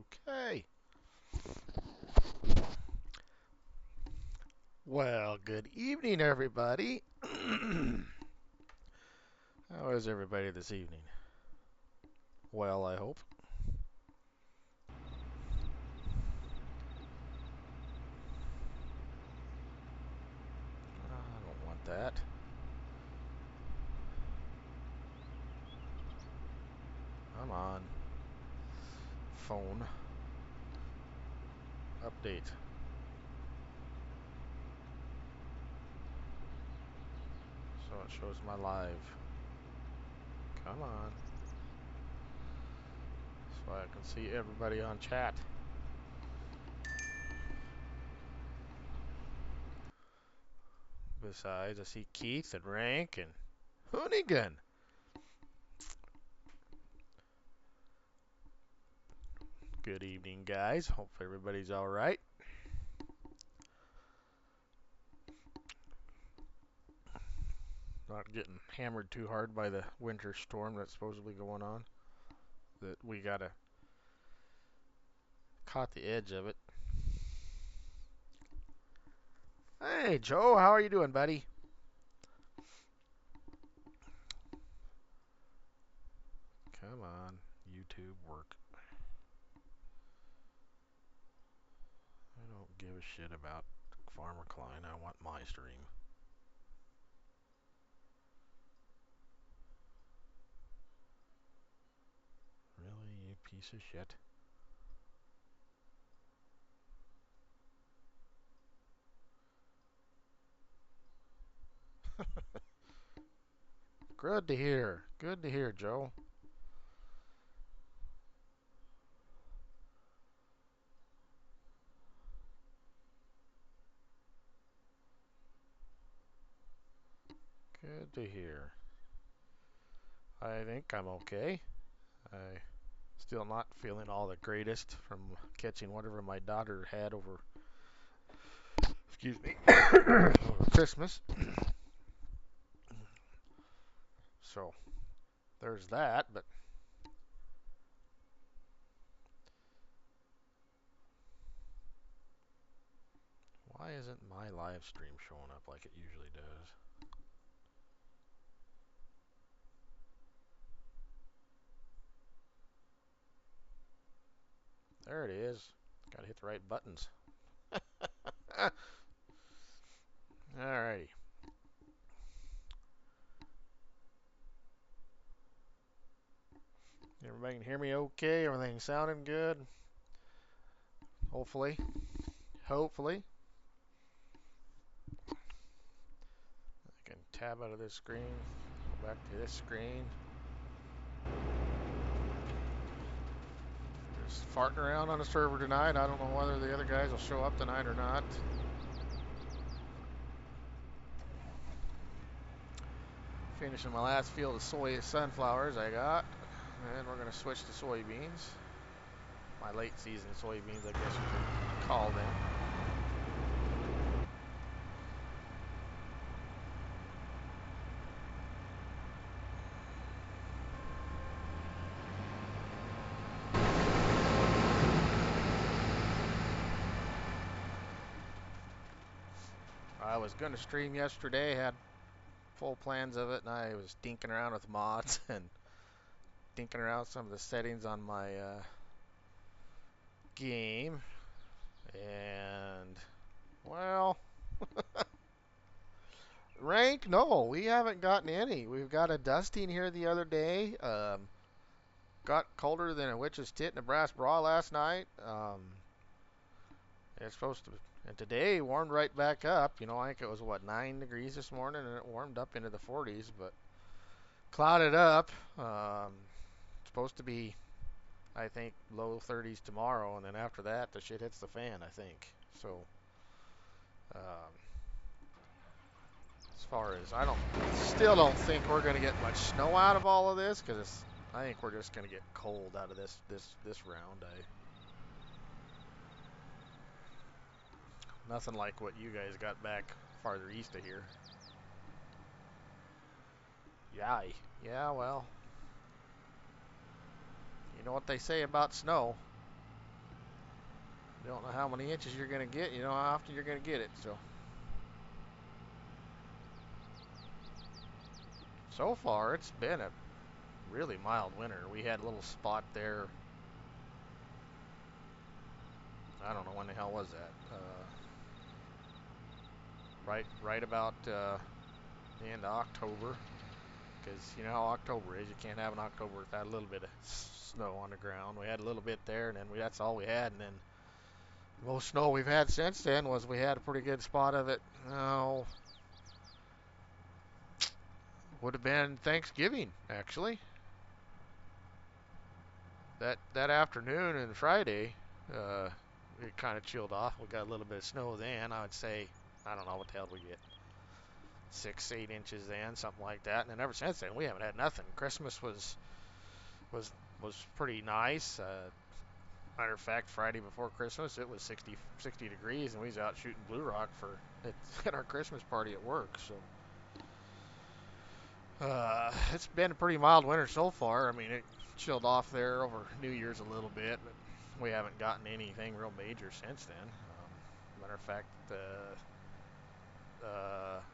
Okay. Well, good evening, everybody. How is everybody this evening? Well, I hope. I don't want that. Come on. Phone. Update. So it shows my live. Come on. So I can see everybody on chat. Besides, I see Keith and Rank and Hoonigan. Good evening, guys. Hope everybody's all right. Not getting hammered too hard by the winter storm that's supposedly going on. That we gotta caught the edge of it. Hey, Joe, how are you doing, buddy? Come on, YouTube work. I don't give a shit about Farmer Klein. I want my stream. Really, you piece of shit. Good to hear. Good to hear, Joe. Good to hear. I think I'm okay. I still not feeling all the greatest from catching whatever my daughter had over, excuse me, over Christmas. So there's that, but why isn't my live stream showing up like it usually does? There it is. Gotta hit the right buttons. Alrighty. Everybody can hear me okay? Everything sounding good? Hopefully. Hopefully. I can tab out of this screen. Go back to this screen. Just farting around on the server tonight. I don't know whether the other guys will show up tonight or not. Finishing my last field of sunflowers I got. And we're going to switch to soybeans. My late season soybeans, I guess you could call them. I was going to stream yesterday, had full plans of it, and I was dinking around with mods and dinking around some of the settings on my game. And, well, rank, no, we haven't gotten any. We've got a dusting here the other day. Got colder than a witch's tit in a brass bra last night. It's supposed to, and today warmed right back up. You know, I think it was what 9 degrees this morning, and it warmed up into the 40s, but clouded up. Supposed to be, I think, low 30s tomorrow, and then after that, the shit hits the fan. I think so. Um, as far as still don't think we're gonna get much snow out of all of this because I think we're just gonna get cold out of this round. Nothing like what you guys got back farther east of here. Yay. Yeah, well, you know what they say about snow. You don't know how many inches you're going to get. You know how often you're going to get it. So far, it's been a really mild winter. We had a little spot there. I don't know when the hell was that. Right about the end of October. Because you know how October is. You can't have an October without a little bit of snow on the ground. We had a little bit there, and then that's all we had. And then the most snow we've had since then was we had a pretty good spot of it. Oh, would have been Thanksgiving actually. That afternoon and Friday, it kind of chilled off. We got a little bit of snow then. I would say, I don't know what the hell we get, 6, 8 inches then, something like that. And then ever since then, we haven't had nothing. Christmas was was pretty nice. Matter of fact, Friday before Christmas, it was 60 degrees, and we was out shooting Blue Rock at our Christmas party at work. So it's been a pretty mild winter so far. I mean, it chilled off there over New Year's a little bit, but we haven't gotten anything real major since then. Matter of fact,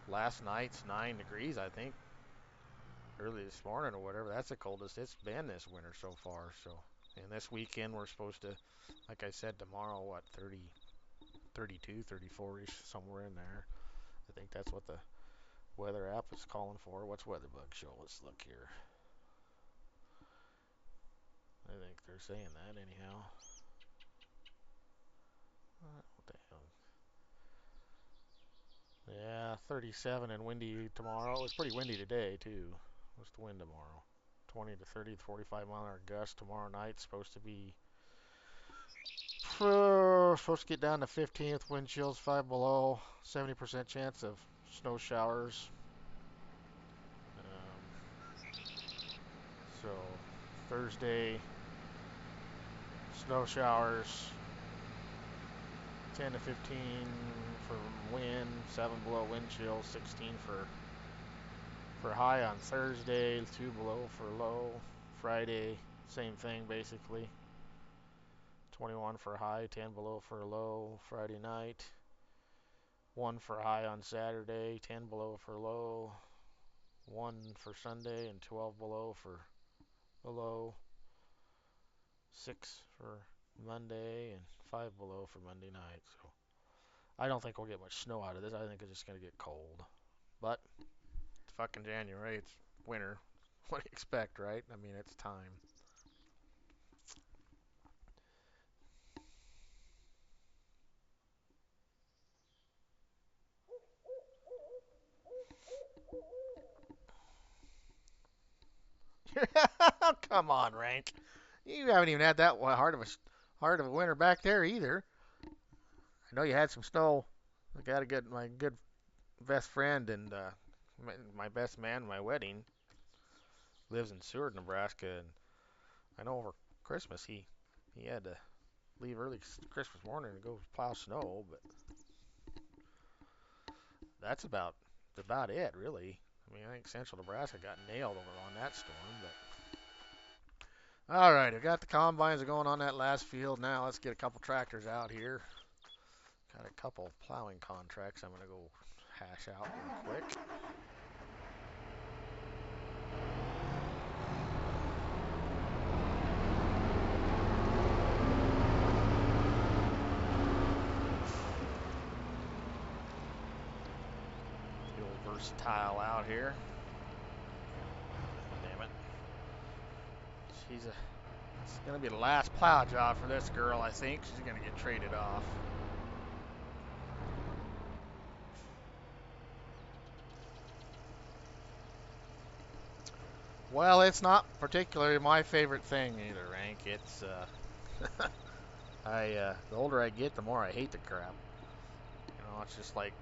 last night's 9 degrees, I think, early this morning or whatever. That's the coldest it's been this winter so far. So, and this weekend we're supposed to, like I said, tomorrow, what, 30, 32, 34-ish, somewhere in there. I think that's what the weather app is calling for. What's WeatherBug show? Let's look here. I think they're saying that anyhow. What the hell? Yeah, 37 and windy tomorrow. It's pretty windy today too. What's the wind tomorrow? 20 to 30 to 45 mile an hour gust tomorrow night. Supposed to be supposed to get down to 15 with wind chills 5 below. 70% chance of snow showers. So Thursday, snow showers 10 to 15 for wind, 7 below wind chill, 16 for high on Thursday, 2 below for low. Friday, same thing basically. 21 for high, 10 below for low. Friday night, 1 for high on Saturday, 10 below for low. 1 for Sunday and 12 below for the low. 6 for Monday and 5 below for Monday night. So I don't think we'll get much snow out of this. I think it's just going to get cold. But it's fucking January. It's winter. What do you expect, right? I mean, it's time. Come on, Rank. You haven't even had that hard of a winter back there either. I know you had some snow. I got my good best friend and my best man at my wedding lives in Seward, Nebraska, and I know over Christmas he had to leave early Christmas morning to go plow snow, but that's about it, really. I mean, I think Central Nebraska got nailed over on that storm, but all right, I got the combines going on that last field. Now let's get a couple tractors out here. Got a couple plowing contracts I'm gonna go hash out real quick. The old versatile out here. Damn it. It's gonna be the last plow job for this girl, I think. She's gonna get traded off. Well, it's not particularly my favorite thing either, Rank. It's the older I get, the more I hate the crap. You know, it's just like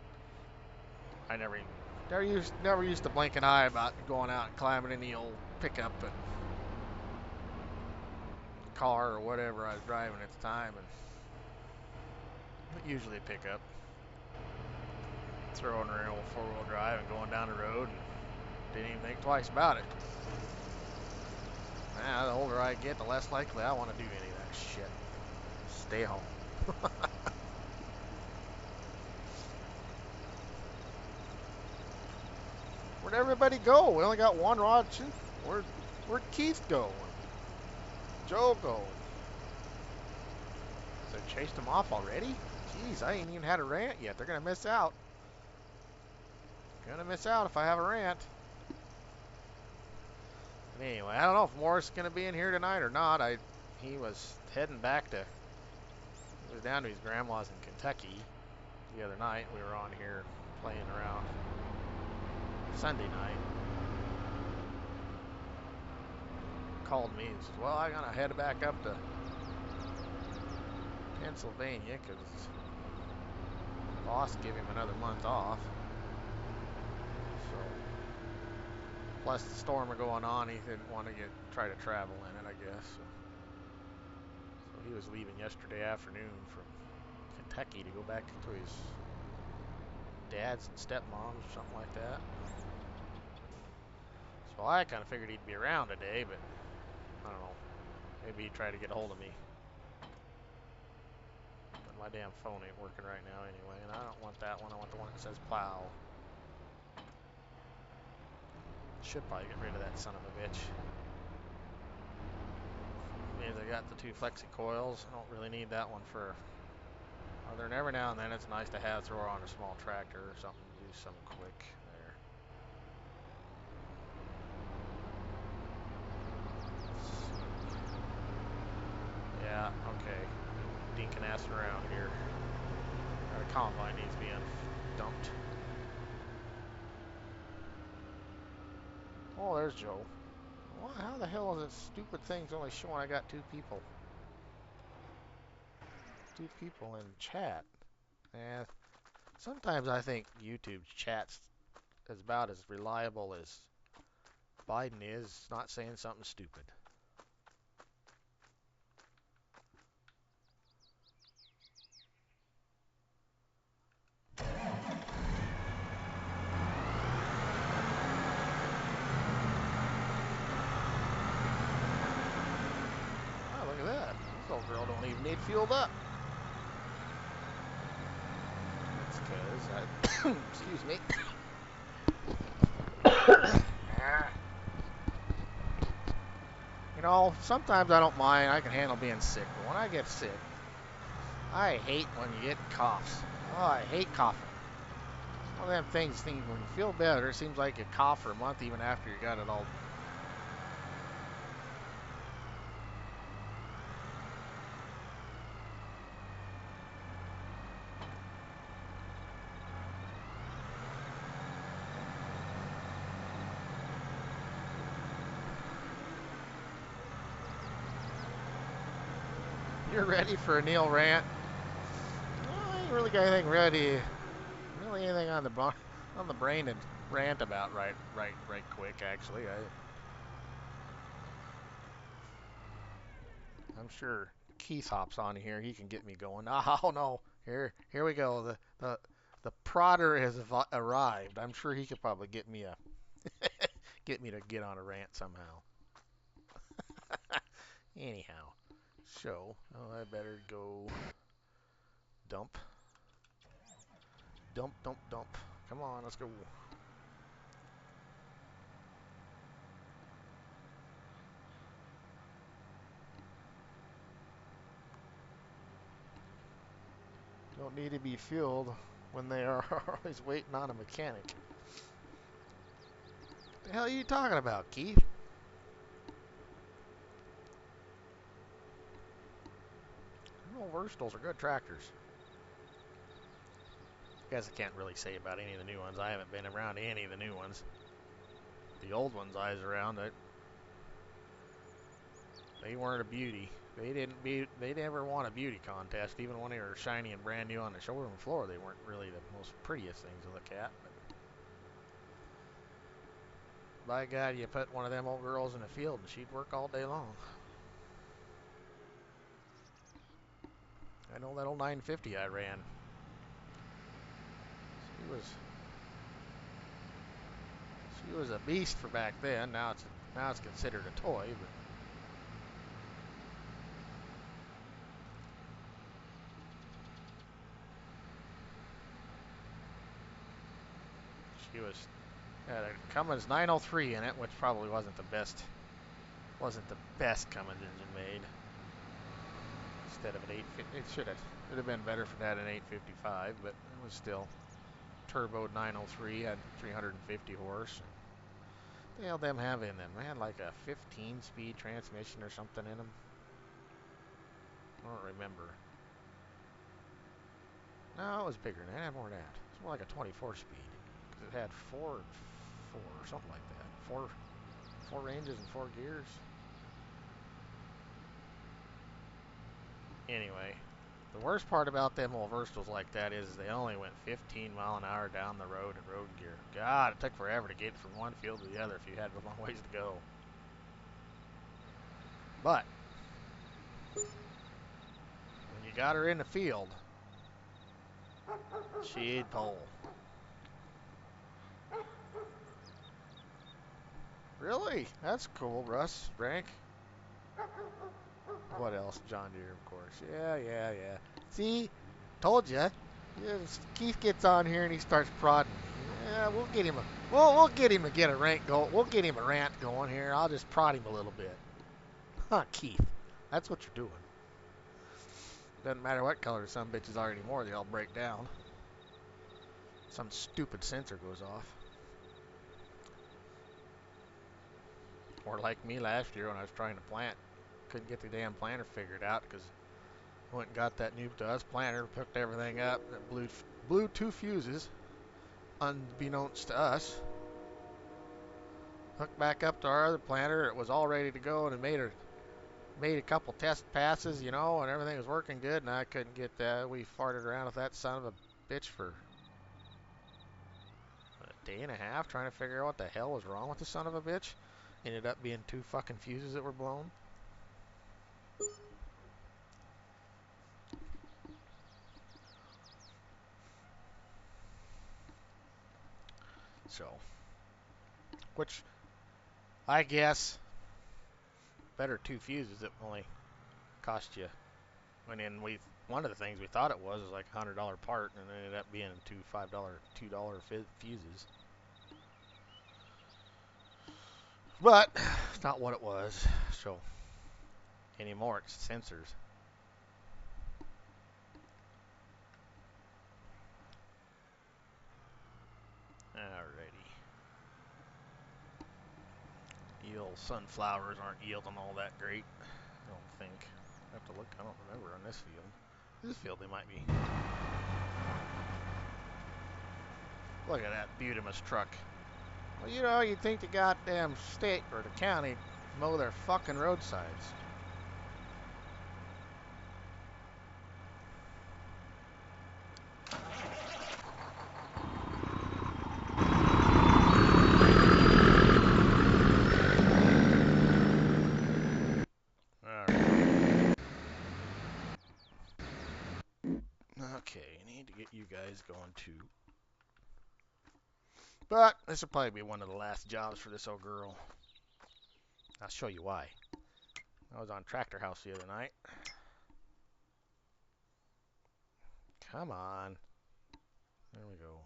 I never used to blink an eye about going out and climbing in the old pickup and car or whatever I was driving at the time, and usually a pickup, throwing her in old four-wheel drive and going down the road, and didn't even think twice about it. Now, the older I get, the less likely I want to do any of that shit. Stay home. Where'd everybody go? We only got one rod. Where'd Keith go? Joe go? So they chased him off already? Jeez, I ain't even had a rant yet. They're gonna miss out. Gonna miss out if I have a rant. But anyway, I don't know if Morris is gonna be in here tonight or not. He was heading back to. He was down to his grandma's in Kentucky the other night. We were on here playing around Sunday night. Called me and says, "Well, I gotta head back up to Pennsylvania because boss gave him another month off." So, plus the storm are going on, he didn't want to try to travel in it, I guess. So he was leaving yesterday afternoon from Kentucky to go back to his dad's and stepmom's or something like that. So I kind of figured he'd be around today, but I don't know. Maybe he'd try to get a hold of me. But my damn phone ain't working right now anyway, and I don't want that one. I want the one that says plow. Should probably get rid of that son of a bitch. I got the 2 flexi coils. I don't really need that one for other than every now and then it's nice to have throw on a small tractor or something to do something quick there. Yeah, okay. Dinking ass around here. Our combine needs being dumped. Oh, there's Joe. Well, how the hell is this stupid thing's only showing I got 2 people? 2 people in chat. And sometimes I think YouTube's chat's is about as reliable as Biden is not saying something stupid. Oh, look at that. This little girl don't even need fueled up. That's because I, excuse me. You know, sometimes I don't mind. I can handle being sick. But when I get sick, I hate when you get coughs. Oh, I hate coughing. One of them things, when you feel better, it seems like you cough for a month even after you got it all. You're ready for a Neal rant? I ain't really got anything ready. Really anything on the brain to rant about right quick. Actually, I'm sure Keith hops on here. He can get me going. Oh no, here we go. The prodder has arrived. I'm sure he could probably get me to get on a rant somehow. Anyhow, so I better go dump. Come on, let's go. Don't need to be fueled when they are always waiting on a mechanic. What the hell are you talking about, Keith? No, Verstals are good tractors. I guess I can't really say about any of the new ones. I haven't been around any of the new ones. The old ones I was around, they weren't a beauty. They never won a beauty contest. Even when they were shiny and brand new on the showroom floor, they weren't really the most prettiest things to look at. But by God, you put one of them old girls in the field and she'd work all day long. I know that old 950 I ran. She was a beast for back then. Now it's considered a toy, but He had a Cummins 903 in it, which probably wasn't the best. Wasn't the best Cummins engine made. Instead of an 850, it should have been better for that an 855, but it was still turboed 903, had 350 horse. What the hell them have in them? They had like a 15-speed transmission or something in them. I don't remember. No, it was bigger than that. It had more than that. It's more like a 24 speed. Because it had four, or something like that. Four ranges and 4 gears. Anyway, the worst part about them old Verstals like that is they only went 15 mile an hour down the road in road gear. God, it took forever to get from one field to the other if you had a long ways to go. But when you got her in the field, she'd pull. Really? That's cool, Russ. Rank. What else? John Deere, of course. Yeah. See? Told you. Keith gets on here and he starts prodding me. Yeah, we'll get him we'll get him to get a rank go. We'll get him a rant going here. I'll just prod him a little bit. Huh, Keith. That's what you're doing. Doesn't matter what color some bitches are anymore, they all break down. Some stupid sensor goes off. Or like me last year when I was trying to plant. Couldn't get the damn planter figured out because I went and got that new to us planter, hooked everything up, and blew 2 fuses, unbeknownst to us. Hooked back up to our other planter, it was all ready to go, and it made a couple test passes, you know, and everything was working good, and I couldn't get that. We farted around with that son of a bitch for a day and a half trying to figure out what the hell was wrong with the son of a bitch. Ended up being 2 fucking fuses that were blown. So, which I guess better 2 fuses that only cost you. When in one of the things we thought it was like a $100 part, and it ended up being $2 fuses. But it's not what it was. So anymore, it's sensors. Alrighty. Yield sunflowers aren't yielding all that great. I don't think. I have to look. I don't remember on this field. This field they might be. Look at that beautimous truck. Well, you know, you'd think the goddamn state or the county mow their fucking roadsides. Okay, I need to get you guys going too. But this will probably be one of the last jobs for this old girl. I'll show you why. I was on Tractor House the other night. Come on. There we go.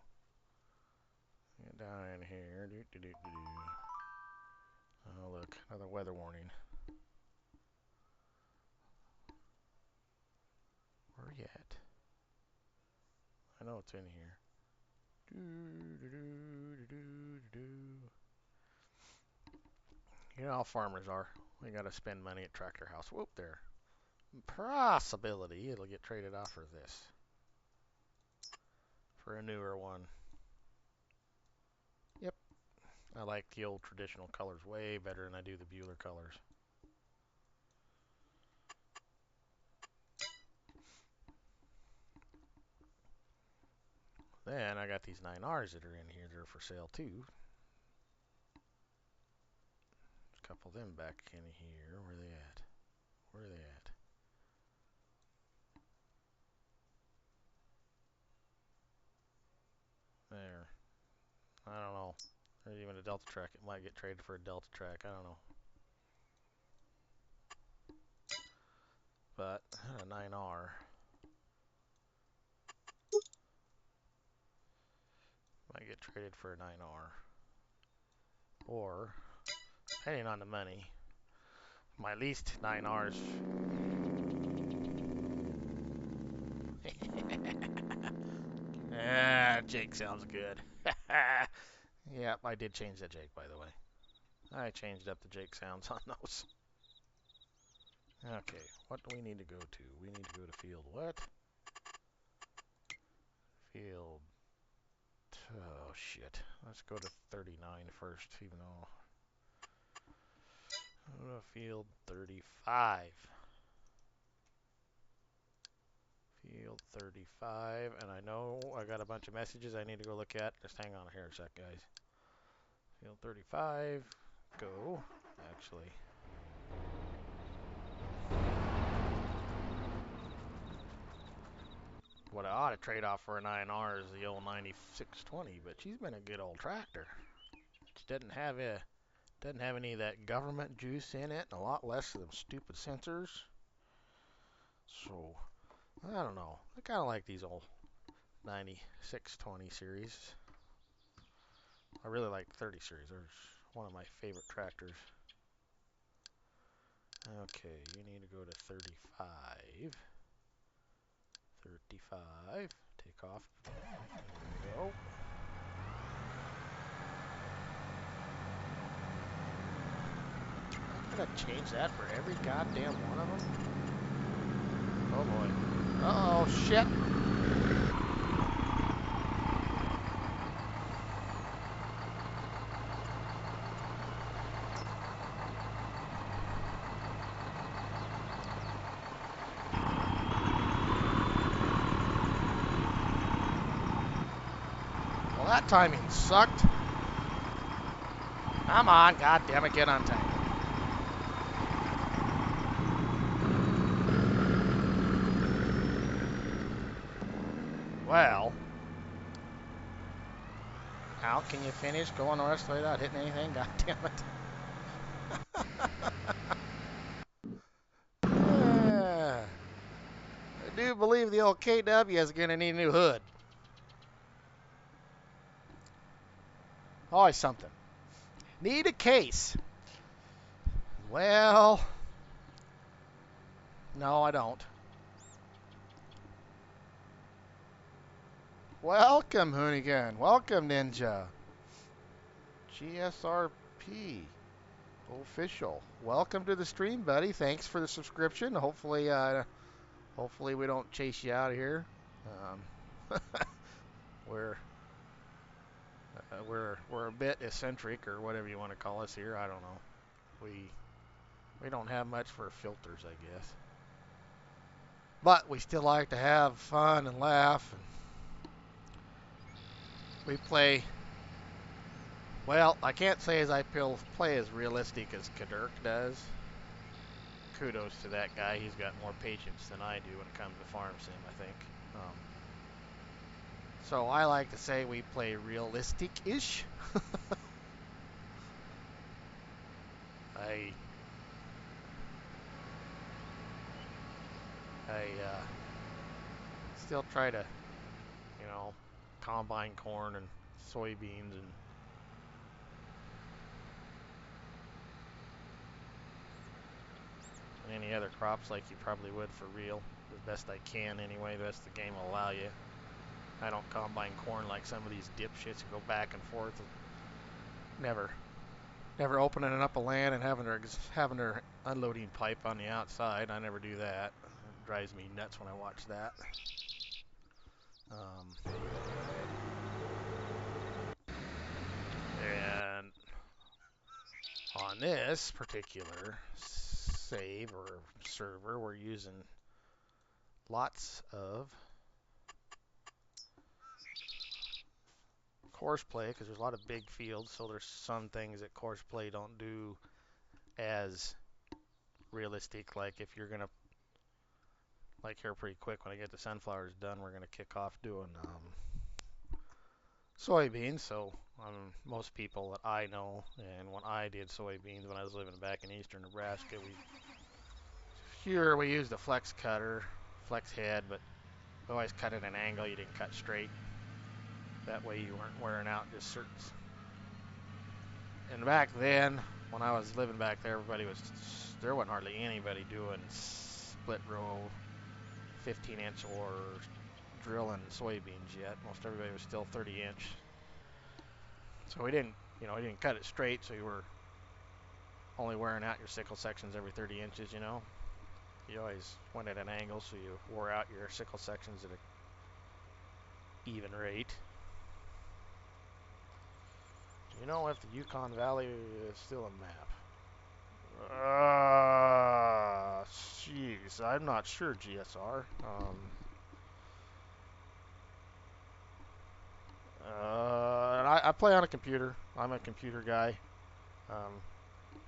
Get down in here. Oh, look. Another weather warning. Where are you at? I know it's in here. You know how farmers are. We gotta spend money at Tractor House. Whoop there. Possibility it'll get traded off for this. For a newer one. Yep. I like the old traditional colors way better than I do the Bueller colors. Then I got these 9Rs that are in here. They're for sale too. There's a couple of them back in here. Where are they at? Where are they at? There. I don't know. There's even a Delta Track. It might get traded for a Delta Track. I don't know. But a 9R. Might get traded for a 9R. Or, depending on the money, my least 9Rs. Ah, Jake sounds good. Yep, I did change that Jake, by the way. I changed up the Jake sounds on those. Okay, what do we need to go to? We need to go to field what? Field... Oh, shit. Let's go to 39 first, even though... Go to field 35. Field 35, and I know I got a bunch of messages I need to go look at. Just hang on here a sec, guys. Field 35, go. Actually... What I ought to trade off for a 9R is the old 9620, but she's been a good old tractor. She doesn't have any of that government juice in it, and a lot less of them stupid sensors. So, I don't know. I kind of like these old 9620 series. I really like the 30 series. They're one of my favorite tractors. Okay, you need to go to 35. 35. Take off. There we go. I'm gonna change that for every goddamn one of them. Oh boy. Uh oh, shit. Well, that timing sucked. Come on, goddamn it, get on time. Well, how can you finish going the rest of the way without hitting anything? God damn it. I do believe the old KW is going to need a new hood. Always something. Need a case. Well, no, I don't. Welcome, Hoonigan. Welcome, Ninja. GSRP. Official. Welcome to the stream, buddy. Thanks for the subscription. Hopefully we don't chase you out of here. We're a bit eccentric, or whatever you want to call us here. I don't know. We don't have much for filters, I guess. But we still like to have fun and laugh. And we play. Well, I can't say as I play as realistic as Kadurk does. Kudos to that guy. He's got more patience than I do when it comes to farm sim, I think. So I like to say we play realistic-ish. I still try to, combine corn and soybeans and any other crops like you probably would for real. The best I can anyway, the best the game will allow you. I don't combine corn like some of these dipshits who go back and forth. Never opening up a land and having their unloading pipe on the outside. I never do that. It drives me nuts when I watch that. And on this particular save or server, we're using lots of course play because there's a lot of big fields, so there's some things that course play don't do as realistic. Like if you're gonna, like here pretty quick when I get the sunflowers done, we're gonna kick off doing soybeans. So most people that I know, and when I did soybeans when I was living back in eastern Nebraska, we used a flex cutter, flex head, but we always cut at an angle. You didn't cut straight. That way you weren't wearing out just certain. And back then, when I was living back there, there wasn't hardly anybody doing split row 15-inch or drilling soybeans yet. Most everybody was still 30-inch. So we didn't cut it straight, so you were only wearing out your sickle sections every 30 inches, You always went at an angle, so you wore out your sickle sections at an even rate. Do you know if the Yukon Valley is still a map? Jeez, I'm not sure, GSR. And I play on a computer. I'm a computer guy.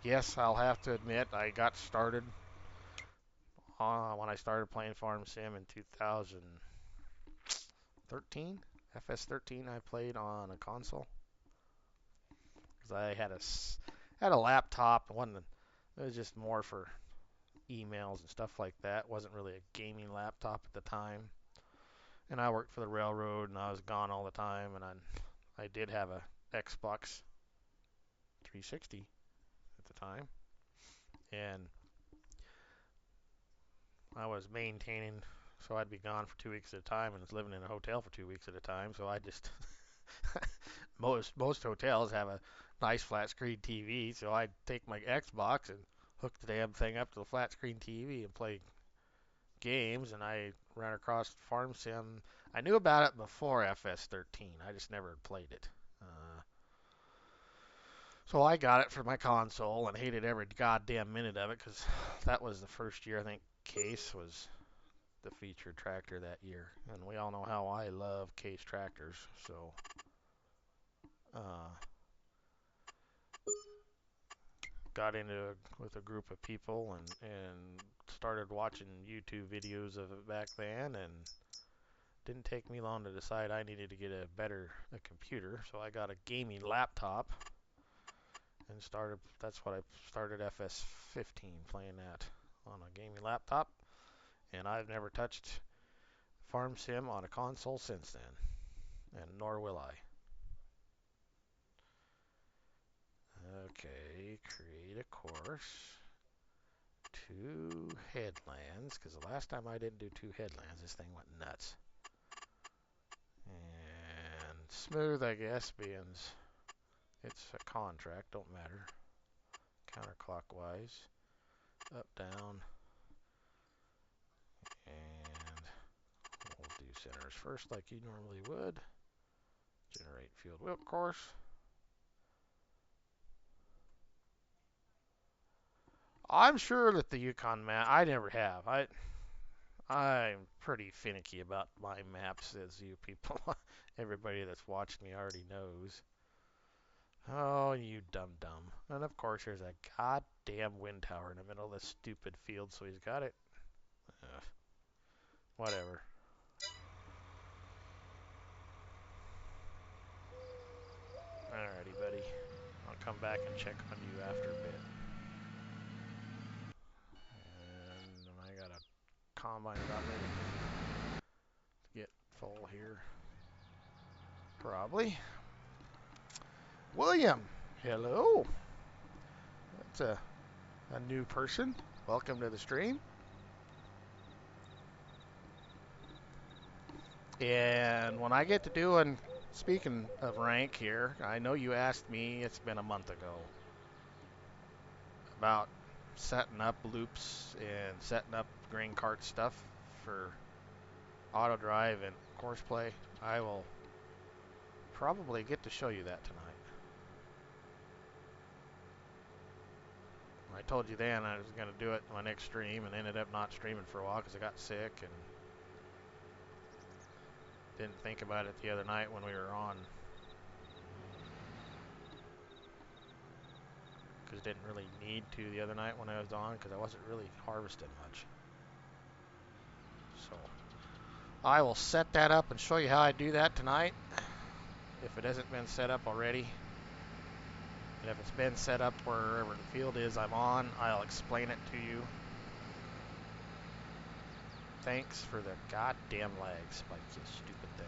Yes, I'll have to admit I got started when I started playing Farm Sim in 2013. FS13 I played on a console because I had a laptop. It was just more for emails and stuff like that. It wasn't really a gaming laptop at the time. And I worked for the railroad and I was gone all the time. And I did have a Xbox 360 at the time. And I was maintaining, so I'd be gone for 2 weeks at a time and was living in a hotel for 2 weeks at a time. So I just most hotels have a nice flat screen TV, so I'd take my Xbox and hook the damn thing up to the flat screen TV and play games. And I ran across Farm Sim. I knew about it before FS13. I just never played it. So I got it for my console and hated every goddamn minute of it because that was the first year I think Case was the featured tractor that year, and we all know how I love Case tractors. So got into with a group of people and started watching YouTube videos of it back then, and didn't take me long to decide I needed to get a computer. So I got a gaming laptop and that's what I started FS15 playing that on a gaming laptop, and I've never touched Farm Sim on a console since then, and nor will I. Okay, create a course. 2 headlands, because the last time I didn't do 2 headlands, this thing went nuts. And smooth, I guess, being it's a contract, don't matter. Counterclockwise, up, down, and we'll do centers first like you normally would. Generate field wheel course. I'm sure that the Yukon map, I never have. I'm pretty finicky about my maps, as you people, everybody that's watched me already knows. Oh, you dum-dum. And of course, there's a goddamn wind tower in the middle of this stupid field, so he's got it. Whatever. Alrighty, buddy. I'll come back and check on you after a bit. And I got a combine about ready to get full here. Probably. William, hello. That's a new person. Welcome to the stream. And when I get to doing, speaking of rank here, I know you asked me, it's been a month ago, about setting up loops and setting up grain cart stuff for auto drive and course play. I will probably get to show you that tonight. I told you then I was going to do it in my next stream and ended up not streaming for a while because I got sick and didn't think about it the other night when we were on. Because didn't really need to the other night when I was on because I wasn't really harvesting much. So I will set that up and show you how I do that tonight if it hasn't been set up already. And if it's been set up wherever the field is I'm on, I'll explain it to you. Thanks for the goddamn lag spike, you stupid thing.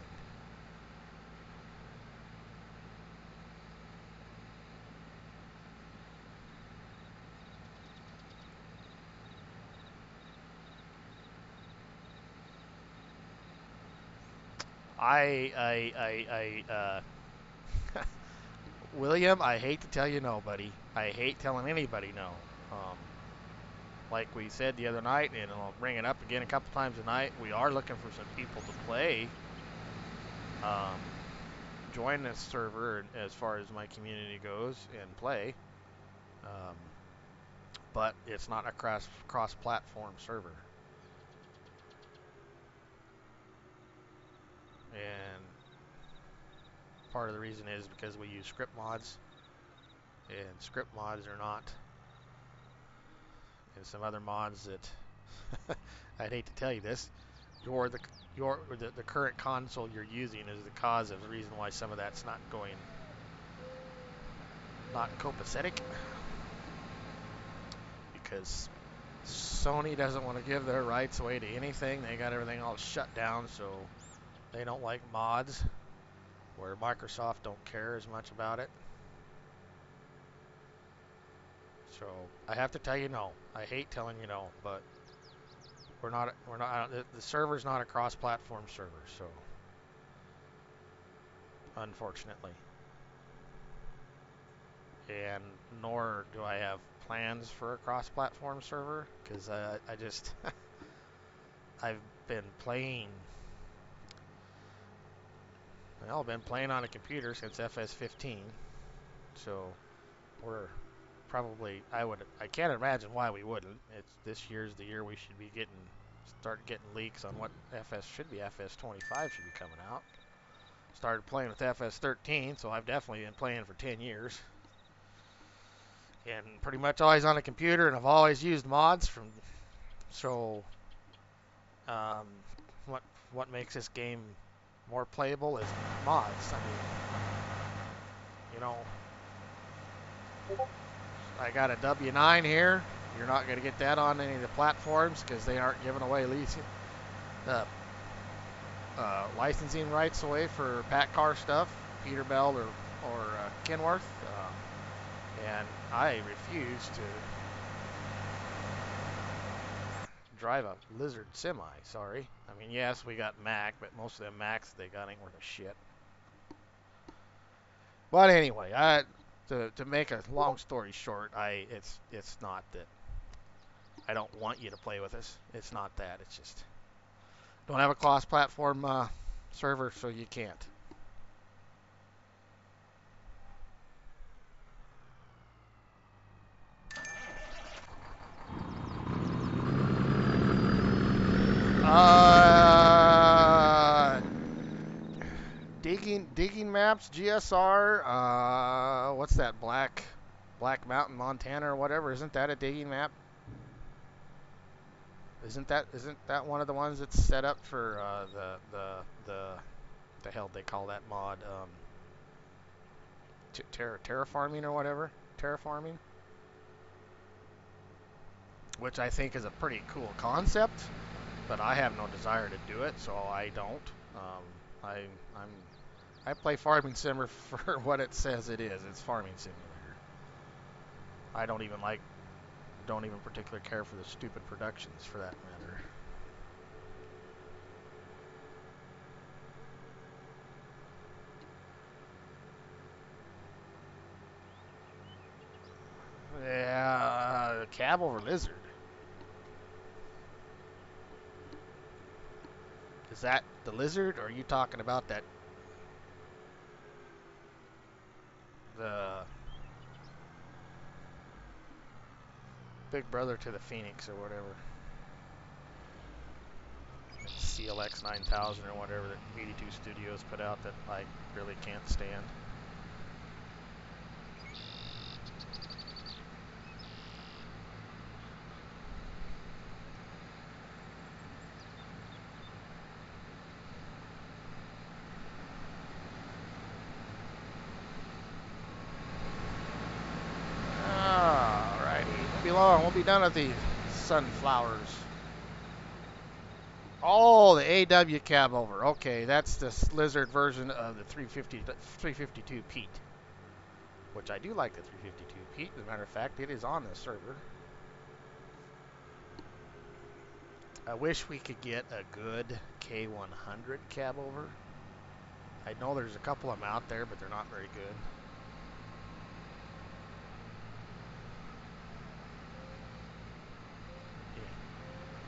William, I hate to tell you no, buddy. I hate telling anybody no. Um, like we said the other night, and I'll bring it up again a couple times tonight, we are looking for some people to play. Join this server as far as my community goes and play. Um, but it's not a cross-platform server. And part of the reason is because we use script mods, and script mods are not, and some other mods that I'd hate to tell you this, the current console you're using is the cause of the reason why some of that's not copacetic, because Sony doesn't want to give their rights away to anything. They got everything all shut down, so they don't like mods, where Microsoft don't care as much about it. So I have to tell you no. I hate telling you no, but the server's not a cross-platform server, so unfortunately. And nor do I have plans for a cross-platform server, because I just I've been playing on a computer since FS15, so we're probably I can't imagine why we wouldn't. This year's the year we should be start getting leaks on what FS25 should be coming out. Started playing with FS13, so I've definitely been playing for 10 years. And pretty much always on a computer, and I've always used mods so what makes this game more playable is mods. I mean, I got a W9 here. You're not going to get that on any of the platforms because they aren't giving away licensing rights away for Pat Carr stuff, Peterbilt or Kenworth. And I refuse to drive a Lizard semi, sorry. I mean, yes, we got Mac, but most of them Macs they got ain't worth a shit. But anyway, to make a long story short, it's not that I don't want you to play with us. It's not that. It's just don't have a cross-platform server, so you can't. Digging maps, GSR. What's that? Black Mountain, Montana, or whatever. Isn't that a digging map? Isn't that one of the ones that's set up for the hell they call that mod? Terraforming or whatever. Terraforming, which I think is a pretty cool concept, but I have no desire to do it, so I don't. I play Farming Simulator for what it says it is. It's Farming Simulator. I don't even particularly care for the stupid productions for that matter. Yeah, cab over lizard. Is that the lizard, or are you talking about the big brother to the Phoenix or whatever? CLX 9000 or whatever that 82 Studios put out that I really can't stand. Alrighty, won't be long. We'll be done with these sunflowers. Oh, the AW cab over. Okay, that's the lizard version of the 352 Pete, which I do like the 352 Pete. As a matter of fact, it is on the server. I wish we could get a good K100 cab over. I know there's a couple of them out there, but they're not very good.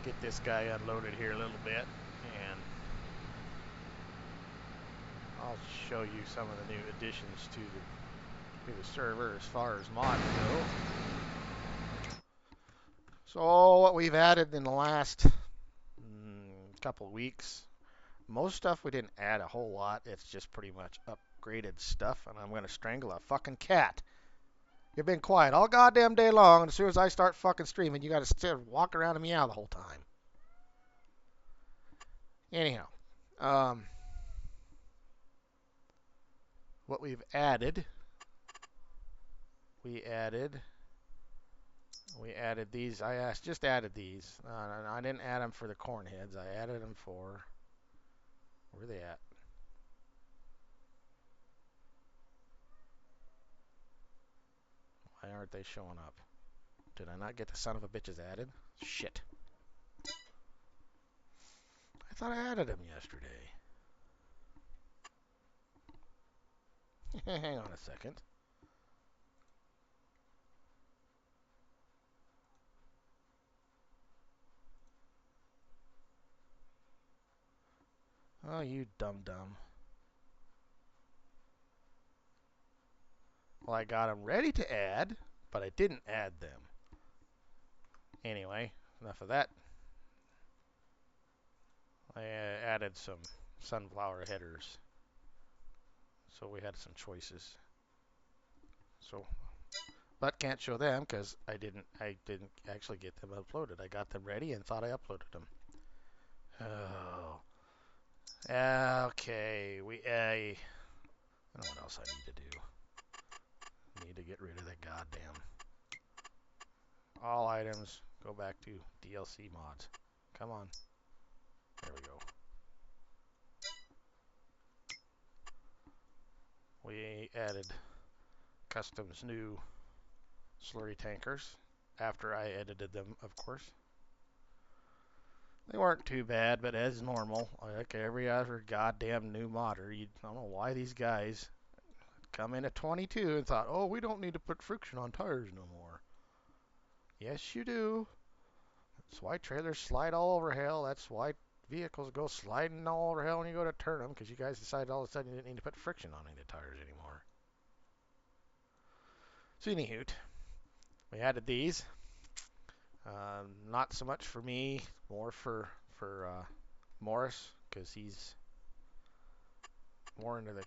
Get this guy unloaded here a little bit, and I'll show you some of the new additions to the server as far as mods go. So what we've added in the last couple of weeks, most stuff we didn't add a whole lot. It's just pretty much upgraded stuff, and I'm going to strangle a fucking cat. You've been quiet all goddamn day long, and as soon as I start fucking streaming, you got to sit walk around and meow the whole time. Anyhow, what we've added, we added these. Just added these. I didn't add them for the corn heads. I added them for, where are they at? Why aren't they showing up? Did I not get the son of a bitches added? Shit. I thought I added them yesterday. Hang on a second. Oh, you dum-dum. Well, I got them ready to add, but I didn't add them. Anyway, enough of that. I added some sunflower headers. So we had some choices. So, but can't show them because I didn't actually get them uploaded. I got them ready and thought I uploaded them. Oh. Okay, I don't know what else I need to do. I need to get rid of the goddamn all items. Go back to DLC mods. Come on. There we go. We added customs new slurry tankers after I edited them, of course. They weren't too bad, but as normal, like every other goddamn new modder, I don't know why these guys come in at 22 and thought, oh, we don't need to put friction on tires no more. Yes, you do. That's why trailers slide all over hell. That's why vehicles go sliding all over hell when you go to turn them, because you guys decided all of a sudden you didn't need to put friction on any of the tires anymore. So anywho, we added these. Not so much for me, more for Morris, because he's more into the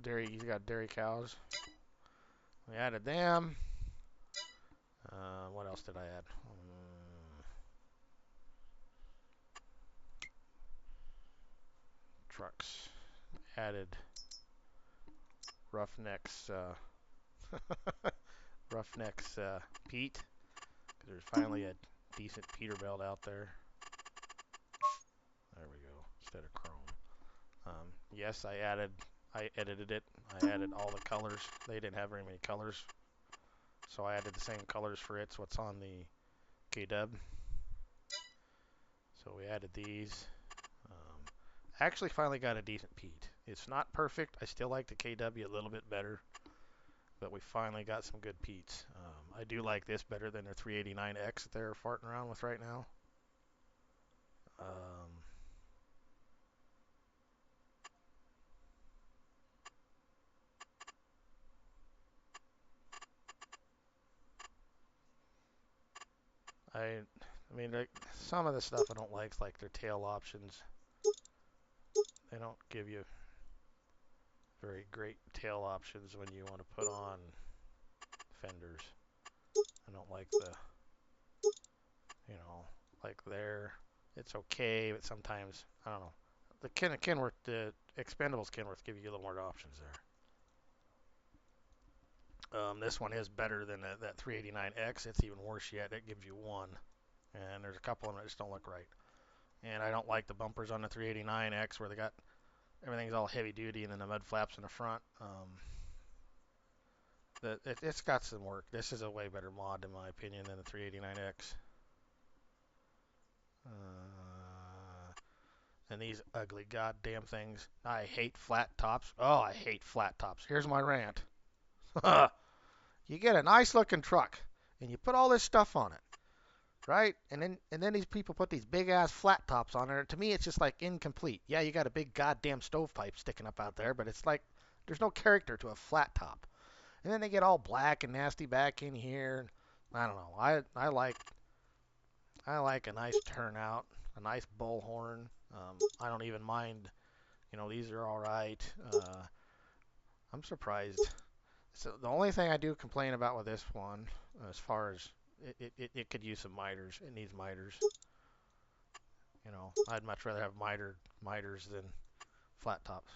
dairy. He's got dairy cows. We added them. What else did I add? Trucks. Added Roughnecks. Roughnecks Pete. Because there's finally a decent Peterbilt out there. There we go. Instead of chrome. Yes, I edited it. I added all the colors. They didn't have very many colors. So I added the same colors for it's what's on the K-Dub. So we added these. Actually finally got a decent Pete. It's not perfect. I still like the KW a little bit better. But we finally got some good Petes. I do like this better than the 389X that they're farting around with right now. I mean, like, some of the stuff I don't like their tail options. They don't give you very great tail options when you want to put on fenders. I don't like the, like there. It's okay, but sometimes, I don't know. The Kenworth, the expendables Kenworth give you a little more options there. This one is better than that 389X. It's even worse yet. It gives you one. And there's a couple of them that just don't look right. And I don't like the bumpers on the 389X where they got everything's all heavy duty and then the mud flaps in the front. It's got some work. This is a way better mod in my opinion than the 389X. And these ugly goddamn things. I hate flat tops. Oh, I hate flat tops. Here's my rant. You get a nice looking truck and you put all this stuff on it, right? And then these people put these big ass flat tops on it. To me, it's just like incomplete. Yeah, you got a big goddamn stovepipe sticking up out there, but it's like there's no character to a flat top. And then they get all black and nasty back in here. I don't know. I like a nice turnout, a nice bullhorn. I don't even mind. These are all right. I'm surprised. So the only thing I do complain about with this one, as far as it could use some miters. It needs miters. I'd much rather have miters than flat tops.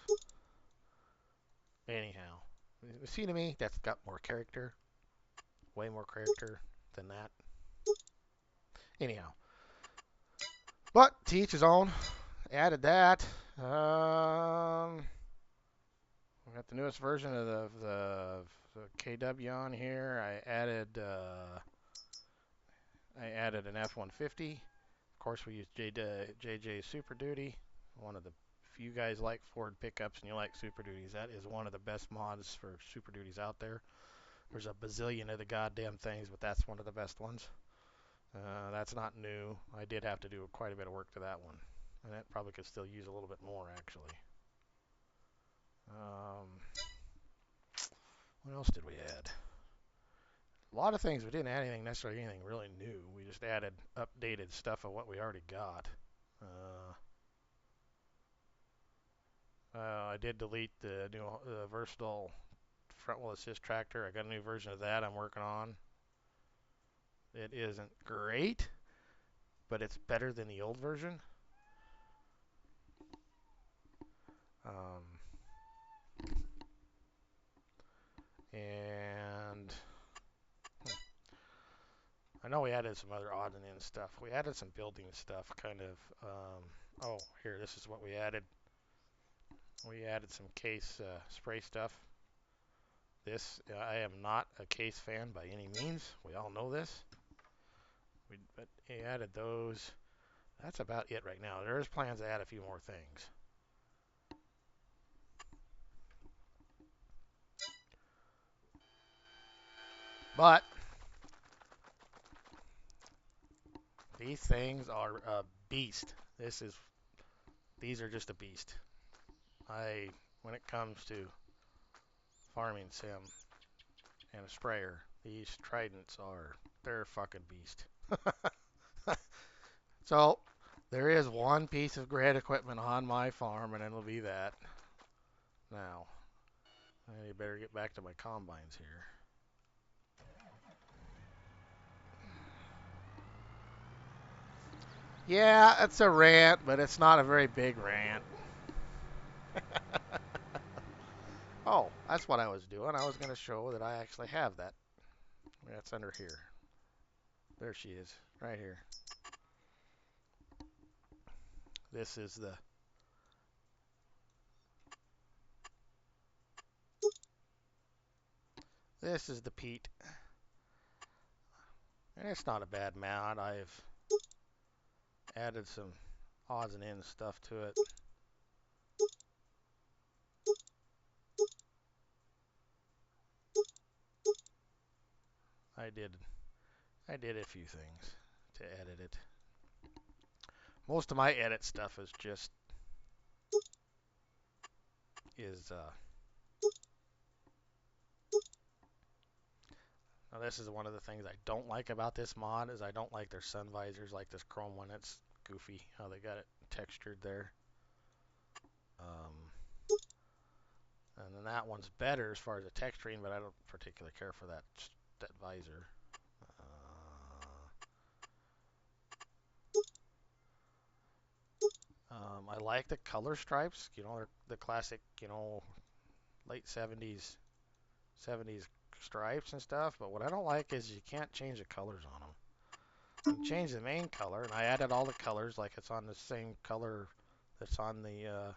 Anyhow, see, to me, that's got more character, way more character than that. Anyhow, but to each his own. Added that. We got the newest version of the KW on here. I added an F-150. Of course, we use JJ Super Duty. One of the, if you guys like Ford pickups and you like Super Duties, that is one of the best mods for Super Duties out there. There's a bazillion of the goddamn things, but that's one of the best ones. That's not new. I did have to do quite a bit of work to that one, and that probably could still use a little bit more actually. What else did we add? A lot of things we didn't add necessarily anything really new. We just added updated stuff of what we already got. I did delete the new versatile front wheel assist tractor. I got a new version of that I'm working on. It isn't great, but it's better than the old version. And I know we added some other odd and end stuff. We added some building stuff, kind of. Oh, here, this is what we added. We added some case spray stuff. I am not a case fan by any means. We all know this. But we added those. That's about it right now. There's plans to add a few more things. But these things are a beast. These are just a beast. When it comes to farming sim and a sprayer, these Tridents they're a fucking beast. So there is one piece of great equipment on my farm, and it'll be that. Now, I better get back to my combines here. Yeah, it's a rant, but it's not a very big rant. Oh, that's what I was doing. I was going to show that I actually have that. That's under here. There she is, right here. This is the Pete. And it's not a bad mount. I've added some odds and ends stuff to it. I did a few things to edit it. Most of my edit stuff is just now this is one of the things I don't like about this mod is I don't like their sun visors like this chrome one. It's goofy how they got it textured there. And then that one's better as far as the texturing, but I don't particularly care for that visor. I like the color stripes. They're the classic, late 70s stripes and stuff. But what I don't like is you can't change the colors on them. You can change the main color, and I added all the colors like it's on the same color that's on the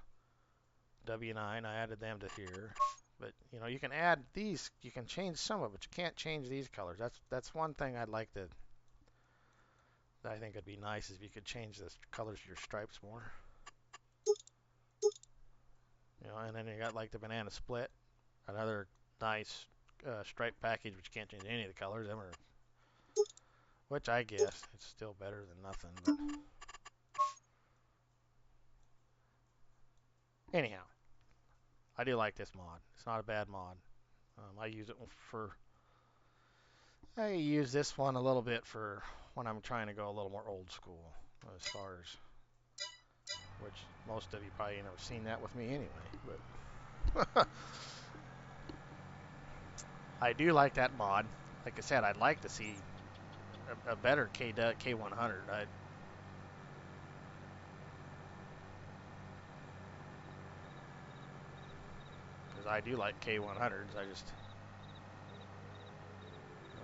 W9. I added them to here. But you can add these. You can change some of it, but you can't change these colors. That's one thing I'd like to. That I think would be nice is if you could change the colors of your stripes more. then you got like the banana split, another nice stripe package, which you can't change any of the colors. Them are, which I guess it's still better than nothing. But anyhow, I do like this mod. It's not a bad mod. I use it for. I use this one a little bit for when I'm trying to go a little more old school, as far as, which most of you probably ain't never seen that with me anyway. But I do like that mod. Like I said, I'd like to see a better K100. Because I do like K100s.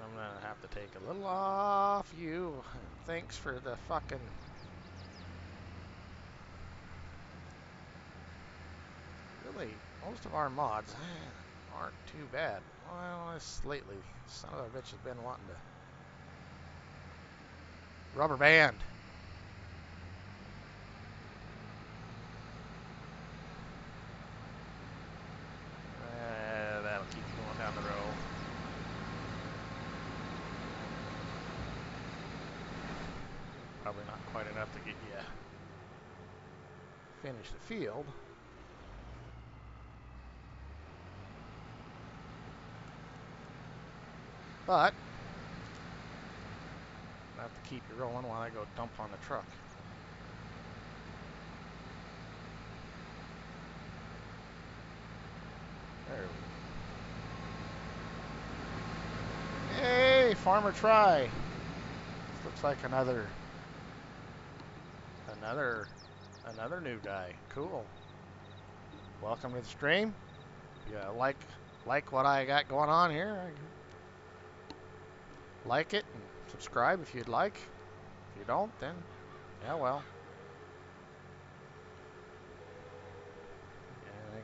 I'm gonna have to take a little off you. Thanks for the fucking. Really, most of our mods aren't too bad. Well, this lately, son of a bitch has been wanting to. Rubber band. That'll keep you going down the road. Probably not quite enough to get you finish the field. But I have to keep you rolling while I go dump on the truck. There we go. Hey, Farmer Try. This looks like another new guy. Cool. Welcome to the stream. Yeah, like what I got going on here. Like it and subscribe if you'd like. If you don't, then yeah, well. Yeah,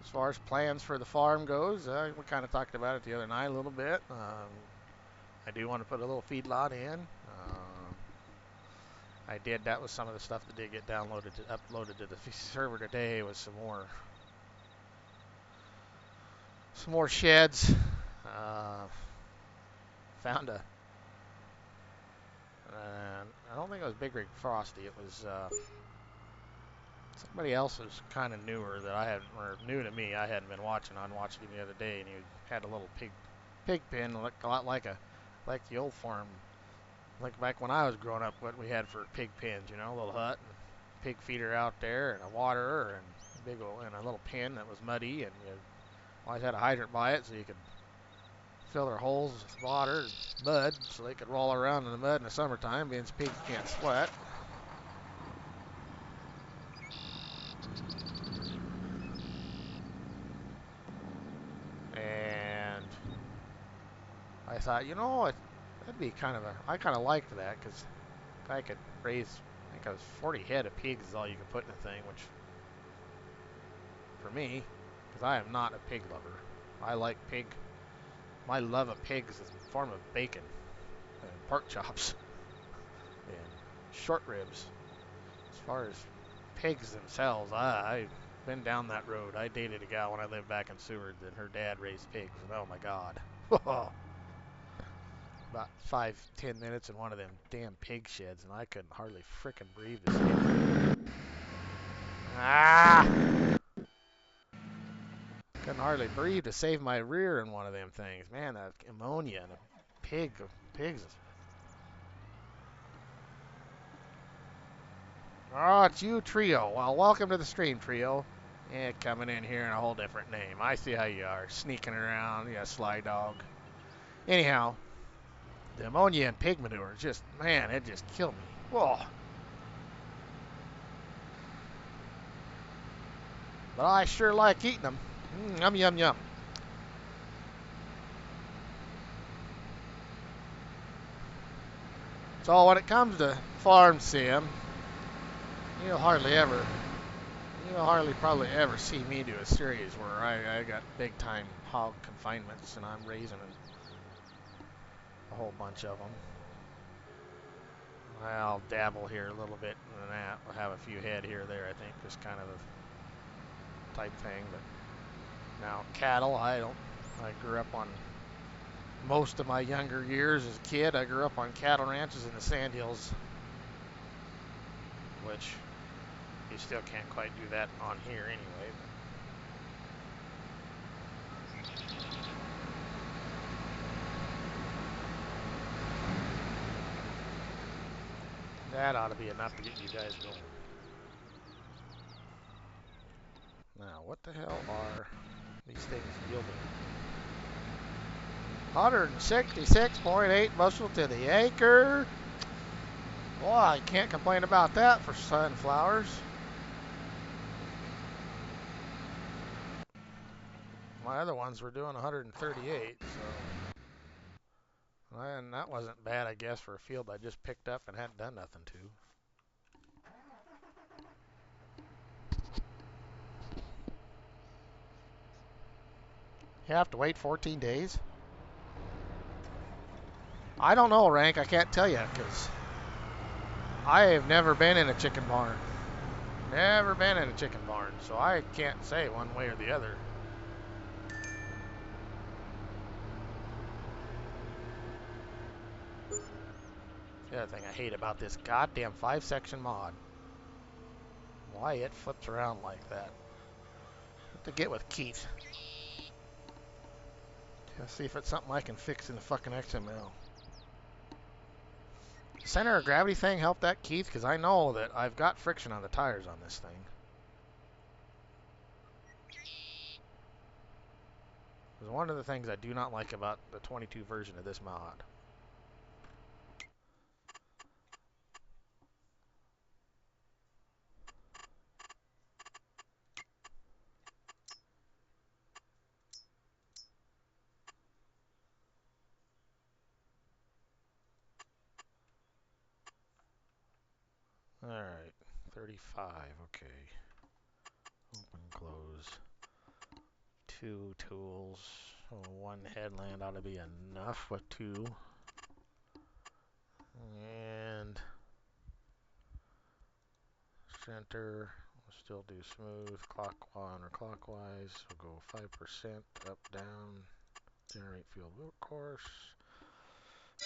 as far as plans for the farm goes, we kind of talked about it the other night a little bit. I do want to put a little feedlot in. I did. That was some of the stuff that did get uploaded to the server today. Was some more sheds. Found a. I don't think it was Big Rig Frosty. It was somebody else who's kind of newer that I hadn't, or new to me. I hadn't been watching. I watched him the other day, and he had a little pig pen, looked a lot like the old farm, like back when I was growing up. What we had for pig pens, a little hut, and pig feeder out there, and a waterer, and a little pen that was muddy, and you always had a hydrant by it so you could fill their holes with water and mud so they could roll around in the mud in the summertime, being pigs can't sweat. And I thought, that'd be I kind of liked that, because I could raise, I think it was 40 head of pigs is all you could put in a thing, which for me, because I am not a pig lover. I like pig. My love of pigs is in the form of bacon and pork chops and short ribs. As far as pigs themselves, I've been down that road. I dated a gal when I lived back in Seward, and her dad raised pigs, and oh my God. About 5-10 minutes in one of them damn pig sheds, and I couldn't hardly frickin' breathe to save. Couldn't hardly breathe to save my rear in one of them things. Man, that ammonia and a pigs. Oh, it's you, Trio. Well, welcome to the stream, Trio. Yeah, coming in here in a whole different name. I see how you are, sneaking around. Yeah, Sly Dog. Anyhow, the ammonia and pig manure just, man, it just killed me. Whoa. But I sure like eating them. Yum, yum, yum. So when it comes to farm sim, you'll hardly probably ever see me do a series where I got big time hog confinements and I'm raising a whole bunch of them. I'll dabble here a little bit in that. We'll have a few head here or there, I think, just kind of a type thing. But now cattle, I grew up on most of my younger years as a kid. I grew up on cattle ranches in the Sandhills, which you still can't quite do that on here anyway. But that ought to be enough to get you guys going. Now, what the hell are these things yielding? 166.8 bushel to the acre. Boy, I can't complain about that for sunflowers. My other ones were doing 138, so and that wasn't bad, I guess, for a field I just picked up and hadn't done nothing to. You have to wait 14 days? I don't know, Rank. I can't tell you because I have never been in a chicken barn. Never been in a chicken barn, so I can't say one way or the other. The other thing I hate about this goddamn 5-section mod. Why it flips around like that. What to get with Keith? Let's see if it's something I can fix in the fucking XML. Center of gravity thing help that, Keith? Because I know that I've got friction on the tires on this thing. It's one of the things I do not like about the 22 version of this mod. Alright, 35, okay. Open, close. 2 tools. So 1 headland ought to be enough with 2. And center, we'll still do smooth, counterclockwise. We'll go 5% up, down. Generate field course.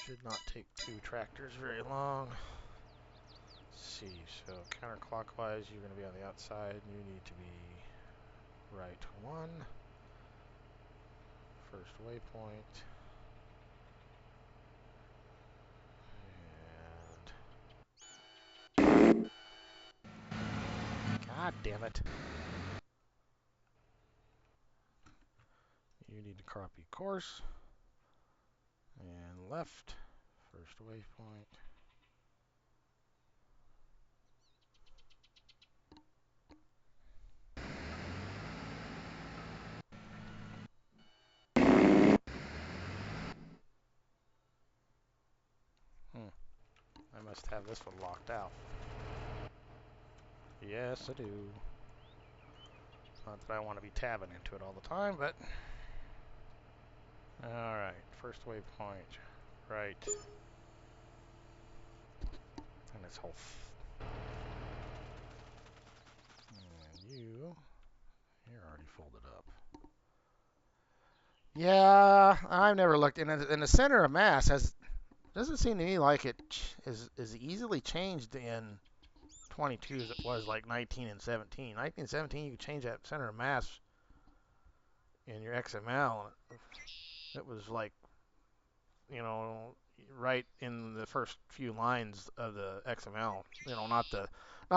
Should not take 2 tractors very long. Let's see, so counterclockwise, you're going to be on the outside. You need to be right 1. First waypoint. And God damn it. You need to copy course. And left. First waypoint. I must have this one locked out. Yes, I do. Not that I want to be tabbing into it all the time, but... Alright, first waypoint. Right. And this whole... And you're already folded up. Yeah, I've never looked. And the center of mass doesn't seem to me like it is easily changed in 22 as it was like 19 and 17. 19 and 17, you could change that center of mass in your XML. It was like, you know, right in the first few lines of the XML. You know, not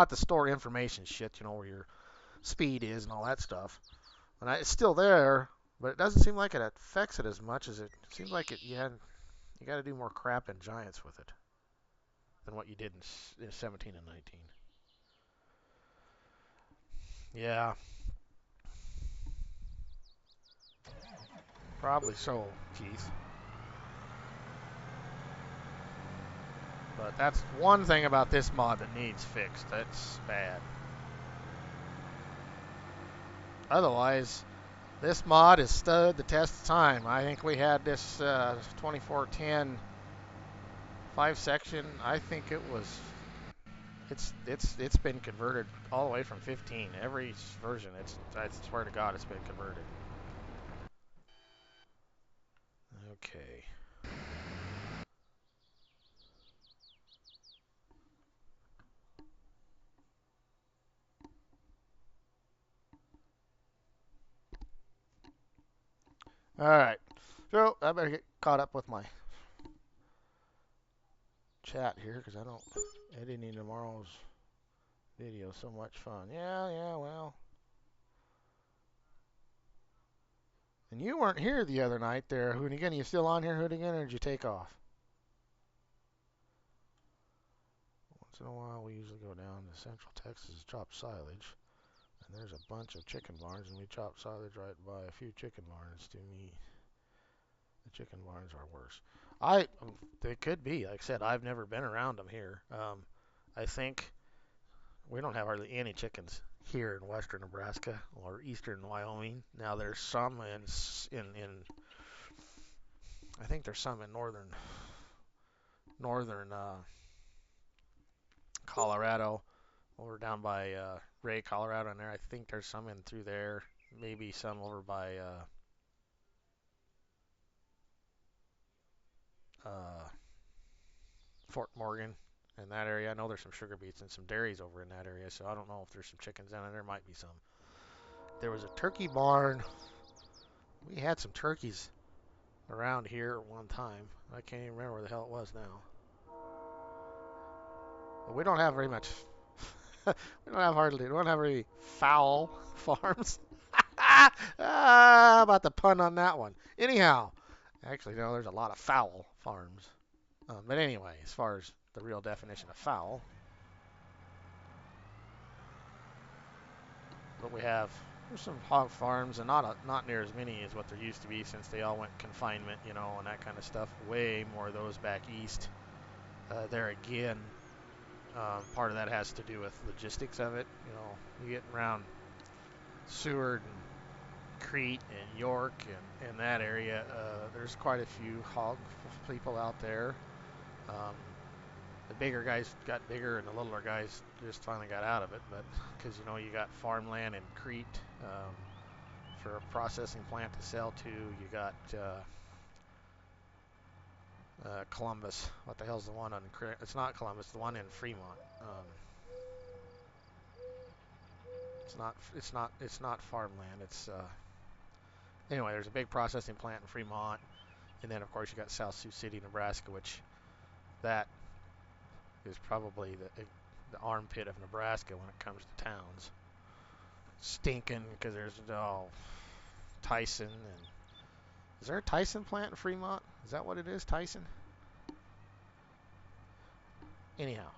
the store information shit. You know, where your speed is and all that stuff. And it's still there, but it doesn't seem like it affects it as much as it seems like it. You got to do more crap in Giants with it than what you did in 17 and 19. Yeah. Probably so, Keith. But that's one thing about this mod that needs fixed. That's bad. Otherwise, this mod has stood the test of time. I think we had this 2410 5 section. I think it was. It's been converted all the way from 15. Every version, I swear to God, it's been converted. Okay. All right. So I better get caught up with my chat here because I don't. Editing tomorrow's video so much fun. Yeah, yeah. Well. And you weren't here the other night there, Hoonigan. You still on here, Hoonigan, or did you take off? Once in a while, we usually go down to Central Texas to chop silage. And there's a bunch of chicken barns, and we chop silage right by a few chicken barns. To me, the chicken barns are worse. They could be. Like I said, I've never been around them here. I think we don't have hardly any chickens here in western Nebraska or eastern Wyoming. Now there's some in I think there's some in northern Colorado, over down by Ray, Colorado, and there. I think there's some in through there. Maybe some over by uh, Fort Morgan in that area. I know there's some sugar beets and some dairies over in that area, so I don't know if there's some chickens in it. There might be some. There was a turkey barn. We had some turkeys around here at one time. I can't even remember where the hell it was now. But we don't have very much. We don't have very fowl farms. About the pun on that one. Anyhow, actually, no, there's a lot of fowl farms. But anyway, as far as the real definition of fowl, but there's some hog farms, and not near as many as what there used to be since they all went confinement, and that kind of stuff. Way more of those back east. There again, part of that has to do with logistics of it. You get around Seward and Crete and York and in that area, there's quite a few hog people out there. Um, the bigger guys got bigger, and the littler guys just finally got out of it. But because you got farmland in Crete for a processing plant to sell to, you got Columbus. What the hell's the one on? It's not Columbus. The one in Fremont. It's not. It's not farmland. It's anyway. There's a big processing plant in Fremont, and then of course you got South Sioux City, Nebraska, which that is probably the armpit of Nebraska when it comes to towns. Stinking because there's Tyson and is there a Tyson plant in Fremont? Is that what it is, Tyson? Anyhow,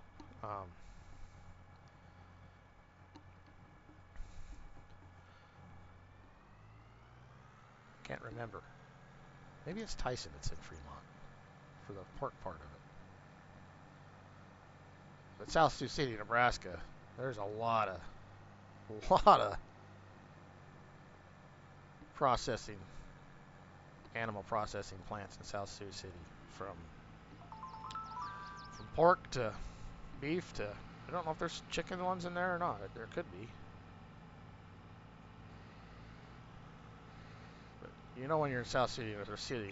can't remember. Maybe it's Tyson that's in Fremont for the pork part of it. But South Sioux City, Nebraska, there's a lot of processing, animal processing plants in South Sioux City, from pork to beef to. I don't know if there's chicken ones in there or not. There could be. But when you're in South Sioux City,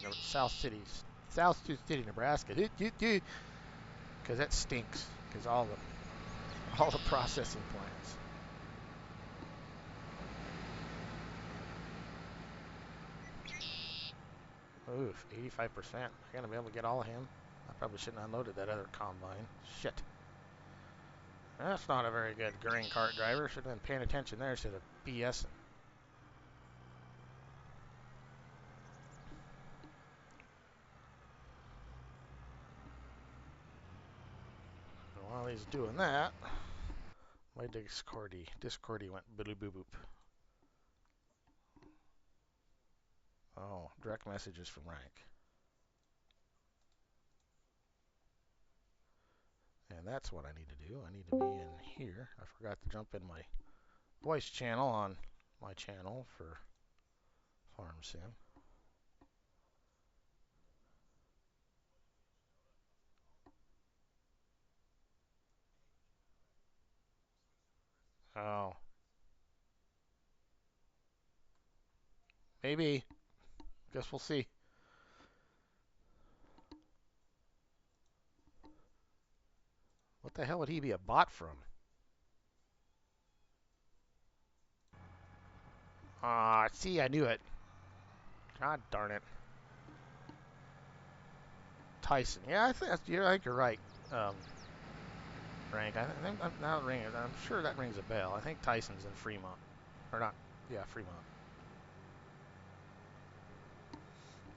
Nebraska, because that stinks. Because all the processing plants. Oof, 85%. I gotta be able to get all of him. I probably shouldn't have unloaded that other combine. Shit. That's not a very good grain cart driver. Should have been paying attention there instead of BSing. While he's doing that, my Discordy went boop boop boop. Oh, direct messages from Rank. And that's what I need to do. I need to be in here. I forgot to jump in my voice channel on my channel for Farm Sim. Oh, maybe. Guess we'll see. What the hell would he be a bot from? Ah, see, I knew it. God darn it. Tyson. Yeah, I think you're right. Rank. I think I'm now ringing. I'm sure that rings a bell. I think Tyson's in Fremont, or not? Yeah, Fremont.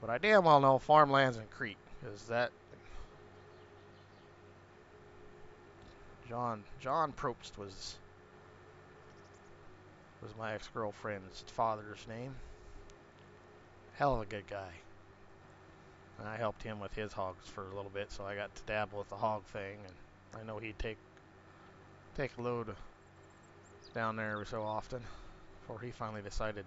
But I damn well know farmlands in Crete, because that John Probst was my ex-girlfriend's father's name. Hell of a good guy. And I helped him with his hogs for a little bit, so I got to dabble with the hog thing, and I know he'd take a load down there every so often before he finally decided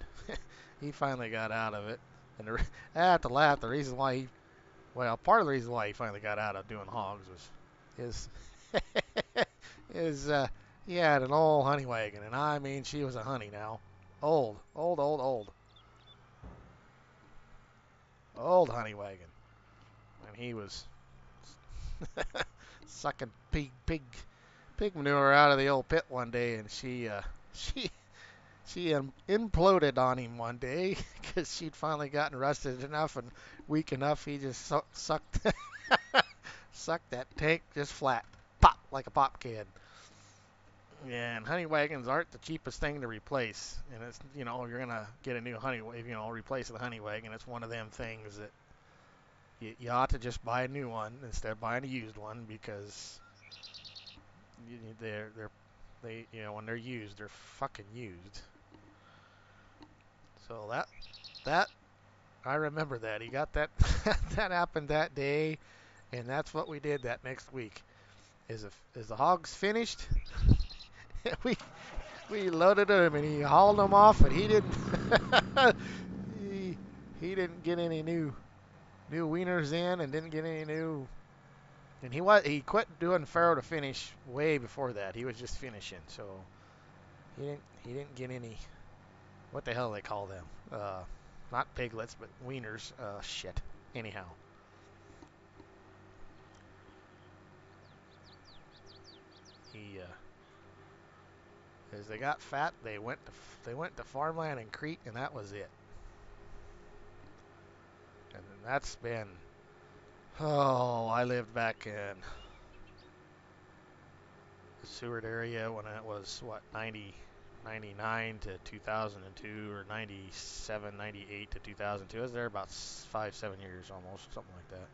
he finally got out of it. And I have to laugh. The reason why part of the reason why he finally got out of doing hogs was his his he had an old honey wagon, and I mean she was a honey now, old honey wagon, and he was sucking pig manure out of the old pit one day, and she she imploded on him one day because she'd finally gotten rusted enough and weak enough. He just sucked sucked that tank just flat, pop like a pop can. Yeah, and honey wagons aren't the cheapest thing to replace. And it's, you're gonna get a new replace the honey wagon. It's one of them things that you ought to just buy a new one instead of buying a used one, because when they're used, they're fucking used. So that I remember that he got that that happened that day, and that's what we did that next week. Is the hogs finished? we we loaded him and he hauled them off, and he didn't he, he didn't get any new wieners in, and didn't get any new. And he quit doing farrow to finish way before that. He was just finishing, so he didn't get any. What the hell do they call them? Not piglets, but wieners. Shit. Anyhow, he as they got fat, they went to farmland in Crete, and that was it. And that's been, I lived back in the Seward area when it was, what, 99 to 2002, or 97, 98 to 2002. I was there about 5, 7 years almost, something like that.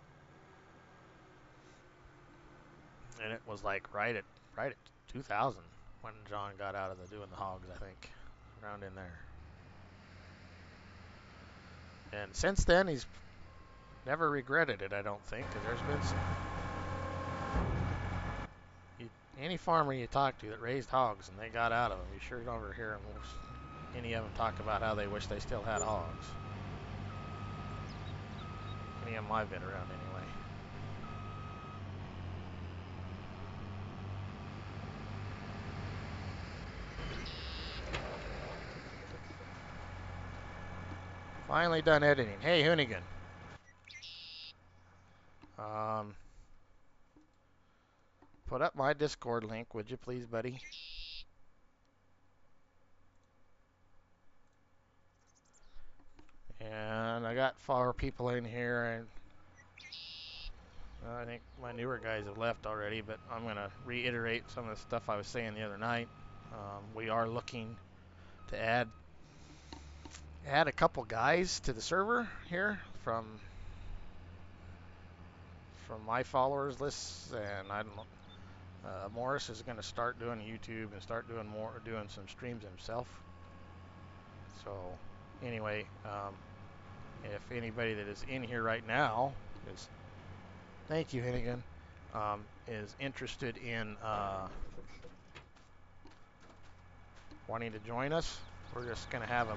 And it was like right at 2000 when John got out of doing the hogs, I think, around in there. And since then, he's never regretted it, I don't think, because there's been any farmer you talk to that raised hogs and they got out of them, you sure don't ever hear any of them talk about how they wish they still had hogs. Any of them I've been around, anyway. Finally done editing. Hey, Hoonigan. Um, put up my Discord link, would you please, buddy? And I got 4 people in here, and I think my newer guys have left already, but I'm going to reiterate some of the stuff I was saying the other night. We are looking to add a couple guys to the server here from my followers lists, and I don't know. Morris is going to start doing YouTube and start doing some streams himself. So anyway, if anybody that is in here right now is, thank you, Hennigan, is interested in wanting to join us, we're just going to have a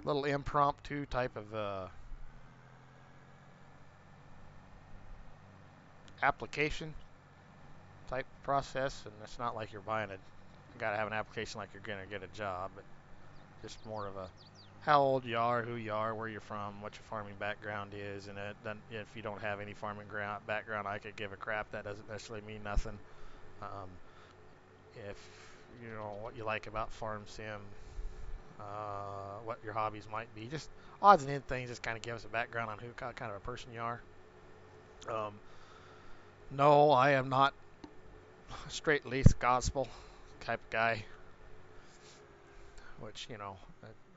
little impromptu type of application type process, and it's not like you're buying it. You gotta have an application like you're gonna get a job, but just more of a how old you are, who you are, where you're from, what your farming background is, and then if you don't have any farming background, I could give a crap. That doesn't necessarily mean nothing. Um, if you know what you like about farm sim, what your hobbies might be, just odds and ends things, just kind of give us a background on who kind of a person you are. Um, no, I am not a straight-laced gospel type of guy, which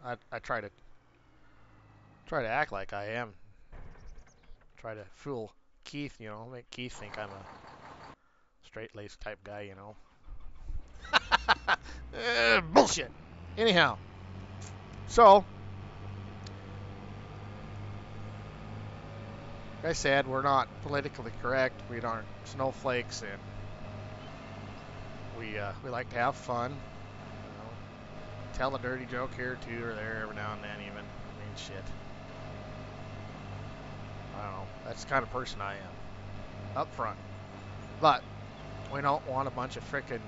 I try to act like I am. Try to fool Keith, make Keith think I'm a straight-laced type guy, Bullshit. Anyhow, so like I said, we're not politically correct. We aren't snowflakes, and we like to have fun. Tell a dirty joke here, too, or there, every now and then, even. I mean, shit. I don't know. That's the kind of person I am. Up front. But we don't want a bunch of frickin'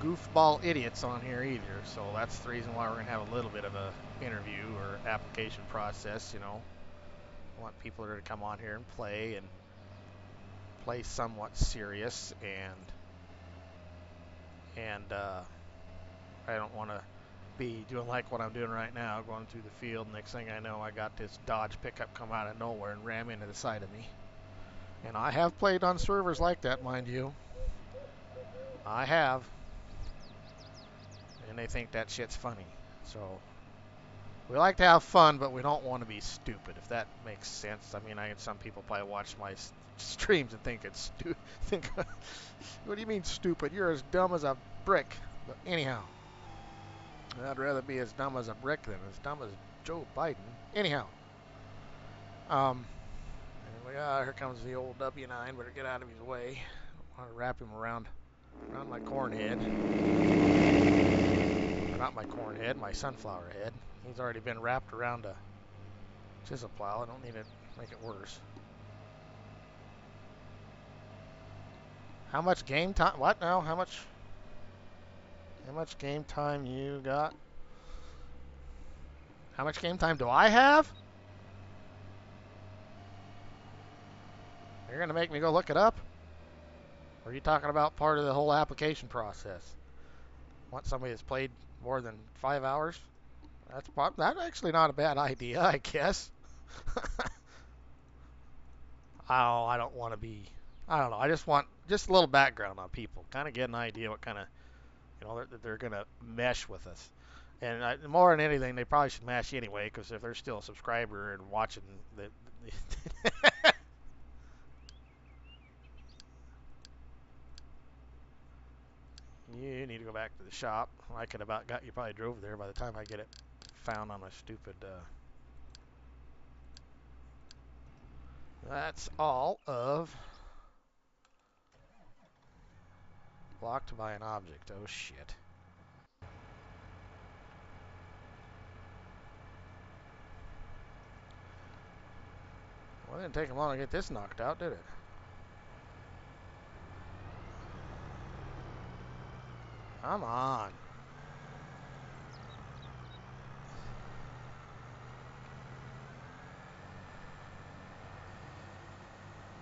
goofball idiots on here either. So that's the reason why we're going to have a little bit of a interview or application process, I want people to come on here and play somewhat serious, and I don't want to be doing like what I'm doing right now, going through the field. Next thing I know, I got this Dodge pickup come out of nowhere and ram into the side of me. And I have played on servers like that, mind you. I have. And they think that shit's funny. So we like to have fun, but we don't want to be stupid, if that makes sense. I mean, some people probably watch my streams and think it's stupid. What do you mean stupid? You're as dumb as a brick. But anyhow, I'd rather be as dumb as a brick than as dumb as Joe Biden. Anyhow, here comes the old W9. Better get out of his way. I want to wrap him around my corn head. Not my corn head, my sunflower head. He's already been wrapped around a chisel plow. I don't need to make it worse. How much game time? What now? How much game time you got? How much game time do I have? You're going to make me go look it up? Or are you talking about part of the whole application process? Want somebody that's played more than 5 hours? That's actually not a bad idea, I guess. Oh, I don't want to be. I don't know. I just want just a little background on people, kind of get an idea what kind of, they're going to mesh with us. And more than anything, they probably should mesh anyway, because if they're still a subscriber and watching you need to go back to the shop. I could about got you probably drove there by the time I get it found on a stupid. That's all of blocked by an object. Oh shit. Well, it didn't take him long to get this knocked out, did it? Come on.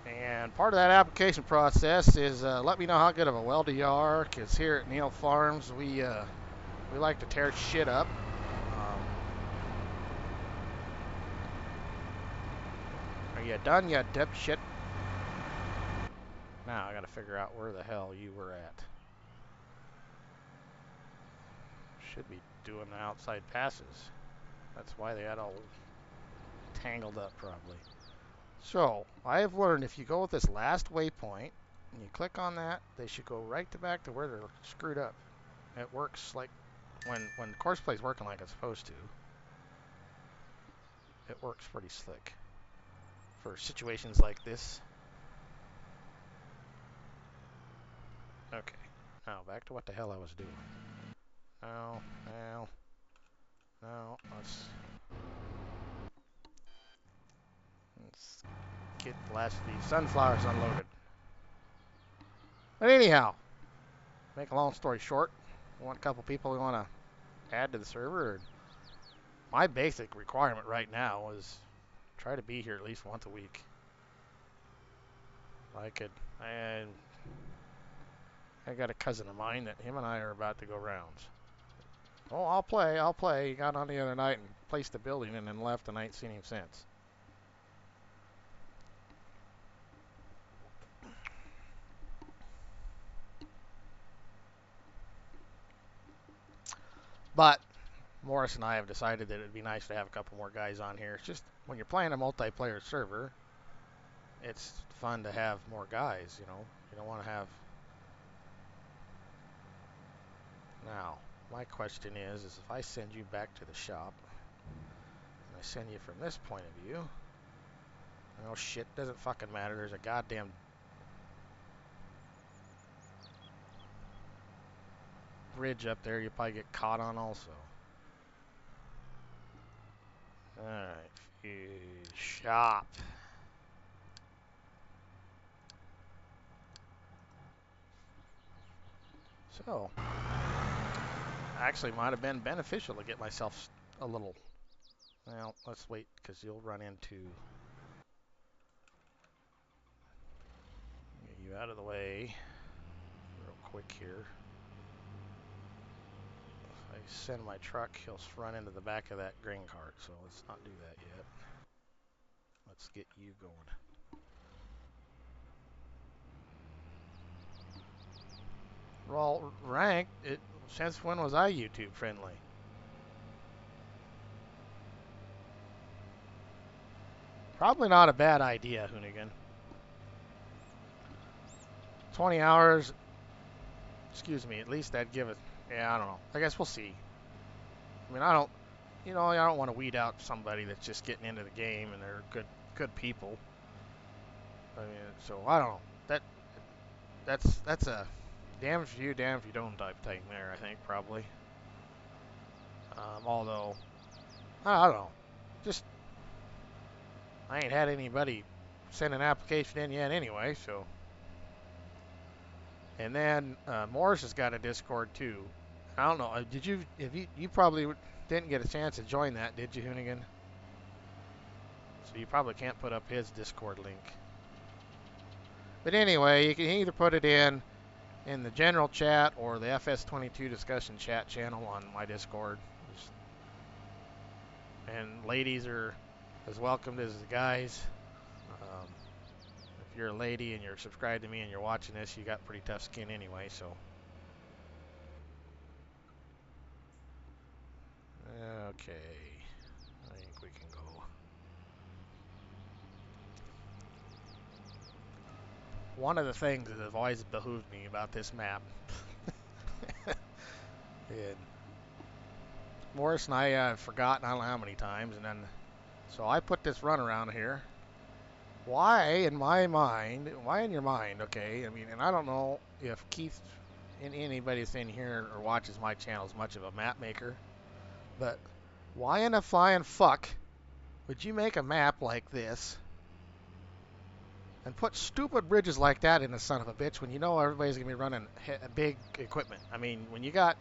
And part of that application process is let me know how good of a welder you are, because here at Neal Farms we like to tear shit up. Are you done, you dipshit? Now I gotta figure out where the hell you were at. Should be doing the outside passes. That's why they got all tangled up probably. So I have learned if you go with this last waypoint and you click on that, they should go right back to where they're screwed up. It works like when course play's working like it's supposed to. It works pretty slick for situations like this. Okay, now back to what the hell I was doing. Now, let's get the last of these sunflowers unloaded. But anyhow, make a long story short, I want a couple people who want to add to the server. My basic requirement right now is try to be here at least once a week. I could, and I got a cousin of mine that him and I are about to go rounds. Oh, I'll play, I'll play. He got on the other night and placed the building and then left, and I ain't seen him since. But Morris and I have decided that it'd be nice to have a couple more guys on here. It's just when you're playing a multiplayer server, it's fun to have more guys, you know. You don't want to have... Now, my question is if I send you back to the shop, and I send you from this point of view, oh shit, doesn't fucking matter. There's a goddamn bridge up there you probably get caught on also. Alright, shop. So, actually might have been beneficial to get myself a little... Well, let's wait, because you'll run into... Get you out of the way real quick here. If I send my truck, he'll run into the back of that grain cart, so let's not do that yet. Let's get you going. Well, ranked, since when was I YouTube friendly? Probably not a bad idea, Hoonigan. 20 hours, excuse me, at least that'd give it, yeah, I don't know. I guess we'll see. I mean, I don't want to weed out somebody that's just getting into the game and they're good people. I mean, so I don't know. That's a damn if you, damn if you don't type thing there, I think, probably. Although, I don't know. Just, I ain't had anybody send an application in yet anyway, so. And then Morris has got a Discord too. I don't know. You probably didn't get a chance to join that, did you, Hoonigan? So you probably can't put up his Discord link. But anyway, you can either put it in the general chat or the FS22 discussion chat channel on my Discord. And ladies are as welcomed as the guys. If you're a lady and you're subscribed to me and you're watching this, you got pretty tough skin anyway, so. Okay. I think we can go. One of the things that have always behooved me about this map, and Morris and I have forgotten I don't know how many times, and then, so I put this run around here. Why in your mind, okay, I mean, and I don't know if Keith and anybody that's in here or watches my channel is much of a map maker, but why in a flying fuck would you make a map like this and put stupid bridges like that in the son of a bitch when you know everybody's going to be running big equipment? I mean, when you got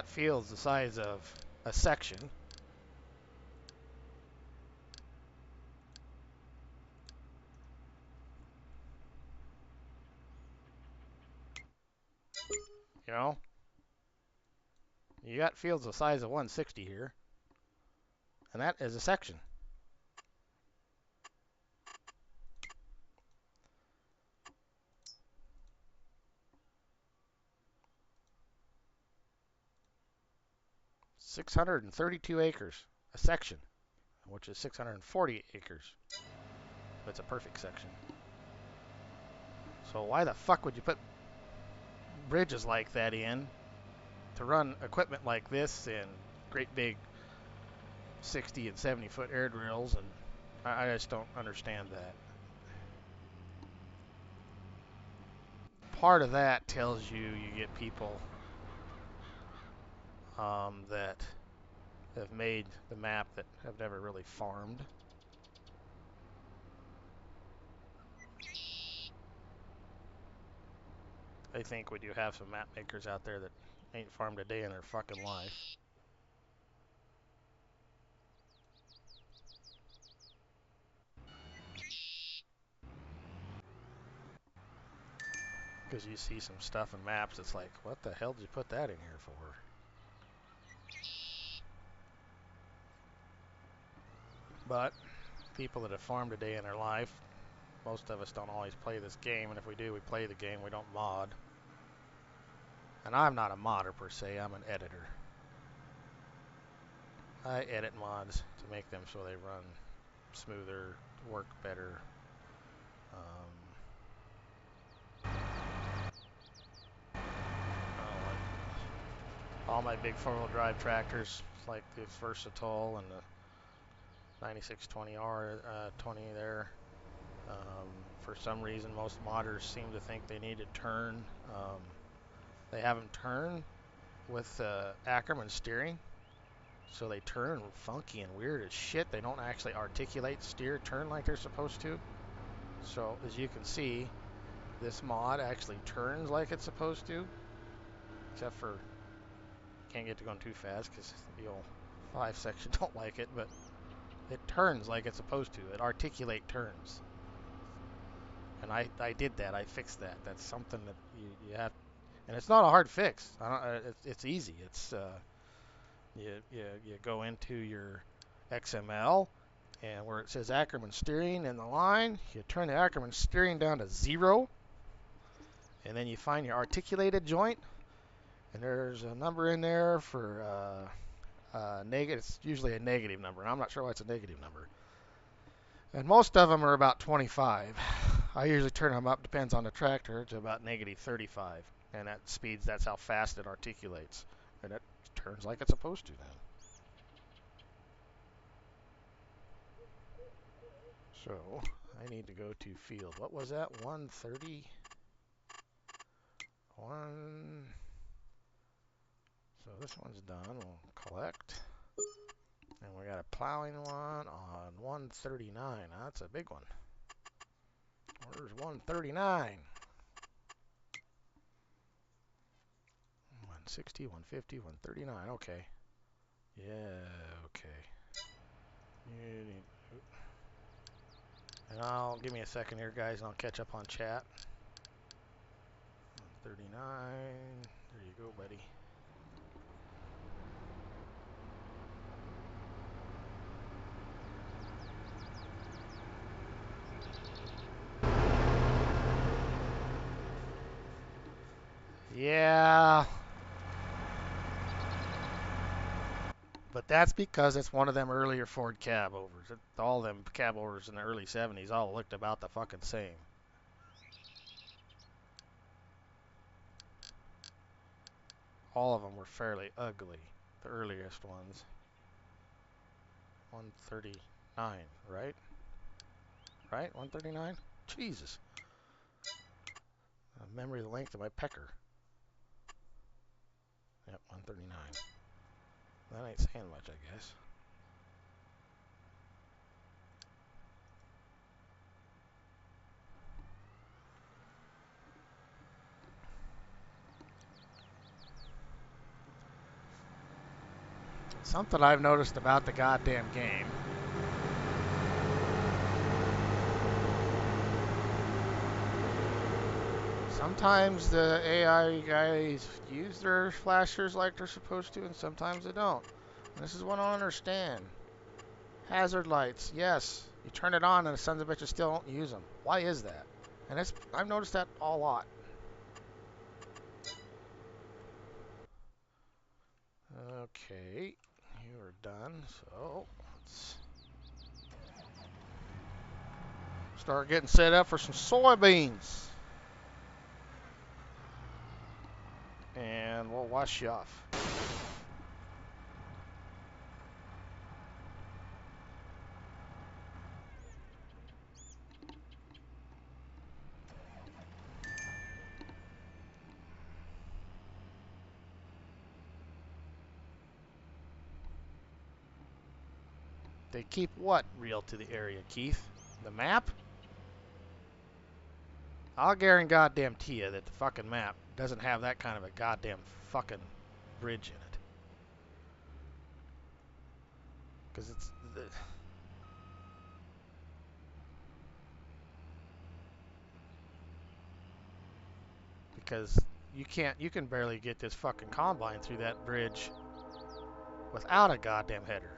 fields the size of a section, you know, you got fields the size of 160 here, and that is a section. $632 acres, a section, which is 640 acres. It's a perfect section. So why the fuck would you put bridges like that in to run equipment like this and great big 60 and 70 foot air drills? And I just don't understand that. Part of that tells you get people that have made the map that have never really farmed. I think we do have some map makers out there that ain't farmed a day in their fucking life. Because you see some stuff in maps, it's like, what the hell did you put that in here for? But people that have farmed a day in their life, most of us don't always play this game, and if we do, we play the game, we don't mod. And I'm not a modder per se, I'm an editor. I edit mods to make them so they run smoother, work better. All my big four-wheel drive tractors, like the Versatile and the 9620R 20 there. For some reason, most modders seem to think they need to turn. They have them turn with Ackerman steering, so they turn funky and weird as shit. They don't actually articulate steer turn like they're supposed to. So as you can see, this mod actually turns like it's supposed to, except for can't get to going too fast because the old 5 section don't like it, but it turns like it's supposed to. It articulate turns. And I did that. I fixed that. That's something that you have, and it's not a hard fix. It's easy. It's you go into your XML, and where it says Ackerman steering in the line, you turn the Ackerman steering down to 0, and then you find your articulated joint, and there's a number in there for negative. It's usually a negative number, and I'm not sure why it's a negative number. And most of them are about 25. I usually turn them up, depends on the tractor, to about negative 35. And that speeds, that's how fast it articulates. And it turns like it's supposed to then. So, I need to go to field. What was that? 130? So this one's done. We'll collect. And we got a plowing one on 139. That's a big one. Where's 139? 160, 150, 139. Okay. Yeah, okay. And I'll give me a second here, guys, and I'll catch up on chat. 139. There you go, buddy. Yeah. But that's because it's one of them earlier Ford cab overs. All them cab overs in the early 70s all looked about the fucking same. All of them were fairly ugly, the earliest ones. 139, right? Right? 139? Jesus. Memory the length of my pecker. Yep, 139. That ain't saying much, I guess. Something I've noticed about the goddamn game. Sometimes the AI guys use their flashers like they're supposed to, and sometimes they don't. And this is what I don't understand. Hazard lights, yes. You turn it on and the sons of bitches still don't use them. Why is that? And I've noticed that a lot. Okay, you are done. So let's start getting set up for some soybeans. And we'll wash you off. They keep what real to the area, Keith? The map? I'll guarantee you that the fucking map doesn't have that kind of a goddamn fucking bridge in it. Because it's because you can barely get this fucking combine through that bridge without a goddamn header.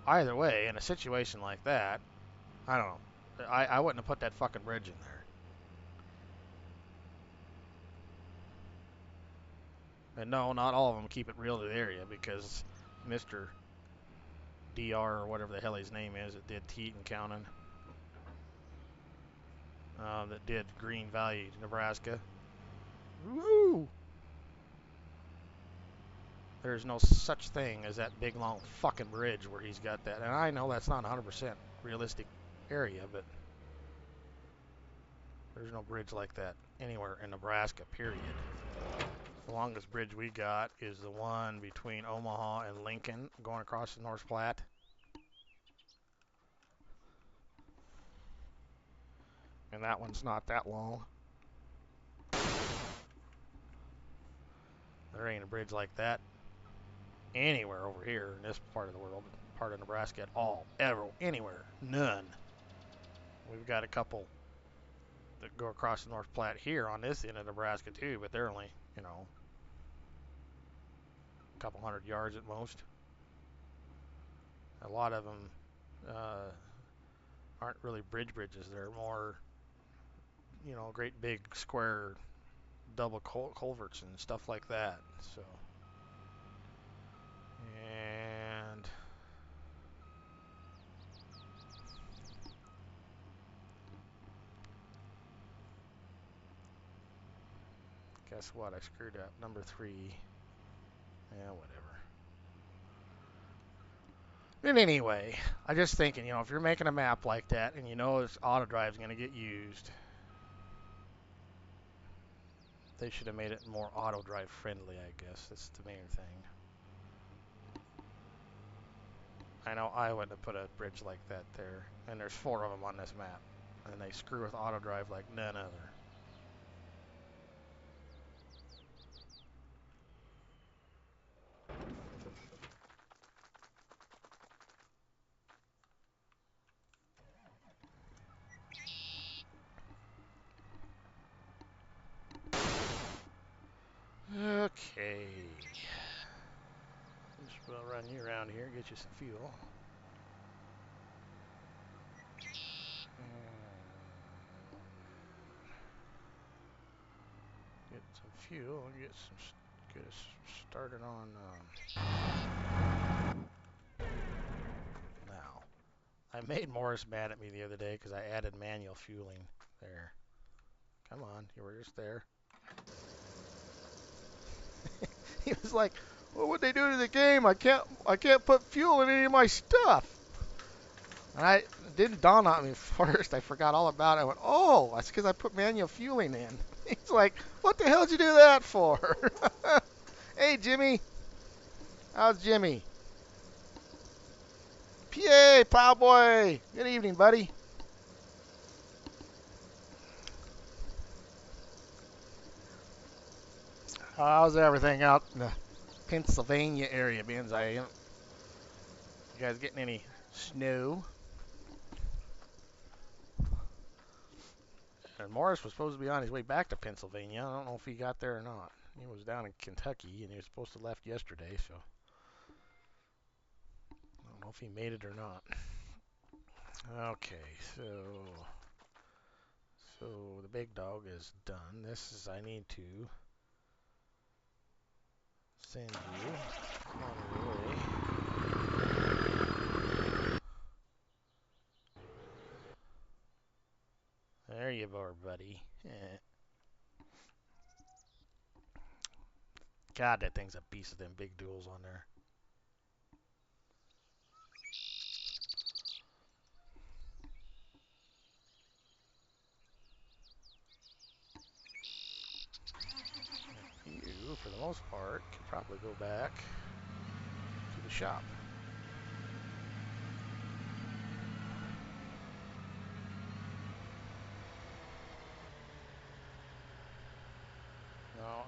Either way, in a situation like that, I don't know. I wouldn't have put that fucking bridge in there. And no, not all of them keep it real to the area because Mr. DR or whatever the hell his name is that did Teton County, that did Green Valley, Nebraska. Woo! There's no such thing as that big long fucking bridge where he's got that. And I know that's not 100% realistic area, but there's no bridge like that anywhere in Nebraska, period. The longest bridge we got is the one between Omaha and Lincoln going across the North Platte. And that one's not that long. There ain't a bridge like that anywhere over here in this part of the world, part of Nebraska at all, ever, anywhere, none. We've got a couple that go across the North Platte here on this end of Nebraska too, but they're only, you know, a couple hundred yards at most. A lot of them aren't really bridges. They're more, you know, great big square double culverts and stuff like that. So, and guess what? I screwed up. Number 3. Yeah, whatever. And anyway, I'm just thinking, you know, if you're making a map like that and you know this auto drive is going to get used, they should have made it more auto drive friendly, I guess. That's the main thing. I know I wouldn't have put a bridge like that there. And there's 4 of them on this map. And they screw with auto drive like none other. Okay. Just we'll run you around here, get you some fuel. Get some fuel and get us started on now. I made Morris mad at me the other day because I added manual fueling there. Come on, you were just there. He was like, "What would they do to the game? I can't put fuel in any of my stuff." And I it didn't dawn on me first. I forgot all about it. I went, "Oh, that's because I put manual fueling in." He's like, "What the hell did you do that for?" Hey, Jimmy. How's Jimmy? PA, Plowboy. Good evening, buddy. How's everything out in the Pennsylvania area, Benzi? You guys getting any snow? And Morris was supposed to be on his way back to Pennsylvania. I don't know if he got there or not. He was down in Kentucky, and he was supposed to have left yesterday, so I don't know if he made it or not. Okay, so the big dog is done. This is I need to send you on your way. There you are, buddy. God, that thing's a piece of them big duals on there. You, for the most part, can probably go back to the shop.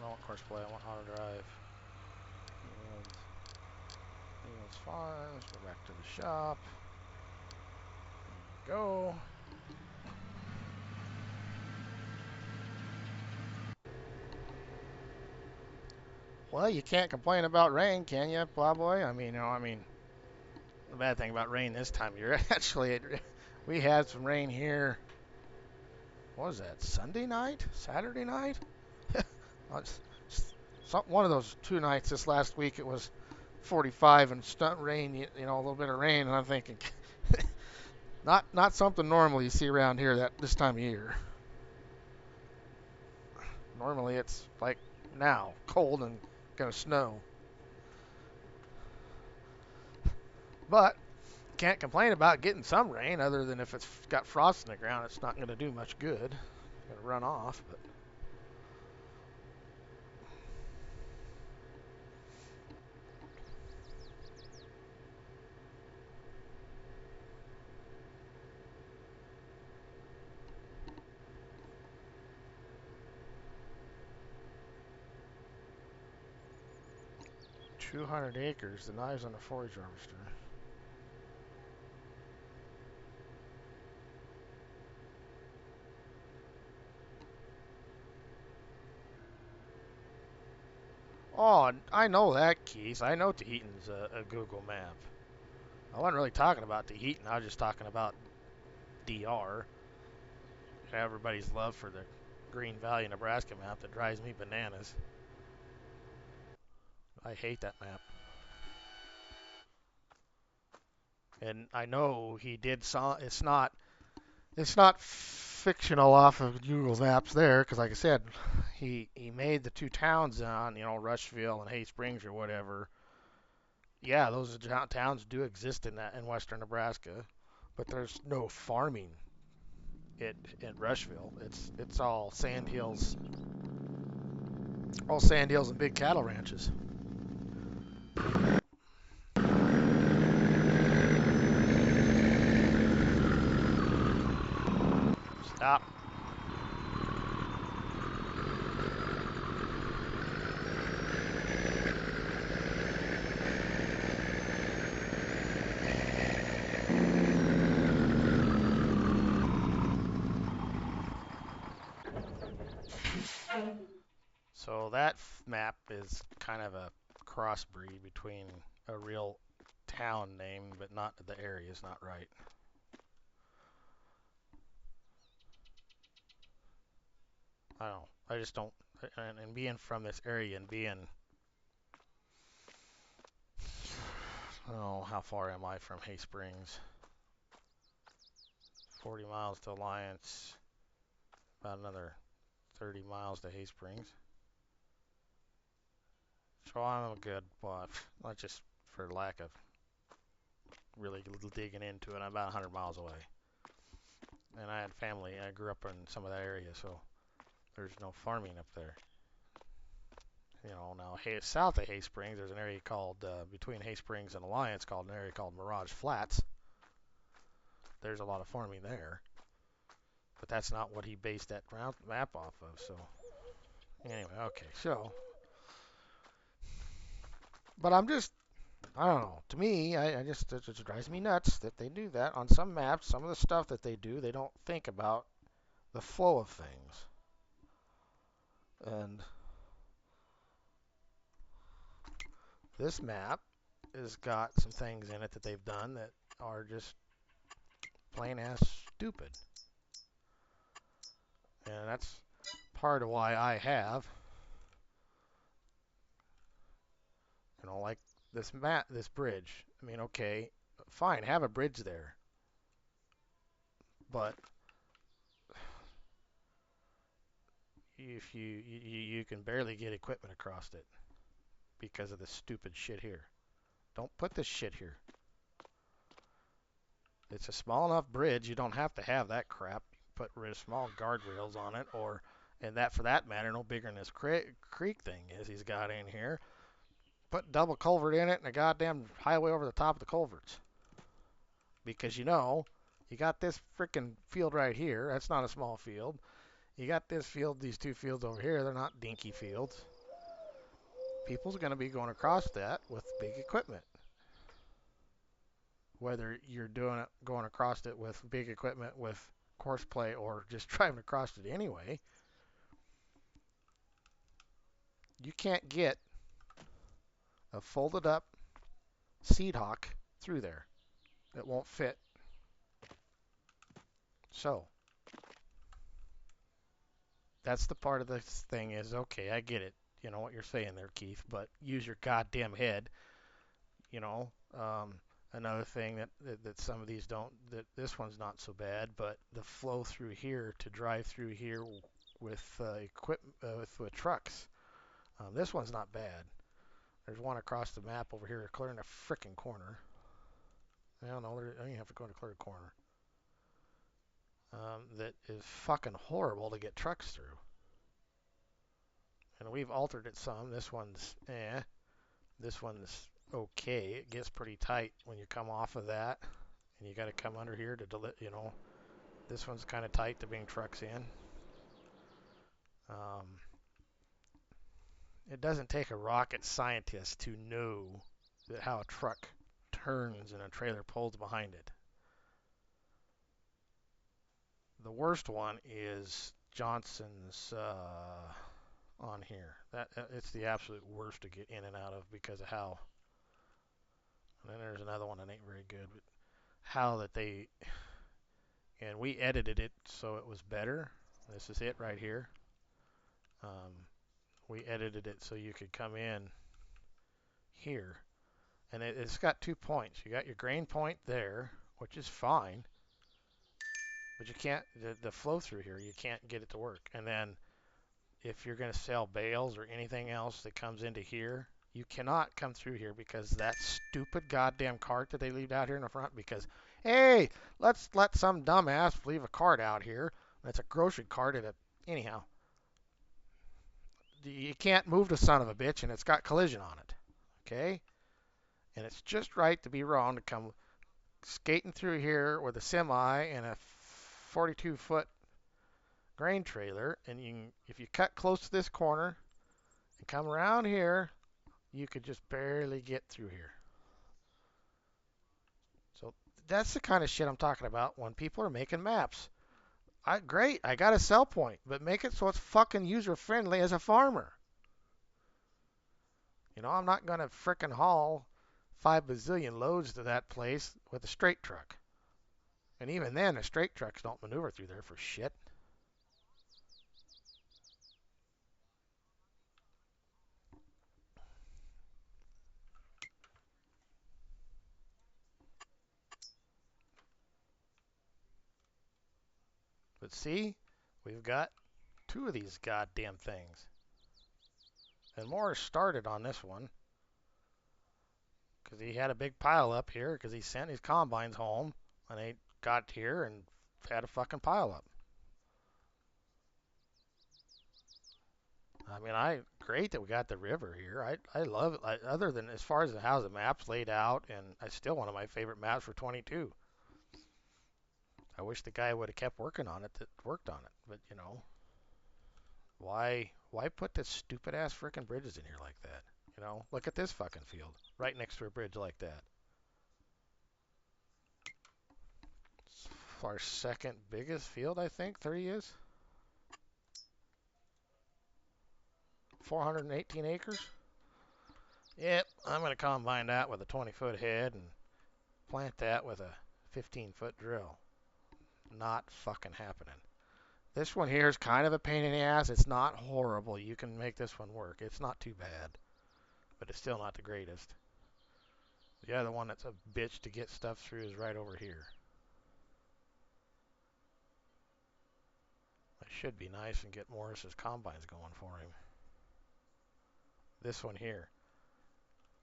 no courseplay. I want auto drive. Neals Farms. Go back to the shop. Go. Well, you can't complain about rain, can you, Plowboy? The bad thing about rain this time of year, actually, we had some rain here. What was that? Sunday night? Saturday night? One of those 2 nights this last week. It was 45 and stunt rain. A little bit of rain, and I'm thinking, not something normal you see around here this time of year. Normally it's like now, cold and gonna snow. But can't complain about getting some rain, other than if it's got frost in the ground, it's not gonna do much good. It's gonna run off, but. 200 acres. The knives on the forage harvester. Oh, I know that, Keith. I know Tahitian's a Google map. I wasn't really talking about Tahitian. I was just talking about DR. Everybody's love for the Green Valley, Nebraska map that drives me bananas. I hate that map. And I know he did it's not fictional off of Google Maps there, because like I said, he made the two towns on, Rushville and Hay Springs or whatever. Yeah, those towns do exist in western Nebraska, but there's no farming in Rushville. It's all sand hills and big cattle ranches. Stop. So that map is kind of a crossbreed between a real town name, but not the area is not right. I don't. I just don't. And being from this area and being, how far am I from Hay Springs? 40 miles to Alliance. About another 30 miles to Hay Springs. So I'm a good, not just for lack of really digging into it, I'm about 100 miles away. And I had family. I grew up in some of that area, so there's no farming up there. Now south of Hay Springs, there's an area called, between Hay Springs and Alliance, called an area called Mirage Flats. There's a lot of farming there. But that's not what he based that map off of, so. Anyway, okay, so. But I don't know. To me, it just drives me nuts that they do that on some maps. Some of the stuff that they do, they don't think about the flow of things. And this map has got some things in it that they've done that are just plain ass stupid. And that's part of why I have, like this bridge. Okay, fine, have a bridge there. But if you can barely get equipment across it because of this stupid shit here. Don't put this shit here. It's a small enough bridge. You don't have to have that crap. You put small guardrails on it, and that for that matter, no bigger than this creek thing is he's got in here. Put double culvert in it and a goddamn highway over the top of the culverts. Because you got this freaking field right here. That's not a small field. You got this field, these two fields over here. They're not dinky fields. People's going to be going across that with big equipment. Whether you're doing it, going across it with big equipment with course play or just driving across it anyway, you can't get a folded up seed hawk through there. It won't fit. So that's the part of this thing is, okay, I get it. You know what you're saying there, Keith, but use your goddamn head. You know, another thing that some of these don't, that this one's not so bad, but the flow through here to drive through here with equipment with trucks. This one's not bad. There's one across the map over here clearing a frickin' corner. I don't know, I don't even have to go to clear a corner. That is fucking horrible to get trucks through. And we've altered it some. This one's This one's okay. It gets pretty tight when you come off of that. And you got to come under here to you know. This one's kind of tight to bring trucks in. It doesn't take a rocket scientist to know that how a truck turns and a trailer pulls behind it. The worst one is Johnson's on here. It's the absolute worst to get in and out of because of how. And then there's another one that ain't very good, but how that they, and we edited it so it was better. This is it right here. We edited it so you could come in here, and it's got 2 points. You got your grain point there, which is fine, but you can't, the flow through here, you can't get it to work. And then if you're going to sell bales or anything else that comes into here, you cannot come through here because that stupid goddamn cart that they leave out here in the front, because, hey, let's let some dumbass leave a cart out here. It's a grocery cart anyhow. You can't move the son of a bitch, and it's got collision on it. Okay? And it's just right to be wrong to come skating through here with a semi and a 42-foot grain trailer, and if you cut close to this corner and come around here, you could just barely get through here. So that's the kind of shit I'm talking about when people are making maps. Great, I got a sell point, but make it so it's fucking user friendly as a farmer. You know, I'm not going to frickin' haul 5 bazillion loads to that place with a straight truck. And even then, the straight trucks don't maneuver through there for shit. But see, we've got 2 of these goddamn things. And more started on this one. Because he had a big pile up here because he sent his combines home. And they got here and had a fucking pile up. I mean, great that we got the river here. I love it. Other than as far as how the map's laid out, and it's still one of my favorite maps for 22. I wish the guy would have kept working on it that worked on it. But, you know, why put the stupid ass frickin' bridges in here like that? You know, look at this fucking field right next to a bridge like that. It's our second biggest field, I think. 30 is 418 acres. Yep, I'm going to combine that with a 20-foot head and plant that with a 15-foot drill. Not fucking happening. This one here is kind of a pain in the ass. It's not horrible. You can make this one work. It's not too bad, but it's still not the greatest. The other one that's a bitch to get stuff through is right over here. I should be nice and get Morris's combines going for him. This one here,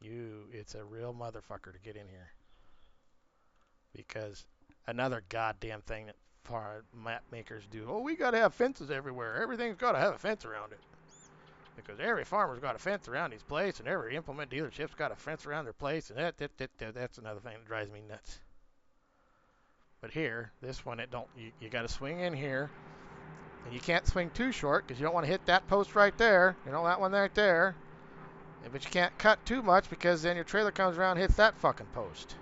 it's a real motherfucker to get in here. Because another goddamn thing that map makers do, oh, we got to have fences everywhere. Everything's got to have a fence around it. Because every farmer's got a fence around his place, and every implement dealership's got a fence around their place, and that's another thing that drives me nuts. But here, this one, you got to swing in here, And you can't swing too short because you don't want to hit that post right there. You know, that one right there. But you can't cut too much because then your trailer comes around and hits that fucking post.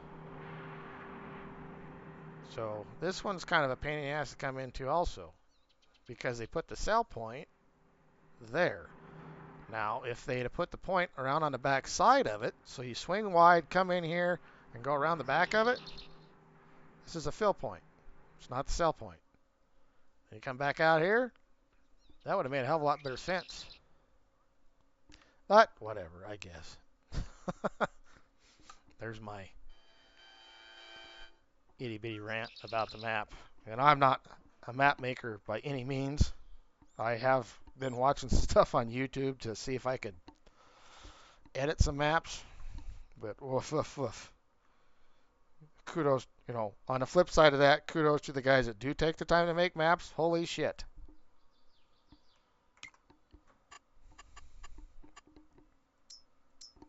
So this one's kind of a pain in the ass to come into also because they put the cell point there. Now, if they'd have put the point around on the back side of it, so you swing wide, come in here, and go around the back of it, this is a fill point. It's not the cell point. And you come back out here, that would have made a hell of a lot better sense. But, whatever, I guess. There's my itty-bitty rant about the map. And I'm not a map maker by any means. I have been watching stuff on YouTube to see if I could edit some maps. But, woof, woof, woof. Kudos, you know, on the flip side of that, kudos to the guys that do take the time to make maps. Holy shit.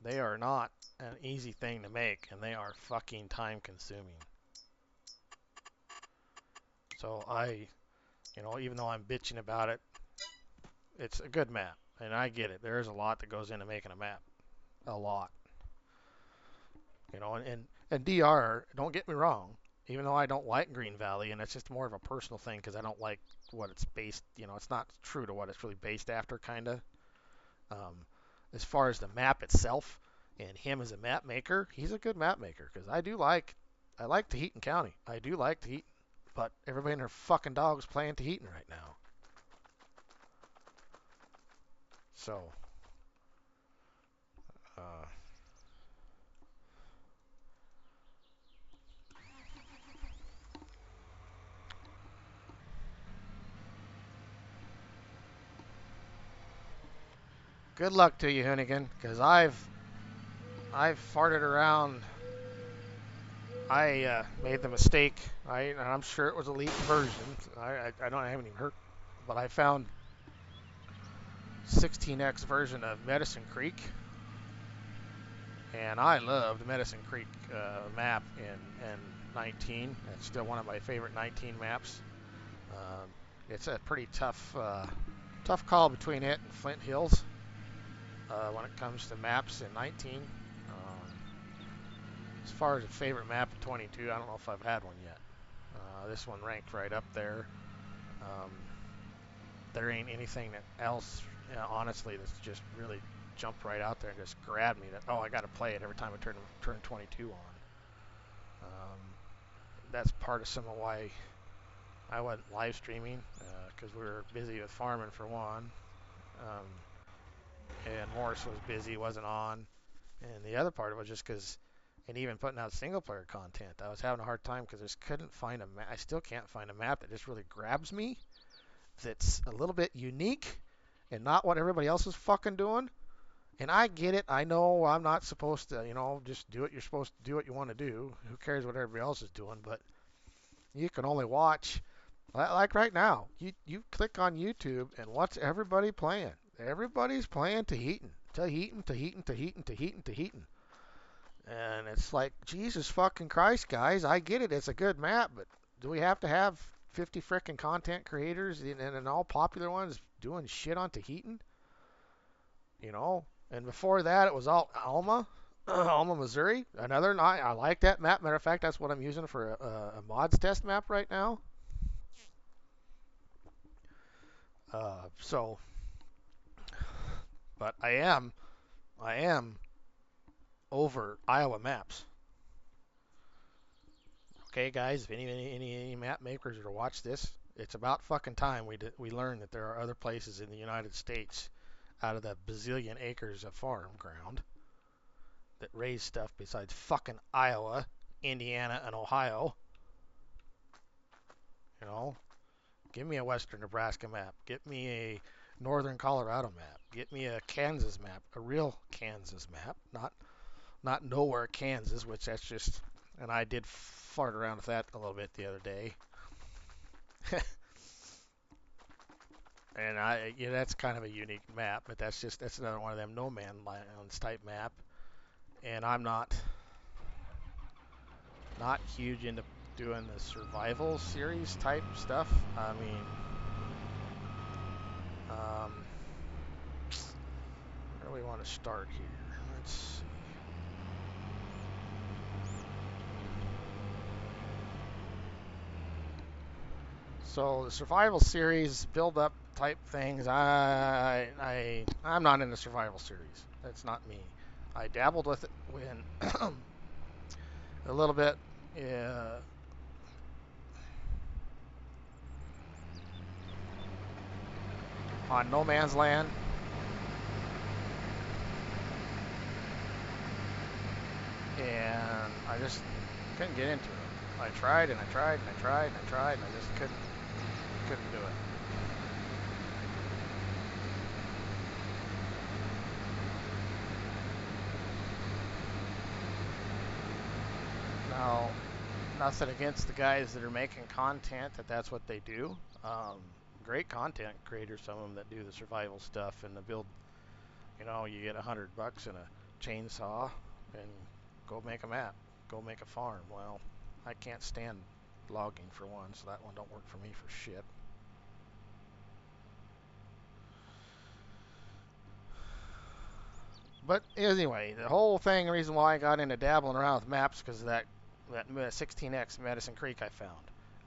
They are not an easy thing to make, and they are fucking time consuming. So you know, even though I'm bitching about it, it's a good map, and I get it. There's a lot that goes into making a map. A lot. You know, and DR, don't get me wrong, even though I don't like Green Valley, and it's just more of a personal thing because I don't like what it's based, you know, it's not true to what it's really based after, kind of. As far as the map itself and him as a map maker, he's a good map maker because I like Tahitian County. I do like Tahitian, but everybody and their fucking dog's playing Tahitian right now. So, good luck to you, Hoonigan, because I've farted around. I made the mistake. And I'm sure it was a leaked version. I haven't even heard, but I found 16x version of Medicine Creek, and I loved Medicine Creek map in 19. It's still one of my favorite 19 maps. It's a pretty tough call between it and Flint Hills when it comes to maps in 19. As far as a favorite map in 22, I don't know if I've had one yet. This one ranked right up there. There ain't anything else, you know, honestly, that's just really jumped right out there and just grabbed me. That I got to play it every time I turn 22 on. That's part of some of why I wasn't live streaming because we were busy with farming for one, and Morris was busy, wasn't on, and the other part of it was just because. And even putting out single player content, I was having a hard time because I just couldn't find a map. I still can't find a map that just really grabs me. That's a little bit unique and not what everybody else is fucking doing. And I get it. I know I'm not supposed to, you know, just do what you're supposed to do what you want to do. Who cares what everybody else is doing? But you can only watch. Like right now, you click on YouTube and what's everybody playing? Everybody's playing Tahitian. Tahitian, Tahitian, Tahitian, Tahitian, Tahitian. And it's like, Jesus fucking Christ, guys, I get it. It's a good map, but do we have to have 50 frickin' content creators and all popular ones doing shit on Tahitian? You know? And before that, it was all Alma, Alma, Missouri. Another night, I like that map. Matter of fact, that's what I'm using for a mods test map right now. But I am over Iowa maps. Okay, guys, if any map makers are to watch this, it's about fucking time we learn that there are other places in the United States out of the bazillion acres of farm ground that raise stuff besides fucking Iowa, Indiana, and Ohio. You know, give me a western Nebraska map. Get me a northern Colorado map. Get me a Kansas map, a real Kansas map, not nowhere Kansas, which that's just, and I did fart around with that a little bit the other day. And that's kind of a unique map, but that's another one of them no man lands type map. And I'm not huge into doing the survival series type stuff. I mean, Where do we want to start here? Let's see. So the survival series build up type things. I'm not in the survival series. That's not me. I dabbled with it when a little bit on No Man's Land, and I just couldn't get into it. I tried and I tried and I tried and I tried and I just couldn't do it. Now, nothing against the guys that are making content that's what they do. Great content creators, some of them that do the survival stuff and the build. You get $100 and a chainsaw and go make a map, go make a farm. Well, I can't stand logging for one, so that one don't work for me for shit. But anyway, the whole thing, the reason why I got into dabbling around with maps, because of that 16X Medicine Creek I found.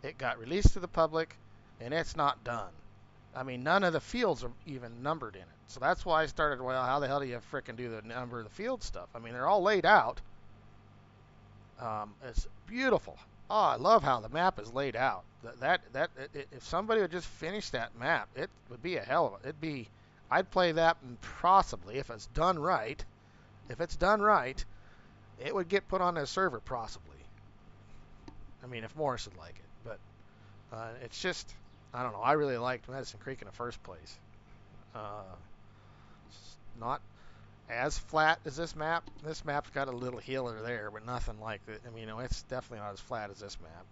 It got released to the public, and it's not done. I mean, none of the fields are even numbered in it. So that's why I started, well, how the hell do you frickin' do the number of the field stuff? I mean, they're all laid out. It's beautiful. Oh, I love how the map is laid out. If somebody would just finish that map, it would be a hell of a. I'd play that possibly if it's done right. If it's done right, it would get put on a server possibly. I mean, if Morris would like it, but it's just, I don't know. I really liked Medicine Creek in the first place. It's not as flat as this map. This map's got a little healer there, but nothing like it. I mean, it's definitely not as flat as this map.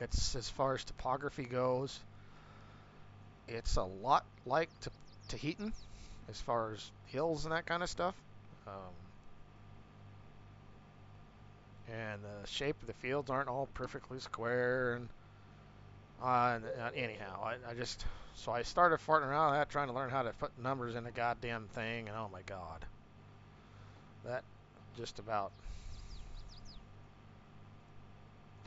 It's, as far as topography goes, it's a lot like Tahitian as far as hills and that kind of stuff. Um, and the shape of the fields aren't all perfectly square. And anyhow, I just, so I started farting around with that, trying to learn how to put numbers in the goddamn thing, and oh my god, that just about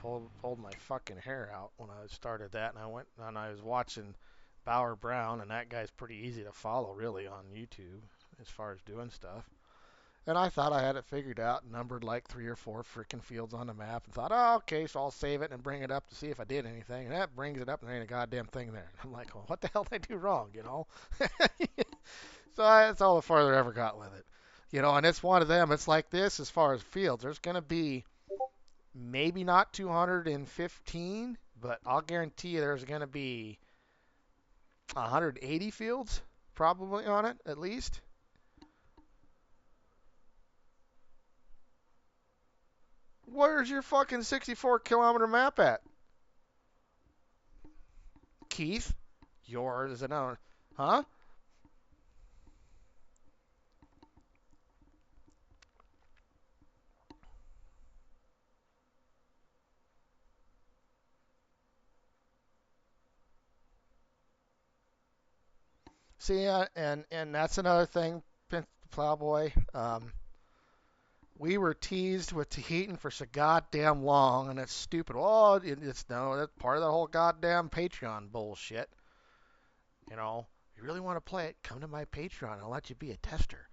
pulled my fucking hair out when I started that. And I went and I was watching Bauer Brown, and that guy's pretty easy to follow really on YouTube as far as doing stuff. And I thought I had it figured out, numbered like 3 or 4 freaking fields on the map, and thought, oh, okay, so I'll save it and bring it up to see if I did anything. And that brings it up, and there ain't a goddamn thing there. And I'm like, well, what the hell did I do wrong? So that's all the farther I ever got with it. And it's one of them. It's like this as far as fields. There's going to be maybe not 215, but I'll guarantee you there's going to be 180 fields probably on it at least. Where's your fucking 64-kilometer map at? Keith? Yours is another. Huh? See, and that's another thing, Plowboy. We were teased with Tahitian for so goddamn long, and it's stupid. Oh, it's no, that's part of the whole goddamn Patreon bullshit. You really want to play it? Come to my Patreon. I'll let you be a tester.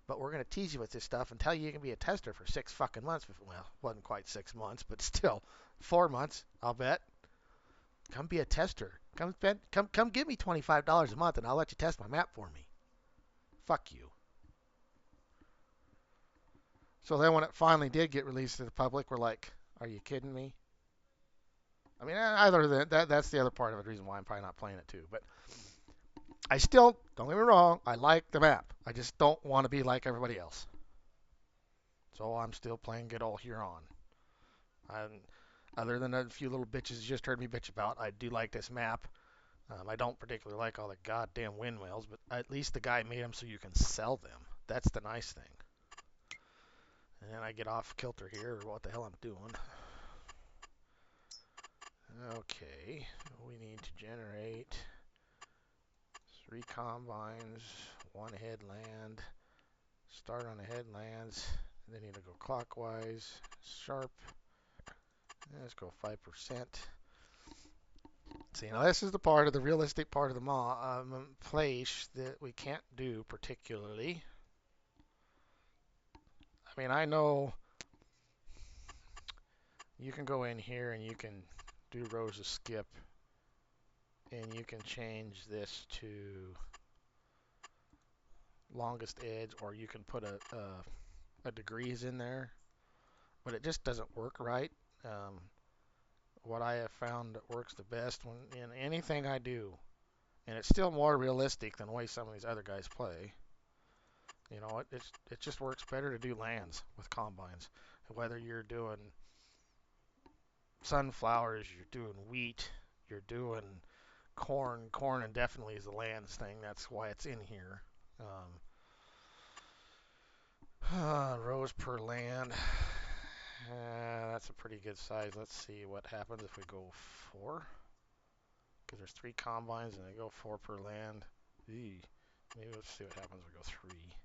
But we're going to tease you with this stuff and tell you can be a tester for 6 fucking months. Well, wasn't quite 6 months, but still 4 months, I'll bet. Come be a tester. Come give me $25 a month, and I'll let you test my map for me. Fuck you. So then when it finally did get released to the public, we're like, are you kidding me? I mean, either that's the other part of the reason why I'm probably not playing it too. But I still, don't get me wrong, I like the map. I just don't want to be like everybody else. So I'm still playing good old Huron. And other than a few little bitches you just heard me bitch about, I do like this map. I don't particularly like all the goddamn windmills, but at least the guy made them so you can sell them. That's the nice thing. And then I get off kilter here, or what the hell I'm doing. Okay, we need to generate 3 combines, 1 headland. Start on the headlands. Then need to go clockwise. Sharp. Let's go 5%. See, now this is the part of the realistic part of the place that we can't do particularly. I mean, I know you can go in here and you can do rows of skip, and you can change this to longest edge, or you can put a degrees in there, but it just doesn't work right. What I have found that works the best when in anything I do, and it's still more realistic than the way some of these other guys play. You know, it just works better to do lands with combines. Whether you're doing sunflowers, you're doing wheat, you're doing corn. Corn indefinitely is the lands thing. That's why it's in here. Rows per land. That's a pretty good size. Let's see what happens if we go 4. Because there's 3 combines and they go 4 per land. Eee. Maybe let's see what happens if we go 3.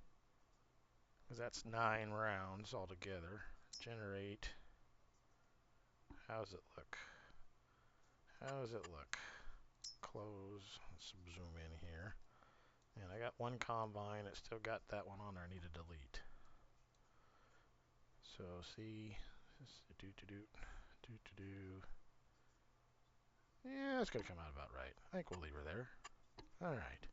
Because that's 9 rounds altogether. Generate. How's it look? How does it look? Close. Let's zoom in here. And I got 1 combine. It still got that one on there. I need to delete. So see. Do. Yeah, it's going to come out about right. I think we'll leave her there. All right.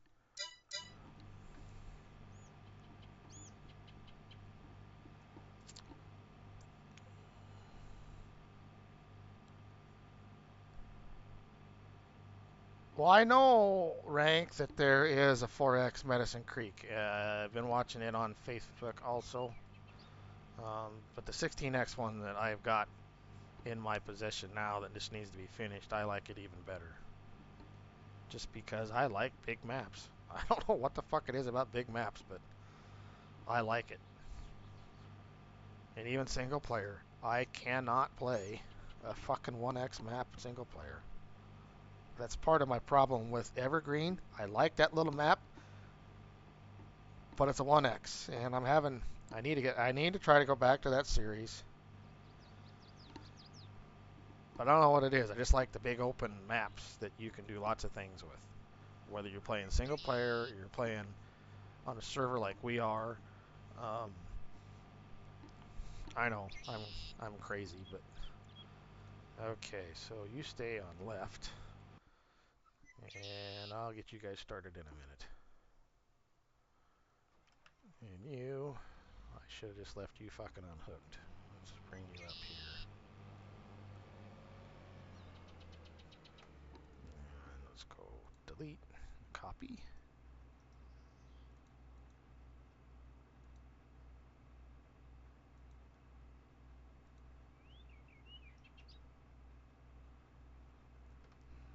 Well, I know, Rank, that there is a 4X Medicine Creek. I've been watching it on Facebook also. But the 16X one that I've got in my possession now that just needs to be finished, I like it even better. Just because I like big maps. I don't know what the fuck it is about big maps, but I like it. And even single player, I cannot play a fucking 1X map single player. That's part of my problem with Evergreen. I like that little map, but it's a 1X, and I need to try to go back to that series. But I don't know what it is. I just like the big open maps that you can do lots of things with. Whether you're playing single player, or you're playing on a server like we are. I know I'm crazy, but okay. So you stay on left, and I'll get you guys started in a minute. And you, I should have just left you fucking unhooked. Let's bring you up here. And let's go delete, copy.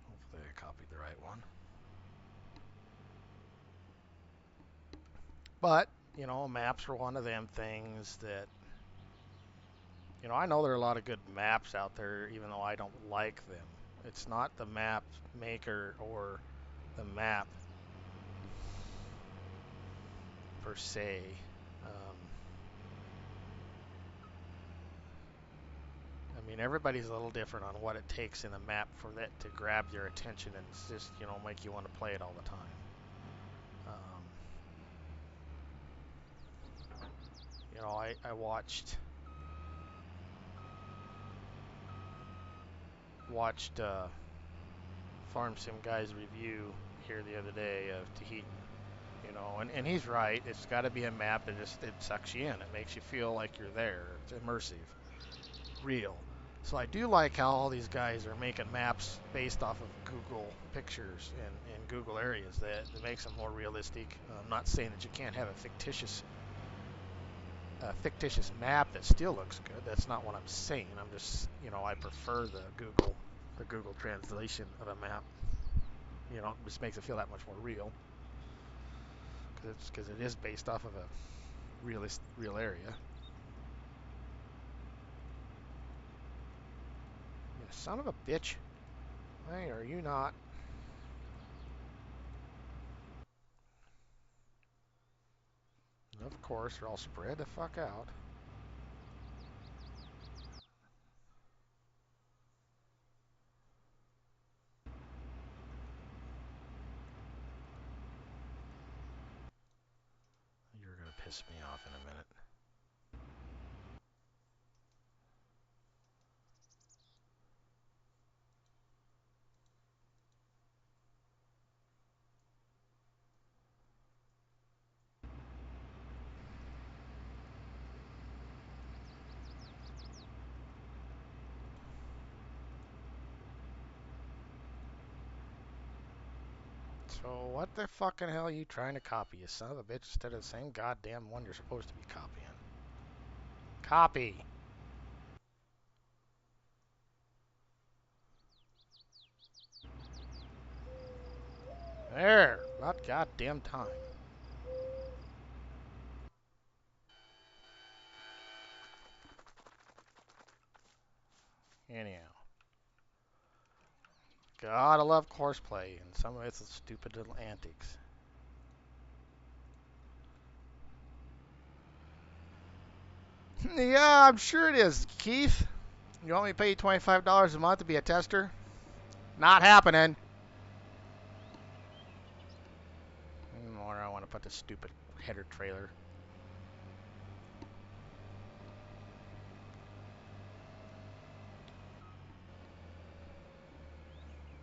Hopefully I copied the right one. But, you know, maps are one of them things that, you know, I know there are a lot of good maps out there, even though I don't like them. It's not the map maker or the map per se. I mean, everybody's a little different on what it takes in a map for that to grab your attention and just, you know, make you want to play it all the time. You know, I watched Farm Sim Guy's review here the other day of Tahiti. You know, and he's right. It's got to be a map that just it sucks you in. It makes you feel like you're there. It's immersive, real. So I do like how all these guys are making maps based off of Google pictures and Google areas that makes them more realistic. I'm not saying that you can't have a fictitious map that still looks good. That's not what I'm saying. I'm just, you know, I prefer the Google translation of a map. You know, it just makes it feel that much more real because it is based off of a real area. You son of a bitch. Hey, are you not? Of course, or I'll spread the fuck out. You're gonna piss me off in a minute. So what the fucking hell are you trying to copy, you son of a bitch, instead of the same goddamn one you're supposed to be copying? Copy! There! About goddamn time. Anyhow. Gotta love courseplay, and some of it's stupid little antics. Yeah, I'm sure it is, Keith. You want me to pay you $25 a month to be a tester? Not happening. Or I want to put this stupid header trailer.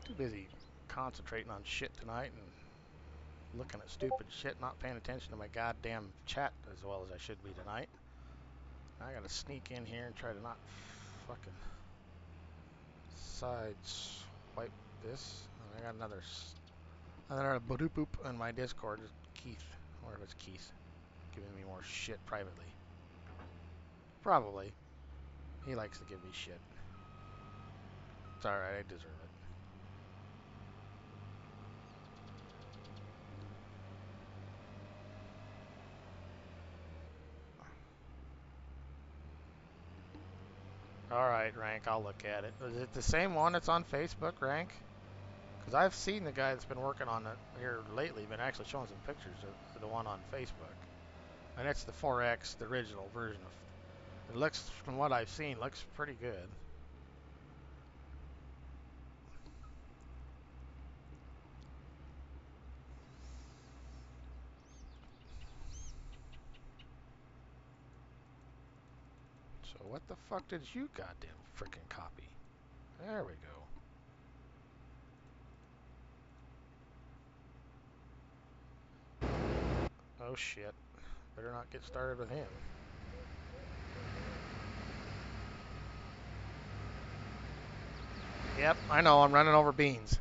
Too busy concentrating on shit tonight and looking at stupid shit, not paying attention to my goddamn chat as well as I should be tonight. I gotta sneak in here and try to not fucking side swipe this. I got another boop boop on my Discord. It's Keith, or if it's Keith, giving me more shit privately. Probably. He likes to give me shit. It's alright, I deserve it. Alright, Rank, I'll look at it. Is it the same one that's on Facebook, Rank? Because I've seen the guy that's been working on it here lately, been actually showing some pictures of the one on Facebook. And it's the 4X, the original version of it. Looks, from what I've seen, looks pretty good. So what the fuck did you goddamn freaking copy? There we go. Oh shit. Better not get started with him. Yep, I know, I'm running over beans.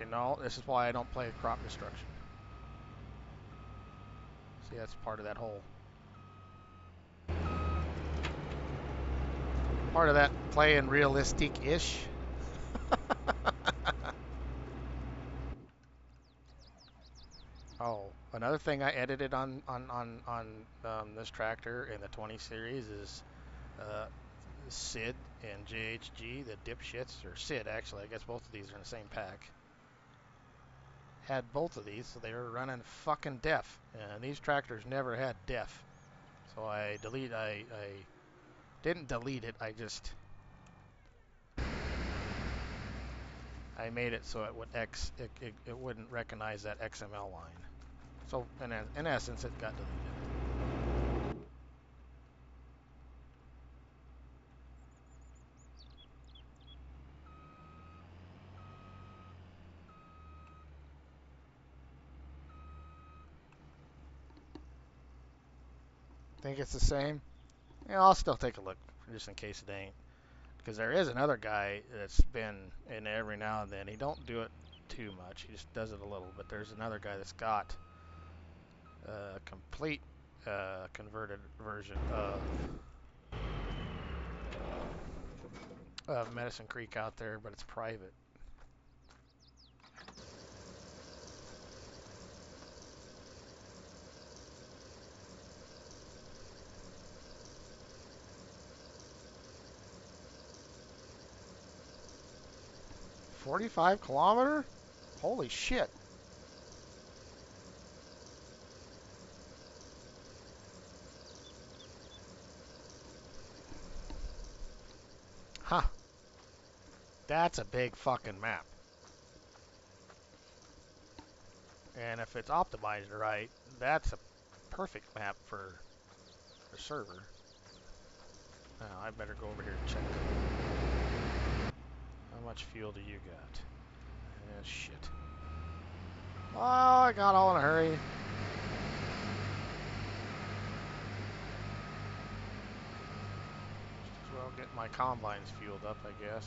You know, this is why I don't play crop destruction. See, that's part of that whole... part of that playing realistic-ish. Oh, another thing I edited on this tractor in the 20 series is Sid and JHG, the dipshits, or Sid actually, I guess both of these are in the same pack, had both of these, so they were running fucking def, and these tractors never had def. So I didn't delete it, I made it so it would it wouldn't recognize that XML line. So in essence, it got deleted. Think it's the same? Yeah, I'll still take a look just in case it ain't. Because there is another guy that's been in every now and then. He don't do it too much. He just does it a little. But there's another guy that's got a complete converted version of Medicine Creek out there, but it's private. $45 kilometer? Holy shit. That's a big fucking map. And if it's optimized right, that's a perfect map for a server. Now, I better go over here and check. How much fuel do you got? Shit. Oh, I got all in a hurry. Just as well get my combines fueled up, I guess.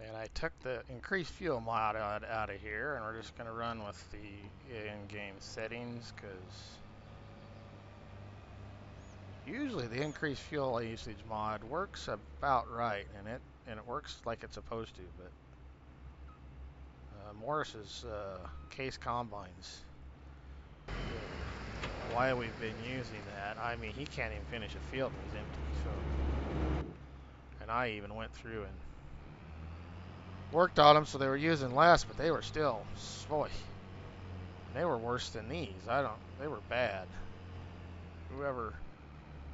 And I took the increased fuel mod out of here, and we're just going to run with the in-game settings, because usually the increased fuel usage mod works about right, and it works like it's supposed to. But Morris's case combines, why we've been using that, I mean, he can't even finish a field when he's empty. So, and I even went through and worked on them so they were using less, but they were still, boy, they were worse than these. They were bad. Whoever,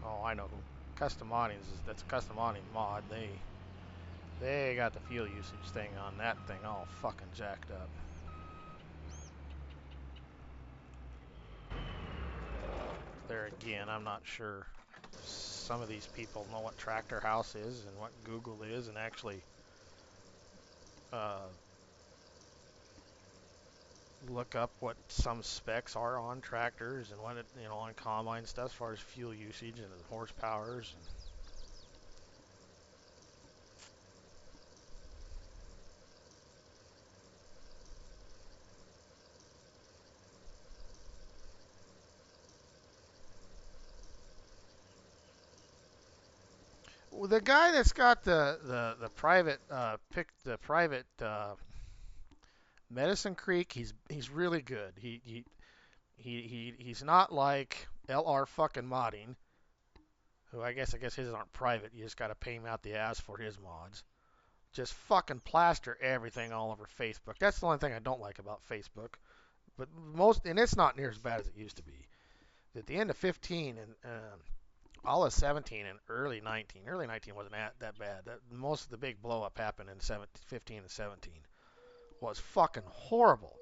oh, I know who. Custom modding that's a custom modding mod. They got the fuel usage thing on that thing all fucking jacked up. There again, I'm not sure. Some of these people know what Tractor House is and what Google is, and actually look up what some specs are on tractors and what it, on combine stuff as far as fuel usage and the horsepowers. Well, the guy that's got the private Medicine Creek, he's really good. He's not like LR fucking modding, who I guess his aren't private. You just got to pay him out the ass for his mods. Just fucking plaster everything all over Facebook. That's the only thing I don't like about Facebook. But and it's not near as bad as it used to be. At the end of 15 and all of 17 and early 19. Early 19 wasn't that bad. Most of the big blow up happened in 15 and 17. Was fucking horrible.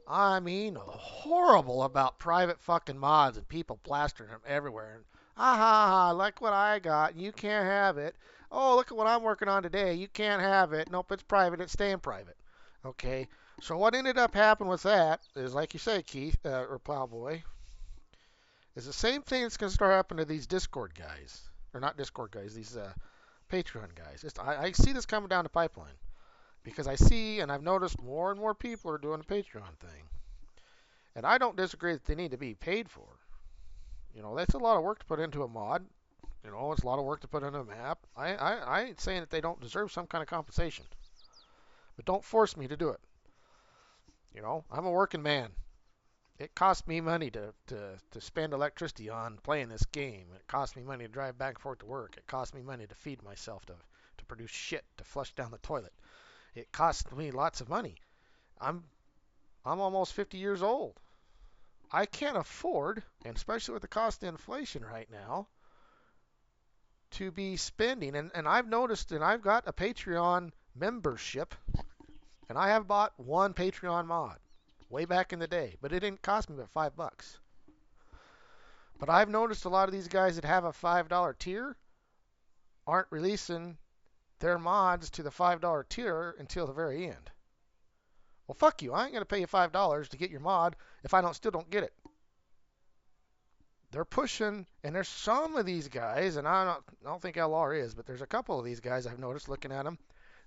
I mean, horrible about private fucking mods and people plastering them everywhere. And, ha ha ha, like what I got. You can't have it. Oh, look at what I'm working on today. You can't have it. Nope, it's private. It's staying private. Okay. So what ended up happening with that is, like you say, Keith, or Plowboy, is the same thing that's going to start happening to these Discord guys. Or not Discord guys, these Patreon guys. I see this coming down the pipeline. Because I see and I've noticed more and more people are doing the Patreon thing. And I don't disagree that they need to be paid for. That's a lot of work to put into a mod. It's a lot of work to put into a map. I ain't saying that they don't deserve some kind of compensation. But don't force me to do it. I'm a working man. It costs me money to spend electricity on playing this game. It costs me money to drive back and forth to work. It costs me money to feed myself, to produce shit, to flush down the toilet. It costs me lots of money. I'm almost 50 years old. I can't afford, and especially with the cost of inflation right now, to be spending. And I've noticed, and I've got a Patreon membership, and I have bought one Patreon mod way back in the day, but it didn't cost me but $5. But I've noticed a lot of these guys that have a $5 tier aren't releasing their mods to the $5 tier until the very end. Well, fuck you. I ain't going to pay you $5 to get your mod if I still don't get it. They're pushing, and there's some of these guys, and I don't think LR is, but there's a couple of these guys I've noticed looking at them.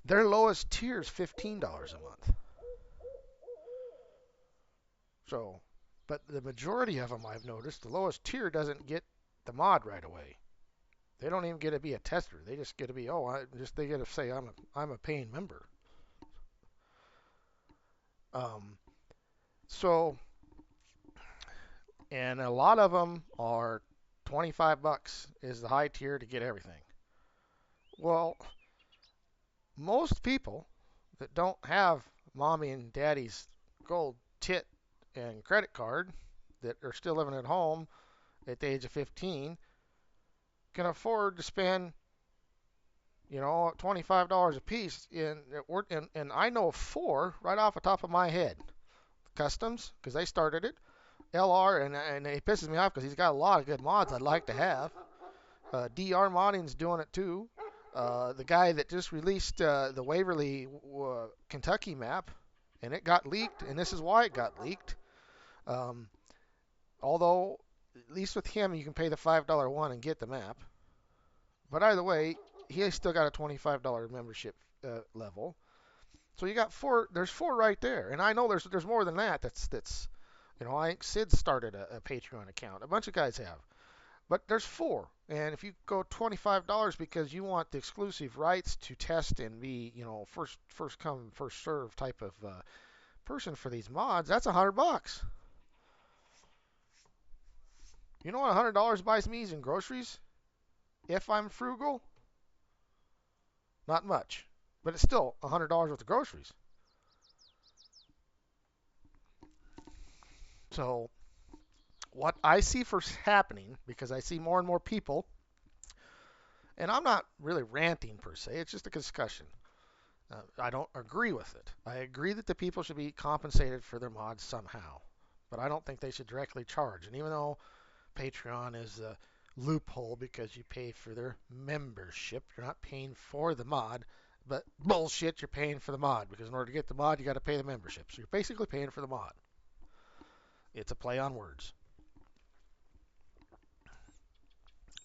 Their lowest tier is $15 a month. So, but the majority of them I've noticed, the lowest tier doesn't get the mod right away. They don't even get to be a tester. They just get to be, they get to say I'm a paying member. Um, so, and a lot of them are 25 bucks is the high tier to get everything. Well, most people that don't have mommy and daddy's gold tit and credit card that are still living at home at the age of 15 can afford to spend, $25 a piece and I know four right off the top of my head. Customs, because they started it. LR, and it pisses me off because he's got a lot of good mods I'd like to have. DR Modding's doing it too. The guy that just released the Waverly, Kentucky map, and it got leaked, and this is why it got leaked. Um, Although, at least with him, you can pay the $5 one and get the map. But either way, he still got a $25 membership level. So you got four. There's four right there, and I know there's more than that. I think Sid started a Patreon account. A bunch of guys have. But there's four. And if you go $25 because you want the exclusive rights to test and be, first come, first serve type of person for these mods, that's $100. You know what $100 buys me in groceries? If I'm frugal, not much. But it's still $100 worth of groceries. So what I see first happening, because I see more and more people, and I'm not really ranting per se, it's just a discussion. I don't agree with it. I agree that the people should be compensated for their mods somehow, but I don't think they should directly charge. And even though Patreon is a loophole because you pay for their membership, you're not paying for the mod, but bullshit, you're paying for the mod because in order to get the mod, you got to pay the membership. So you're basically paying for the mod. It's a play on words.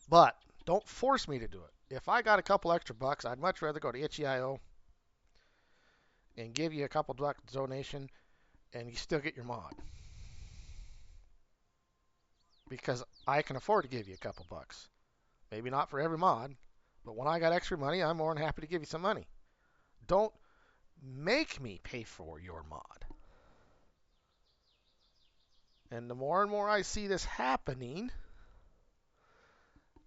But don't force me to do it. If I got a couple extra bucks, I'd much rather go to itch.io and give you a couple bucks donation and you still get your mod. Because I can afford to give you a couple bucks. Maybe not for every mod, but when I got extra money, I'm more than happy to give you some money. Don't make me pay for your mod. And the more and more I see this happening,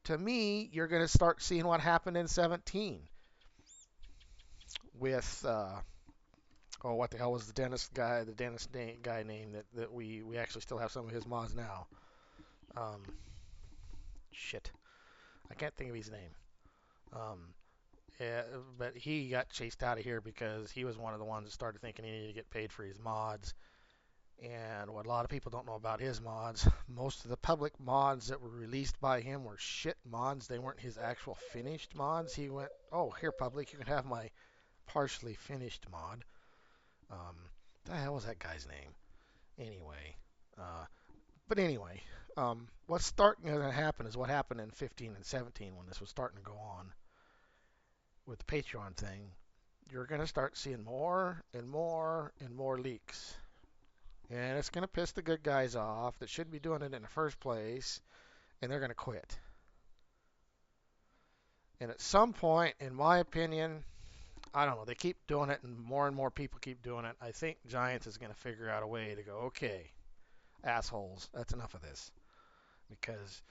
to me, you're going to start seeing what happened in 17 with, what the hell was the dentist guy name that we actually still have some of his mods now. Um, Shit. I can't think of his name. Um, yeah, but he got chased out of here because he was one of the ones that started thinking he needed to get paid for his mods. And what a lot of people don't know about his mods, most of the public mods that were released by him were shit mods. They weren't his actual finished mods. He went, oh, here, public, you can have my partially finished mod. The hell was that guy's name? Anyway, uh, but anyway, what's starting to happen is what happened in 15 and 17 when this was starting to go on with the Patreon thing. You're going to start seeing more and more and more leaks. And it's going to piss the good guys off that should be doing it in the first place, and they're going to quit. And at some point, in my opinion, I don't know, they keep doing it and more people keep doing it. I think Giants is going to figure out a way to go, okay, assholes, that's enough of this. Because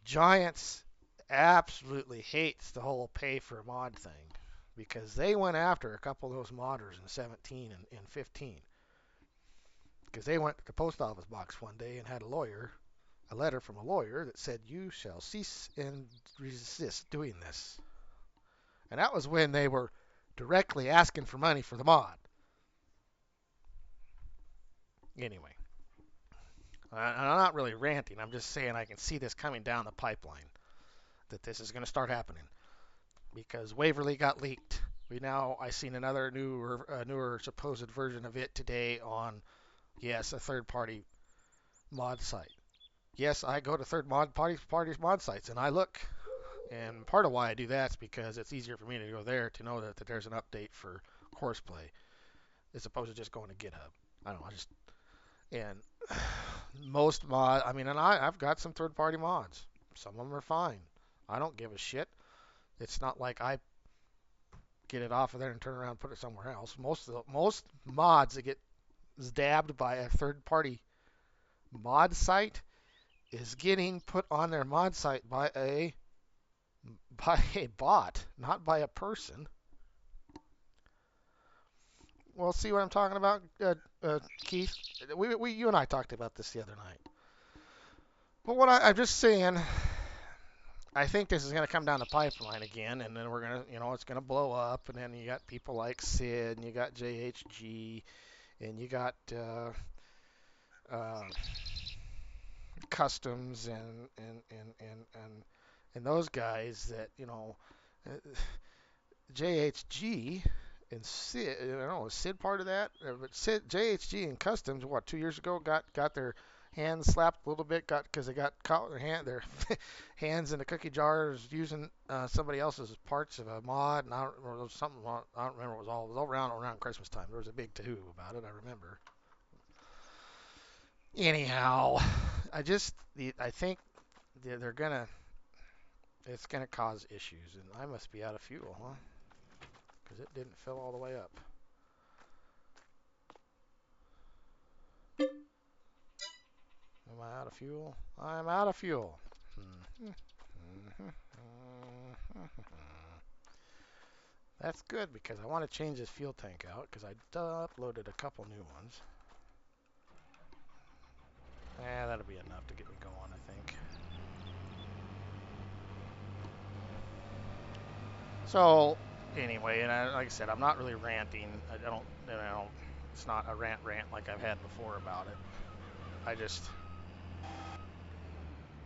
Giants absolutely hates the whole pay for a mod thing. Because they went after a couple of those modders in 17 and 15. Because they went to the post office box one day and had a letter from a lawyer that said, you shall cease and resist doing this. And that was when they were directly asking for money for the mod. Anyway, I'm not really ranting. I'm just saying I can see this coming down the pipeline, that this is going to start happening. Because Waverly got leaked. I seen another newer supposed version of it today on, yes, a third-party mod site. Yes, I go to third-party mod sites and I look. And part of why I do that is because it's easier for me to go there to know that there's an update for Horseplay as opposed to just going to GitHub. I don't know. And most mod, and I've got some third-party mods. Some of them are fine. I don't give a shit. It's not like I get it off of there and turn around and put it somewhere else. Most mods that get is dabbed by a third-party mod site is getting put on their mod site by a bot, not by a person. Well, see what I'm talking about, Keith? You and I talked about this the other night. But I'm just saying, I think this is going to come down the pipeline again, and then we're going to, it's going to blow up, and then you got people like Sid, and you got JHG, and you got uh, Customs, and those guys that, JHG and Sid, I don't know, was Sid part of that? But JHG and Customs, what, 2 years ago, got their hands slapped a little bit, because they got caught with their hands in the cookie jars using somebody else's parts of a mod, and I don't remember, something. I don't remember. It was all around Christmas time. There was a big to-hoo about it. I remember. Anyhow, I think they're gonna. It's gonna cause issues, and I must be out of fuel, huh? Because it didn't fill all the way up. Am I out of fuel? I'm out of fuel. That's good because I want to change this fuel tank out because I uploaded a couple new ones. That'll be enough to get me going, I think. So, anyway, and like I said, I'm not really ranting. I don't, it's not a rant like I've had before about it.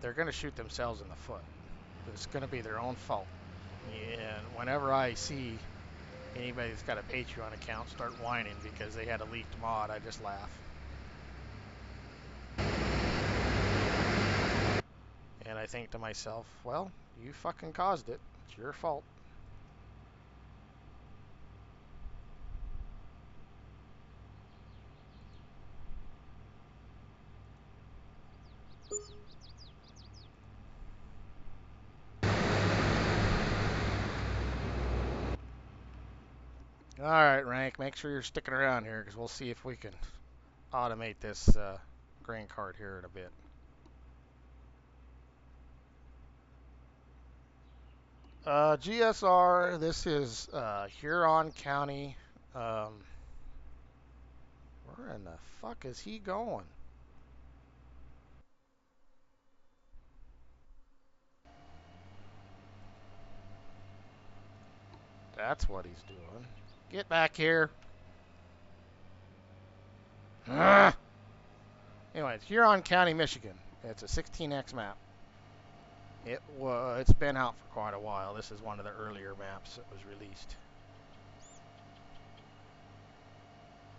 They're going to shoot themselves in the foot. It's going to be their own fault. And whenever I see anybody that's got a Patreon account start whining because they had a leaked mod, I just laugh. And I think to myself, well, you fucking caused it. It's your fault. All right, Rank, make sure you're sticking around here because we'll see if we can automate this grain cart here in a bit. GSR, this is Huron County. Where in the fuck is he going? That's what he's doing. Get back here. Anyway, it's Huron County, Michigan. It's a 16x map. It's been out for quite a while. This is one of the earlier maps that was released.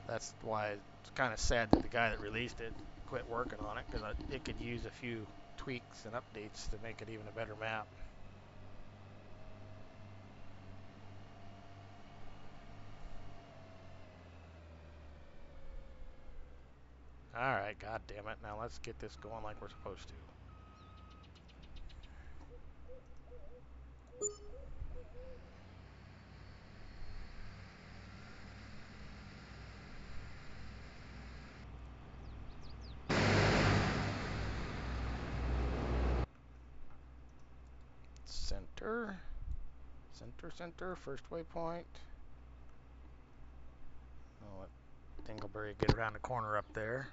That's why it's kind of sad that the guy that released it quit working on it, because it could use a few tweaks and updates to make it even a better map. Alright, god damn it. Now let's get this going like we're supposed to. Center. Center. First waypoint. I'll let Dingleberry get around the corner up there.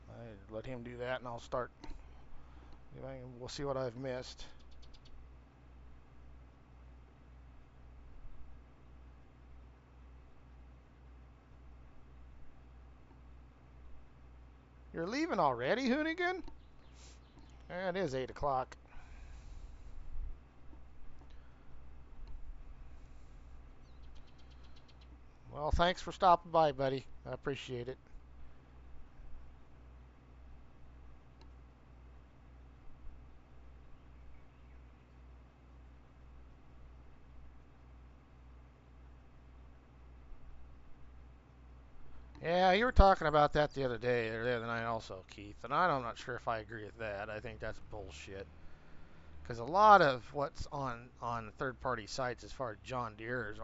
I let him do that, and I'll start. We'll see what I've missed. You're leaving already, Hoonigan? It is 8 o'clock. Well, thanks for stopping by, buddy. I appreciate it. Yeah, you were talking about that the other day, or the other night also, Keith, and I'm not sure if I agree with that. I think that's bullshit. Because a lot of what's on third-party sites as far as John Deere's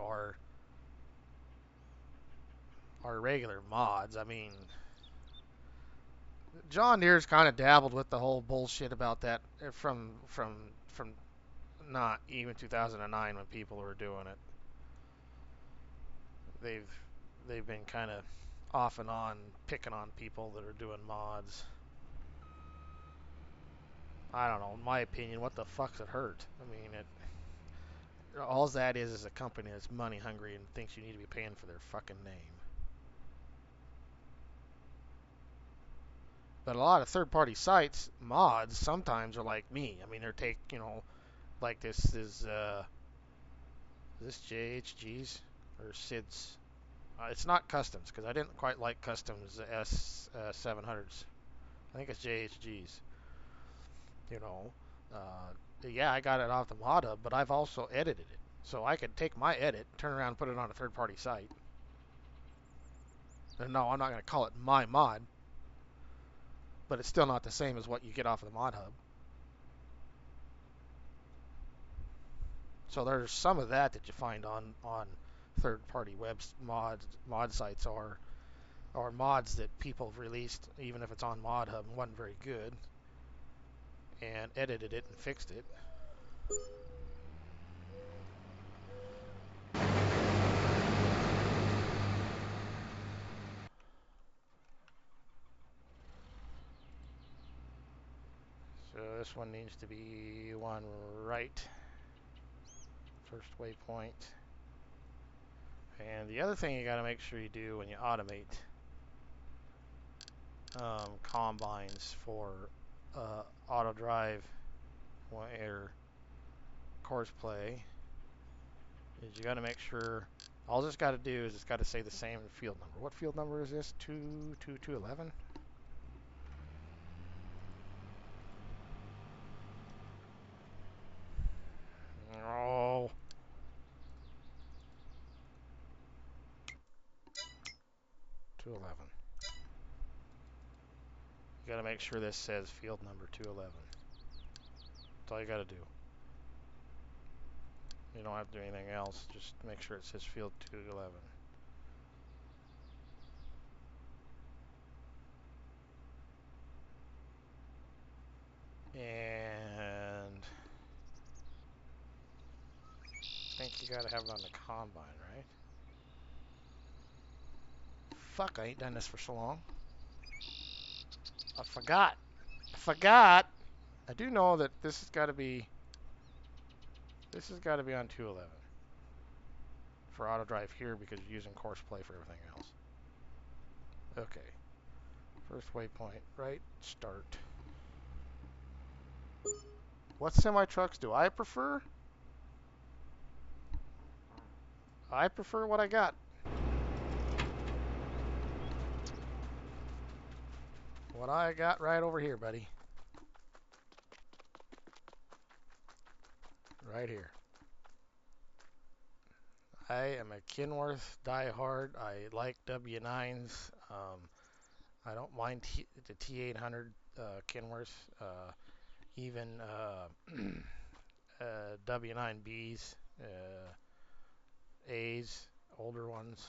are regular mods. I mean, John Deere's kind of dabbled with the whole bullshit about that from not even 2009 when people were doing it. They've they've been kind of off and on picking on people that are doing mods. I don't know. In my opinion, what the fuck's it hurt? I mean, all that is a company that's money hungry and thinks you need to be paying for their fucking name. But a lot of third-party sites mods sometimes are like me. I mean, like this JHG's or SID's. It's not customs because I didn't quite like customs S700s. I think it's JHG's. You know, yeah, I got it off the mod hub, but I've also edited it, so I could take my edit, turn around, and put it on a third-party site. And no, I'm not going to call it my mod, but it's still not the same as what you get off of the mod hub. So there's some of that you find on third-party mod sites or mods that people have released, even if it's on mod hub and wasn't very good, and edited it and fixed it. So this one needs to be one right. First waypoint. And the other thing you got to make sure you do when you automate combines for auto drive or course play is you got to make sure all this got to do is it's got to say the same field number. What field number is this? 211? Oh. You got to make sure this says field number 211. That's all you got to do. You don't have to do anything else. Just make sure it says field 211. And I think you got to have it on the combine, right? Fuck, I ain't done this for so long. I forgot. I do know that this has got to be on 211 for auto drive here because you're using course play for everything else. Okay. First waypoint, right, start. What semi-trucks do I prefer? I prefer what I got. What I got right over here, buddy. Right here. I am a Kenworth diehard. I like W9s. I don't mind the T800 Kenworth. Even W9Bs, A's, older ones.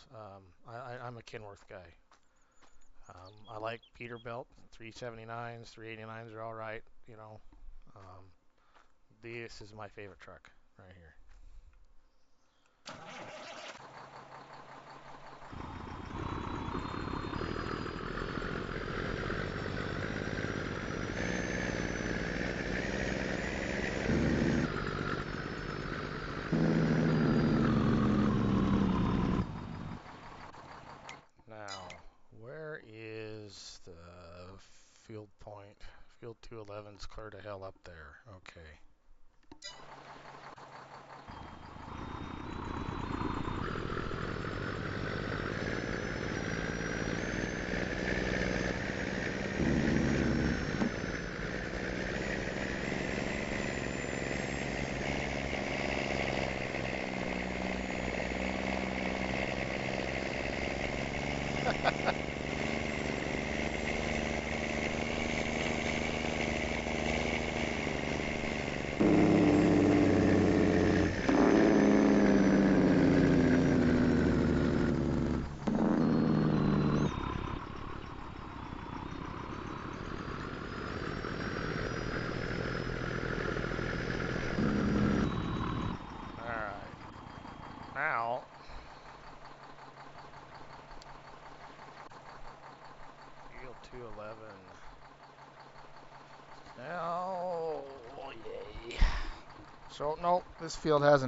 I'm a Kenworth guy. I like Peterbilt 379s, 389s are all right. You know, this is my favorite truck right here. Now, where is the field point? Field 211's clear to hell up there. Okay. So no, this field has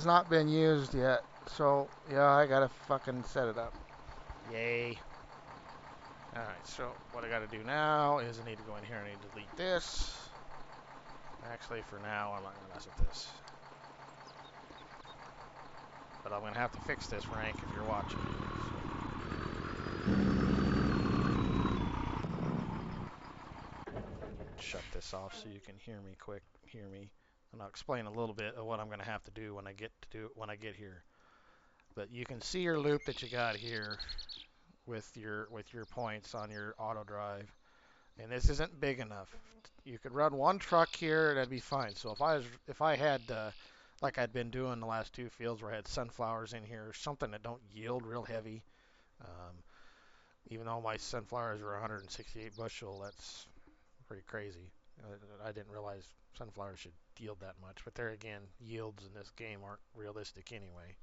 not been used yet. So yeah, I gotta fucking set it up. Yay. All right. So what I gotta do now is I need to go in here and I need to delete this. Actually, for now, I'm not gonna mess with this. But I'm gonna have to fix this, Frank, if you're watching. Shut this off so you can hear me, and I'll explain a little bit of what I'm gonna have to do when I get here. But you can see your loop that you got here with your points on your auto drive, and this isn't big enough. You could run one truck here, that'd be fine. So if I had like I'd been doing the last two fields where I had sunflowers in here, something that don't yield real heavy. Um, Even though my sunflowers were 168 bushel, that's pretty crazy. I didn't realize sunflowers should yield that much, but there again, yields in this game aren't realistic anyway.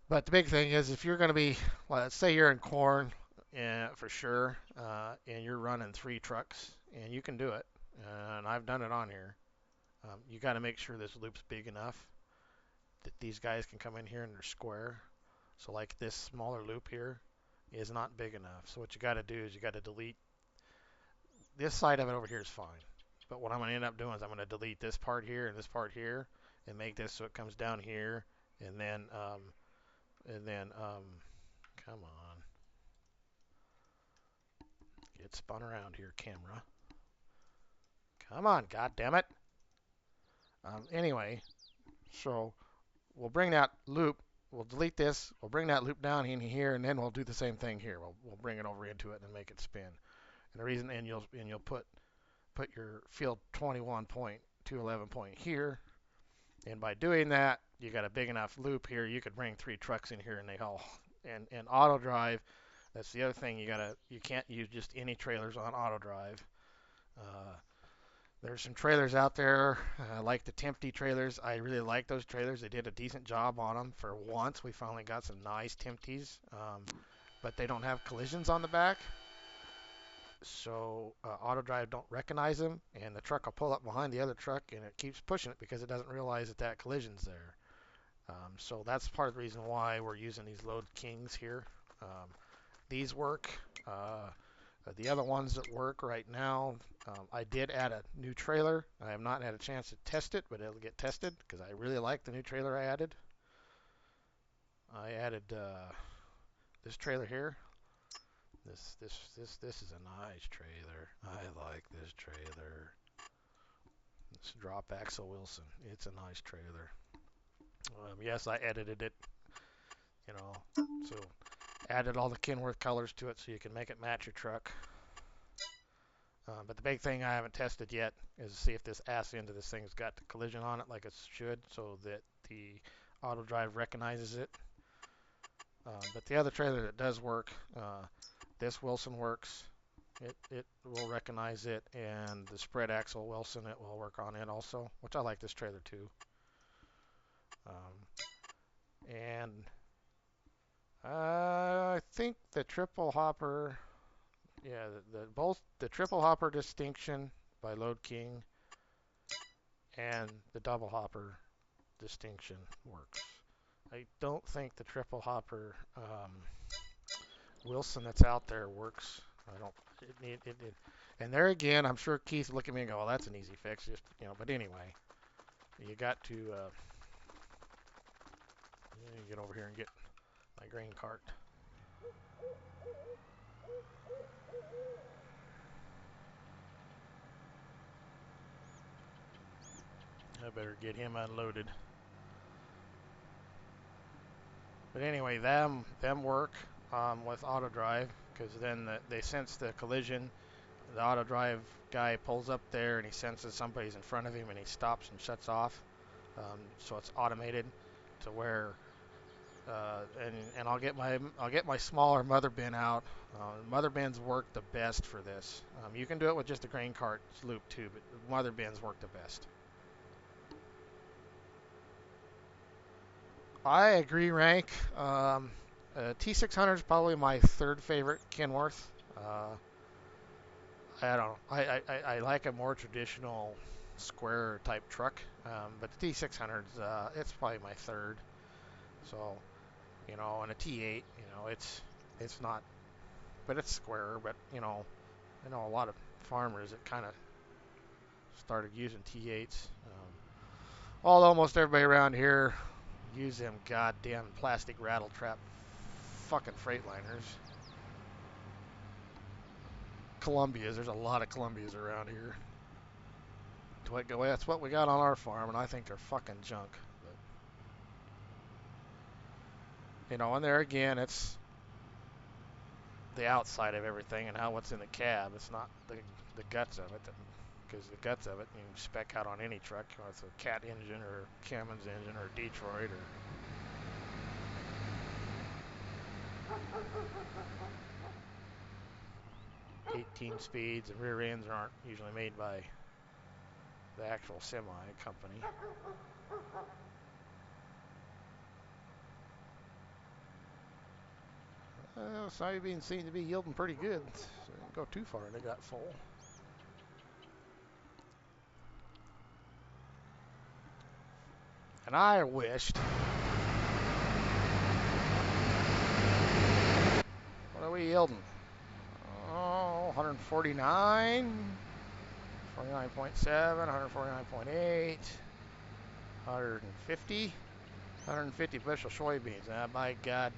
But the big thing is if you're going to be, well, let's say you're in corn for sure, and you're running 3 trucks, and you can do it, and I've done it on here. You got to make sure this loop's big enough that these guys can come in here and they're square. So like this smaller loop here is not big enough. So what you got to do is you got to delete this side of it over here is fine. But what I'm going to end up doing is I'm going to delete this part here and this part here and make this so it comes down here and then come on, get spun around here, camera. Come on, god damn it. Anyway, so we'll bring that loop. We'll delete this. We'll bring that loop down in here, and then we'll do the same thing here. We'll bring it over into it and make it spin. And the reason, and you'll put your field 21.211 point here. And by doing that, you got a big enough loop here. You could bring 3 trucks in here, and they all and auto drive. That's the other thing. You can't use just any trailers on auto drive. Uh, there's some trailers out there like the Tempty trailers. I really like those trailers. They did a decent job on them. For once, we finally got some nice Tempties, but they don't have collisions on the back. So auto drive don't recognize them, and the truck will pull up behind the other truck, and it keeps pushing it because it doesn't realize that collision's there. So that's part of the reason why we're using these load kings here. These work. The other ones that work right now, I did add a new trailer. I have not had a chance to test it, but it'll get tested because I really like the new trailer I added. I added this trailer here. This is a nice trailer. I like this trailer. It's drop axle Wilson. It's a nice trailer. Yes, I edited it. So added all the Kenworth colors to it so you can make it match your truck. But the big thing I haven't tested yet is to see if this ass end of this thing's got the collision on it like it should, so that the auto drive recognizes it. But the other trailer that does work, this Wilson works. It will recognize it, and the spread axle Wilson, it will work on it also, which I like this trailer too. And I think the triple hopper, yeah, both the triple hopper distinction by Load King and the double hopper distinction works. I don't think the triple hopper Wilson that's out there works. I don't. And there again, I'm sure Keith will look at me and go, "Well, that's an easy fix." Just But anyway, you got to get over here and get my grain cart. I better get him unloaded. But anyway, them work with auto drive because then they sense the collision. The auto drive guy pulls up there and he senses somebody's in front of him and he stops and shuts off. So it's automated to where and I'll get my smaller mother bin out. Mother bins work the best for this. You can do it with just a grain cart loop too, but mother bins work the best. I agree, Rank. T600 is probably my third favorite Kenworth. I don't know. I like a more traditional square type truck, but the T600's it's probably my third. So and a T8, it's not, but it's square. But I know a lot of farmers that kind of started using T8s. Although almost everybody around here use them goddamn plastic rattle trap fucking Freightliners. Columbias, there's a lot of Columbias around here. That's what we got on our farm, and I think they're fucking junk. But, and there again, it's the outside of everything and what's in the cab. It's not the guts of it, because the guts of it you can spec out on any truck. It's a Cat engine or Cummins engine or Detroit or 18 speeds. The rear ends aren't usually made by the actual semi company. Soybeans seem to be yielding pretty good. So they didn't go too far and they got full. And I wished. What are we yielding? Oh, 149, 49.7, 149.8, 150 bushel soybeans. My God.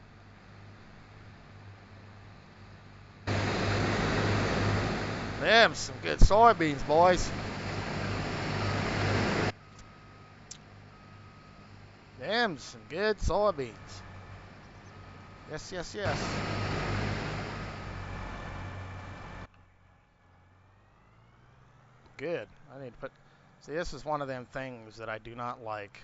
Them some good soybeans, boys. Them some good soybeans. Yes, yes, yes. Good. I need to put. See, this is one of them things that I do not like.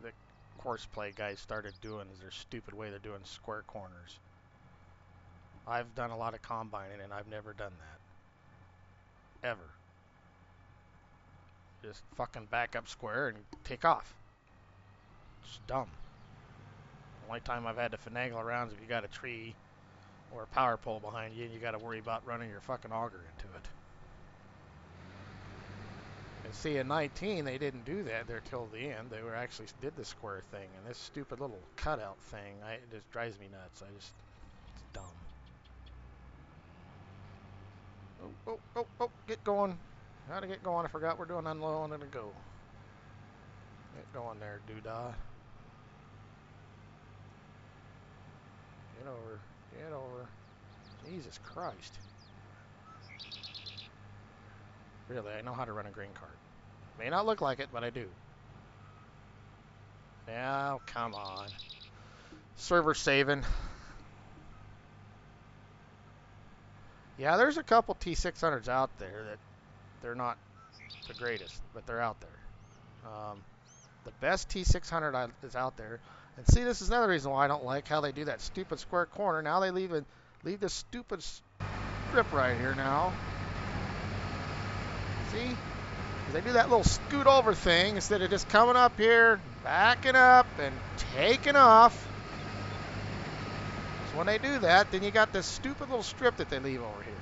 The course play guys started doing is their stupid way they're doing square corners. I've done a lot of combining and I've never done that. Ever. Just fucking back up square and take off. It's dumb. The only time I've had to finagle around is if you got a tree or a power pole behind you and you got to worry about running your fucking auger into it. And see, in 19, they didn't do that there till the end. They actually did the square thing. And this stupid little cutout thing, it just drives me nuts. It's dumb. Oh, get going. How to get going? I forgot we're doing unload and a go. Get going there, doodah. Get over. Jesus Christ. Really, I know how to run a grain cart. May not look like it, but I do. Now, come on. Server saving. Yeah, there's a couple T600s out there that they're not the greatest, but they're out there. The best T600 is out there. And see, this is another reason why I don't like how they do that stupid square corner. Now they leave this stupid strip right here now. See? They do that little scoot over thing instead of just coming up here, backing up, and taking off. So when they do that, then you got this stupid little strip that they leave over here.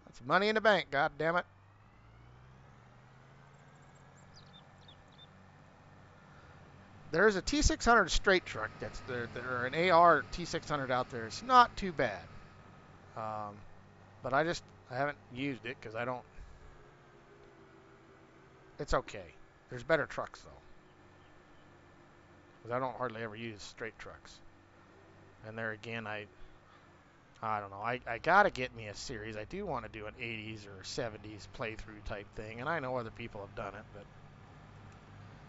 That's money in the bank, god damn it. There's a T600 straight truck or an AR T600 out there. It's not too bad. But I haven't used it because I don't. It's okay. There's better trucks though. Because I don't hardly ever use straight trucks. And there again, I don't know. I gotta get me a series. I do want to do an 80s or 70s playthrough type thing, and I know other people have done it, but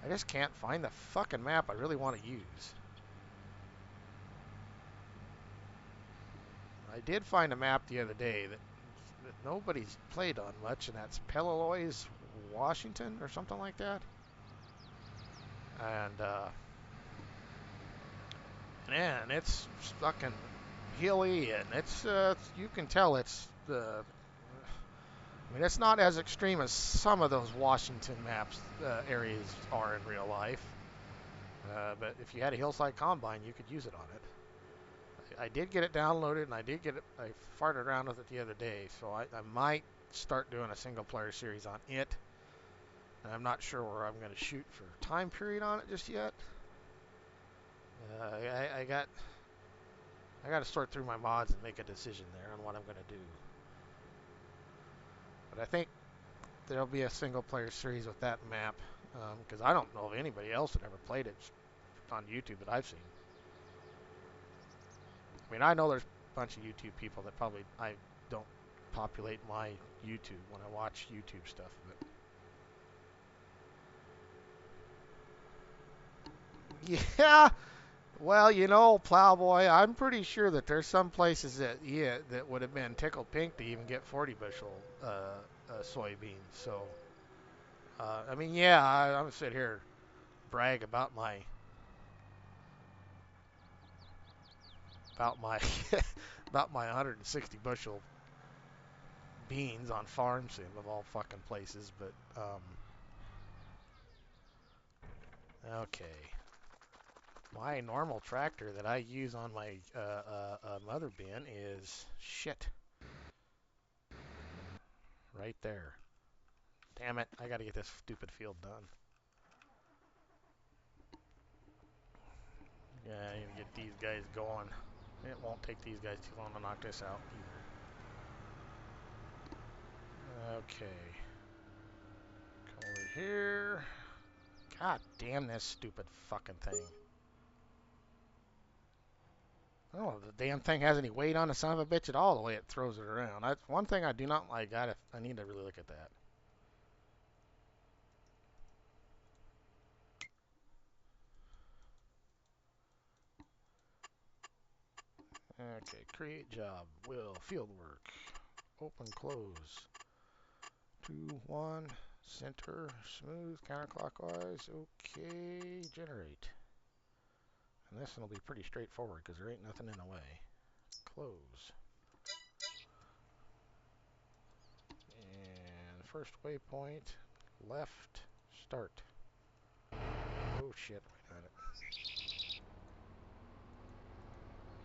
I just can't find the fucking map I really want to use. I did find a map the other day that nobody's played on much, and that's Pelaloys, Washington, or something like that. And man, it's fucking hilly, and it's you can tell it's I mean, it's not as extreme as some of those Washington maps areas are in real life. But if you had a hillside combine, you could use it on it. I did get it downloaded, and I farted around with it the other day, so I might start doing a single player series on it. And I'm not sure where I'm going to shoot for time period on it just yet. I got to sort through my mods and make a decision there on what I'm going to do. But I think there'll be a single player series with that map, because I don't know of anybody else that ever played it on YouTube that I've seen. I mean, I know there's a bunch of YouTube people that probably I don't populate my YouTube when I watch YouTube stuff, but yeah. Well, Plowboy, I'm pretty sure that there's some places that would have been tickled pink to even get 40 bushel soybeans. So, I mean, yeah, I'm gonna sit here brag about my about my 160 bushel beans on farm sim of all fucking places, but okay. My normal tractor that I use on my mother bin is shit right there. Damn it! I got to get this stupid field done. Yeah, you get these guys going. It won't take these guys too long to knock this out either. Okay. Come over here. God damn this stupid fucking thing. Oh, the damn thing has any weight on the son of a bitch at all, the way it throws it around. That's one thing I do not like. I need to really look at that. Okay, create job. Will, field work. Open, close. 2, 1, center, smooth, counterclockwise. Okay, generate. And this one will be pretty straightforward because there ain't nothing in the way. Close. And first waypoint, left, start. Oh shit, wait a minute.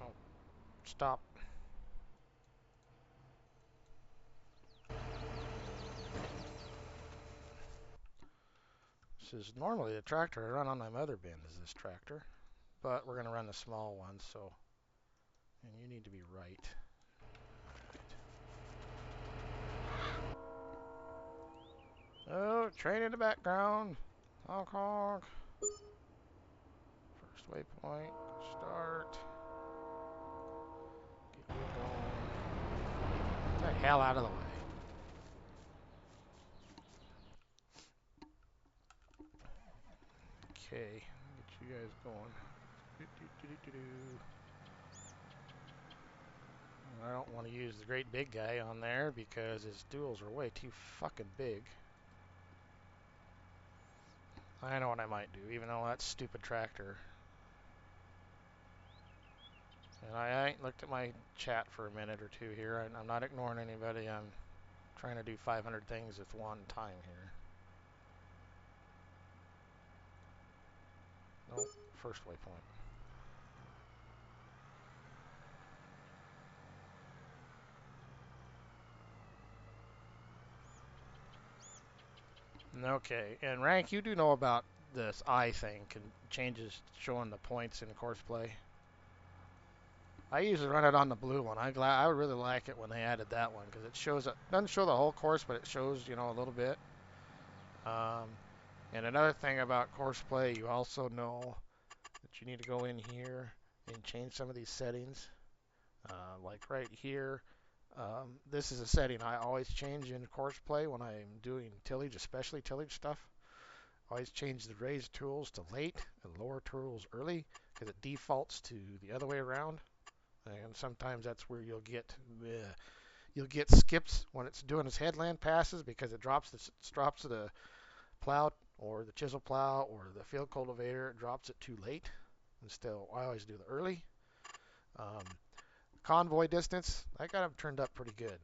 Oh, stop. This is normally the tractor I run on my mother bin is this tractor, but we're going to run the small one, so, and you need to be right. Oh, train in the background. Honk honk. First waypoint, start. Get you going. Get the hell out of the way. Okay, get you guys going. I don't want to use the great big guy on there because his duals are way too fucking big. I know what I might do, even though that stupid tractor. And I ain't looked at my chat for a minute or two here. I'm not ignoring anybody. I'm trying to do 500 things at one time here. Nope, first waypoint. Okay, and Rank, you do know about this eye thing, can changes showing the points in course play. I usually run it on the blue one. I really like it when they added that one because it shows it doesn't show the whole course, but it shows a little bit. And another thing about course play, you also know that you need to go in here and change some of these settings. Like right here, this is a setting I always change in course play when I'm doing tillage, especially tillage stuff. Always change the raise tools to late and lower tools early because it defaults to the other way around. And sometimes that's where you'll get skips when it's doing its headland passes because it drops the plow or the chisel plow or the field cultivator. It drops it too late. Instead, I always do the early. Convoy distance, I got them turned up pretty good,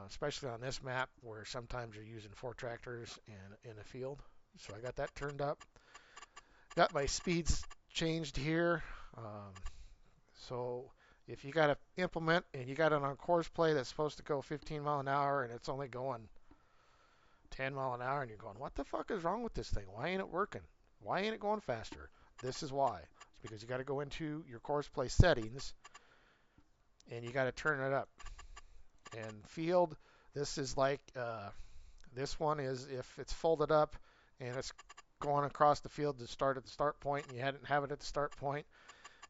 especially on this map where sometimes you're using 4 tractors in a field. So I got that turned up. Got my speeds changed here. So if you got to implement and you got it on course play that's supposed to go 15 mile an hour and it's only going 10 mile an hour and you're going, what the fuck is wrong with this thing? Why ain't it working? Why ain't it going faster? This is why. It's because you got to go into your course play settings and you got to turn it up. And field, this is like, this one is if it's folded up and it's going across the field to start at the start point and you hadn't have it at the start point,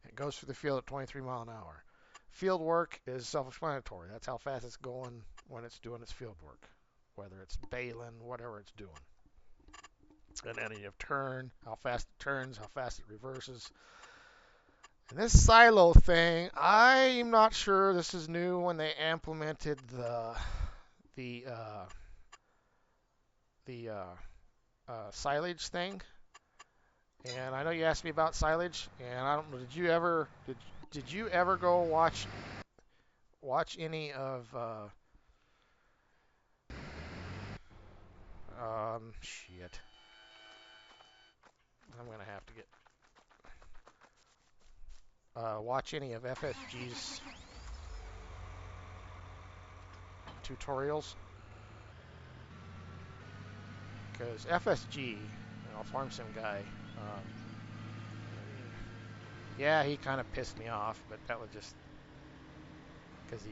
it goes through the field at 23 mile an hour. Field work is self-explanatory. That's how fast it's going when it's doing its field work, whether it's bailing, whatever it's doing. And then you have turn, how fast it turns, how fast it reverses. And this silo thing, I'm not sure this is new when they implemented the silage thing. And I know you asked me about silage, and I don't know. Did you ever go watch any of shit? I'm gonna have to get watch any of FSG's tutorials, because FSG, farm sim guy, um, yeah, he kind of pissed me off, but that was just because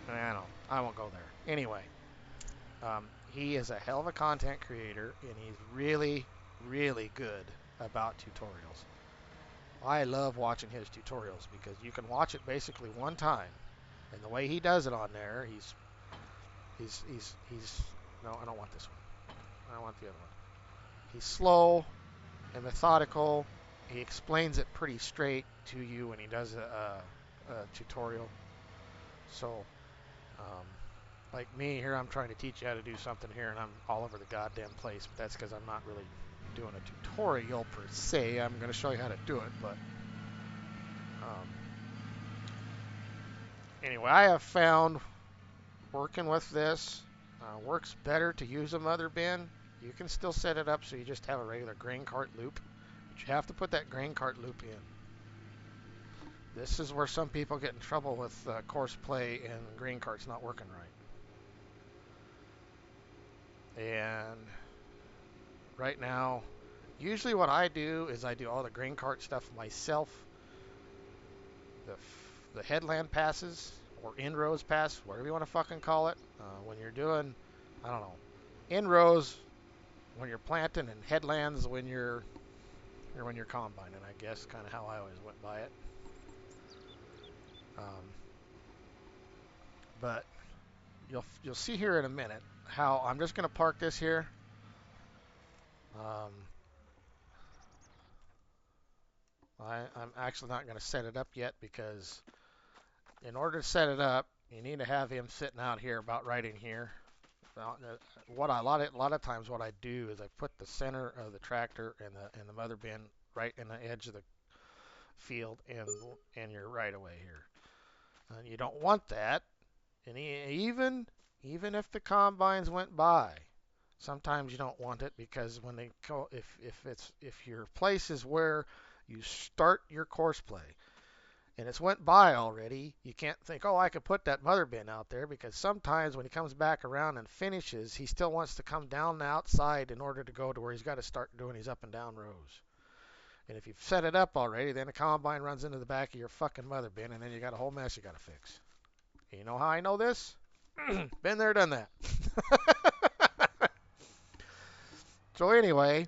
I don't know, I won't go there. Anyway, he is a hell of a content creator, and he's really, really good about tutorials. I love watching his tutorials because you can watch it basically one time, and the way he does it on there, he's no, I don't want this one. I want the other one. He's slow and methodical. He explains it pretty straight to you when he does a tutorial. So, um, like me here, I'm trying to teach you how to do something here, and I'm all over the goddamn place. But that's because I'm not really doing a tutorial per se. I'm going to show you how to do it, but um, anyway, I have found working with this works better to use a mother bin. You can still set it up so you just have a regular grain cart loop, but you have to put that grain cart loop in. This is where some people get in trouble with course play and grain carts not working right. And right now, usually what I do is I do all the grain cart stuff myself. The headland passes or in-rows pass, whatever you want to fucking call it. When you're doing, I don't know, in-rows when you're planting and headlands when you're combining, I guess, kind of how I always went by it. But you'll see here in a minute how I'm just going to park this here. Um, I'm actually not going to set it up yet because in order to set it up, you need to have him sitting out here about right in here. A lot of times what I do is I put the center of the tractor and the mother bin right in the edge of the field and you're right away here. And you don't want that. And even if the combines went by, sometimes you don't want it because when they go, if your place is where you start your course play and it's went by already, you can't think, oh, I could put that mother bin out there because sometimes when he comes back around and finishes, he still wants to come down the outside in order to go to where he's got to start doing his up and down rows. And if you've set it up already, then the combine runs into the back of your fucking mother bin, and then you got a whole mess you got to fix. And you know how I know this? Been there, done that. So anyway,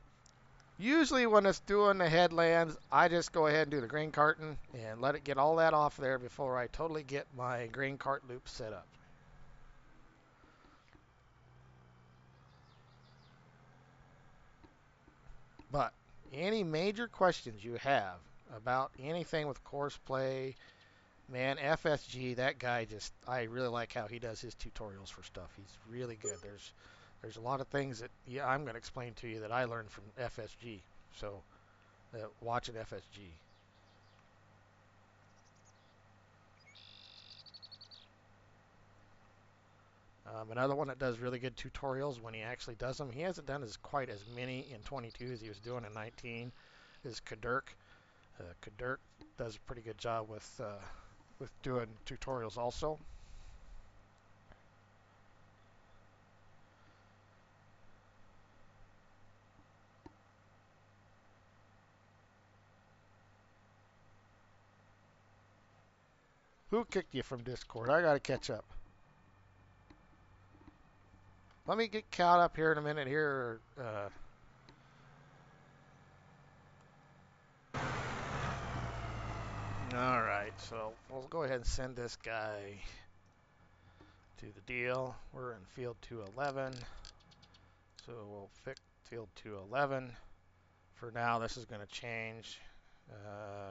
usually when it's doing the headlands, I just go ahead and do the grain carton and let it get all that off there before I totally get my grain cart loop set up. But any major questions you have about anything with course play, man, FSG, that guy I really like how he does his tutorials for stuff. He's really good. There's a lot of things that I'm going to explain to you that I learned from FSG. So watching FSG. Another one that does really good tutorials when he actually does them. He hasn't done quite as many in 22 as he was doing in 19. Is Kadirk. Dirk does a pretty good job with doing tutorials also. Who kicked you from Discord? I gotta catch up. Let me get caught up here in a minute here. All right, so we'll go ahead and send this guy to the deal. We're in field 211, so we'll fix field 211. For now, this is going to change.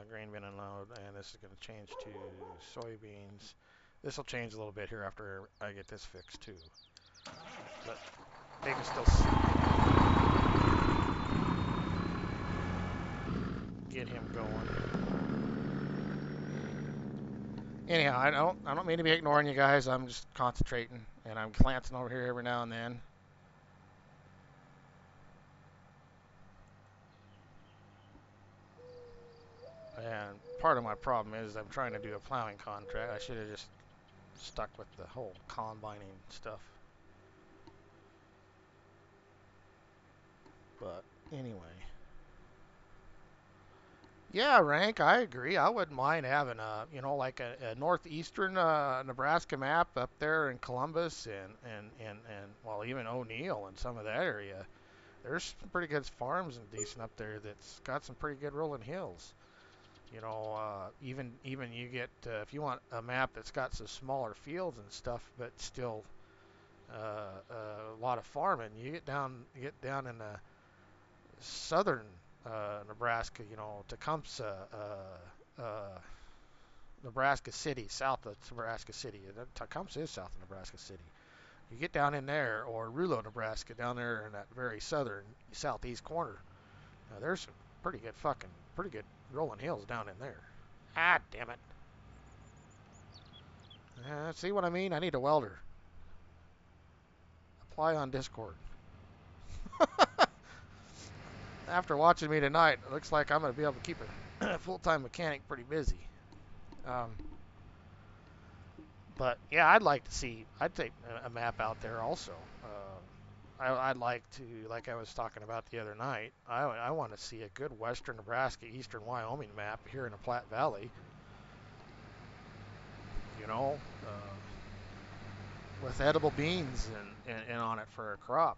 Grain bin and load, and this is going to change to soybeans. This will change a little bit here after I get this fixed too. But they can still get him going. Anyhow, I don't mean to be ignoring you guys. I'm just concentrating, and I'm glancing over here every now and then. And part of my problem is I'm trying to do a plowing contract. I should have just stuck with the whole combining stuff. But anyway. Yeah, Rank, I agree. I wouldn't mind having like a northeastern Nebraska map up there in Columbus and well, even O'Neill and some of that area. There's some pretty good farms and decent up there that's got some pretty good rolling hills. Even you get if you want a map that's got some smaller fields and stuff, but still a lot of farming. You get down in the southern Nebraska, Tecumseh, Nebraska City, south of Nebraska City. Tecumseh is south of Nebraska City. You get down in there, or Rulo, Nebraska, down there in that very southern, southeast corner. There's some pretty good rolling hills down in there. Ah, damn it. See what I mean? I need a welder. Apply on Discord. After watching me tonight, it looks like I'm going to be able to keep a full-time mechanic pretty busy. Um, but yeah, I'd take a map out there also. I'd like to, like I was talking about the other night, I want to see a good western Nebraska, eastern Wyoming map here in the Platte Valley. You know, with edible beans and on it for a crop.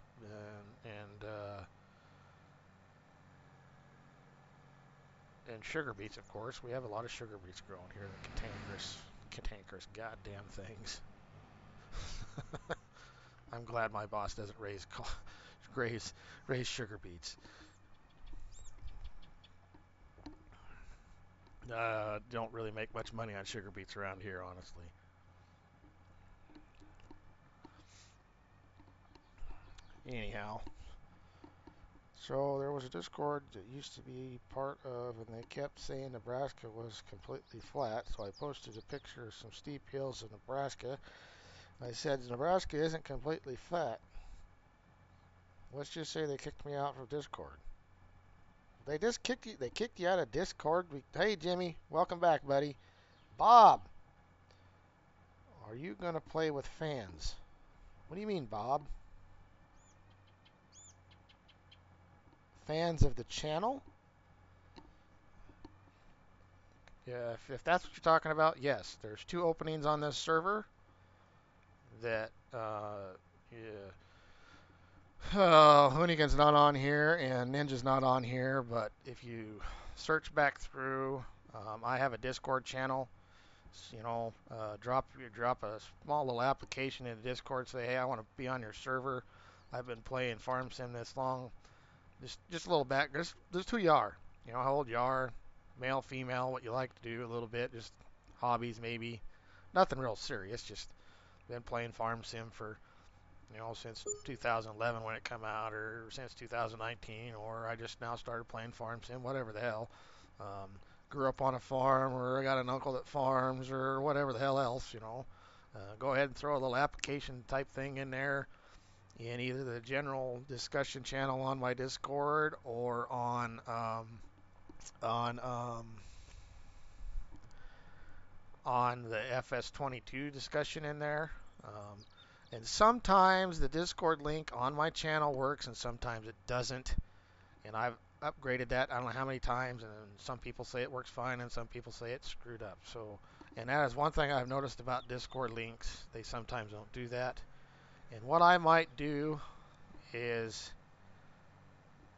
And sugar beets, of course. We have a lot of sugar beets growing here, the cantankerous goddamn things. I'm glad my boss doesn't raise sugar beets. Don't really make much money on sugar beets around here, honestly. Anyhow, so there was a Discord that used to be part of, and they kept saying Nebraska was completely flat. So I posted a picture of some steep hills in Nebraska. I said Nebraska isn't completely flat. Let's just say they kicked me out from Discord. They just kicked you. They kicked you out of Discord. Hey Jimmy, welcome back, buddy. Bob, are you gonna play with fans? What do you mean, Bob? Fans of the channel? Yeah, if that's what you're talking about, yes. There's two openings on this server that, yeah. Hoonigan's not on here and Ninja's not on here, but if you search back through, I have a Discord channel. Drop a small little application in Discord. Say, hey, I want to be on your server. I've been playing Farm Sim this long. Just a little back. Just who you are. How old you are, male, female, what you like to do a little bit, just hobbies maybe. Nothing real serious. Just been playing Farm Sim for since 2011 when it come out, or since 2019, or I just now started playing Farm Sim, whatever the hell. Um, Grew up on a farm, or I got an uncle that farms, or whatever the hell else. Go ahead and throw a little application type thing in there in either the general discussion channel on my Discord or on on on the FS22 discussion in there. And sometimes the Discord link on my channel works and sometimes it doesn't. And I've upgraded that I don't know how many times, and some people say it works fine and some people say it's screwed up. So, and that is one thing I've noticed about Discord links. They sometimes don't do that. And what I might do is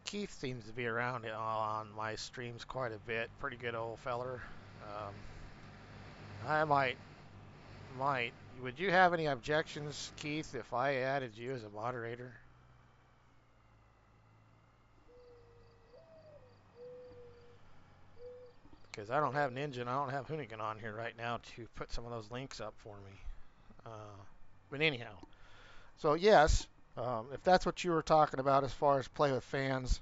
Keith seems to be around on my streams quite a bit. Pretty good old feller. Um, I might. Would you have any objections, Keith, if I added you as a moderator? Because I don't have Ninja and I don't have Hoonigan on here right now to put some of those links up for me. But anyhow, so yes, if that's what you were talking about as far as play with fans,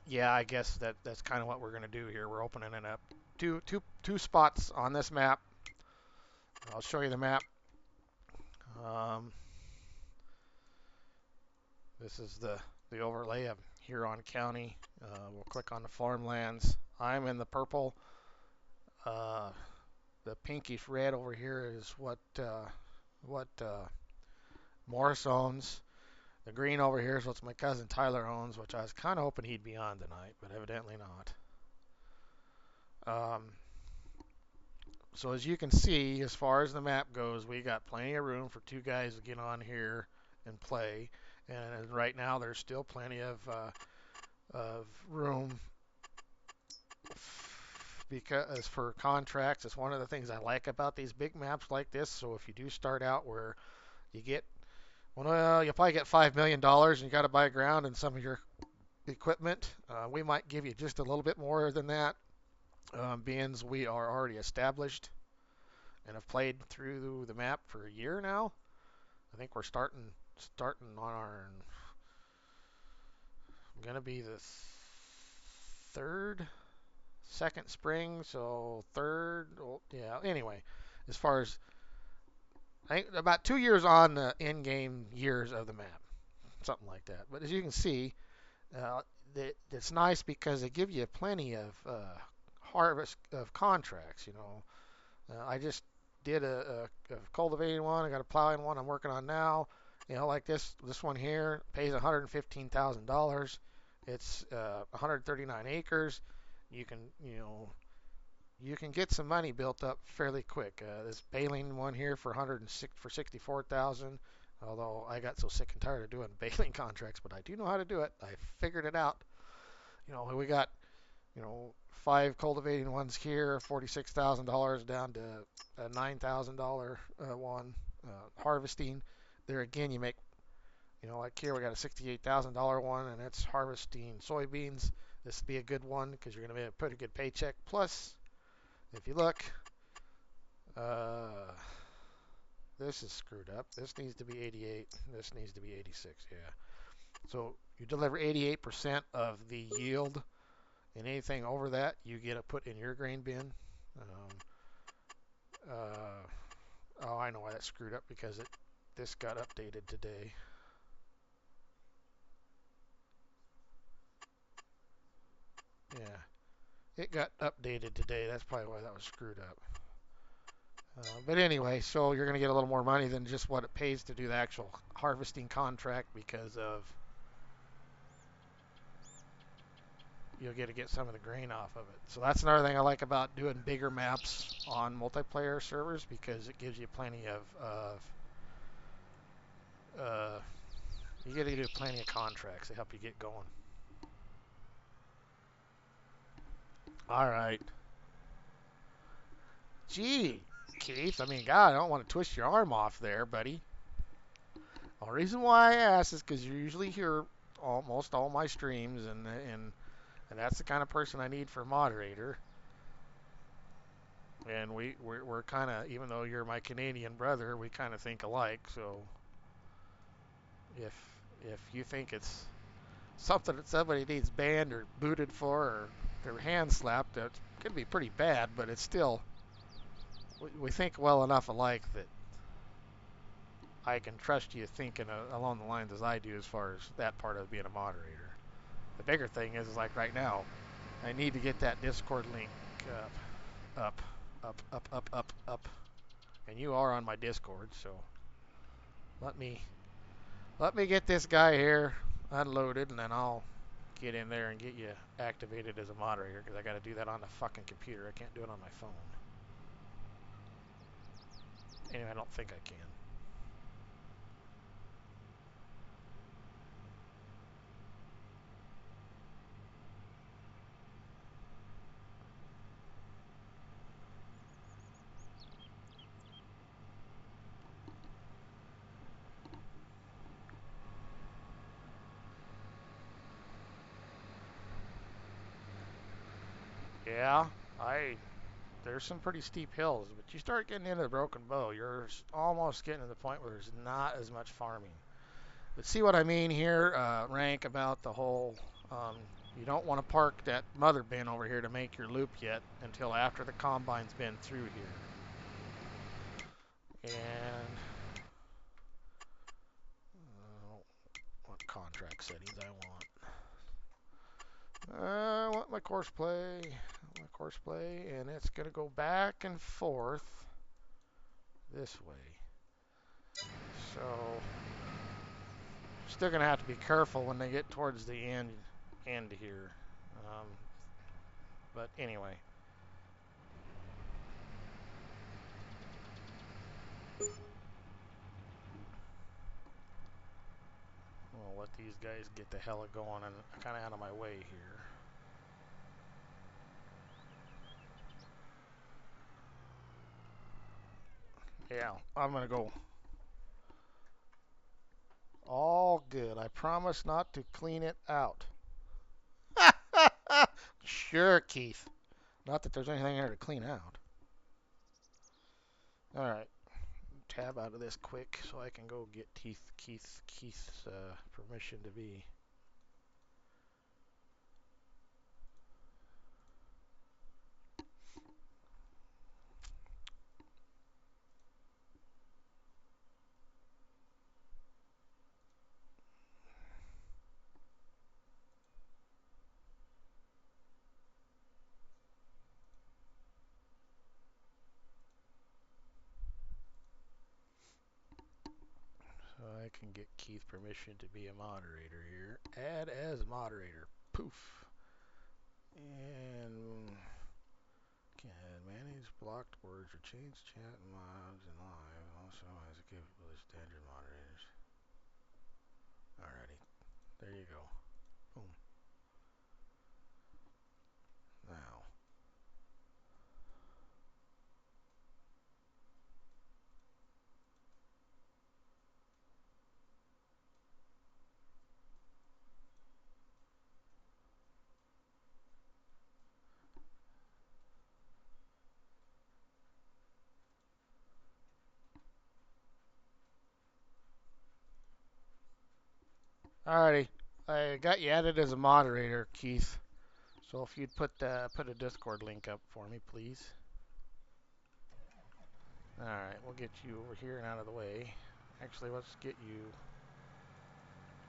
yeah, I guess that's kind of what we're going to do here. We're opening it up. Two spots on this map. I'll show you the map. Um, this is the overlay of Huron County. We'll click on the farmlands. I'm in the purple. Uh, the pinkish red over here is what Morris owns. The green over here is what my cousin Tyler owns, which I was kind of hoping he'd be on tonight, but evidently not. So as you can see, as far as the map goes, we got plenty of room for two guys to get on here and play. And right now, there's still plenty of room because for contracts. It's one of the things I like about these big maps like this. So if you do start out where you get, well, you'll probably get $5 million and you got to buy ground and some of your equipment. We might give you just a little bit more than that, being we are already established and have played through the map for a year now. I think we're starting on our gonna be the second spring, so third. Well, yeah. Anyway, as far as I think about 2 years on the in-game years of the map, something like that. But as you can see, uh, it's nice because they give you plenty of harvest of contracts. I just did a cultivating one. I got a plowing one I'm working on now. Like this one here pays $115,000. It's 139 acres. You can you can get some money built up fairly quick. This baling one here for 64,000. Although I got so sick and tired of doing baling contracts, but I do know how to do it. I figured it out. We got 5 cultivating ones here, $46,000 down to a $9,000 one. Harvesting, there again, you make, like here we got a $68,000 one, and it's harvesting soybeans. This would be a good one because you're going to be able to put a good paycheck. Plus, if you look, uh, this is screwed up. This needs to be 88. This needs to be 86. Yeah. So you deliver 88% of the yield. And anything over that, you get to put in your grain bin. Oh, I know why that's screwed up because this got updated today. Yeah, it got updated today. That's probably why that was screwed up. But anyway, so you're going to get a little more money than just what it pays to do the actual harvesting contract because of you'll get to get some of the grain off of it. So that's another thing I like about doing bigger maps on multiplayer servers because it gives you plenty of you get to do plenty of contracts to help you get going. All right. Gee, Keith, I mean, God, I don't want to twist your arm off there, buddy. The reason why I ask is because you usually hear almost all my streams, and that's the kind of person I need for a moderator. And we're kind of, even though you're my Canadian brother, we kind of think alike. So if you think it's something that somebody needs banned or booted for or their hand slapped, that's going to be pretty bad. But it's still we think well enough alike that I can trust you thinking along the lines as I do as far as that part of being a moderator. The bigger thing is like right now, I need to get that Discord link up, up. And you are on my Discord, so let me get this guy here unloaded, and then I'll get in there and get you activated as a moderator, because I got to do that on the fucking computer. I can't do it on my phone. Anyway, I don't think I can. Yeah, there's some pretty steep hills, but you start getting into the Broken Bow, you're almost getting to the point where there's not as much farming. But see what I mean here, Rank, about the whole, you don't want to park that mother bin over here to make your loop yet until after the combine's been through here. And what contract settings I want. I want my course play, and it's going to go back and forth this way. So, still going to have to be careful when they get towards the end here. But anyway. We'll let these guys get the hell going and kind of out of my way here. Yeah, I'm going to go. All good. I promise not to clean it out. Sure, Keith. Not that there's anything there to clean out. All right. Tab out of this quick so I can go get Keith's permission to be. So I can get Keith permission to be a moderator here. Add as moderator. Poof. And can manage blocked words or change chat mods in live. Also has a capability of standard moderators. Alrighty. There you go. Boom. Now. Alrighty. I got you added as a moderator, Keith. So if you'd put a Discord link up for me, please. Alright, we'll get you over here and out of the way. Actually, let's get you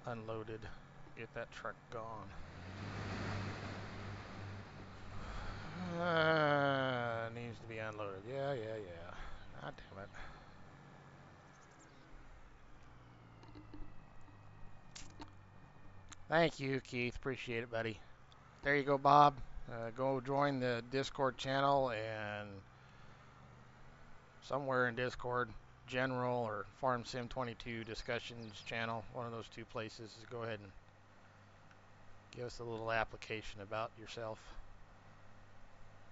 unloaded. Get that truck gone. Needs to be unloaded. Yeah. God damn it. Thank you, Keith. Appreciate it, buddy. There you go, Bob. Go join the Discord channel, and somewhere in Discord, General or Farm Sim 22 discussions channel, one of those two places, go ahead and give us a little application about yourself.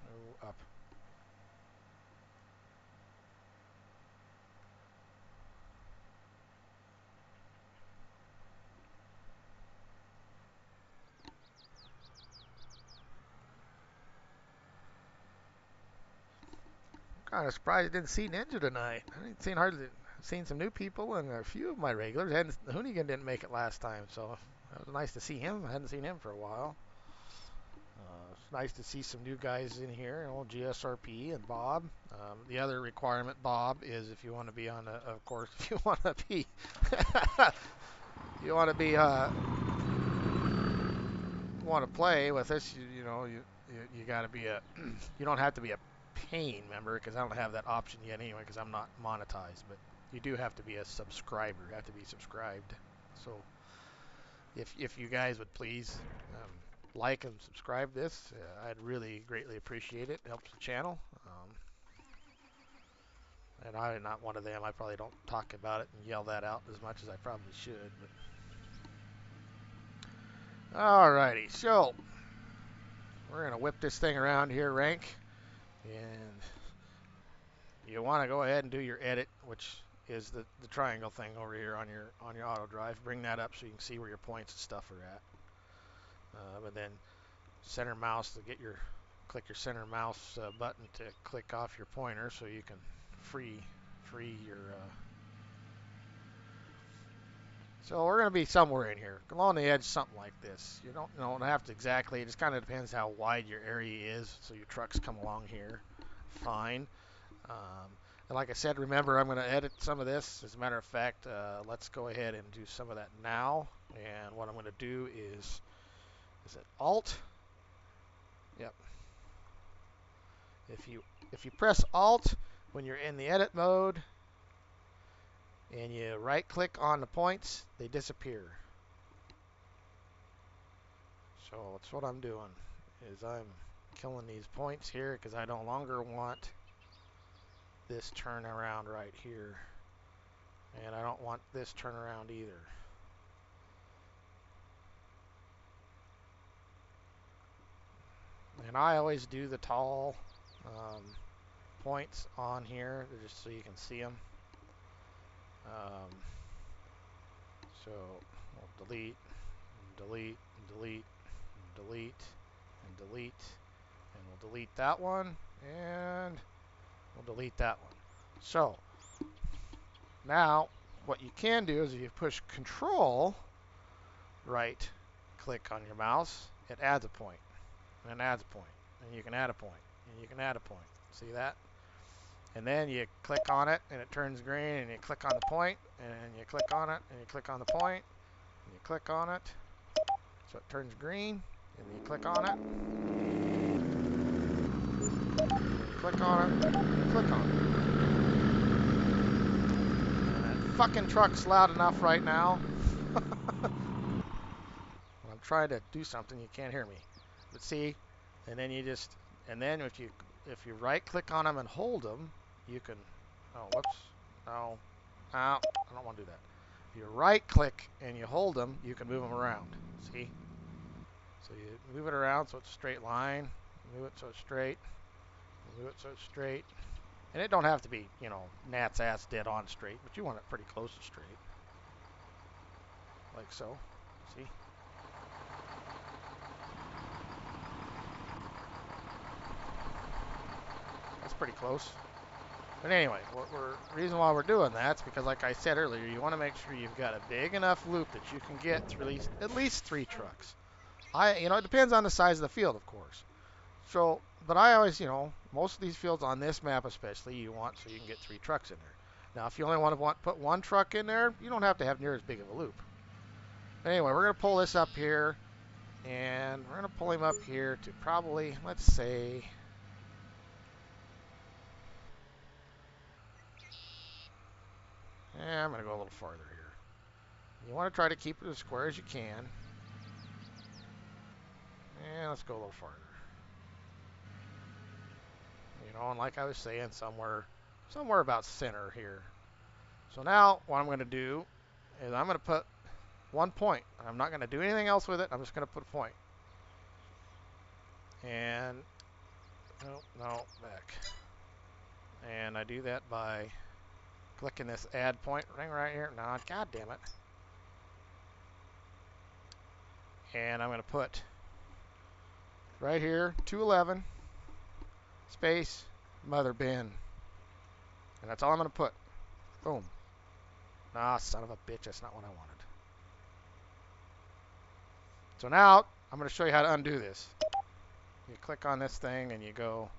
Oh, up. Kind of surprised I didn't see Ninja tonight. I ain't seen hardly seen some new people and a few of my regulars. Hoonigan didn't make it last time, so it was nice to see him. I hadn't seen him for a while. It's nice to see some new guys in here. Old GSRP and Bob. The other requirement, Bob, is if you want to be on, of course, if you want to be, want to play with us, know, you got to be a you don't have to be a paying member because I don't have that option yet anyway because I'm not monetized, but you do have to be a subscriber. You have to be subscribed. So if you guys would please like and subscribe this, I'd really greatly appreciate it. It helps the channel. And I'm not one of them. I probably don't talk about it and yell that out as much as I probably should. But alrighty, so we're gonna whip this thing around here, rank, and you want to go ahead and do your edit, which is the triangle thing over here on your auto drive. Bring that up so you can see where your points and stuff are at. And then center mouse to get your click your center mouse button to click off your pointer so you can free your. So we're going to be somewhere in here, along the edge, something like this. You don't have to exactly. It just kind of depends how wide your area is. So your trucks come along here, fine. And like I said, remember, I'm going to edit some of this. As a matter of fact, let's go ahead and do some of that now. And what I'm going to do is it Alt? Yep. If you press Alt when you're in the edit mode and you right click on the points, they disappear. So that's what I'm doing, is I'm killing these points here because I no longer want this turnaround right here. And I don't want this turnaround either. And I always do the tall points on here just so you can see them. So we'll delete, and delete, and delete, and delete, and delete, and we'll delete that one, and we'll delete that one. So now what you can do is if you push Control right click on your mouse, it adds a point, and it adds a point, and you can add a point, and you can add a point. See that? And then you click on it and it turns green, and you click on the point and you click on it and you click on the point and you click on it so it turns green, and you click on it, click on it, click on it. And that fucking truck's loud enough right now. I'm trying to do something, you can't hear me. But see, and then if you right click on them and hold them, you can, oh whoops, no, I don't want to do that. If you right click and you hold them, you can move them around. See? So you move it around so it's a straight line, move it so it's straight, move it so it's straight. And it don't have to be, gnat's ass dead on straight, but you want it pretty close to straight. Like so. See? That's pretty close. But anyway, the reason why we're doing that is because, like I said earlier, you want to make sure you've got a big enough loop that you can get through at least 3 trucks. It depends on the size of the field, of course. So, but I always, most of these fields on this map especially, you want so you can get 3 trucks in there. Now, if you only want to put 1 truck in there, you don't have to have near as big of a loop. But anyway, we're going to pull this up here, and we're going to pull him up here to probably, let's say, I'm going to go a little farther here. You want to try to keep it as square as you can. And let's go a little farther. And like I was saying, somewhere about center here. So now what I'm going to do is I'm going to put 1 point. I'm not going to do anything else with it. I'm just going to put a point. And, no, back. And I do that by clicking this add point ring right here. No, god damn it. And I'm going to put right here 211 space mother bin. And that's all I'm going to put. Boom. Ah, son of a bitch, that's not what I wanted. So now I'm going to show you how to undo this. You click on this thing and you go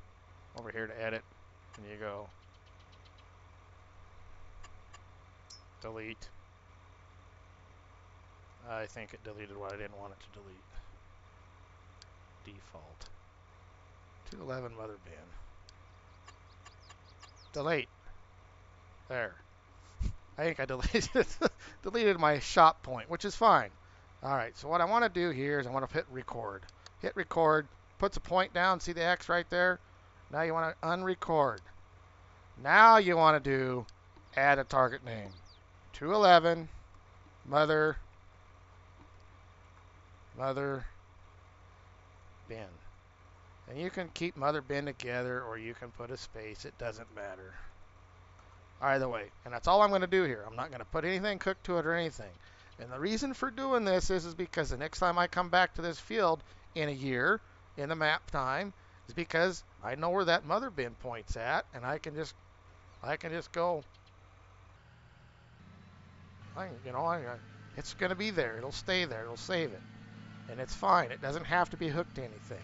over here to edit, and you go delete. I think it deleted what I didn't want it to delete. default. 211 mother bin. Delete. There. I think I deleted my shop point, which is fine. All right, so what I want to do here is I want to hit record. Hit record, puts a point down, see the X right there? Now you want to unrecord. Now you want to do add a target name. 211 mother bin. And you can keep mother bin together or you can put a space, it doesn't matter. Either way, and that's all I'm going to do here. I'm not going to put anything cooked to it or anything. And the reason for doing this is because the next time I come back to this field in a year, in the map time, is because I know where that mother bin point's at, and I can just go. It's going to be there. It'll stay there. It'll save it, and it's fine. It doesn't have to be hooked to anything.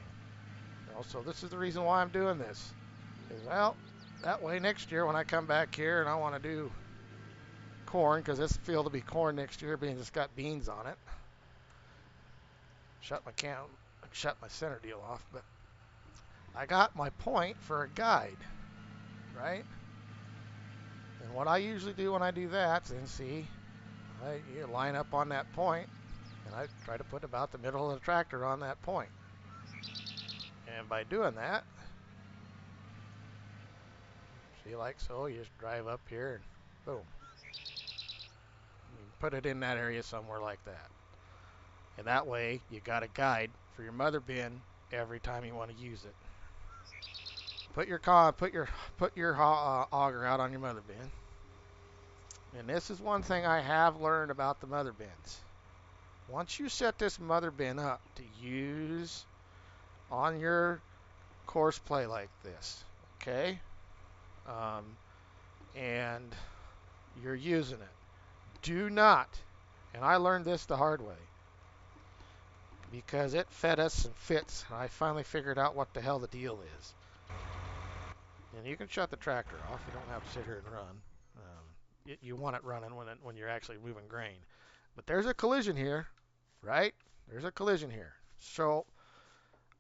So this is the reason why I'm doing this. Well, that way next year when I come back here and I want to do corn, because this field will be corn next year, being it's got beans on it. Shut my center deal off, but I got my point for a guide, right? And what I usually do when I do that, then see, you line up on that point, and I try to put about the middle of the tractor on that point. And by doing that, see, like so, you just drive up here and boom. You put it in that area somewhere like that. And that way, you got a guide for your mother bin every time you want to use it. Put your auger out on your mother bin. And this is one thing I have learned about the mother bins. Once you set this mother bin up to use on your course play like this, okay, and you're using it, do not, and I learned this the hard way, because it fed us and fits, and I finally figured out what the hell the deal is. And you can shut the tractor off. You don't have to sit here and run. You want it running when you're actually moving grain. But there's a collision here, right? There's a collision here. So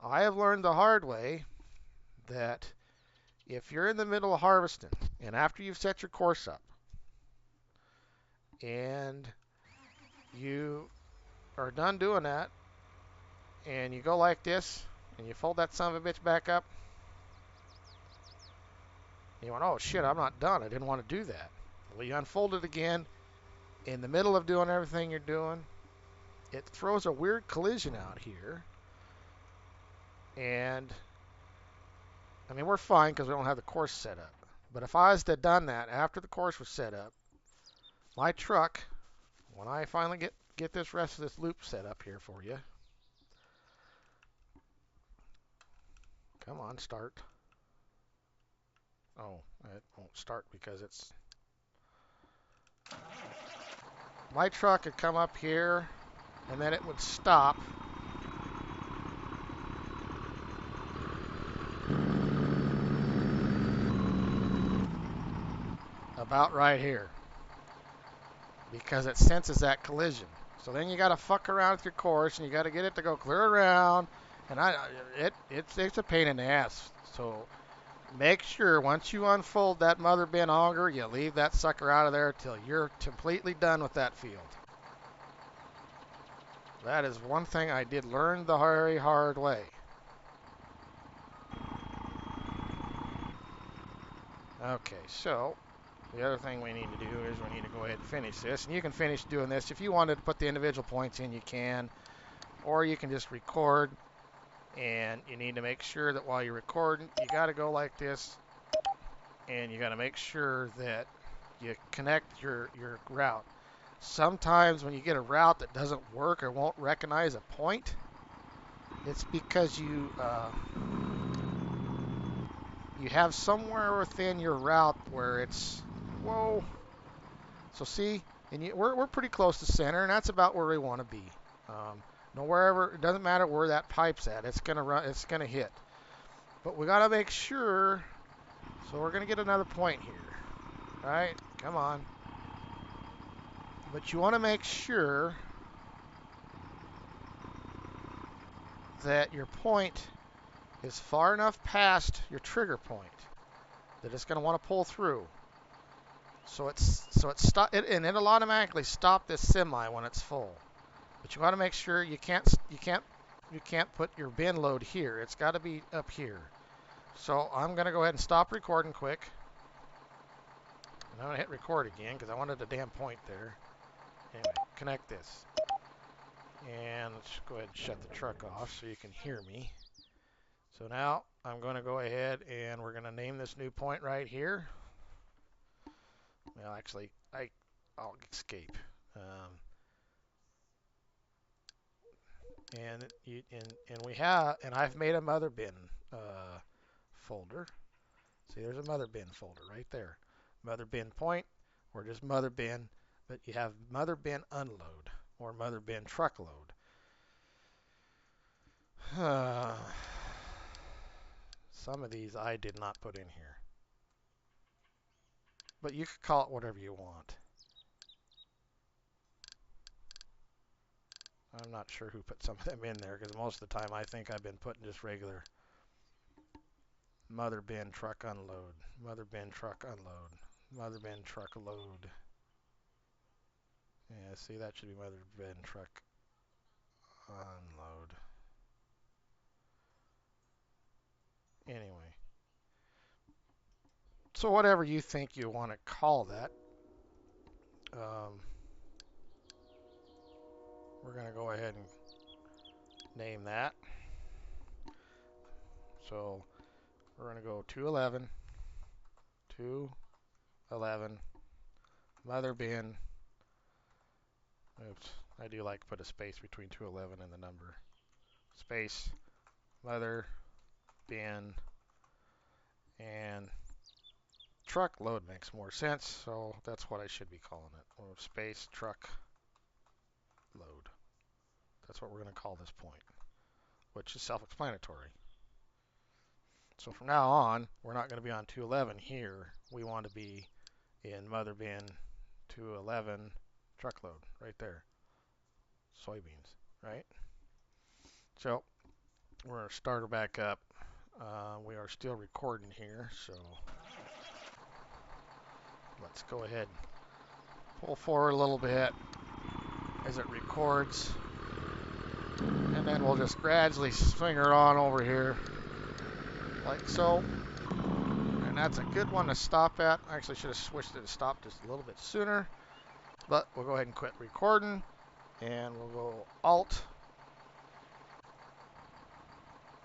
I have learned the hard way that if you're in the middle of harvesting, and after you've set your course up, and you are done doing that, and you go like this, and you fold that son of a bitch back up, you went, oh shit, I'm not done. I didn't want to do that. Well, you unfold it again. In the middle of doing everything you're doing, it throws a weird collision out here. And, I mean, we're fine because we don't have the course set up. But if I was to have done that after the course was set up, my truck, when I finally get this rest of this loop set up here for you, come on, start. Oh, it won't start because it's... My truck would come up here, and then it would stop. About right here. Because it senses that collision. So then you got to fuck around with your course, and you got to get it to go clear around. And it's a pain in the ass. So make sure once you unfold that mother bin auger, you leave that sucker out of there till you're completely done with that field. That is one thing I did learn the very hard way. Okay, so the other thing we need to do is we need to go ahead and finish this. And you can finish doing this. If you wanted to put the individual points in, you can. Or you can just record. And you need to make sure that while you're recording, you got to go like this. And you got to make sure that you connect your route. Sometimes when you get a route that doesn't work or won't recognize a point, it's because you have somewhere within your route where it's, whoa. So see, and we're pretty close to center, and that's about where we want to be. Wherever, it doesn't matter where that pipe's at, it's gonna run, it's gonna hit. But we gotta make sure. So we're gonna get another point here. All right, come on. But you want to make sure that your point is far enough past your trigger point that it's going to want to pull through. So and it'll automatically stop this semi when it's full. But you want to make sure you can't put your bin load here. It's got to be up here. So I'm going to go ahead and stop recording quick. And I'm going to hit record again because I wanted a damn point there. Anyway, connect this. And let's go ahead and shut the truck off so you can hear me. So now I'm going to go ahead and we're going to name this new point right here. Well, actually, I'll escape. And I've made a mother bin folder. See, there's a mother bin folder right there. Mother bin point, or just mother bin, but you have mother bin unload or mother bin truckload. Some of these I did not put in here. But you could call it whatever you want. I'm not sure who put some of them in there because most of the time I think I've been putting just regular mother bin truck unload, mother bin truck unload, mother bin truck load. Yeah, see, that should be mother bin truck unload. Anyway, so whatever you think you want to call that, we're going to go ahead and name that. So we're going to go 211, mother bin. Oops, I do like to put a space between 211 and the number. Space, mother bin, and truck load makes more sense, so that's what I should be calling it. Or space truck load. That's what we're going to call this point, which is self-explanatory. So from now on, we're not going to be on 211 here. We want to be in mother bin 211 truckload right there. Soybeans, right? So we're going to start her back up. We are still recording here, so let's go ahead and pull forward a little bit as it records. And then we'll just gradually swing her on over here, like so. And that's a good one to stop at. I actually should have switched it to stop just a little bit sooner. But we'll go ahead and quit recording. And we'll go Alt,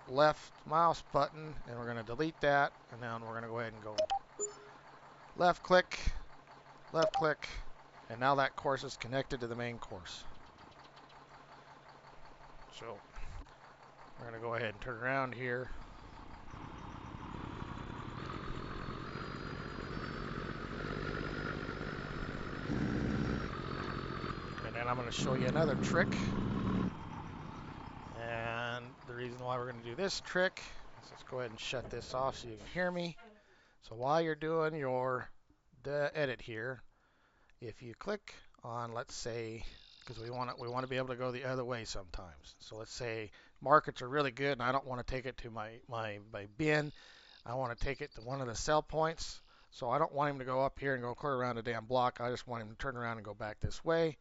left mouse button, and we're going to delete that. And then we're going to go ahead and go left click, and now that course is connected to the main course. So we're going to go ahead and turn around here. And then I'm going to show you another trick. And the reason why we're going to do this trick is let's go ahead and shut this off so you can hear me. So while you're doing your edit here, if you click on, let's say, because we want to be able to go the other way sometimes. So let's say markets are really good and I don't want to take it to my bin. I want to take it to one of the sell points. So I don't want him to go up here and go clear around the damn block. I just want him to turn around and go back this way.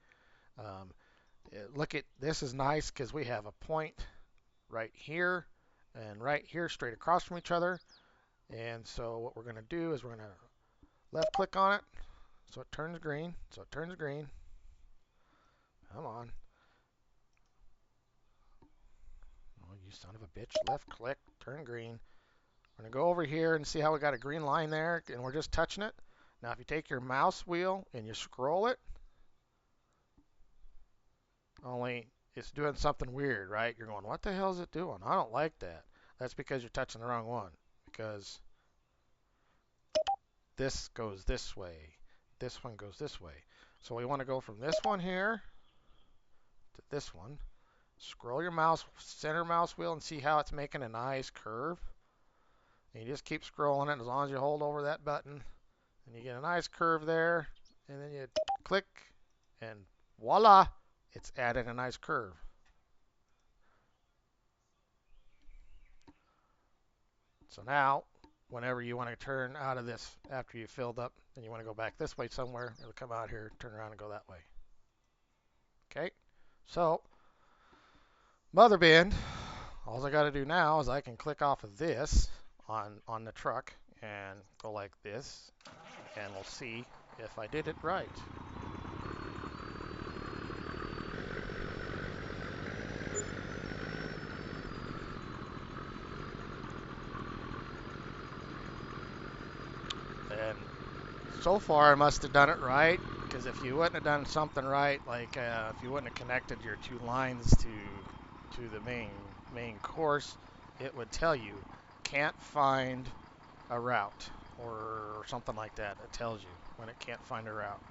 Look at this is nice because we have a point right here and right here straight across from each other. And so what we're going to do is we're going to left click on it so it turns green. Come on. Oh, you son of a bitch. Left click, turn green. We're going to go over here and see how we got a green line there and we're just touching it. Now if you take your mouse wheel and you scroll it, only it's doing something weird, right? You're going, what the hell is it doing? I don't like that. That's because you're touching the wrong one. Because this goes this way. This one goes this way. So we want to go from this one here to this one. Scroll your mouse, center mouse wheel, and see how it's making a nice curve. And you just keep scrolling it as long as you hold over that button. And you get a nice curve there. And then you click, and voila, it's added a nice curve. So now, whenever you want to turn out of this after you filled up, and you want to go back this way somewhere, it'll come out here, turn around and go that way. Okay, so mother bend, all I got to do now is I can click off of this on the truck and go like this, and we'll see if I did it right. And so far I must have done it right, because if you wouldn't have done something right, like if you wouldn't have connected your two lines to the main course, it would tell you can't find a route or something like that. It tells you when it can't find a route.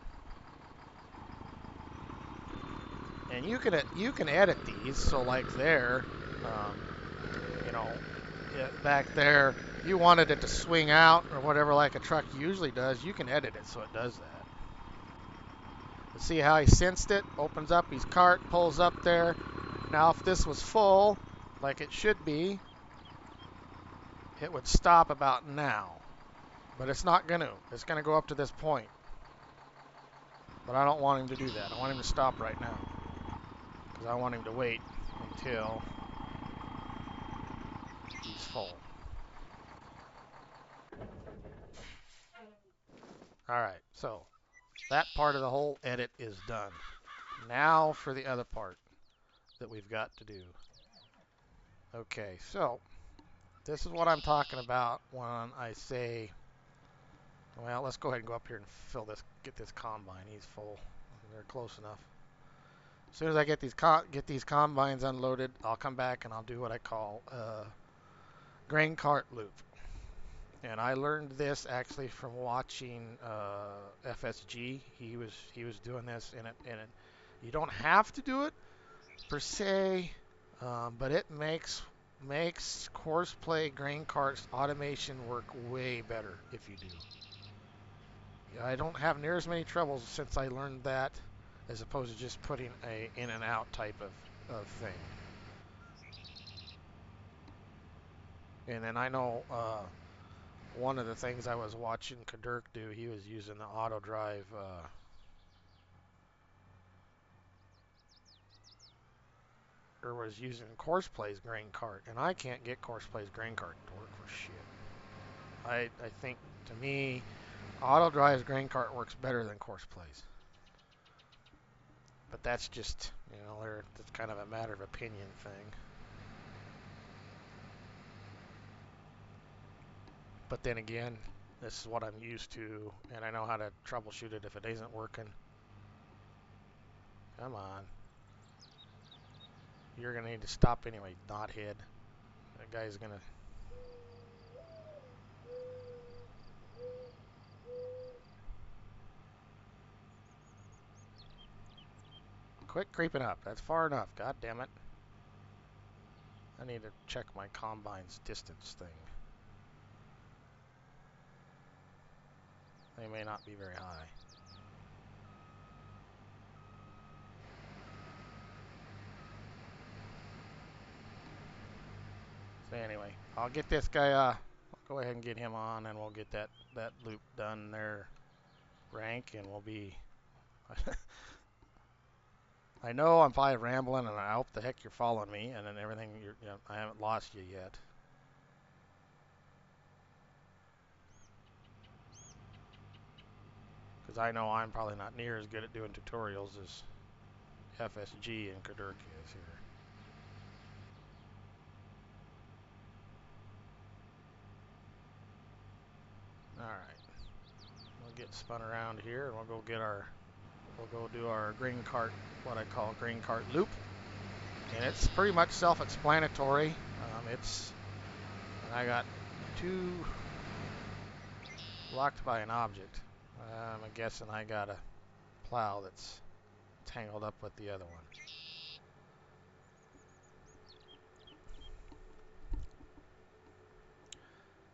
And you can edit these. So like there, um, you know, back there, you wanted it to swing out or whatever like a truck usually does. You can edit it so it does that. See how he sensed it? Opens up his cart, pulls up there. Now if this was full, like it should be, it would stop about now. But it's not going to. It's going to go up to this point. But I don't want him to do that. I want him to stop right now. Because I want him to wait until he's full. Alright, so that part of the whole edit is done. Now for the other part that we've got to do. Okay, so this is what I'm talking about when I say, well, let's go ahead and go up here and fill this, get this combine. He's full. They're close enough. As soon as I get these combines unloaded, I'll come back and I'll do what I call grain cart loop. And I learned this actually from watching FSG. He was doing this, and you don't have to do it per se, but it makes course play grain carts automation work way better if you do. I don't have near as many troubles since I learned that, as opposed to just putting a in and out type of thing. And then I know one of the things I was watching Kadurk do, he was using the auto drive or was using Courseplays grain cart, and I can't get Courseplays grain cart to work for shit. I think, to me, auto drive's grain cart works better than Courseplays. But that's just, you know, it's kind of a matter of opinion thing. But then again, this is what I'm used to, and I know how to troubleshoot it if it isn't working. Come on. You're going to need to stop anyway, knothead. That guy's going to... Quit creeping up. That's far enough. God damn it. I need to check my combine's distance thing. They may not be very high. So anyway, I'll get this guy, I'll go ahead and get him on, and we'll get that loop done there, rank, and we'll be... I know I'm probably rambling, and I hope the heck you're following me, and then everything, you know, I haven't lost you yet. Because I know I'm probably not near as good at doing tutorials as FSG and Kadurk is here. Alright. We'll get spun around here, and we'll go do our grain cart, what I call grain cart loop. And it's pretty much self-explanatory. I got two blocked by an object. I'm guessing I got a plow that's tangled up with the other one.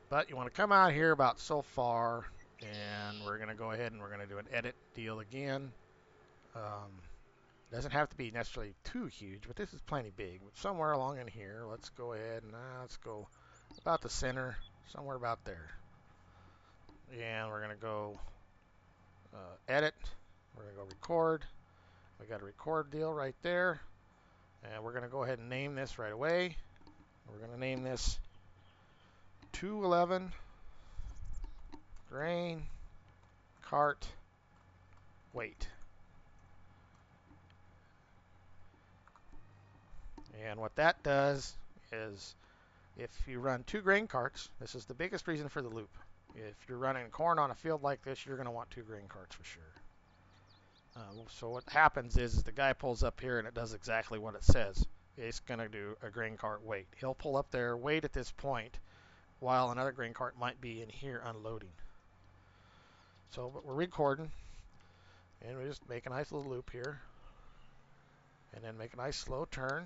But you want to come out here about so far, and we're going to go ahead and we're going to do an edit deal again. Doesn't have to be necessarily too huge, but this is plenty big. But somewhere along in here, let's go ahead and let's go about the center. somewhere about there. And we're going to go edit. We're going to go record. We got a record deal right there. And we're going to go ahead and name this right away. We're going to name this 211 grain cart weight. And what that does is if you run 2 grain carts, this is the biggest reason for the loop. If you're running corn on a field like this, you're going to want 2 grain carts for sure. So what happens is the guy pulls up here and it does exactly what it says. It's going to do a grain cart wait. He'll pull up there, wait at this point, while another grain cart might be in here unloading. So, but we're recording, and we just make a nice little loop here, and then make a nice slow turn.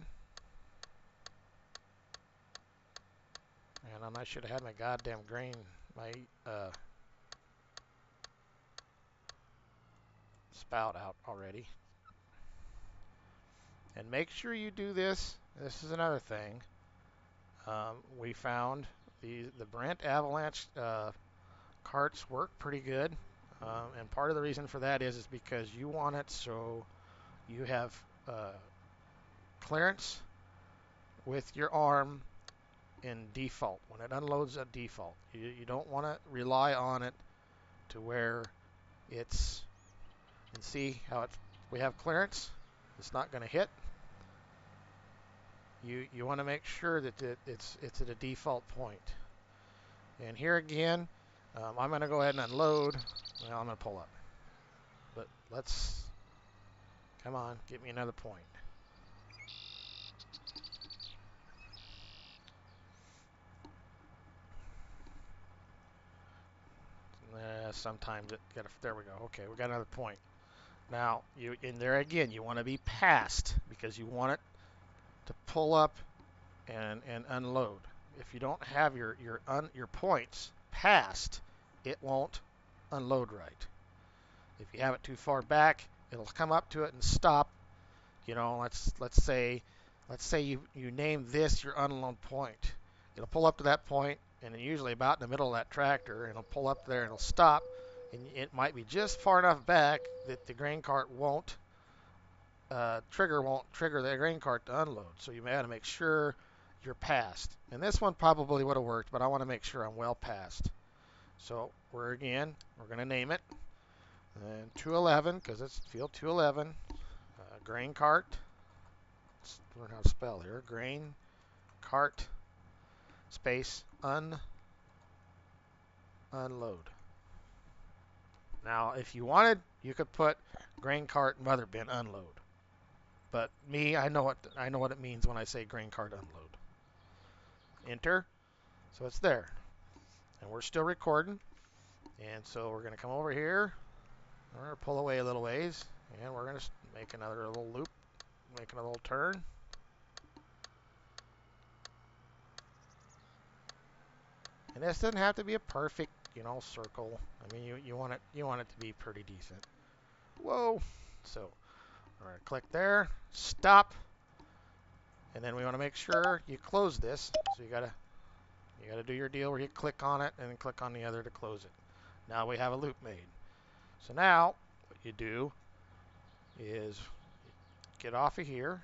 And I should have had my goddamn grain, my spout out already. And make sure you do this. This is another thing. We found the Brent Avalanche carts work pretty good. And part of the reason for that is because you want it so you have clearance with your arm in default. When it unloads at default, you don't want to rely on it to where it's, and see how we have clearance. It's not going to hit. You want to make sure that it's at a default point. And here again, I'm going to go ahead and unload. Well, I'm going to pull up. But let's, come on, get me another point. Sometimes there we go. Okay, we got another point. Now, in there again, you want to be past because you want it to pull up and unload. If you don't have your points past, it won't unload right. If you have it too far back, it'll come up to it and stop. You know, let's say you name this your unload point. It'll pull up to that point, and usually about in the middle of that tractor, and it'll pull up there and it'll stop. And it might be just far enough back that the grain cart won't trigger the grain cart to unload. So you may have to make sure you're past. And this one probably would have worked, but I want to make sure I'm well past. So we're going to name it and 211 because it's field 211 grain cart. Let's learn how to spell here. Grain cart space unload. Now, if you wanted, you could put grain cart mother bin unload. But me, I know what it means when I say grain cart unload. Enter. So it's there. And we're still recording. And so we're going to come over here. We're going to pull away a little ways. And we're going to make another little loop. Make another little turn. And this doesn't have to be a perfect, circle. I mean, you want it to be pretty decent. Whoa. So, all right, click there. Stop. And then we want to make sure you close this. So you gotta do your deal where you click on it and then click on the other to close it. Now we have a loop made. So now what you do is get off of here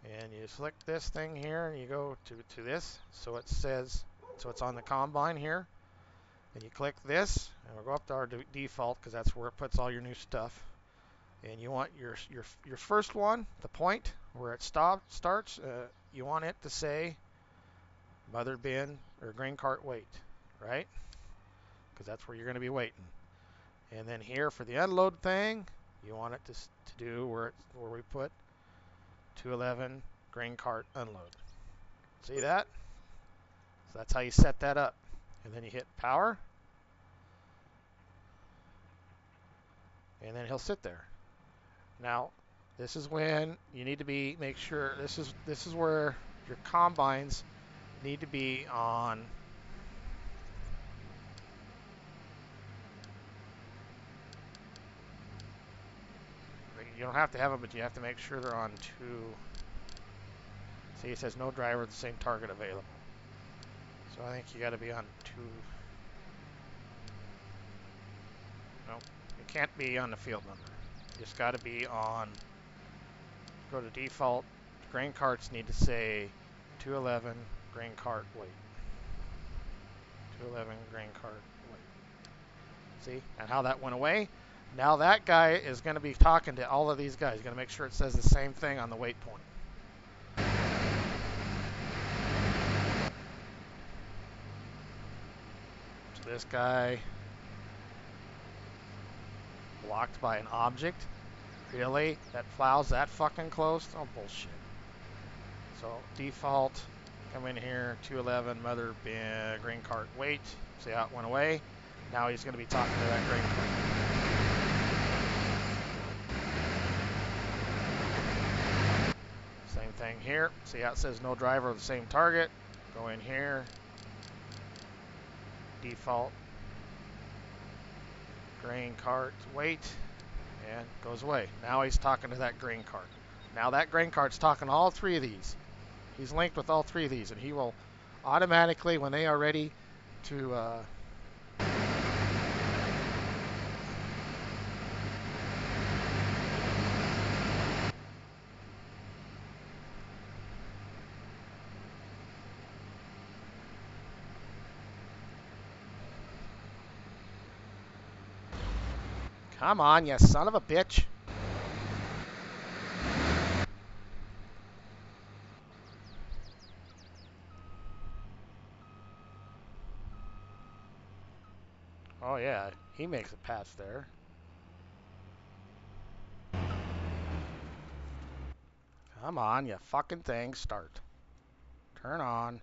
and you select this thing here and you go to this. So it says, so it's on the combine here. And you click this and we'll go up to our default because that's where it puts all your new stuff. And you want your first one, the point where it starts, you want it to say mother bin or grain cart wait, right? Because that's where you're going to be waiting. And then here for the unload thing, you want it to do where we put 211 grain cart unload. See that? So that's how you set that up. And then you hit power. And then he'll sit there. Now, this is when you need to make sure this is where your combines need to be on. You don't have to have them, but you have to make sure they're on two. See, it says no driver with the same target available. So I think you got to be on 2. No, you can't be on the field number. You just got to be on, go to default. Grain carts need to say 211 grain cart weight. 211 grain cart weight. See? And how that went away? Now that guy is going to be talking to all of these guys. He's going to make sure it says the same thing on the weight point. So this guy blocked by an object. Really? That plow's that fucking close? Oh, bullshit. So default, come in here, 211 mother bin, grain cart weight. See how it went away? Now he's going to be talking to that grain cart. Same thing here. See how it says no driver of the same target? Go in here, default, grain cart weight, and goes away. Now he's talking to that grain cart. Now that grain cart's talking to all 3 of these. He's linked with all 3 of these, and he will automatically, when they are ready to come on, you son of a bitch. Oh yeah, he makes a pass there. Come on, you fucking thing, start. Turn on.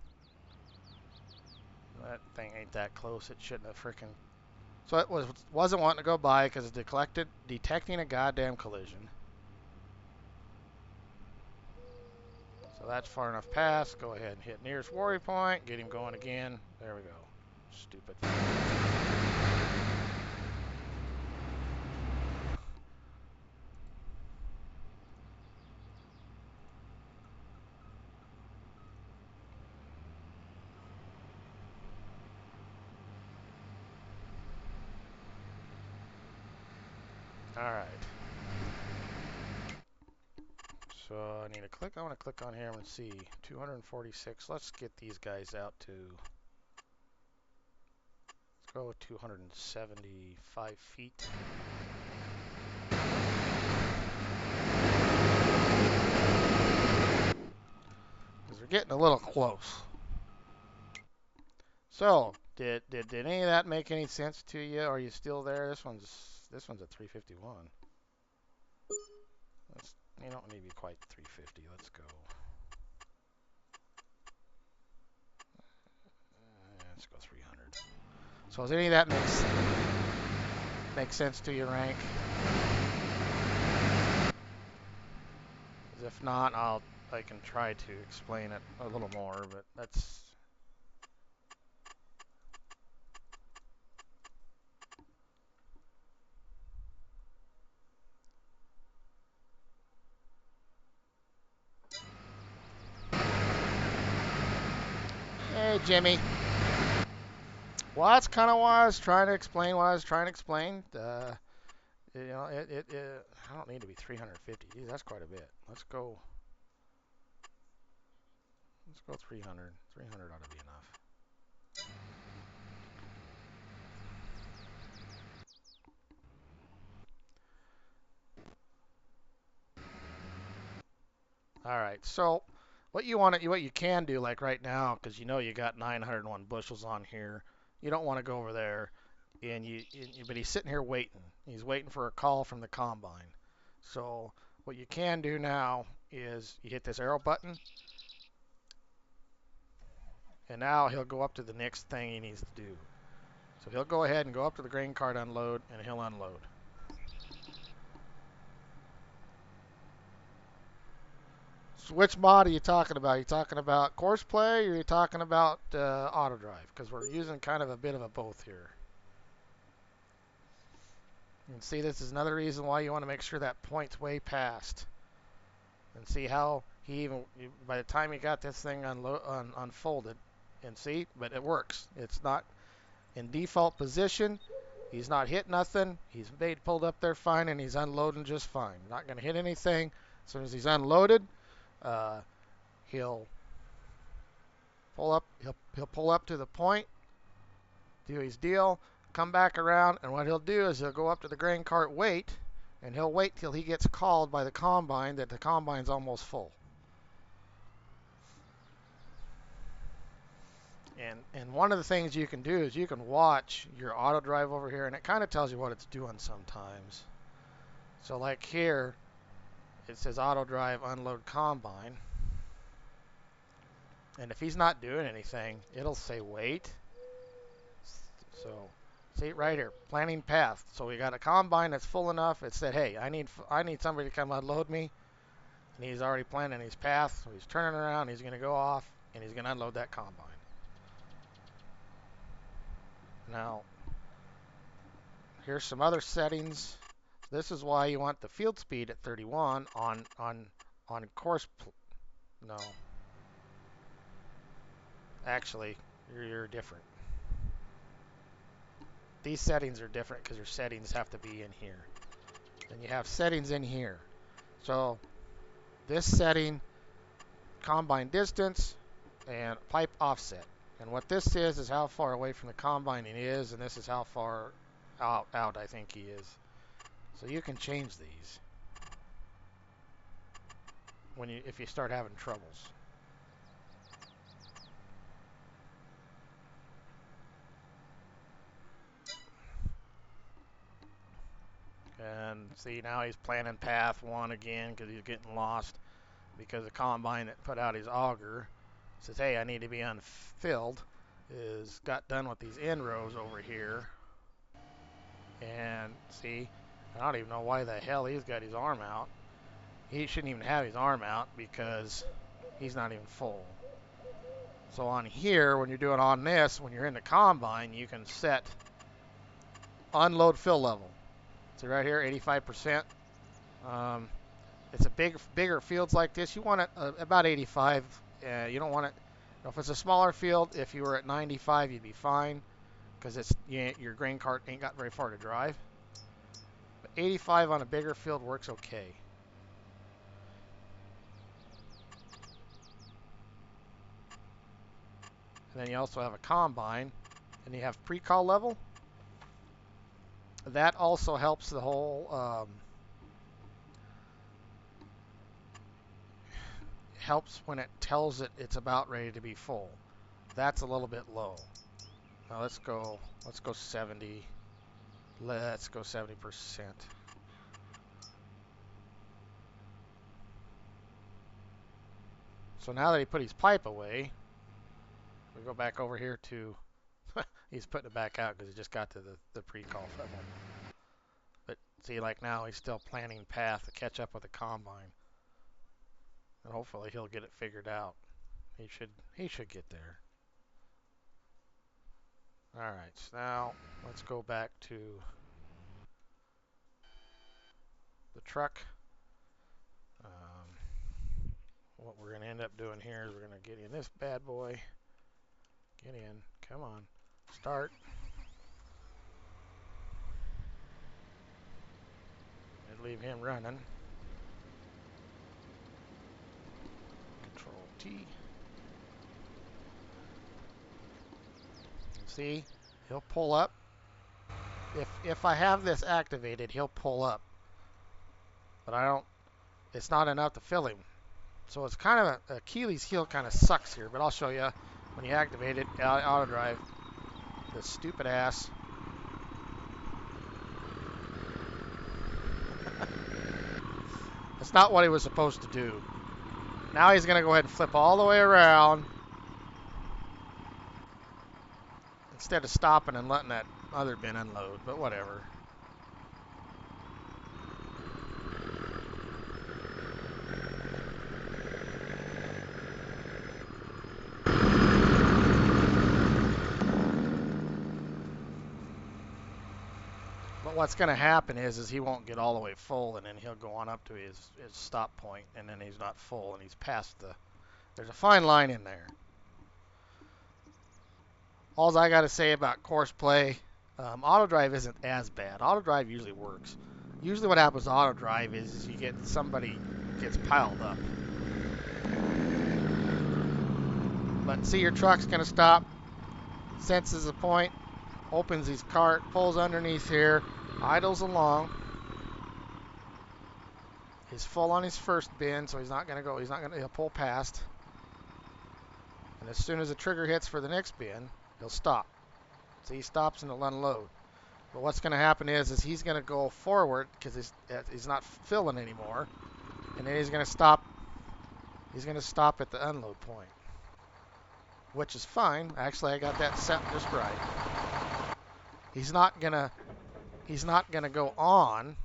That thing ain't that close. It shouldn't have freaking. So it wasn't wanting to go by because it detecting a goddamn collision. So that's far enough past. Go ahead and hit nearest worry point. Get him going again. There we go. Stupid. All right. So I need to click. I want to click on here and see 246. Let's get these guys out to. Let's go with 275 feet. Because we're getting a little close. So did any of that make any sense to you? Are you still there? This one's at 351. You don't need to be quite 350. Let's go. Let's go 300. So does any of that make sense to you, Rank? If not, I can try to explain it a little more, but that's. Hey, Jimmy. Well, that's kind of why I was trying to explain what I was trying to explain. You know, I don't need to be 350. Geez, that's quite a bit. Let's go 300. 300 ought to be enough. All right. So what you can do, like right now, because you know you got 901 bushels on here, you don't want to go over there, but he's sitting here waiting. He's waiting for a call from the combine. So what you can do now is you hit this arrow button, and now he'll go up to the next thing he needs to do. So he'll go ahead and go up to the grain cart unload, and he'll unload. So which mod are you talking about? Are you talking about course play, or are you talking about auto drive? Because we're using kind of a bit of a both here. You can see this is another reason why you want to make sure that point's way past. And see how he even, by the time he got this thing unfolded, And see, but it works. It's not in default position. He's not hit nothing. He's pulled up there fine, and he's unloading just fine. Not going to hit anything. As soon as he's unloaded, he'll pull up. He'll pull up to the point, do his deal, come back around, and what he'll do is he'll go up to the grain cart, wait, and he'll wait till he gets called by the combine that the combine's almost full. And one of the things you can do is you can watch your auto drive over here, and it kind of tells you what it's doing sometimes. So like here, it says auto drive unload combine. And if he's not doing anything, it'll say wait. So see right here, planning path. So we got a combine that's full enough. It said, hey, I need somebody to come unload me. And he's already planning his path. So he's turning around, he's going to go off, and he's going to unload that combine. Now, here's some other settings. This is why you want the field speed at 31 on course. No. Actually, you're different. These settings are different because your settings have to be in here. And you have settings in here. So this setting, combine distance and pipe offset. And what this is how far away from the combine he is, and this is how far out I think he is. So you can change these if you start having troubles. And see, now he's planning path 1 again because he's getting lost because the combine that put out his auger says, hey, I need to be unfilled, is got done with these end rows over here. And see, I don't even know why the hell he's got his arm out. He shouldn't even have his arm out because he's not even full. So on here, when you're doing on this, when you're in the combine, you can set unload fill level. So right here, 85%. It's a bigger fields like this. You want it about 85. You don't want it. If it's a smaller field, if you were at 95, you'd be fine because your grain cart ain't got very far to drive. But 85 on a bigger field works okay. And then you also have a combine, and you have pre-call level. That also helps the whole. Helps when it tells it it's about ready to be full. That's a little bit low. Now let's go 70. Let's go 70%. So now that he put his pipe away, we go back over here to, he's putting it back out because he just got to the pre-call level. But see, like now he's still planning path to catch up with the combine. And hopefully he'll get it figured out. He should get there. Alright, so now let's go back to the truck. What we're going to end up doing here is we're going to get in this bad boy. Get in. Come on. Start. And leave him running. Control T. And see, he'll pull up. If I have this activated, he'll pull up. But I don't, it's not enough to fill him. So it's kind of a Achilles heel kind of sucks here, but I'll show you when you activate it, auto drive, this stupid ass. That's not what he was supposed to do. Now he's going to go ahead and flip all the way around instead of stopping and letting that other bin unload, but whatever. But what's going to happen is he won't get all the way full, and then he'll go on up to his stop point, and then he's not full, and he's past there's a fine line in there. all I got to say about course play, auto drive isn't as bad. Auto drive usually works. Usually what happens to auto drive is you get somebody gets piled up. But see, your truck's going to stop, senses a point, opens his cart, pulls underneath here, idles along. He's full on his first bin, so he's not going to go. He'll pull past. And as soon as the trigger hits for the next bin, he'll stop. So he stops and he'll unload. But what's going to happen is he's going to go forward because he's not filling anymore, and then he's going to stop. He's going to stop at the unload point, which is fine. Actually, I got that set just right. He's not gonna go on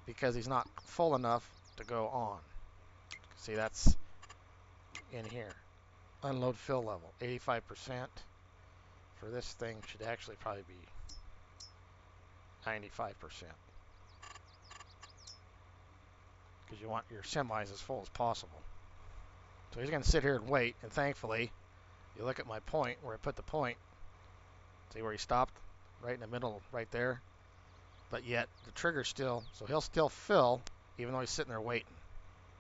because he's not full enough to go on. See, that's in here. Unload fill level, 85%. For this thing should actually probably be 95%. Because you want your semis as full as possible. So he's going to sit here and wait, and thankfully, you look at my point, where I put the point, see where he stopped? Right in the middle, right there. But yet, the trigger's still, so he'll still fill, even though he's sitting there waiting.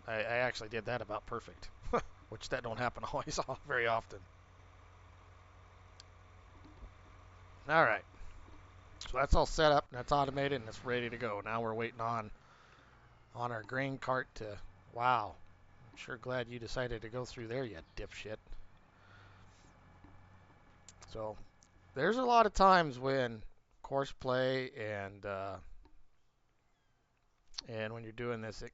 I actually did that about perfect, which that don't happen always very often. All right, so that's all set up, and that's automated, and it's ready to go. Now we're waiting on our grain cart to, wow, I'm sure glad you decided to go through there, you dipshit. So there's a lot of times when course play and when you're doing this,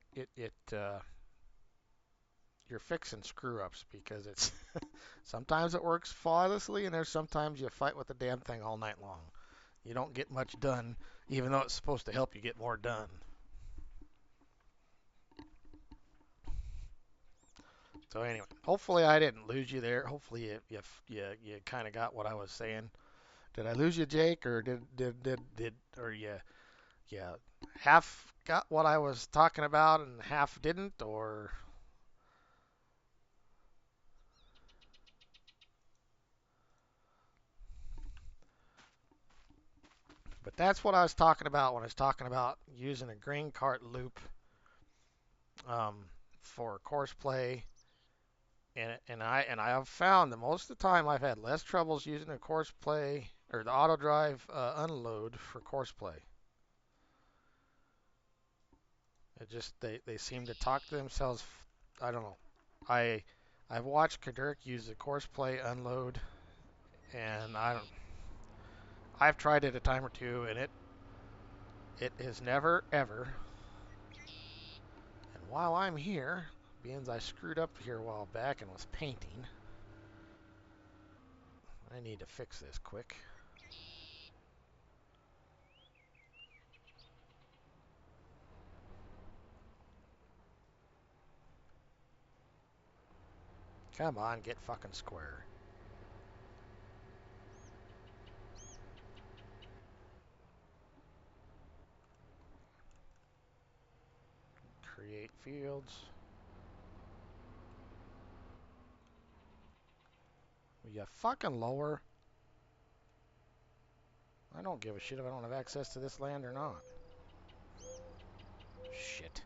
you're fixing screw ups because it's sometimes it works flawlessly, and there's sometimes you fight with the damn thing all night long. You don't get much done, even though it's supposed to help you get more done. So anyway, hopefully I didn't lose you there. Hopefully you kind of got what I was saying. Did I lose you, Jake, or did or you half got what I was talking about and half didn't, or? But that's what I was talking about when I was talking about using a grain cart loop um, for course play. And I have found that most of the time I've had less troubles using the course play or the auto drive unload for course play. It just they seem to talk to themselves. I don't know. I've watched Kadirk use the course play unload, and I've tried it a time or two, and it has never ever. And while I'm here, being I screwed up here a while back and was painting, I need to fix this quick. Come on, get fucking square. Create fields. Will you fucking lower? I don't give a shit if I don't have access to this land or not. Shit.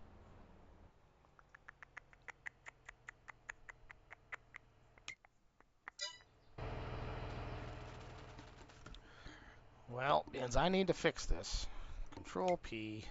Well, means I need to fix this. Control P.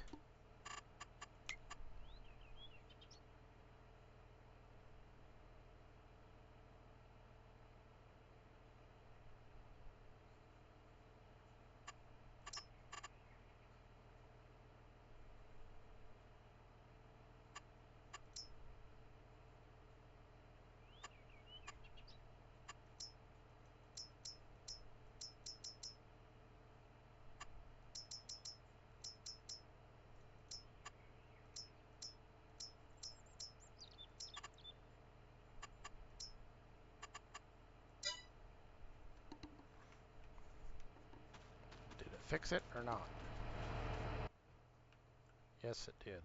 Did it fix it or not? Yes, it did.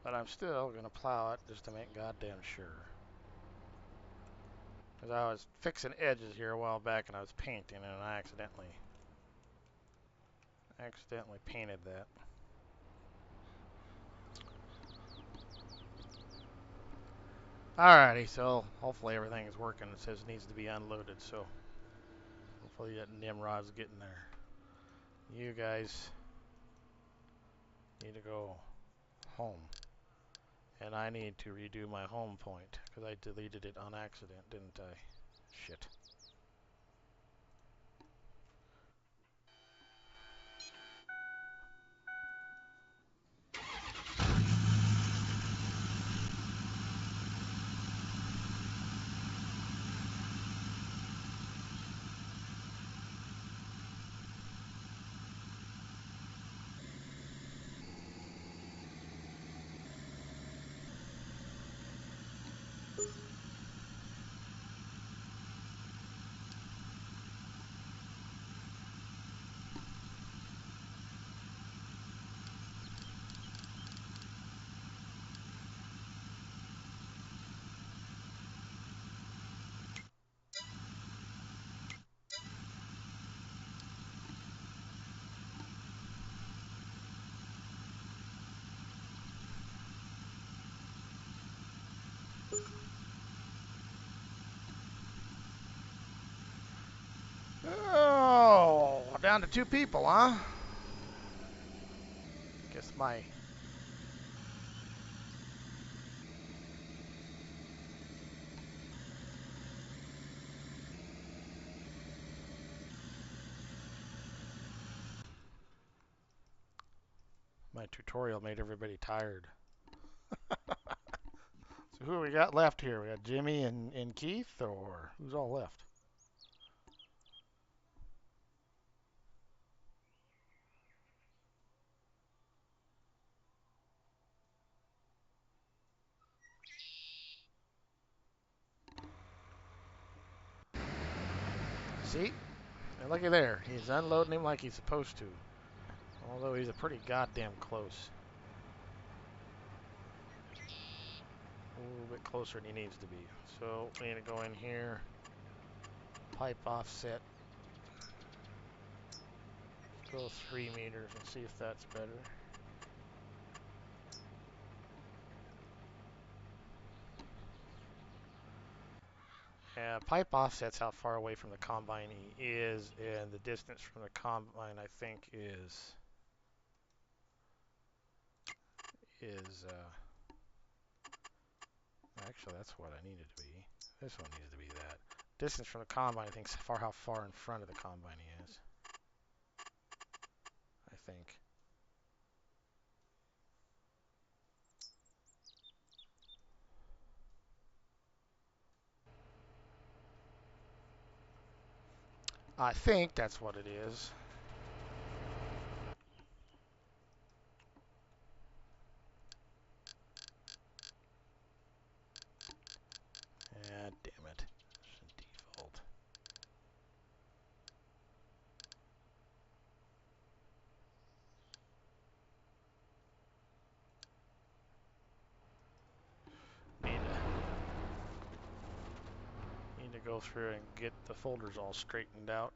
But I'm still going to plow it just to make goddamn sure. Because I was fixing edges here a while back and I was painting and I accidentally painted that. Alrighty, so hopefully everything is working. It says it needs to be unloaded, so hopefully that Nimrod's getting there. You guys need to go home. And I need to redo my home point, because I deleted it on accident, didn't I? Shit. Oh, down to 2 people, huh? Guess my tutorial made everybody tired. So who we got left here? We got Jimmy and Keith, or who's all left? See? And looky there. He's unloading him like he's supposed to. Although he's a pretty goddamn close. A little bit closer than he needs to be. So we need to go in here. Pipe offset. Go 3 meters and see if that's better. Yeah, pipe offset's how far away from the combine he is, and the distance from the combine I think is actually that's what I need it to be. This one needs to be that. Distance from the combine I think is how far in front of the combine he is. I think. I think that's what it is. Yeah, damn it. Default. Need to go through and get the folders all straightened out.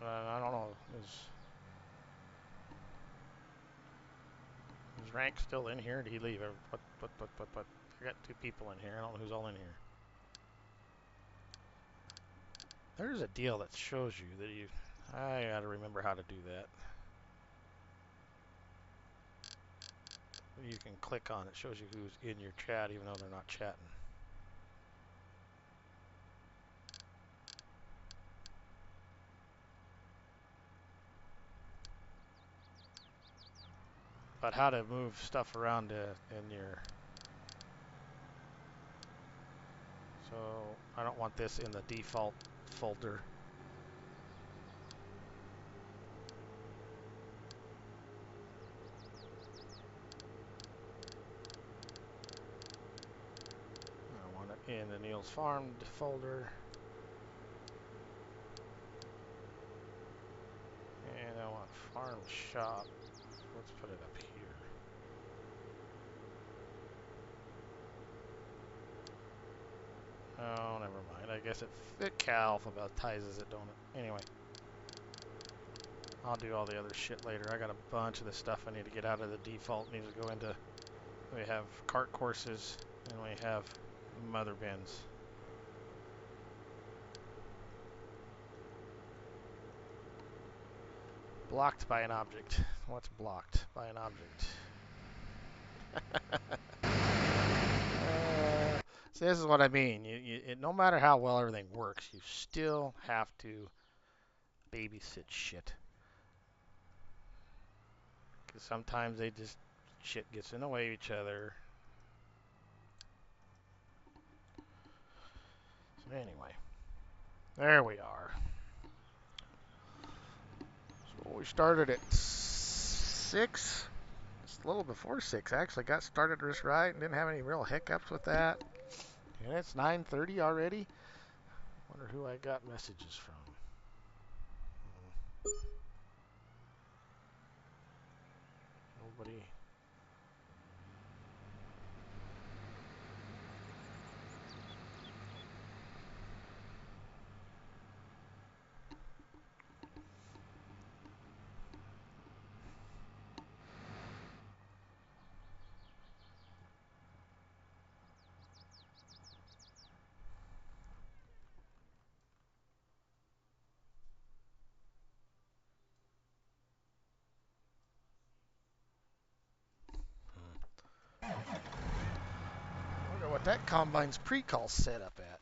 I don't know. Is Rank still in here? Did he leave? But. I got 2 people in here. I don't know who's all in here. There's a deal that shows you that you... I gotta remember how to do that. You can click on it. Shows you who's in your chat even though they're not chatting. But how to move stuff around in your... So I don't want this in the default folder. I want it in the Neals Farm folder. And I want Farm Shop. Let's put it up here. Oh, never mind. I guess it alphabetizes it, don't it? Anyway, I'll do all the other shit later. I got a bunch of the stuff I need to get out of the default. Needs to go into. We have cart courses and we have mother bins. Blocked by an object. What's blocked by an object? So this is what I mean. No matter how well everything works, you still have to babysit shit. Because sometimes shit gets in the way of each other. So anyway, there we are. So we started at 6. It's a little before 6 actually. Got started just right and didn't have any real hiccups with that. And it's 9:30 already. Wonder who I got messages from. Nobody. Wonder what that combine's pre-call set up at.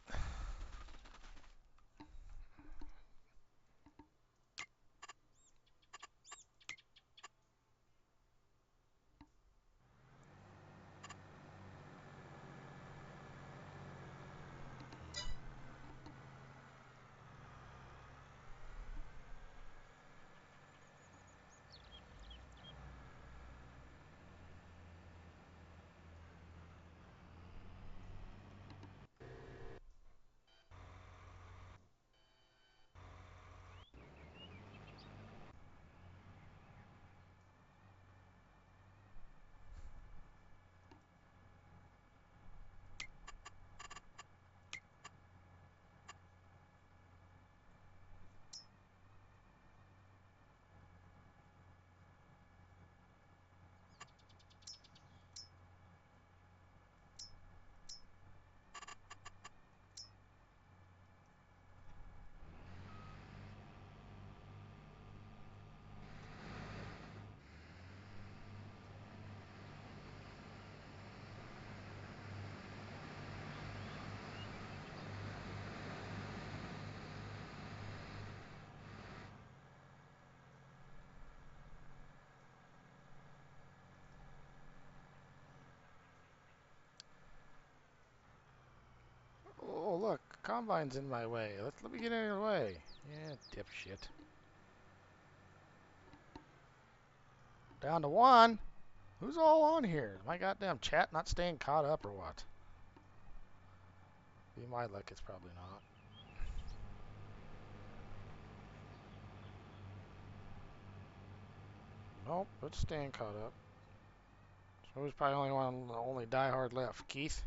Oh, look, combine's in my way. Let me get in your way. Yeah, dipshit. Down to 1. Who's all on here? Is my goddamn chat not staying caught up or what? Be my luck, it's probably not. Nope, it's staying caught up. So who's probably only diehard left? Keith?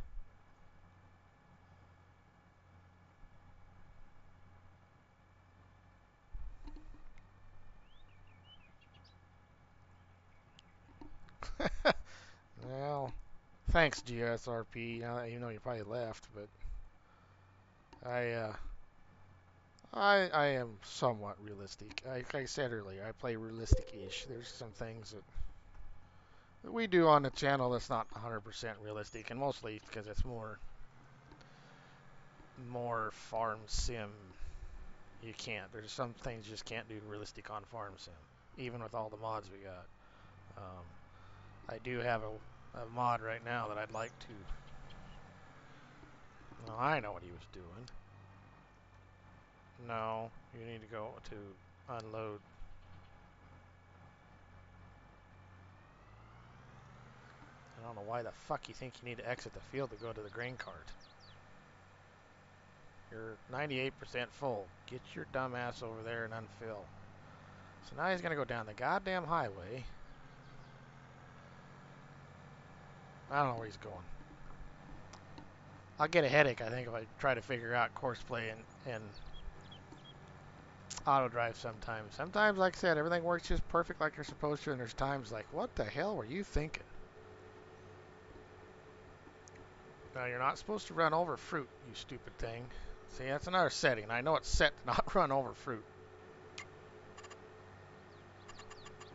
Well, thanks, GSRP. Even though you probably left, but I, I am somewhat realistic. Like I said earlier, I play realistic-ish. There's some things that we do on the channel that's not 100% realistic, and mostly because it's more farm sim. You can't. There's some things you just can't do realistic on farm sim, even with all the mods we got. I do have a mod right now that I'd like to. Well, I know what he was doing. No, you need to go to unload. I don't know why the fuck you think you need to exit the field to go to the grain cart. You're 98% full. Get your dumb ass over there and unfill. So now he's going to go down the goddamn highway. I don't know where he's going. I'll get a headache, I think, if I try to figure out course play and auto drive sometimes. Sometimes, like I said, everything works just perfect like you're supposed to, and there's times like, what the hell were you thinking? Now, you're not supposed to run over fruit, you stupid thing. See, that's another setting. I know it's set to not run over fruit.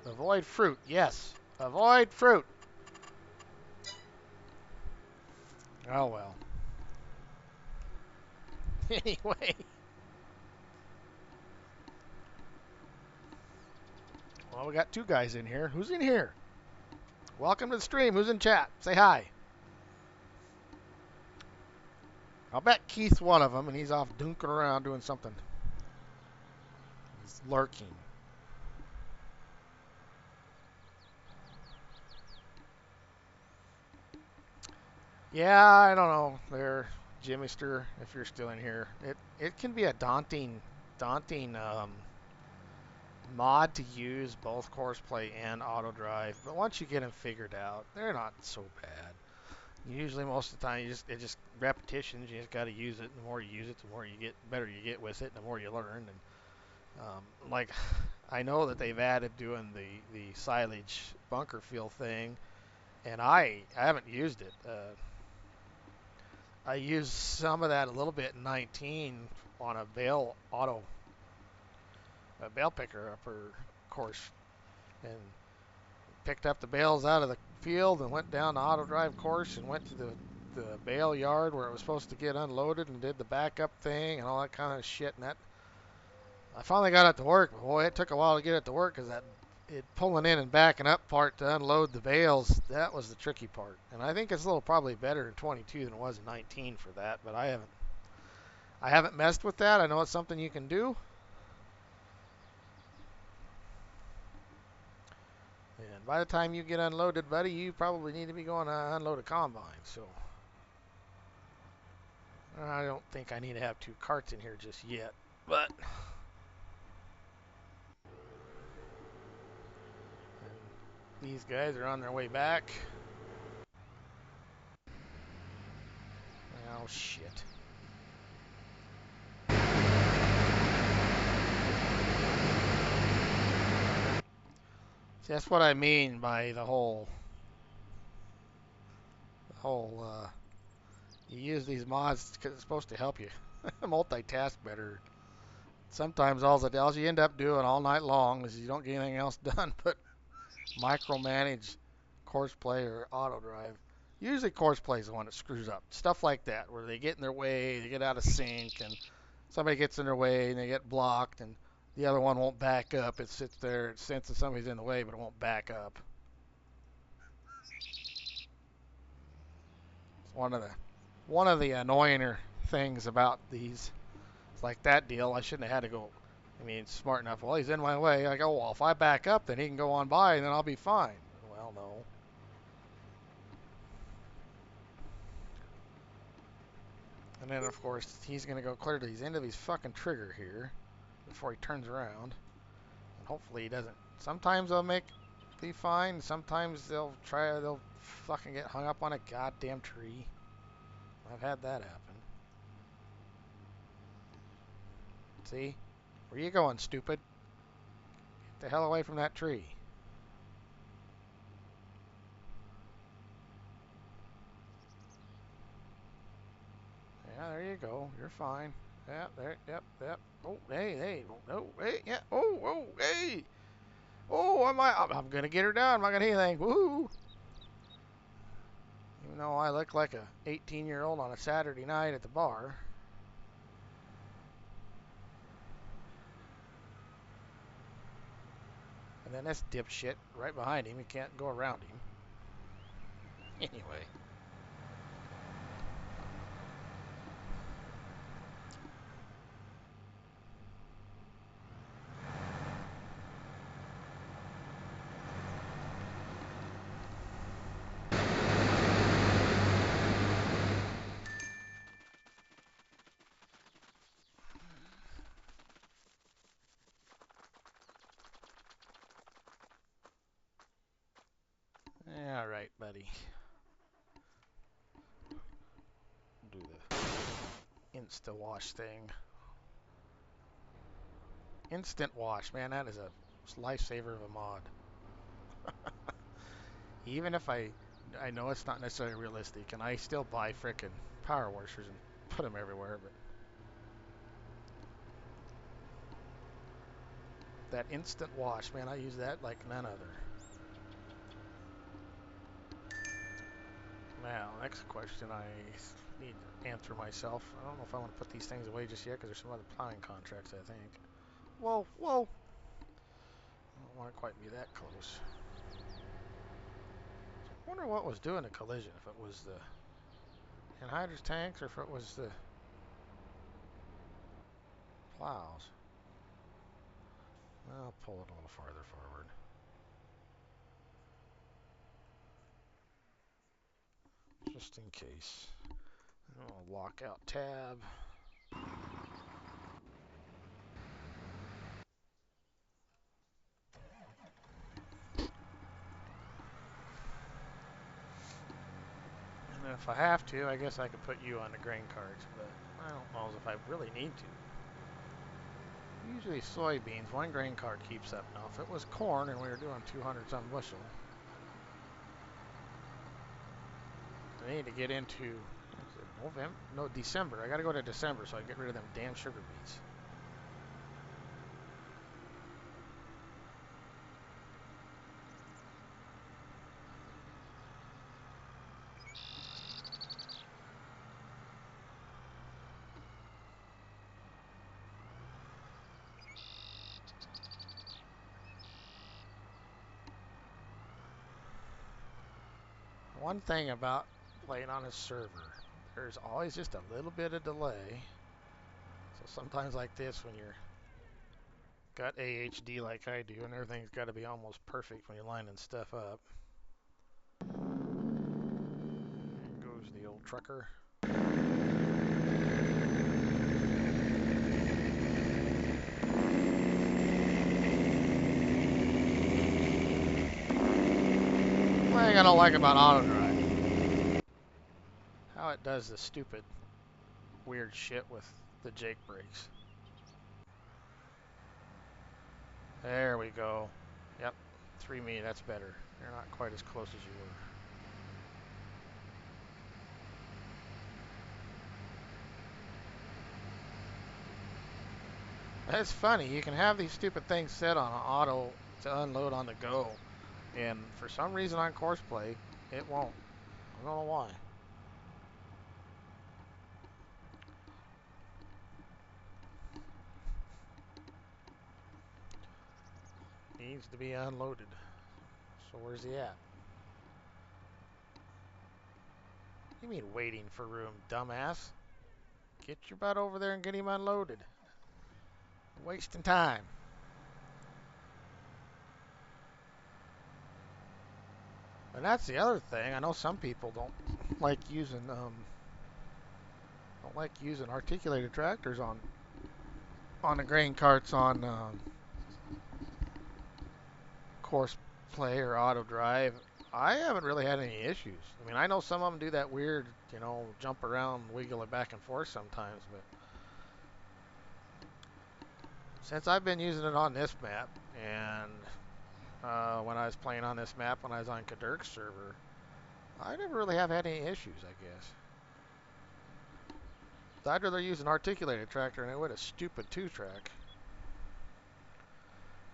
Avoid fruit, yes. Avoid fruit. Oh, well. Anyway. Well, we got two guys in here. Who's in here? Welcome to the stream. Who's in chat? Say hi. I'll bet Keith's one of them, and he's off dunking around doing something. He's lurking. Yeah, I don't know. There, Jimister, if you're still in here, it can be a daunting mod to use both course play and auto drive. But once you get them figured out, they're not so bad. Usually, most of the time, it's just repetitions. You just got to use it. The more you use it, the more you get better you get with it, and the more you learn. And like, I know that they've added doing the silage bunker fill thing, and I haven't used it. I used some of that a little bit in 19 on a bale picker upper course, and picked up the bales out of the field and went down the auto drive course and went to the bale yard where it was supposed to get unloaded and did the backup thing and all that kind of shit. And that I finally got it to work, but boy, it took a while to get it to work because that it pulling in and backing up part to unload the bales, that was the tricky part. And I think it's a little probably better in 22 than it was in 19 for that, but I haven't messed with that. I know it's something you can do. And by the time you get unloaded, buddy, you probably need to be going to unload a combine. So I don't think I need to have two carts in here just yet. But these guys are on their way back. Oh, shit. See, that's what I mean by the whole you use these mods because it's supposed to help you multitask better. Sometimes all you end up doing all night long is you don't get anything else done but micromanage course play or auto drive. Usually course play is the one that screws up. Stuff like that where they get in their way, they get out of sync, and somebody gets in their way and they get blocked, and the other one won't back up. It sits there, it senses somebody's in the way, but it won't back up. It's one of the annoyinger things about these. It's like that deal. I shouldn't have had to go. I mean, it's smart enough. Well, he's in my way. I go, well, if I back up, then he can go on by, and then I'll be fine. Well, no. And then, of course, he's going to go clear to his end of his fucking trigger here before he turns around. And hopefully he doesn't. Sometimes they'll be fine. Sometimes they'll fucking get hung up on a goddamn tree. I've had that happen. See? Where you going, stupid? Get the hell away from that tree. Yeah, there you go. You're fine. Yeah, there. Yep. Oh, hey. Oh, hey, yeah. Oh, hey. Oh, I'm gonna get her down. I'm not gonna hit anything. Woo! Even though I look like a 18-year-old on a Saturday night at the bar. And then this dipshit right behind him. He can't go around him. Anyway. All right, buddy. Do Insta-wash thing. Instant wash, man, that is a lifesaver of a mod. Even if I know it's not necessarily realistic, and I still buy frickin' power washers and put them everywhere, but that instant wash, man, I use that like none other. Now, next question I need to answer myself. I don't know if I want to put these things away just yet because there's some other plowing contracts, I think. Whoa, whoa! I don't want to quite be that close. I wonder what was doing the collision, if it was the anhydrous tanks or if it was the plows. I'll pull it a little farther forward. Just in case. I'll lock out tab. And if I have to, I guess I could put you on the grain carts, but I don't know if I really need to. Usually soybeans, one grain cart keeps up. Now, if it was corn and we were doing 200 some bushel, I need to get into November, no, December. I got to go to December so I can get rid of them damn sugar beets. One thing about playing on a server, there's always just a little bit of delay. So sometimes like this, when you're got AHD like I do, and everything's got to be almost perfect when you're lining stuff up. There goes the old trucker. One thing I don't like about auto drive, how it does the stupid, weird shit with the Jake brakes. There we go. Yep, 3 me, that's better. You're not quite as close as you were. That's funny. You can have these stupid things set on auto to unload on the go, and for some reason on course play, it won't. I don't know why. Needs to be unloaded. So where's he at? You mean waiting for room, dumbass? Get your butt over there and get him unloaded. Wasting time. And that's the other thing. I know some people don't like using articulated tractors on the grain carts on course play or auto drive. I haven't really had any issues. I mean, I know some of them do that weird, jump around, wiggle it back and forth sometimes, but since I've been using it on this map, and when I was playing on this map when I was on Kadurk's server, I never really have had any issues, I guess. I'd rather use an articulated tractor than I would a stupid 2-track.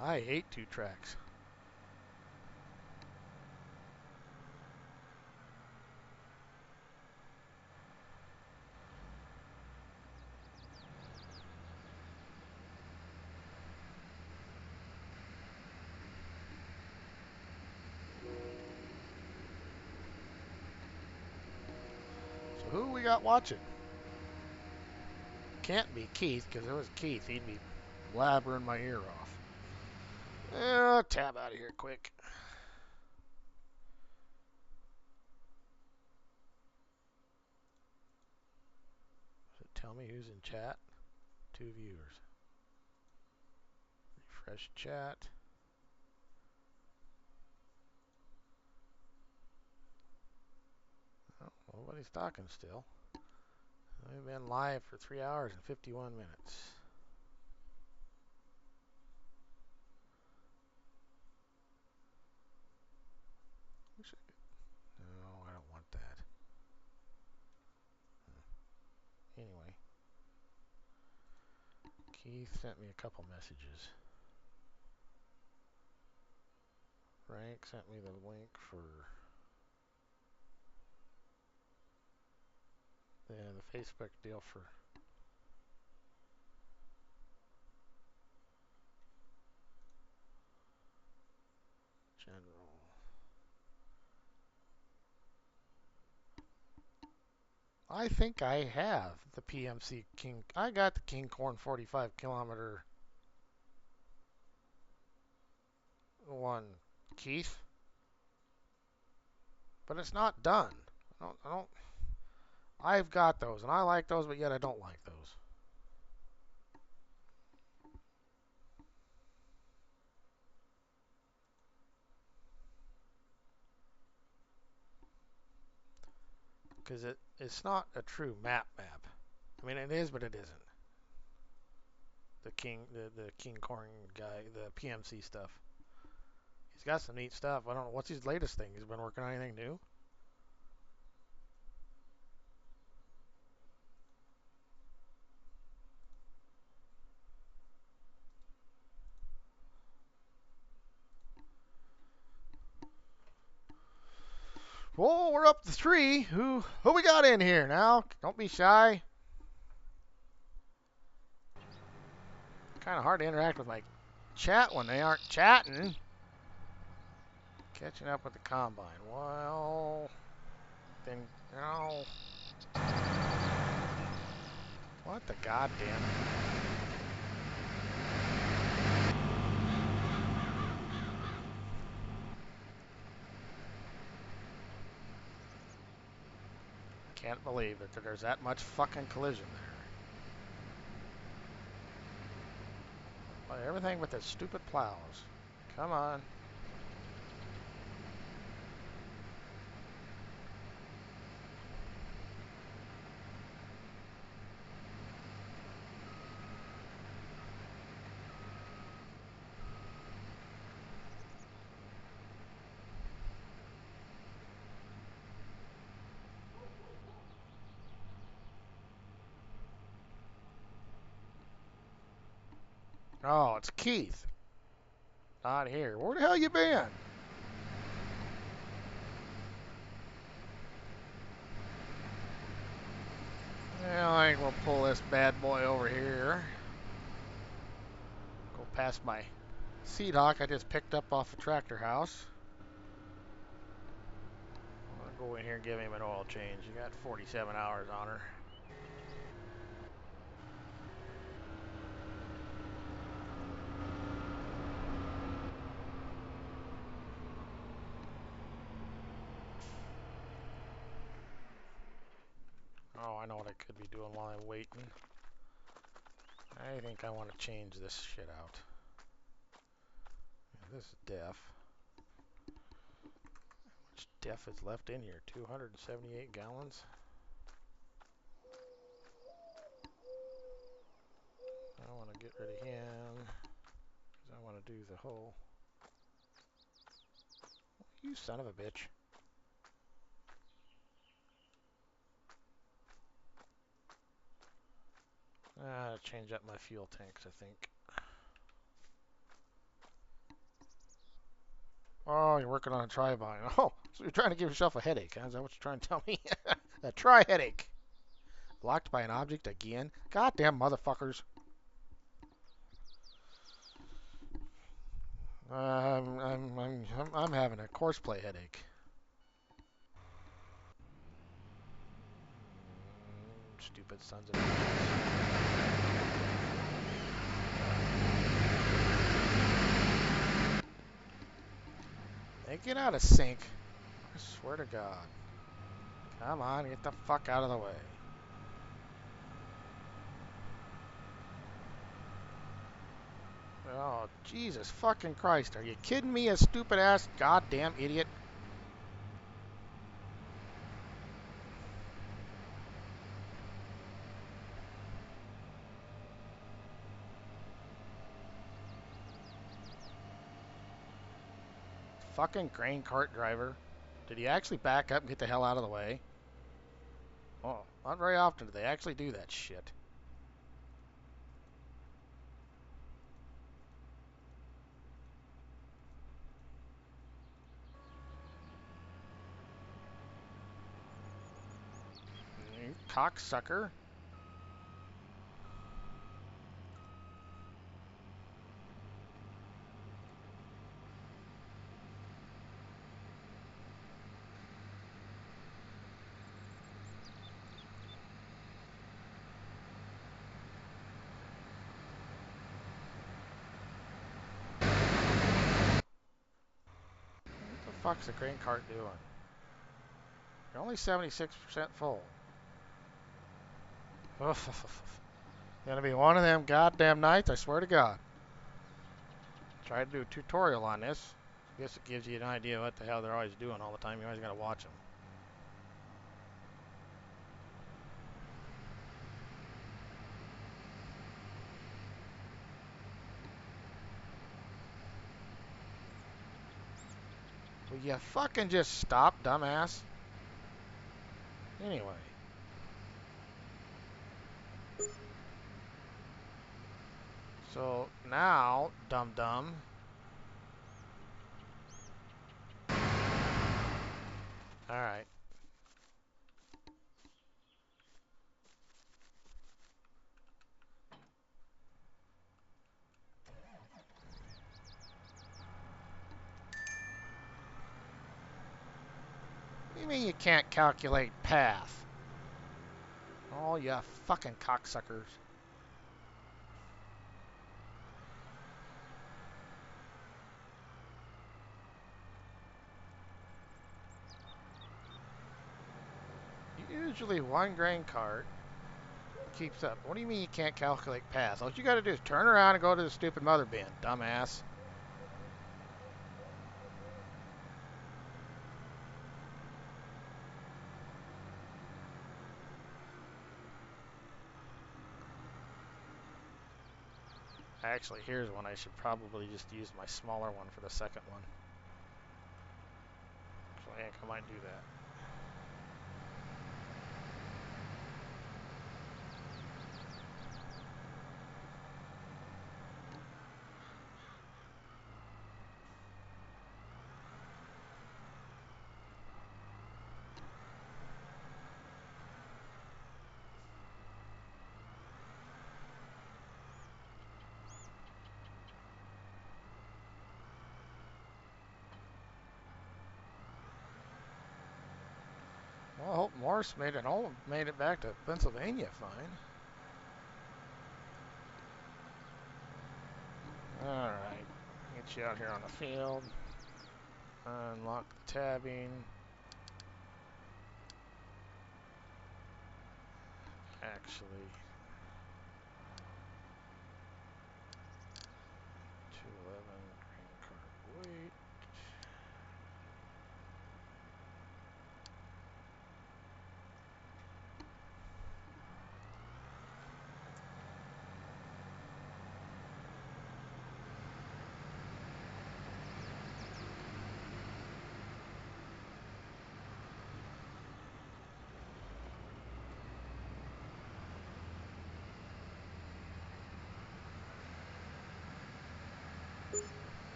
I hate 2-tracks. So who we got watching? Can't be Keith, because if it was Keith, he'd be blabbering my ear off. Tab out of here quick. Does it tell me who's in chat? 2 viewers. Refresh chat. Oh, nobody's talking still. We've been live for 3 hours and 51 minutes. No, I don't want that. Anyway, Keith sent me a couple messages. Frank sent me the link for the Facebook deal for General. I think I have the PMC King. I got the King Corn 45 kilometer one, Keith, but it's not done. I don't. I've got those, and I like those, but yet I don't like those. Because it's not a true map. I mean, it is, but it isn't. The King Corn guy, the PMC stuff. He's got some neat stuff. I don't know what's his latest thing. He's been working on anything new. Whoa, we're up to 3. Who we got in here now? Don't be shy. Kind of hard to interact with my chat when they aren't chatting. Catching up with the combine. Well, then, no. What the goddamn? Can't believe that there's that much fucking collision there. Everything with the stupid plows. Come on. Oh, it's Keith. Not here. Where the hell you been? Well, I think we'll pull this bad boy over here. Go past my Seed Hawk I just picked up off the tractor house. I'll go in here and give him an oil change. You got 47 hours on her. Oh, I know what I could be doing while I'm waiting. I think I want to change this shit out. This is def. How much def is left in here? 278 gallons. I want to get rid of him because I want to do the whole. You son of a bitch. Change up my fuel tanks, I think. Oh, you're working on a tri-bind. Oh, so you're trying to give yourself a headache, huh? Is that what you're trying to tell me? A tri-headache. Blocked by an object again? Goddamn motherfuckers. I'm having a courseplay headache. Stupid sons of bitches. They get out of sync. I swear to God. Come on, get the fuck out of the way. Oh, Jesus fucking Christ. Are you kidding me, a stupid ass goddamn idiot? fucking grain cart driver. Did he actually back up and get the hell out of the way? Oh, not very often do they actually do that shit. You cocksucker. What the fuck's the grain cart doing? You're only 76% full. Gonna be one of them goddamn nights, I swear to God. Tried to do a tutorial on this. I guess it gives you an idea of what the hell they're always doing all the time. You always gotta watch them. Will you fucking just stop, dumbass? Anyway. So now, dum-dum. Alright. What do you mean you can't calculate path? Oh, you fucking cocksuckers. Usually one grain cart keeps up. What do you mean you can't calculate path? All you gotta do is turn around and go to the stupid mother bin, dumbass. Actually, here's one. I should probably just use my smaller one for the second one. So I think I might do that. Well, I hope Morris made it back to Pennsylvania fine. Alright. Get you out here on the field. Unlock the tabbing. Actually, 211 green card wait.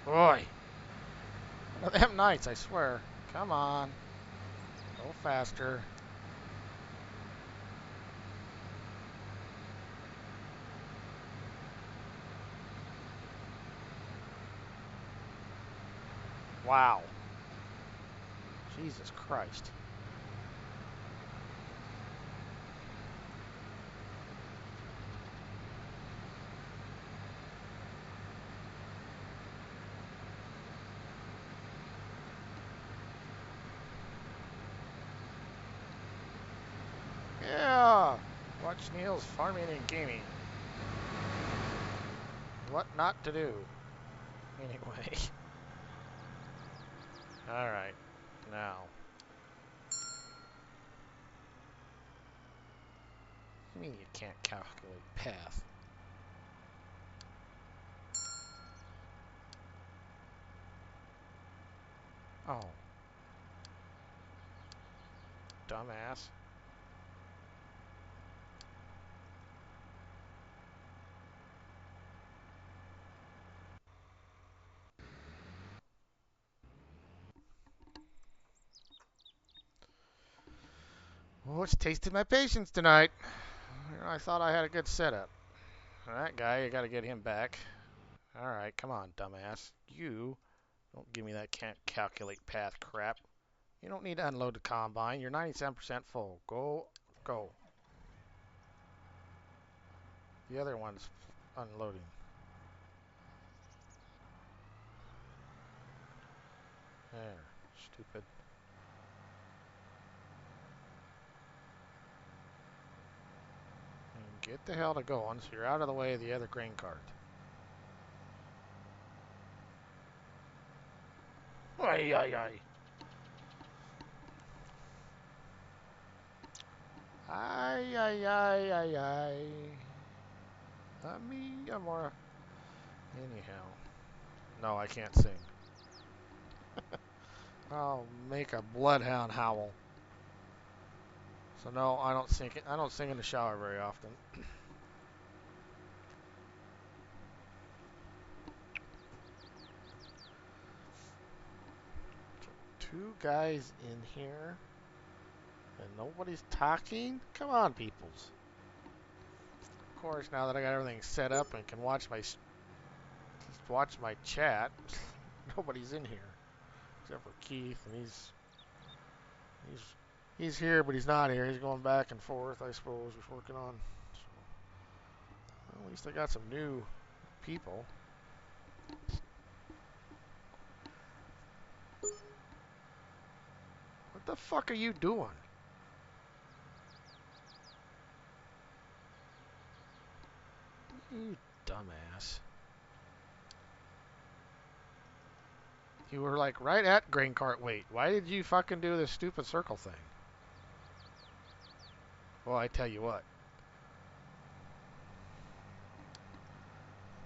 Boy, one of them nights, I swear. Come on. Go faster. Wow. Jesus Christ. Yeah. Watch Neals farming and gaming. What not to do. Anyway. Alright. Now. What do you mean you can't calculate path? Oh. Dumbass. Well, it's tasted my patience tonight. I thought I had a good setup. That guy, you gotta get him back. Alright, come on, dumbass. You don't give me that can't calculate path crap. You don't need to unload the combine. You're 97% full. Go, go. The other one's unloading. There, stupid. And get the hell to going so you're out of the way of the other grain cart. Ay, ay, ay. Ay, ay, ay, ay, ay. Me, Amora. Anyhow. No, I can't sing. I'll make a bloodhound howl. So no, I don't sing. I don't sing in the shower very often. Two guys in here, and nobody's talking. Come on, peoples. Of course, now that I got everything set up and can watch my chat, nobody's in here except for Keith, and he's here, but he's not here. He's going back and forth, I suppose. He's working on. So, well, at least I got some new people. What the fuck are you doing? You dumbass. You were like right at grain cart weight. Why did you fucking do this stupid circle thing? Well, I tell you what.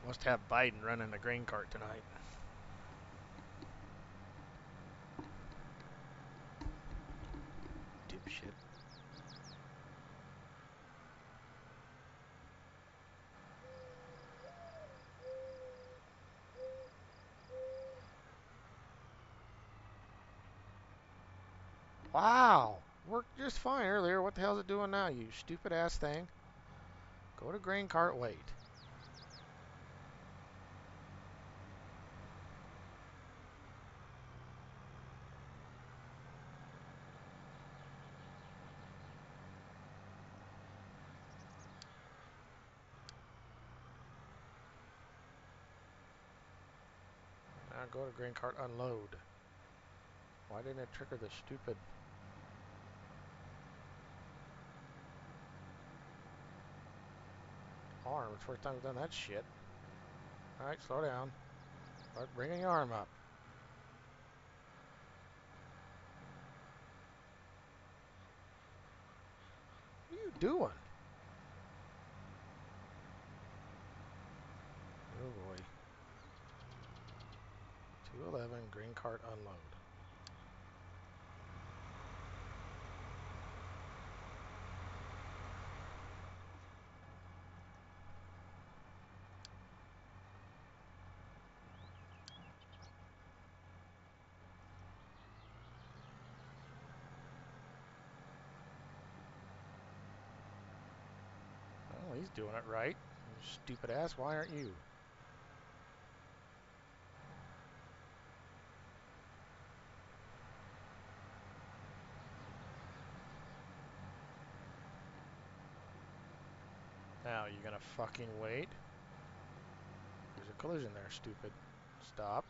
Must have Biden running the grain cart tonight. Dipshit. Wow. Worked just fine earlier. What the hell is it doing now, you stupid ass thing? Go to grain cart weight. Now go to grain cart unload. Why didn't it trigger the stupid arm? It's the first time I've done that shit. Alright, slow down. Start bringing your arm up. What are you doing? Oh boy. 211 grain cart unload. Well, he's doing it right. You stupid ass, why aren't you? Now, you gonna fucking wait? There's a collision there, stupid. Stop.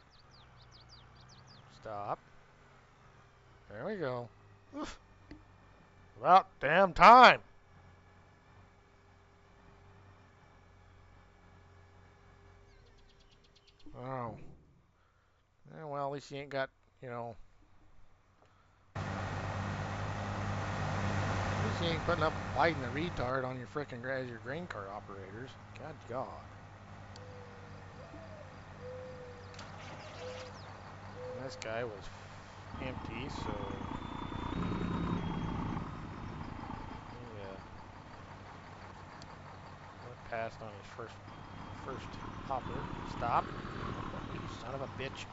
Stop. There we go. Oof. About damn time. Oh. Well, at least you ain't got, you know, at least you ain't putting up Biden the retard on your frickin' as your grain cart operators. God. And this guy was empty, so he went past on his first hopper. Stop. You son of a bitch.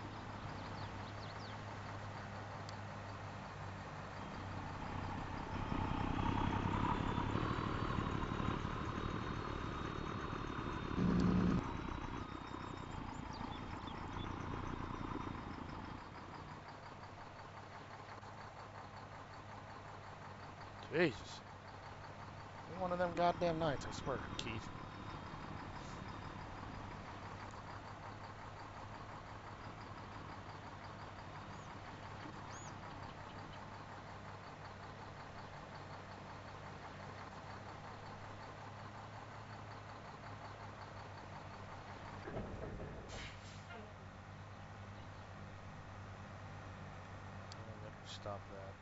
Jesus. One of them goddamn nights, I swear, Keith. I better stop that.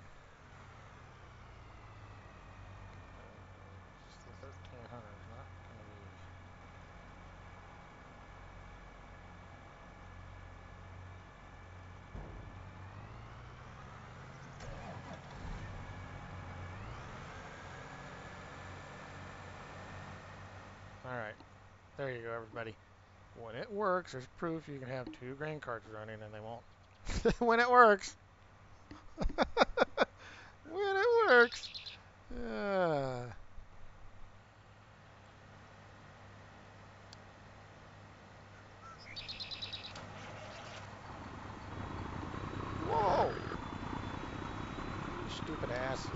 It's the 1300 is not going to be. Alright, there you go, everybody. When it works, there's proof you can have two grain carts running and they won't. When it works. When it works. Whoa! You stupid ass.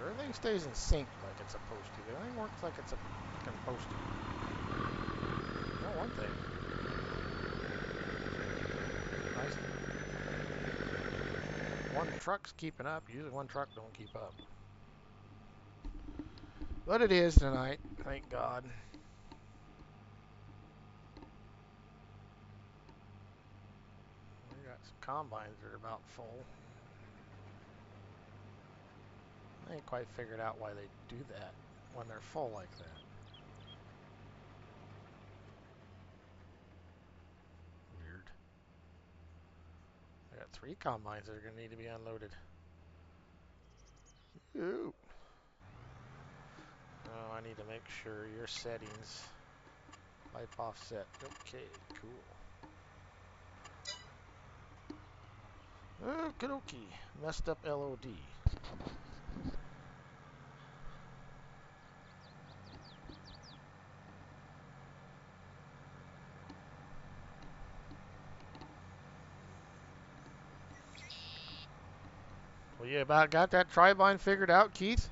Everything stays in sync like it's supposed to. Everything works like it's supposed to. You know one thing. Nice. One truck's keeping up. Usually one truck don't keep up. But it is tonight. Thank God. We got some combines that are about full. I ain't quite figured out why they do that when they're full like that. Weird. I got 3 combines that are going to need to be unloaded. Ooh. Oh, I need to make sure your settings. Life offset. Okay, cool. Okie dokie. Messed up LOD. Well, you about got that tri-bind figured out, Keith?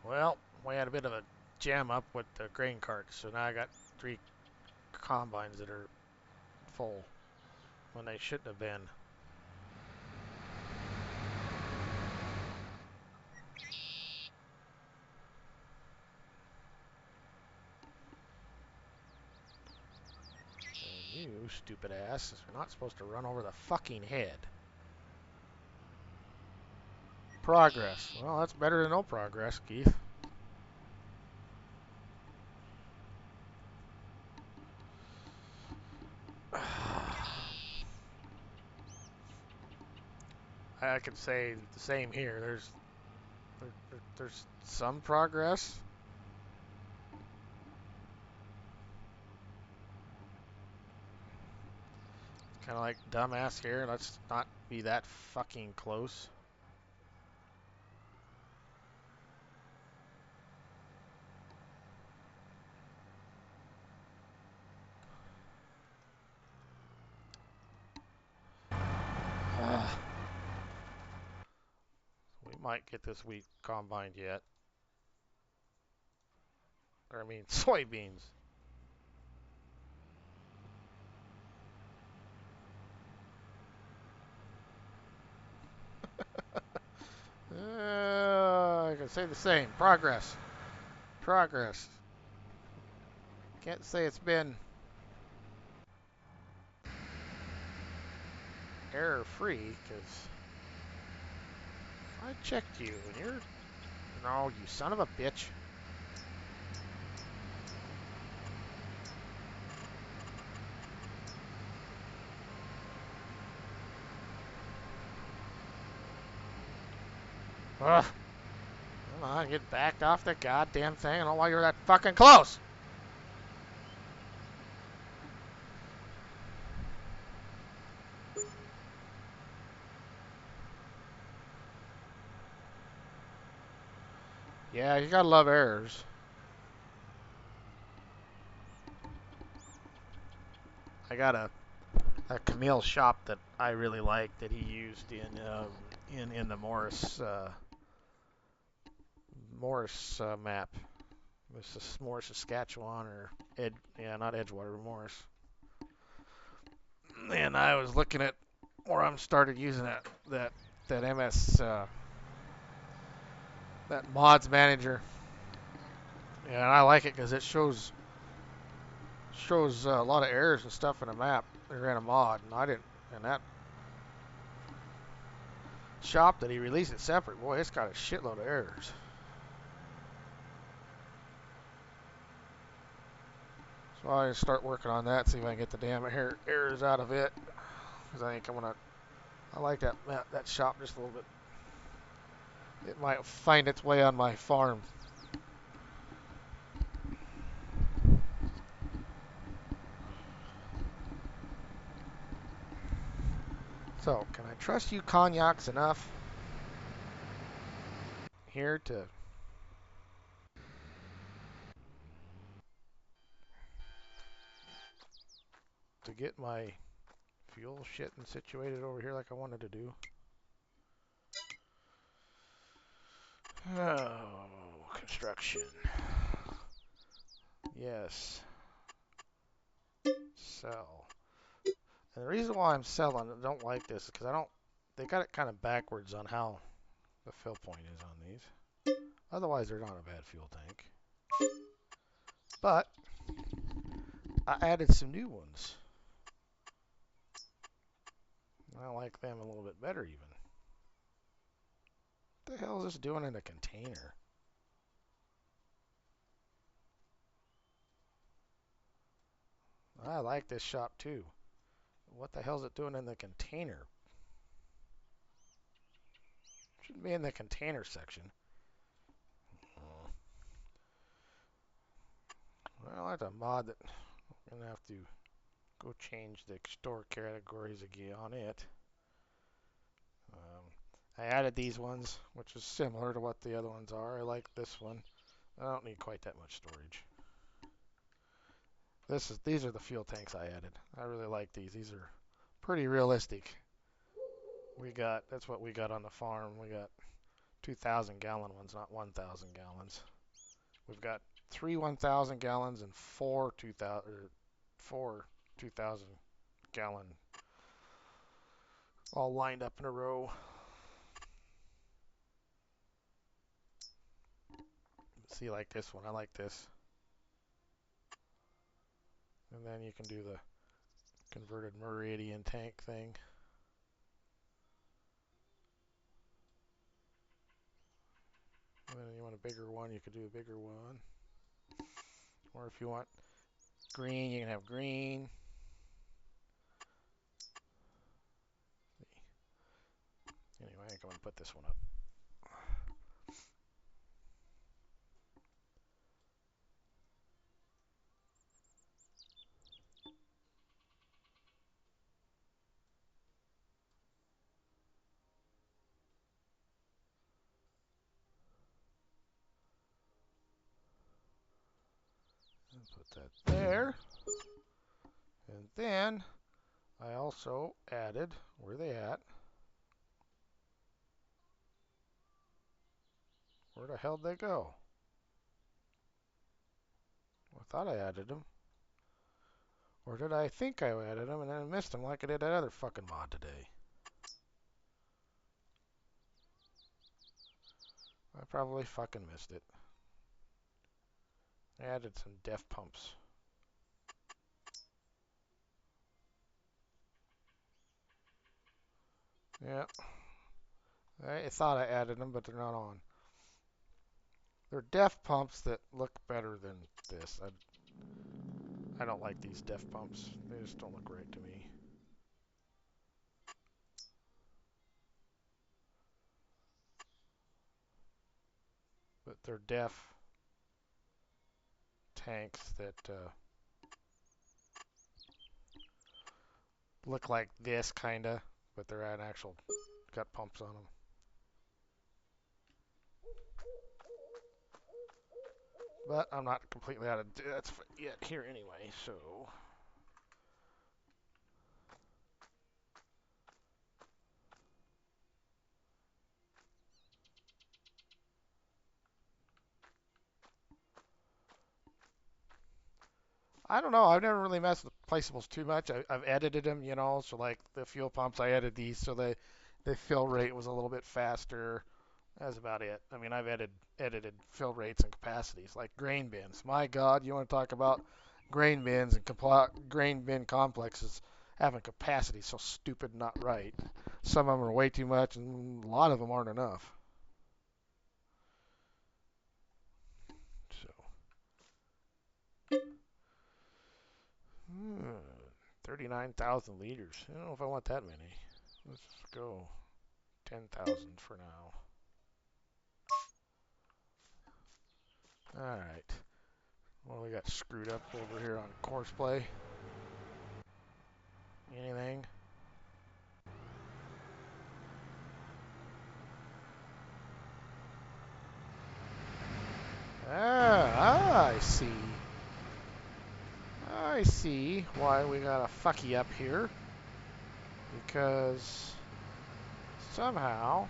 Well, we had a bit of a jam up with the grain carts, so now I got 3 combines that are full when they shouldn't have been. And you stupid ass are not supposed to run over the fucking head. Progress. Well, that's better than no progress, Keith. I could say the same here. There's some progress. Kind of like dumbass here. Let's not be that fucking close. We might get this wheat combined yet. Or I mean soybeans. I can say the same. Progress. Progress. Can't say it's been error free because I checked you and you're. No, you son of a bitch. Ugh. Come on, get back off the goddamn thing. I don't know why you're that fucking close. Yeah, you gotta love errors. I got a Camille shop that I really like that he used in the Morris map. This is Morris, Saskatchewan, or not Edgewater, Morris. And I was looking at where I'm started using that MS that mods manager, and I like it because it shows a lot of errors and stuff in a map or in a mod, and I didn't. And that shop that he released it separate, boy, it's got a shitload of errors. So I just start working on that, see if I can get the damn errors out of it. Because I think I like that shop just a little bit. It might find its way on my farm. So, can I trust you cognacs enough here to get my fuel shitting situated over here like I wanted to do? Oh, construction. Yes. Sell. And the reason why I'm selling, I don't like this, is because they got it kind of backwards on how the fill point is on these. Otherwise, they're not a bad fuel tank. But I added some new ones. I like them a little bit better even. What the hell is this doing in a container? I like this shop too. What the hell is it doing in the container? Shouldn't be in the container section. Well, that's a mod that I'm going to have to go change the store categories again on it. I added these ones, which is similar to what the other ones are. I like this one. I don't need quite that much storage. These are the fuel tanks I added. I really like these. These are pretty realistic. That's what we got on the farm. We got 2,000 gallon ones, not 1,000 gallons. We've got 3 1,000 gallons and four 2,000 gallon all lined up in a row. See, like this one. I like this. And then you can do the converted meridian tank thing. And then you want a bigger one, you could do a bigger one. Or if you want green, you can have green. Anyway, I think I'm going to put this one up. Put that there. And then I also added, where are they at? Where the hell did they go? I thought I added them. Or did I think I added them and then I missed them like I did that other fucking mod today? I probably fucking missed it. I added some def pumps. Yeah. I thought I added them, but they're not on. They're def pumps that look better than this. I don't like these def pumps. They just don't look right to me. But they're def tanks that look like this, kinda, but they're an actual got pumps on them. But I'm not completely out of that's yet here anyway, so. I don't know. I've never really messed with placeables too much. I've edited them, you know. So like the fuel pumps, I edited these so the fill rate was a little bit faster. That's about it. I mean, I've edited fill rates and capacities like grain bins. My God, you want to talk about grain bins and grain bin complexes having capacity so stupid, not right. Some of them are way too much, and a lot of them aren't enough. So. 39,000 liters. I don't know if I want that many. Let's go 10,000 for now. Alright. Well, we got screwed up over here on course play. Anything? I see. I see why we got a fucky up here. Because somehow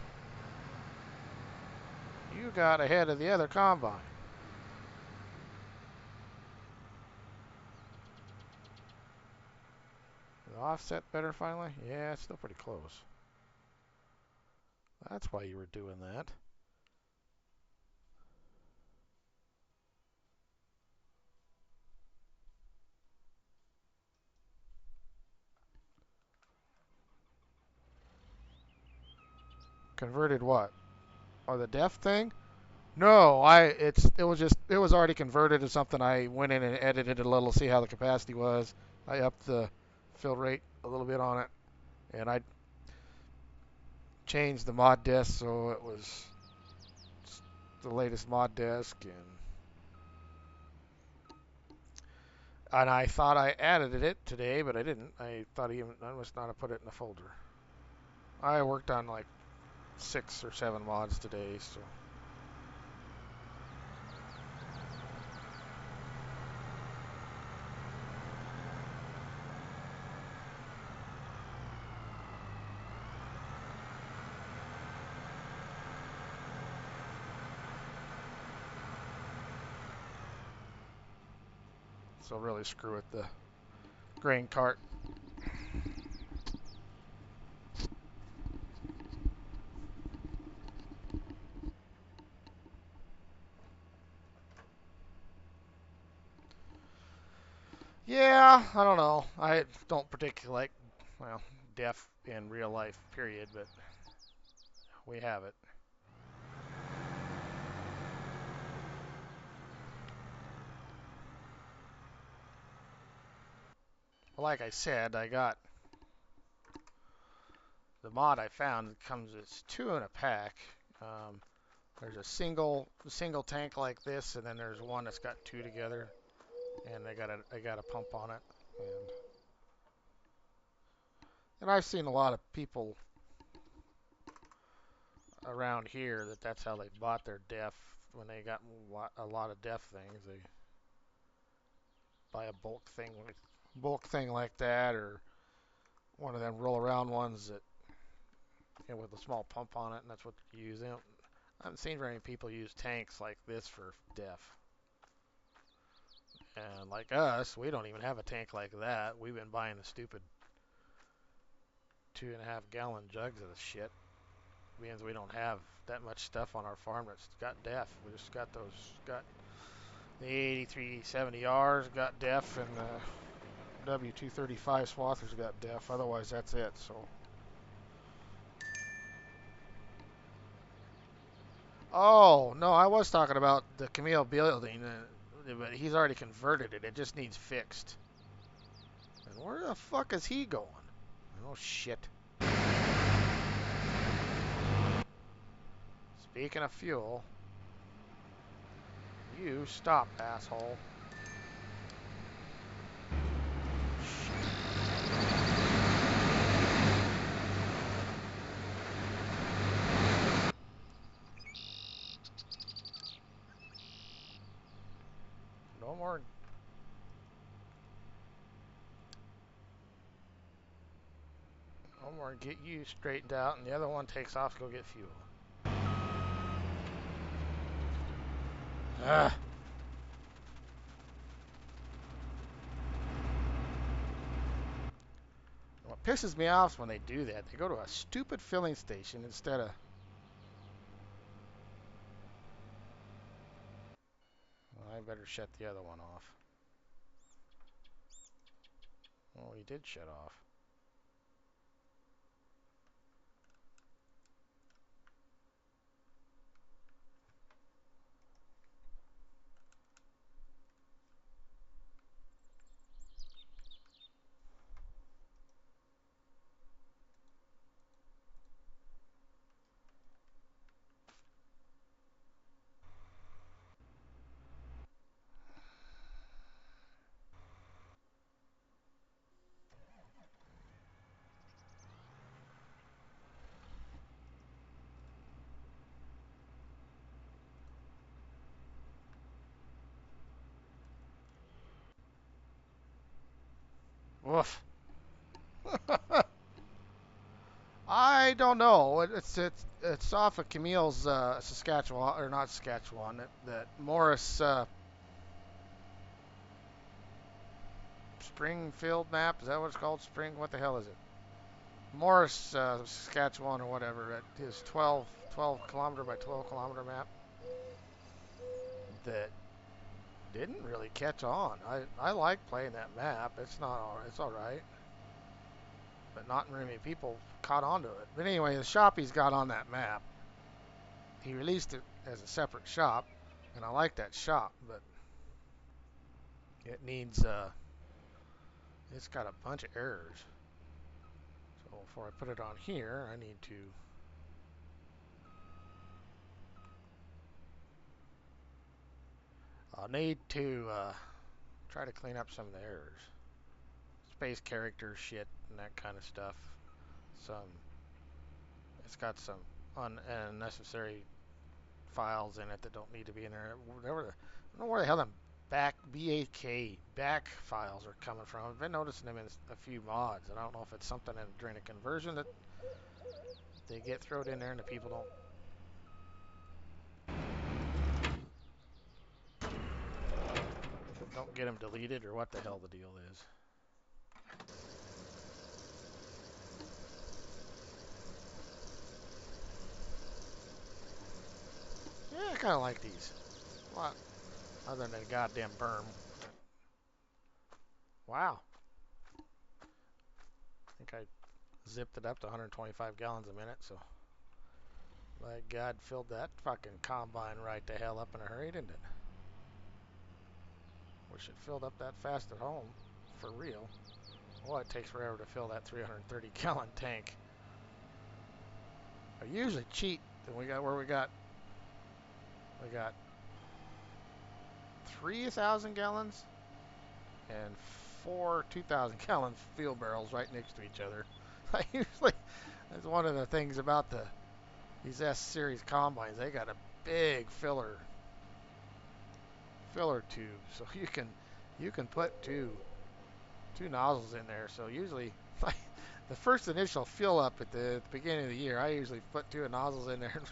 you got ahead of the other combine. The offset better finally? Yeah, it's still pretty close. That's why you were doing that. Converted what? Oh, the def thing? No, it was already converted to something. I went in and edited it a little, see how the capacity was. I upped the fill rate a little bit on it, and I changed the mod desk so it was the latest mod desk, and I thought I added it today, but I didn't. I must not have put it in the folder. I worked on like 6 or 7 mods today, so. So really screw it, the grain cart. Yeah, I don't know. I don't particularly like, well, deaf in real life, period, but we have it. Well, like I said, I got the mod I found. It comes, it's 2 in a pack. There's a single tank like this, and then there's one that's got 2 together, and I got a pump on it. And I've seen a lot of people around here that's how they bought their def when they got a lot of def things. buy a bulk thing like that, or one of them roll around ones that with a small pump on it, and that's what you use. I haven't seen very many people use tanks like this for def. And like us, we don't even have a tank like that. We've been buying the stupid 2.5 gallon jugs of the shit. Means we don't have that much stuff on our farm that's got def. We just got the 8370Rs got def, and the W235 swathers got def. Otherwise, that's it. So. Oh no, I was talking about the Camille building, but he's already converted it. It just needs fixed. And where the fuck is he going? Oh shit. Speaking of fuel, you stop, asshole. No more. No more. Get you straightened out, and the other one takes off to go get fuel. Ah. What pisses me off is when they do that. They go to a stupid filling station instead of. Well, I better shut the other one off. Oh, he did shut off. Woof. I don't know. It's off of Camille's Saskatchewan, or not Saskatchewan. That Morris Springfield map. Is that what it's called? What the hell is it? Morris, Saskatchewan, or whatever. His 12 kilometer by 12 kilometer map that didn't really catch on. I like playing that map. It's all right, but not very many people caught on to it. But anyway, the shop he's got on that map, he released it as a separate shop, and I like that shop, but it needs it's got a bunch of errors. So before I put it on here, I need to try to clean up some of the errors. Space character shit and that kind of stuff. It's got some unnecessary files in it that don't need to be in there. I don't know where the hell them back files are coming from. I've been noticing them in a few mods, and I don't know if it's something during a conversion that they get thrown in there and the people don't get them deleted, or what the hell the deal is. Yeah, I kind of like these. A lot other than a goddamn berm. Wow. I think I zipped it up to 125 gallons a minute, so my God, filled that fucking combine right the hell up in a hurry, didn't it? Wish it filled up that fast at home, for real. Well, it takes forever to fill that 330 gallon tank. I usually cheat. Then we got 3,000 gallons and 4 2,000 gallon fuel barrels right next to each other. I usually, that's one of the things about these S series combines. They got a big filler tube, so you can put two nozzles in there. So usually, like the first initial fill up at the beginning of the year, I usually put two nozzles in there and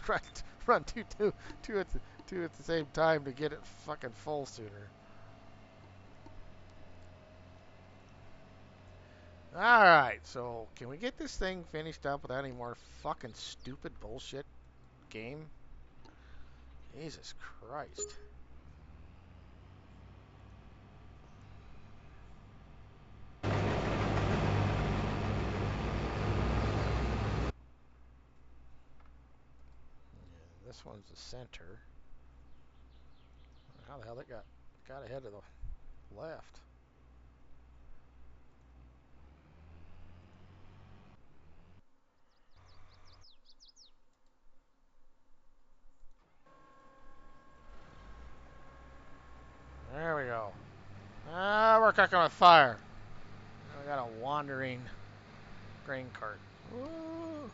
run two at two at the same time to get it fucking full sooner. All right, so can we get this thing finished up without any more fucking stupid bullshit game? Jesus Christ. Yeah, this one's the center. How the hell it got ahead of the left? There we go. Ah, we're cooking with fire. I got a wandering grain cart. Woo.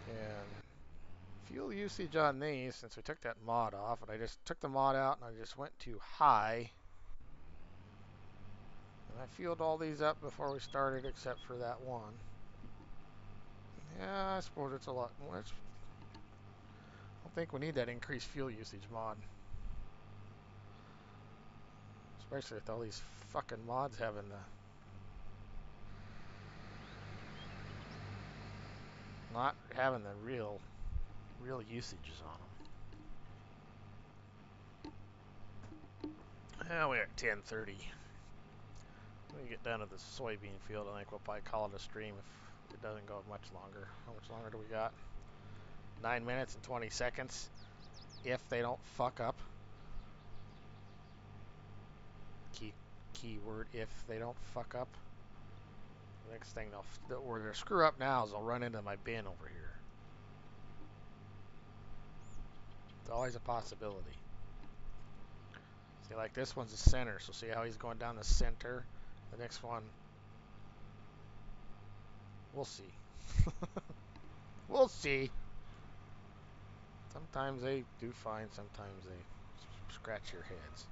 And fuel usage on these, since we took that mod off, and I just took the mod out and I just went too high. And I fueled all these up before we started, except for that one. Yeah, I suppose it's a lot more. I don't think we need that increased fuel usage mod. Especially with all these fucking mods having the not having the real usages on them. Yeah, we're at 10:30. When we get down to the soybean field, I think we'll probably call it a stream if it doesn't go much longer. How much longer do we got? 9 minutes and 20 seconds. If they don't fuck up. Key word, if they don't fuck up. The next thing where they'll screw up now is they'll run into my bin over here. It's always a possibility. See, like this one's the center, so see how he's going down the center? The next one, we'll see. We'll see. Sometimes they do fine, sometimes they scratch your heads.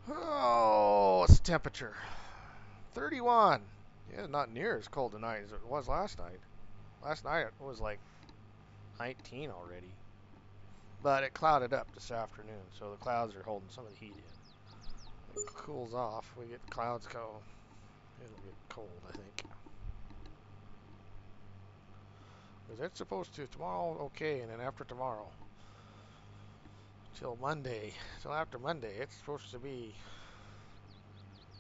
Oh, what's the temperature? 31. Yeah, not near as cold tonight as it was last night. Last night it was like 19 already. But it clouded up this afternoon, so the clouds are holding some of the heat in. It cools off. We get clouds go. It'll get cold, I think. Because it's supposed to tomorrow, okay, and then after tomorrow, till Monday, till after Monday, it's supposed to be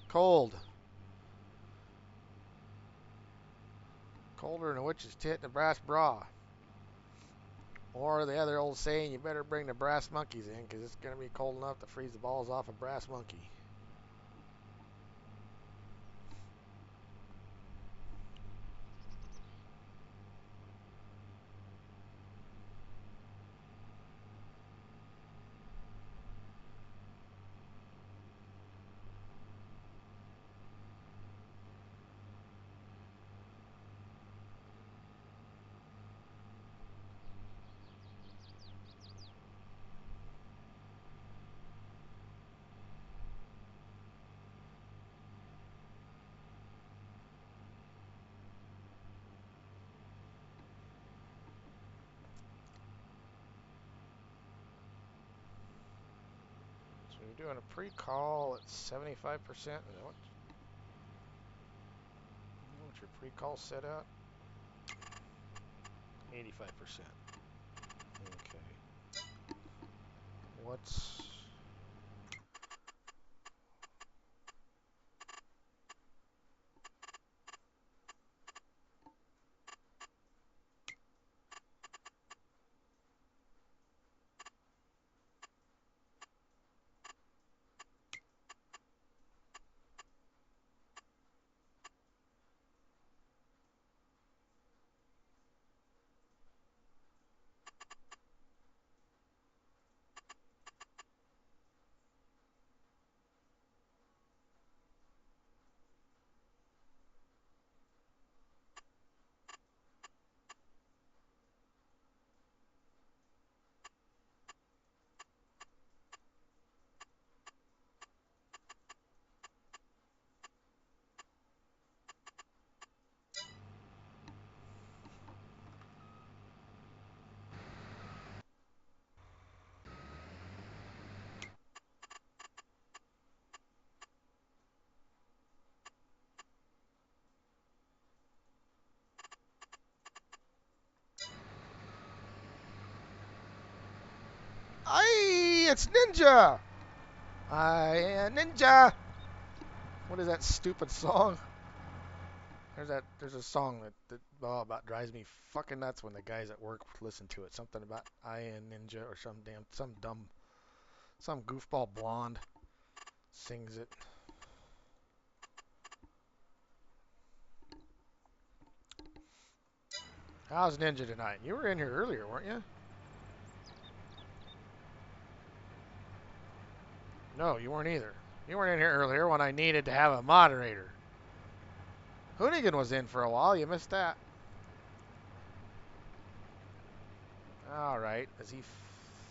cold. Colder than a witch's tit in a brass bra. Or the other old saying, you better bring the brass monkeys in, because it's going to be cold enough to freeze the balls off a brass monkey. So you're doing a pre-call at 75%. Is that what your pre-call set at? 85%. Okay. What's me, it's Ninja! I am Ninja! What is that stupid song? There's a song that about drives me fucking nuts when the guys at work listen to it. Something about I am Ninja or some goofball blonde sings it. How's Ninja tonight? You were in here earlier, weren't you? No, you weren't either. You weren't in here earlier when I needed to have a moderator. Hoonigan was in for a while. You missed that. All right. Is he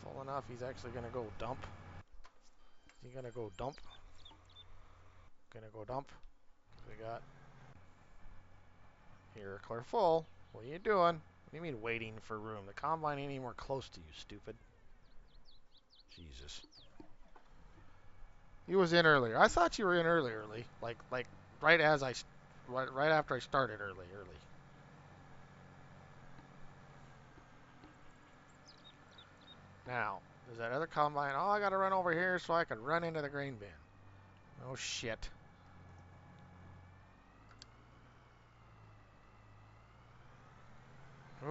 full enough? He's actually going to go dump. Is he going to go dump? Going to go dump. We got here, clear full. What are you doing? What do you mean waiting for room? The combine ain't anywhere close to you, stupid. Jesus. He was in earlier. I thought you were in early. Like right as I, right after I started early. Now, there's that other combine. Oh, I got to run over here so I can run into the grain bin. Oh, shit.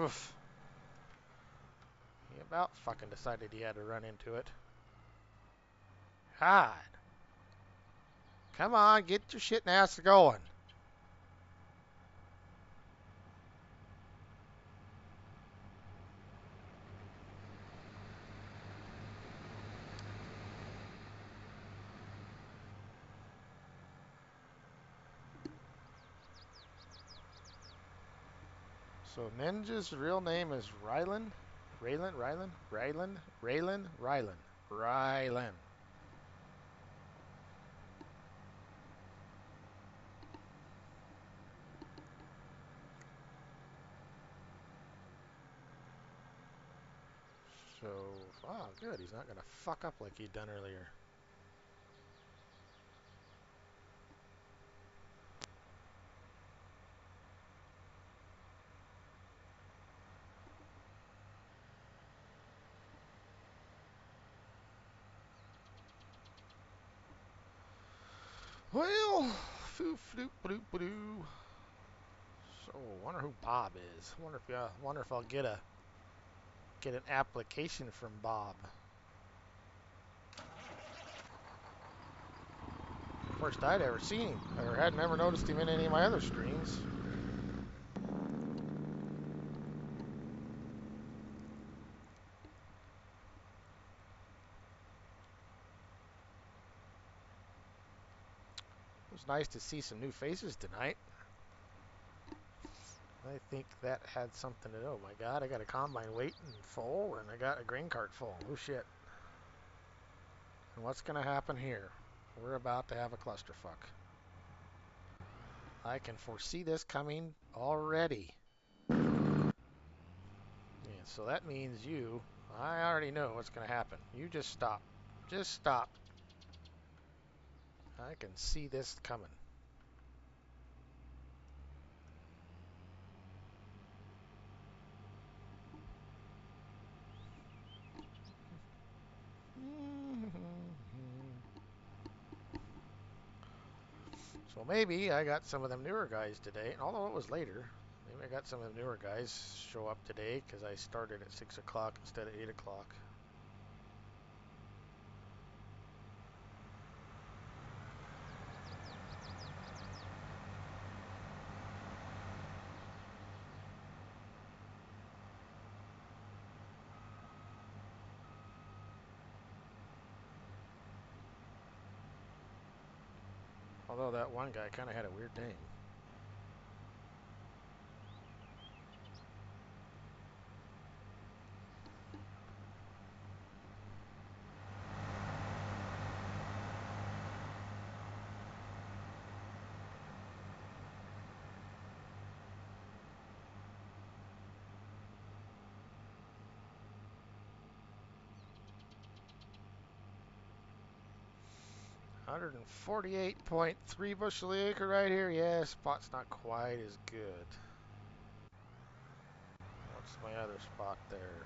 Oof. He about fucking decided he had to run into it. God. Come on, get your shit ass going. So Ninja's real name is Rylan. Rylan. So, wow, good. He's not going to fuck up like he'd done earlier. Well, foo floop bloop doo. So, wonder who Bob is. Wonder if I'll get an application from Bob. First I'd ever seen him, or had never noticed him in any of my other streams. It was nice to see some new faces tonight. I think that had something to do. Oh my God, I got a combine waiting full, and I got a grain cart full. Oh shit. And what's going to happen here? We're about to have a clusterfuck. I can foresee this coming already. Yeah, so that means I already know what's going to happen. You just stop. Just stop. I can see this coming. So maybe I got some of them newer guys today, although it was later. Maybe I got some of the newer guys show up today because I started at 6 o'clock instead of 8 o'clock. Although that one guy kind of had a weird name. $148.3 bushel the acre right here. Yeah, spot's not quite as good. What's my other spot there?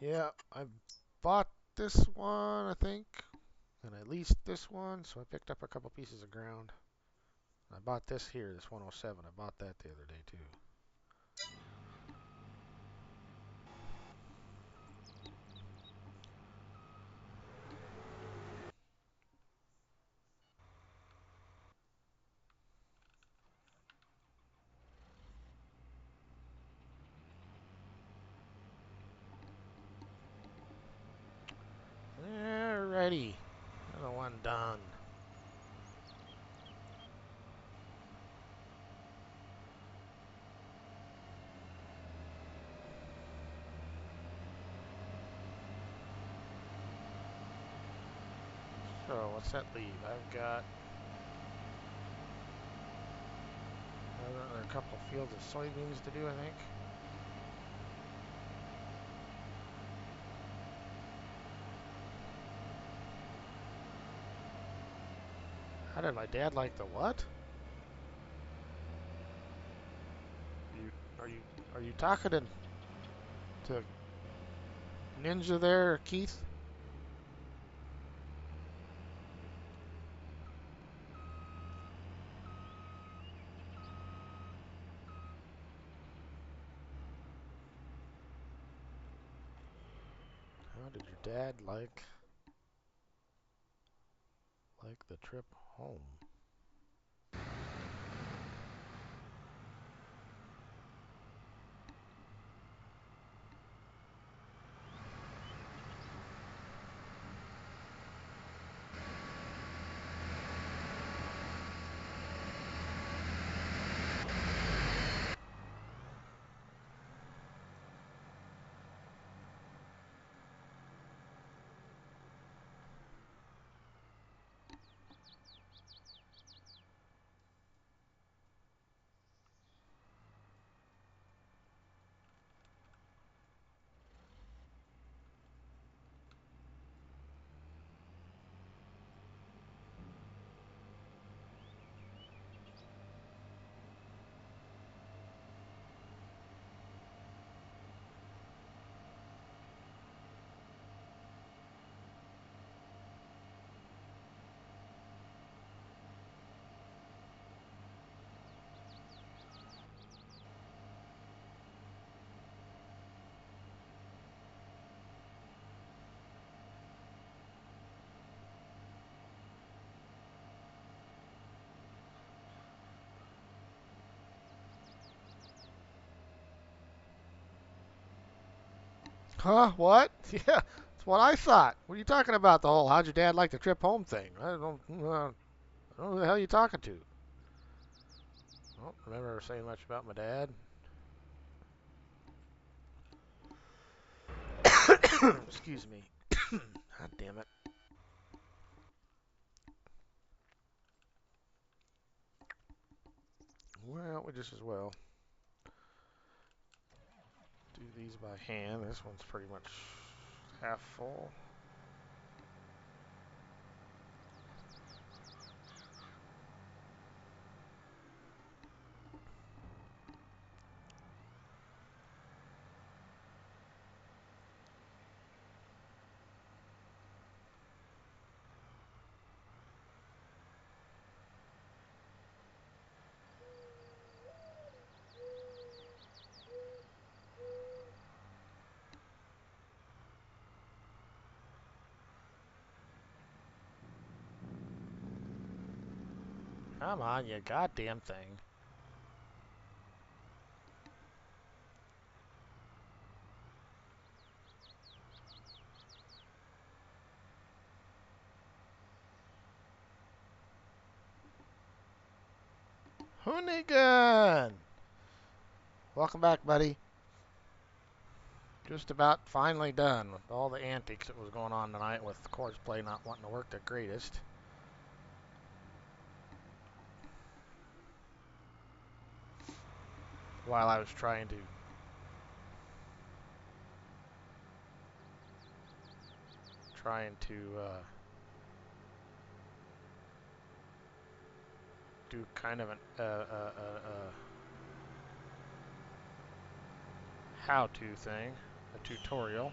Yeah, I bought this one, I think, and I leased this one, so I picked up a couple pieces of ground. I bought this here, this 107. I bought that the other day too. Alrighty, another one done. So what's that leave? I've got another couple fields of soybeans to do, I think. How did my dad like the what? You are you are you talking to Ninja there, Keith? How did your dad like the trip home? Huh? What? Yeah, that's what I thought. What are you talking about? The whole "how'd your dad like the trip home" thing? I don't know who the hell you talking to. I don't remember her saying much about my dad. Excuse me. God damn it. Well, we just as well do these by hand. This one's pretty much half full. Come on, you goddamn thing. Hoonigan! Welcome back, buddy. Just about finally done with all the antics that was going on tonight with the course play not wanting to work the greatest. While I was trying to do kind of an how-to thing, a tutorial.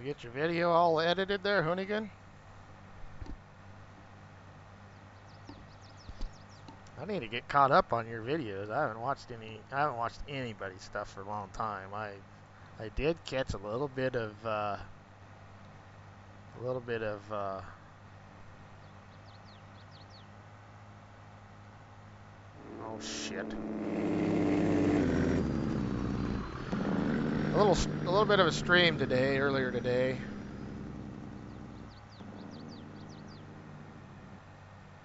You get your video all edited there, Hoonigan? I need to get caught up on your videos. I haven't watched anybody's stuff for a long time. I did catch a little bit of oh shit. A little bit of a stream today, earlier today.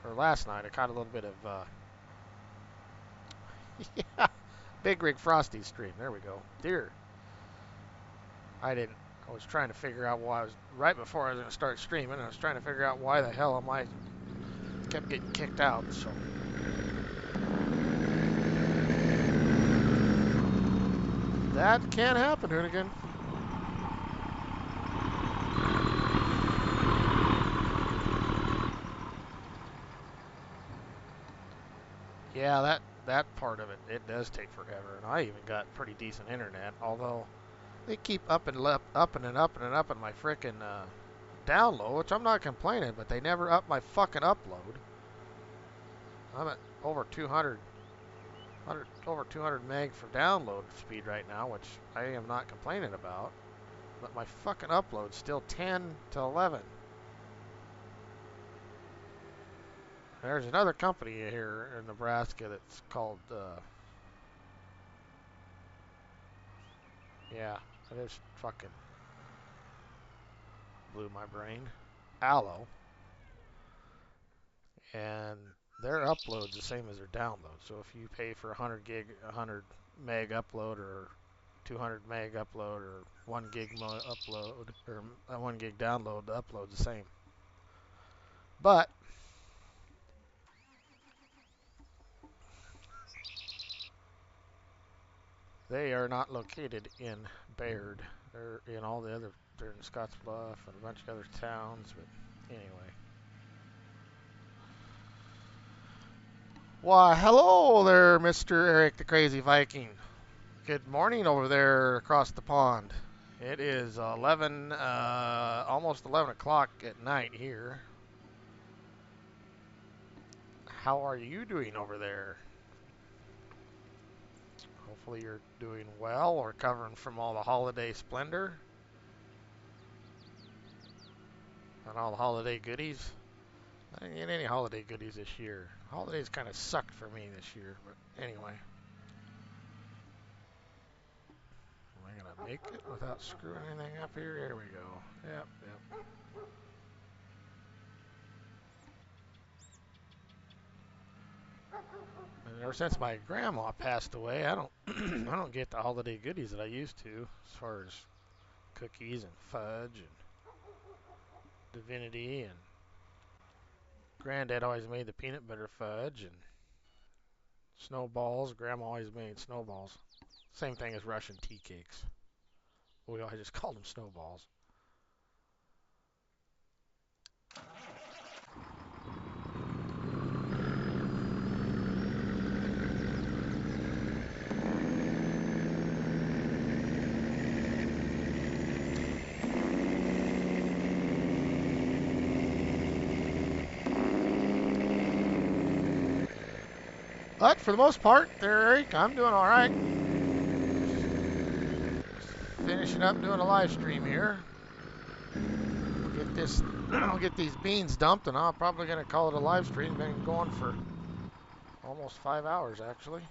Or last night, I caught a little bit of yeah, Big Rig Frosty stream. There we go. Deer. I was trying to figure out why right before I was going to start streaming, I was trying to figure out why the hell I kept getting kicked out, so. That can't happen, Hoonigan. Yeah, that part of it does take forever, and I even got pretty decent internet, although they keep upping and upping my frickin' download, which I'm not complaining, but they never up my fucking upload. I'm at over 200 meg for download speed right now, which I am not complaining about. But my fucking upload's still 10 to 11. There's another company here in Nebraska that's called, yeah, it is fucking blew my brain. Allo. And their upload's the same as their download. So if you pay for 100 meg upload or 200 meg upload or 1 gig upload or 1 gig download, the upload's the same. But they are not located in Baird. They're in they're in Scottsbluff and a bunch of other towns, but anyway. Why, hello there, Mr. Eric the Crazy Viking. Good morning over there across the pond. It is 11, almost 11 o'clock at night here. How are you doing over there? Hopefully you're doing well or recovering from all the holiday splendor and all the holiday goodies. I didn't get any holiday goodies this year. Holidays kind of sucked for me this year, but anyway. Am I going to make it without screwing anything up here? Here we go. Yep. And ever since my grandma passed away, I don't I don't get the holiday goodies that I used to, as far as cookies and fudge and divinity, and Granddad always made the peanut butter fudge and snowballs. Grandma always made snowballs. Same thing as Russian tea cakes. I just called them snowballs. But for the most part, there, Eric, I'm doing all right. Finishing up doing a live stream here. I'll get these beans dumped, and I'm probably going to call it a live stream. Been going for almost 5 hours, actually.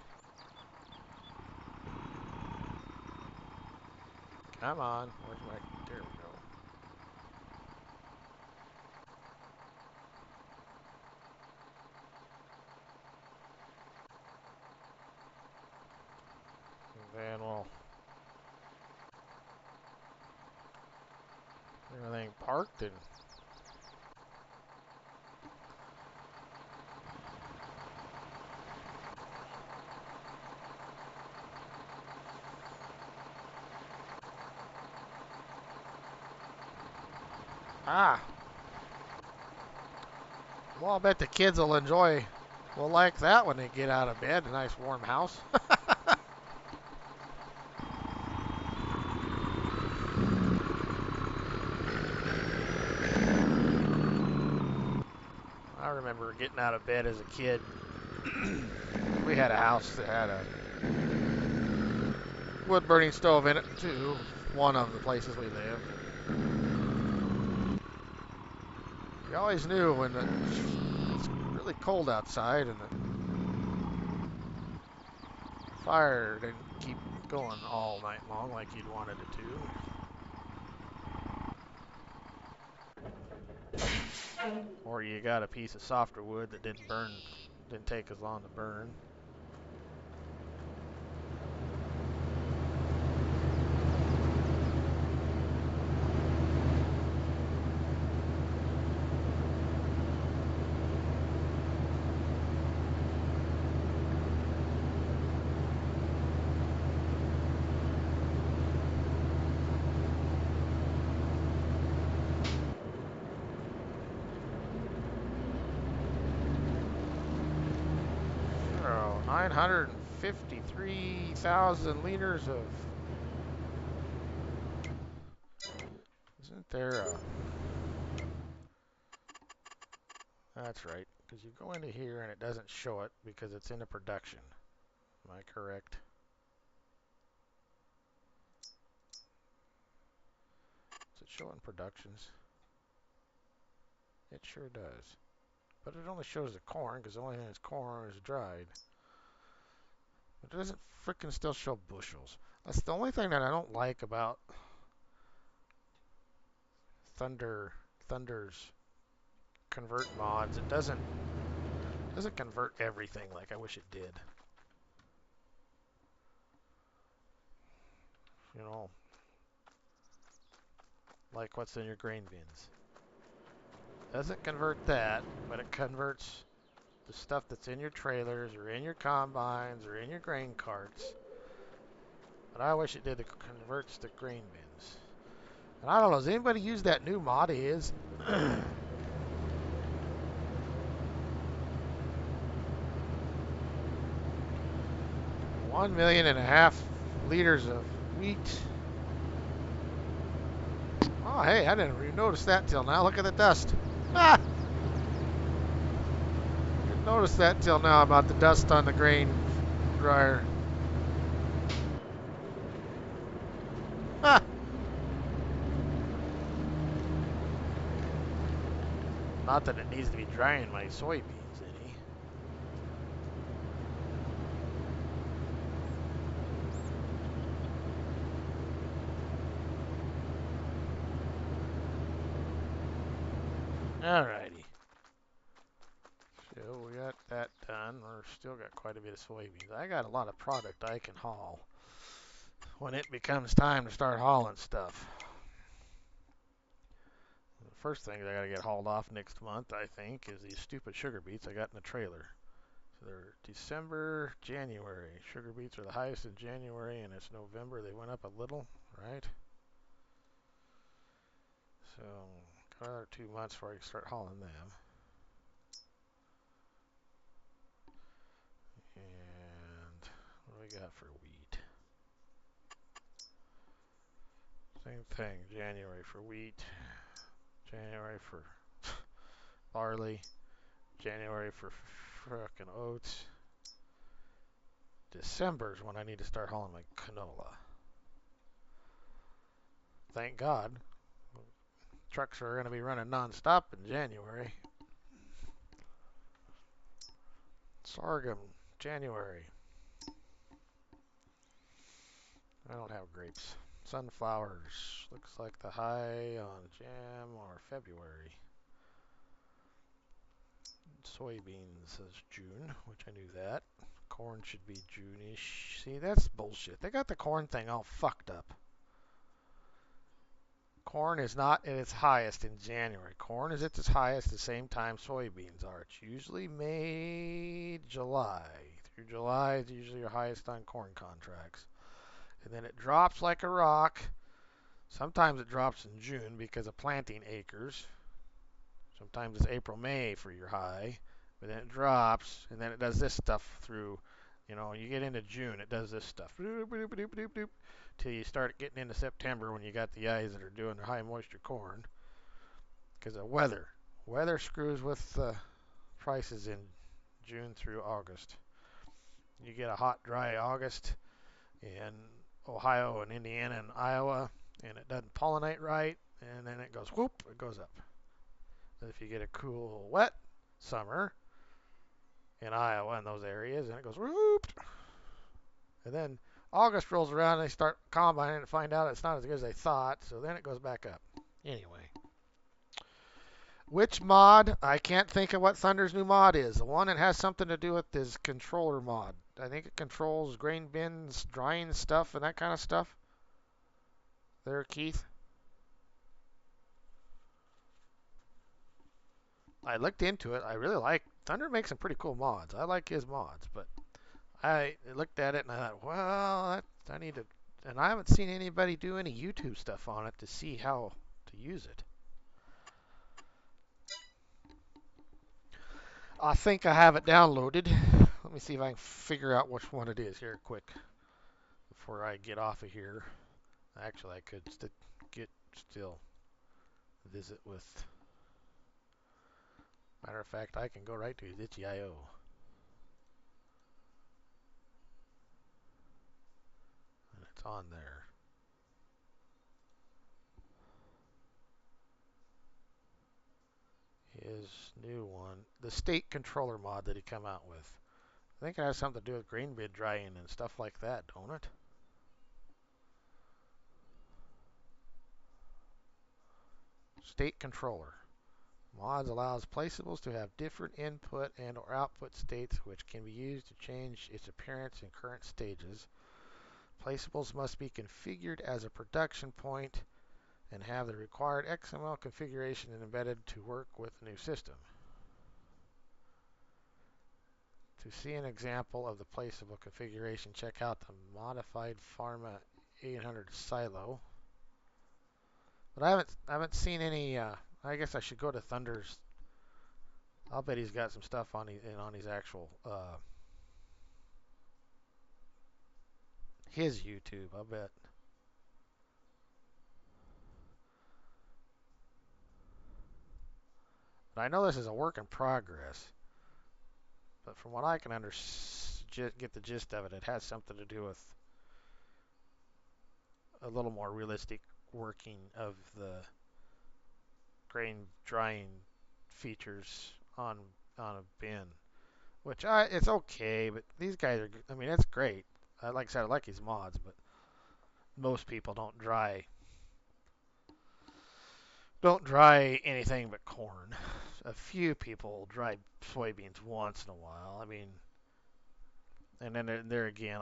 Come on. Where's my... There we go. And then we'll... Everything parked and... Ah! Well, I'll bet the kids will like that when they get out of bed. A nice warm house. getting out of bed as a kid. We had a house that had a wood burning stove in it too. One of the places we lived. You always knew when it's really cold outside and the fire didn't keep going all night long like you'd wanted it to. Or you got a piece of softer wood that didn't take as long to burn. Oh, 953,000 liters of... Isn't there a... That's right, because you go into here and it doesn't show it because it's into production. Am I correct? Does it show in productions? It sure does. But it only shows the corn because the only thing that's corn is dried. But it doesn't frickin' still show bushels. That's the only thing that I don't like about Thunder's convert mods. It doesn't convert everything like I wish it did. You know, like what's in your grain bins. Doesn't convert that, but it converts the stuff that's in your trailers or in your combines or in your grain carts. But I wish it did. It converts the grain bins. And I don't know, does anybody use that new mod he is? 1.5 million liters of wheat. Oh, hey, I didn't even notice that till now. Look at the dust. Ah! Didn't notice that till now about the dust on the grain dryer. Ah! Not that it needs to be drying my soybeans any. Alrighty. So we got that done. We're still got quite a bit of soybeans. I got a lot of product I can haul when it becomes time to start hauling stuff. The first thing I gotta get hauled off next month, I think, is these stupid sugar beets I got in the trailer. So they're December, January. Sugar beets are the highest in January, and it's November. They went up a little, right? So another 2 months before I can start hauling them. And what do we got for wheat? Same thing, January for wheat, January for barley, January for frickin' oats. December is when I need to start hauling my canola. Thank God. Trucks are going to be running non-stop in January. Sorghum, January. I don't have grapes. Sunflowers. Looks like the high on Jan or February. Soybeans says June, which I knew that. Corn should be June-ish. See, that's bullshit. They got the corn thing all fucked up. Corn is not at its highest in January. Corn is at its highest the same time soybeans are. It's usually May, July. Through July is usually your highest on corn contracts. And then it drops like a rock. Sometimes it drops in June because of planting acres. Sometimes it's April, May for your high. But then it drops, and then it does this stuff through, you get into June, it does this stuff. Till you start getting into September when you got the guys that are doing the high moisture corn. Because of weather. Weather screws with prices in June through August. You get a hot, dry August in Ohio and Indiana and Iowa, and it doesn't pollinate right, and then it goes whoop, it goes up. But if you get a cool, wet summer in Iowa and those areas, and it goes whoop, and then August rolls around and they start combining and find out it's not as good as they thought, so then it goes back up. Anyway, which mod? I can't think of what Thunder's new mod is. The one that has something to do with his controller mod. I think it controls grain bins, drying stuff, and that kind of stuff. There, Keith. I looked into it. I really like Thunder makes some pretty cool mods. I like his mods, but I looked at it and I thought, well, I need to, and I haven't seen anybody do any YouTube stuff on it to see how to use it. I think I have it downloaded. Let me see if I can figure out which one it is here quick before I get off of here. Actually, I could still visit with. Matter of fact, I can go right to his itch.io. And it's on there. His new one, the state controller mod that he come out with. I think it has something to do with grain bin drying and stuff like that, don't it? State controller. Mods allows placeables to have different input and or output states which can be used to change its appearance in current stages. Placeables must be configured as a production point and have the required XML configuration embedded to work with the new system. To see an example of the placeable configuration, check out the modified Pharma 800 silo. But I haven't seen any. I guess I should go to Thunder's. I'll bet he's got some stuff on his actual his YouTube. I'll bet. But I know this is a work in progress. But from what I can get the gist of it, it has something to do with a little more realistic working of the grain drying features on a bin, which it's okay, but these guys are. I mean, it's great. Like I said, I like his mods, but most people don't dry anything but corn. A few people dry soybeans once in a while. I mean, and then there again,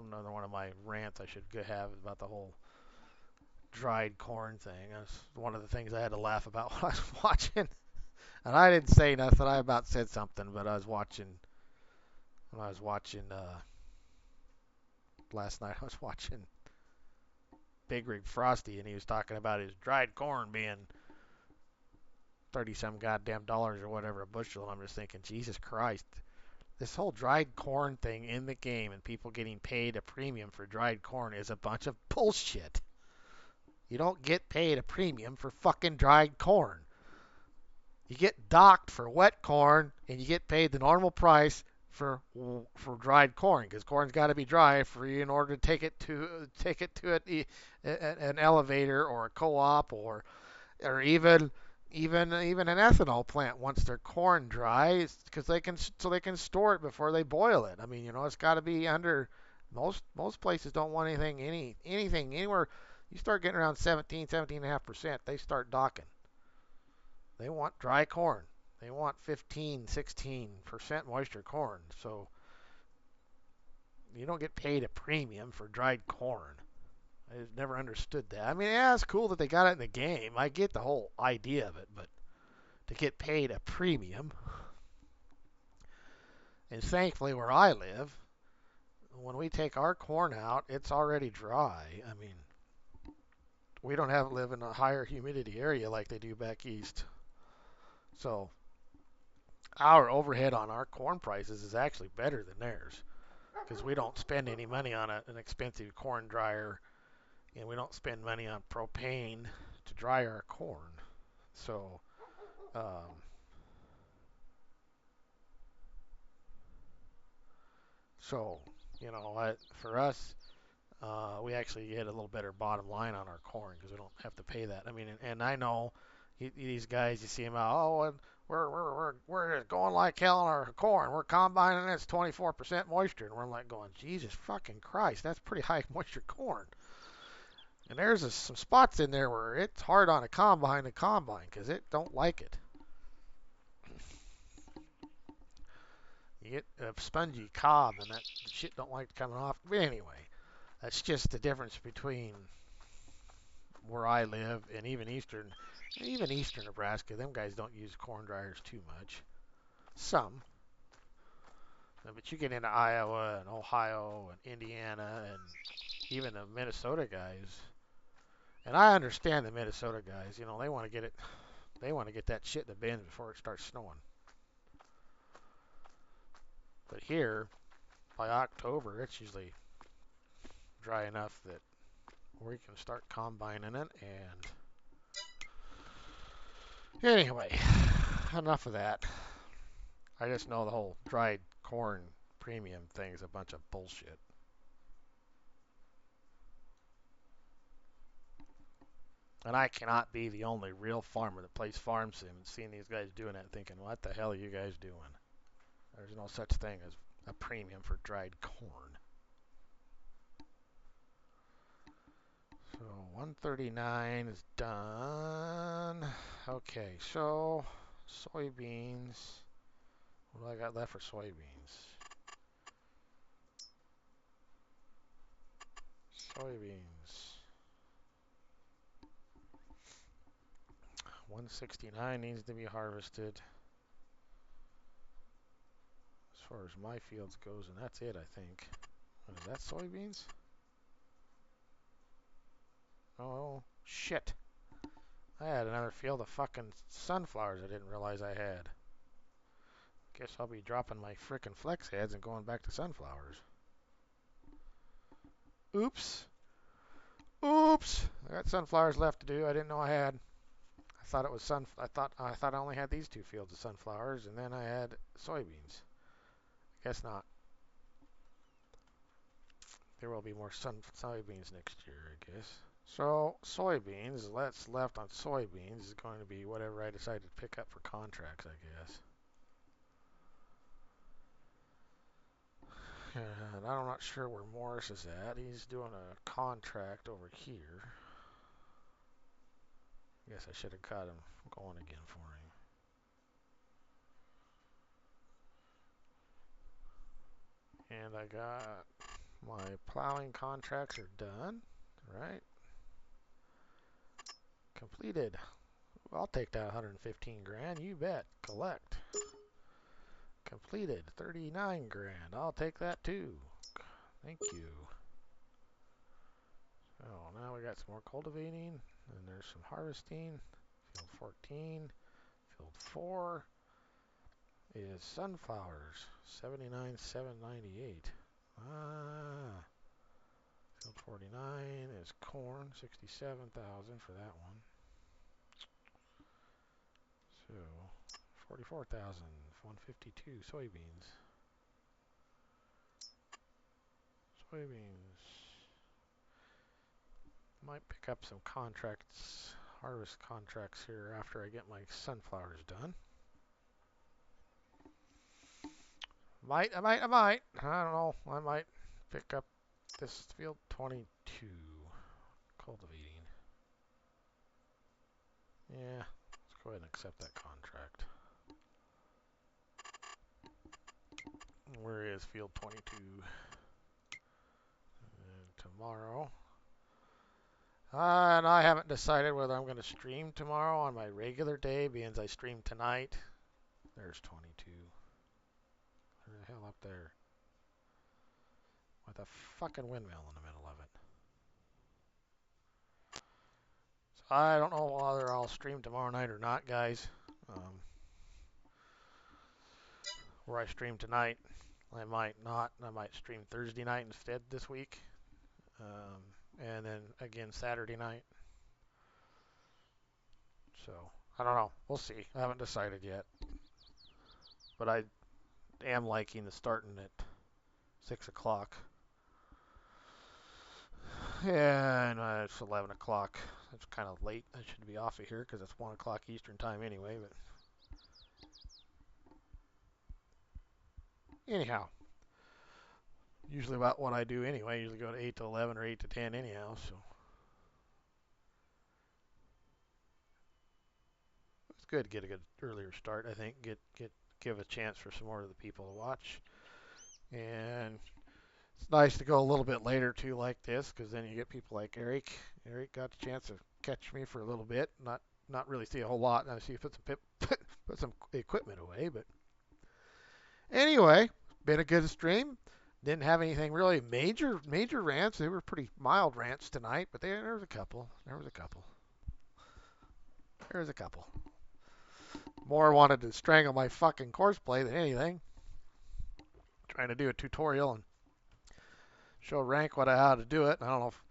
another one of my rants I should have about the whole dried corn thing. That's one of the things I had to laugh about when I was watching. And I didn't say nothing. I about said something, but I was watching. When I was watching last night, I was watching Big Rig Frosty, and he was talking about his dried corn being 30 some goddamn dollars or whatever a bushel. And I'm just thinking, Jesus Christ, this whole dried corn thing in the game and people getting paid a premium for dried corn is a bunch of bullshit. You don't get paid a premium for fucking dried corn. You get docked for wet corn, and you get paid the normal price for dried corn, because corn's got to be dry for you in order to take it to an elevator or a co-op or even an ethanol plant wants their corn dry because they can store it before they boil it. I mean, it's got to be under. Most places don't want anything anywhere. You start getting around 17.5%, they start docking. They want dry corn. They want 15, 16% moisture corn. So you don't get paid a premium for dried corn. I just never understood that. I mean, yeah, it's cool that they got it in the game. I get the whole idea of it, but to get paid a premium. And thankfully, where I live, when we take our corn out, it's already dry. I mean, we don't live in a higher humidity area like they do back east. So our overhead on our corn prices is actually better than theirs because we don't spend any money on an expensive corn dryer, and we don't spend money on propane to dry our corn. So So, for us, we actually get a little better bottom line on our corn because we don't have to pay that. I mean, and I know these guys, you see them out, oh, and we're going like hell on our corn. We're combining it, it's 24% moisture, and we're like going, Jesus fucking Christ, that's pretty high moisture corn. And there's some spots in there where it's hard on a combine to combine because it don't like it. You get a spongy cob, and that shit don't like coming off. But anyway, that's just the difference between where I live and even eastern Nebraska. Them guys don't use corn dryers too much. Some, but you get into Iowa and Ohio and Indiana and even the Minnesota guys. And I understand the Minnesota guys. They want to get it. They want to get that shit in the bins before it starts snowing. But here, by October, it's usually dry enough that we can start combining it. And anyway, enough of that. I just know the whole dried corn premium thing is a bunch of bullshit. And I cannot be the only real farmer that plays farm sim and seeing these guys doing that and thinking, what the hell are you guys doing? There's no such thing as a premium for dried corn. So 139 is done. Okay, so soybeans. What do I got left for soybeans? Soybeans. 169 needs to be harvested. As far as my fields goes, and that's it, I think. What is that, soybeans? Oh, shit. I had another field of fucking sunflowers I didn't realize I had. Guess I'll be dropping my frickin' flex heads and going back to sunflowers. Oops. Oops. I got sunflowers left to do. I didn't know I had. I thought it was I thought I only had these two fields of sunflowers, and then I had soybeans. Guess not. There will be more soybeans next year, I guess. So soybeans, what's left on soybeans is going to be whatever I decide to pick up for contracts, I guess. And I'm not sure where Morris is at. He's doing a contract over here. Guess I should have got him going again for him. And I got my plowing contracts are done, right? Completed. I'll take that 115 grand. You bet. Collect. Completed. 39 grand. I'll take that too. Thank you. So now we got some more cultivating, and there's some harvesting. Field 14. Field 4 is sunflowers. 79,798. Field 49 is corn. 67,000 for that one. So 44,152 soybeans. Soybeans. Might pick up some contracts, harvest contracts here after I get my sunflowers done. I might. I don't know. I might pick up this field 22 cultivating. Yeah, let's go ahead and accept that contract. Where is field 22? Tomorrow. And I haven't decided whether I'm going to stream tomorrow on my regular day, being I stream tonight. There's 22. Where the hell up there? With a fucking windmill in the middle of it. So I don't know whether I'll stream tomorrow night or not, guys. Where I stream tonight, I might not. I might stream Thursday night instead this week. And then again Saturday night. So I don't know. We'll see. I haven't decided yet. But I am liking the starting at 6 o'clock. And it's 11 o'clock. That's kind of late. I should be off of here because it's 1 o'clock Eastern time anyway. But anyhow, usually about what I do anyway. I usually go to 8 to 11 or 8 to 10 anyhow. So it's good to get a good earlier start. I think give a chance for some more of the people to watch. And it's nice to go a little bit later too, like this, because then you get people like Eric. Eric got a chance to catch me for a little bit, not really see a whole lot. And I see you put some equipment away, but anyway, been a good stream. Didn't have anything really major rants. They were pretty mild rants tonight, but there was a couple. There was a couple. There was a couple. More wanted to strangle my fucking courseplay than anything. Trying to do a tutorial and show Rank how to do it. I don't know if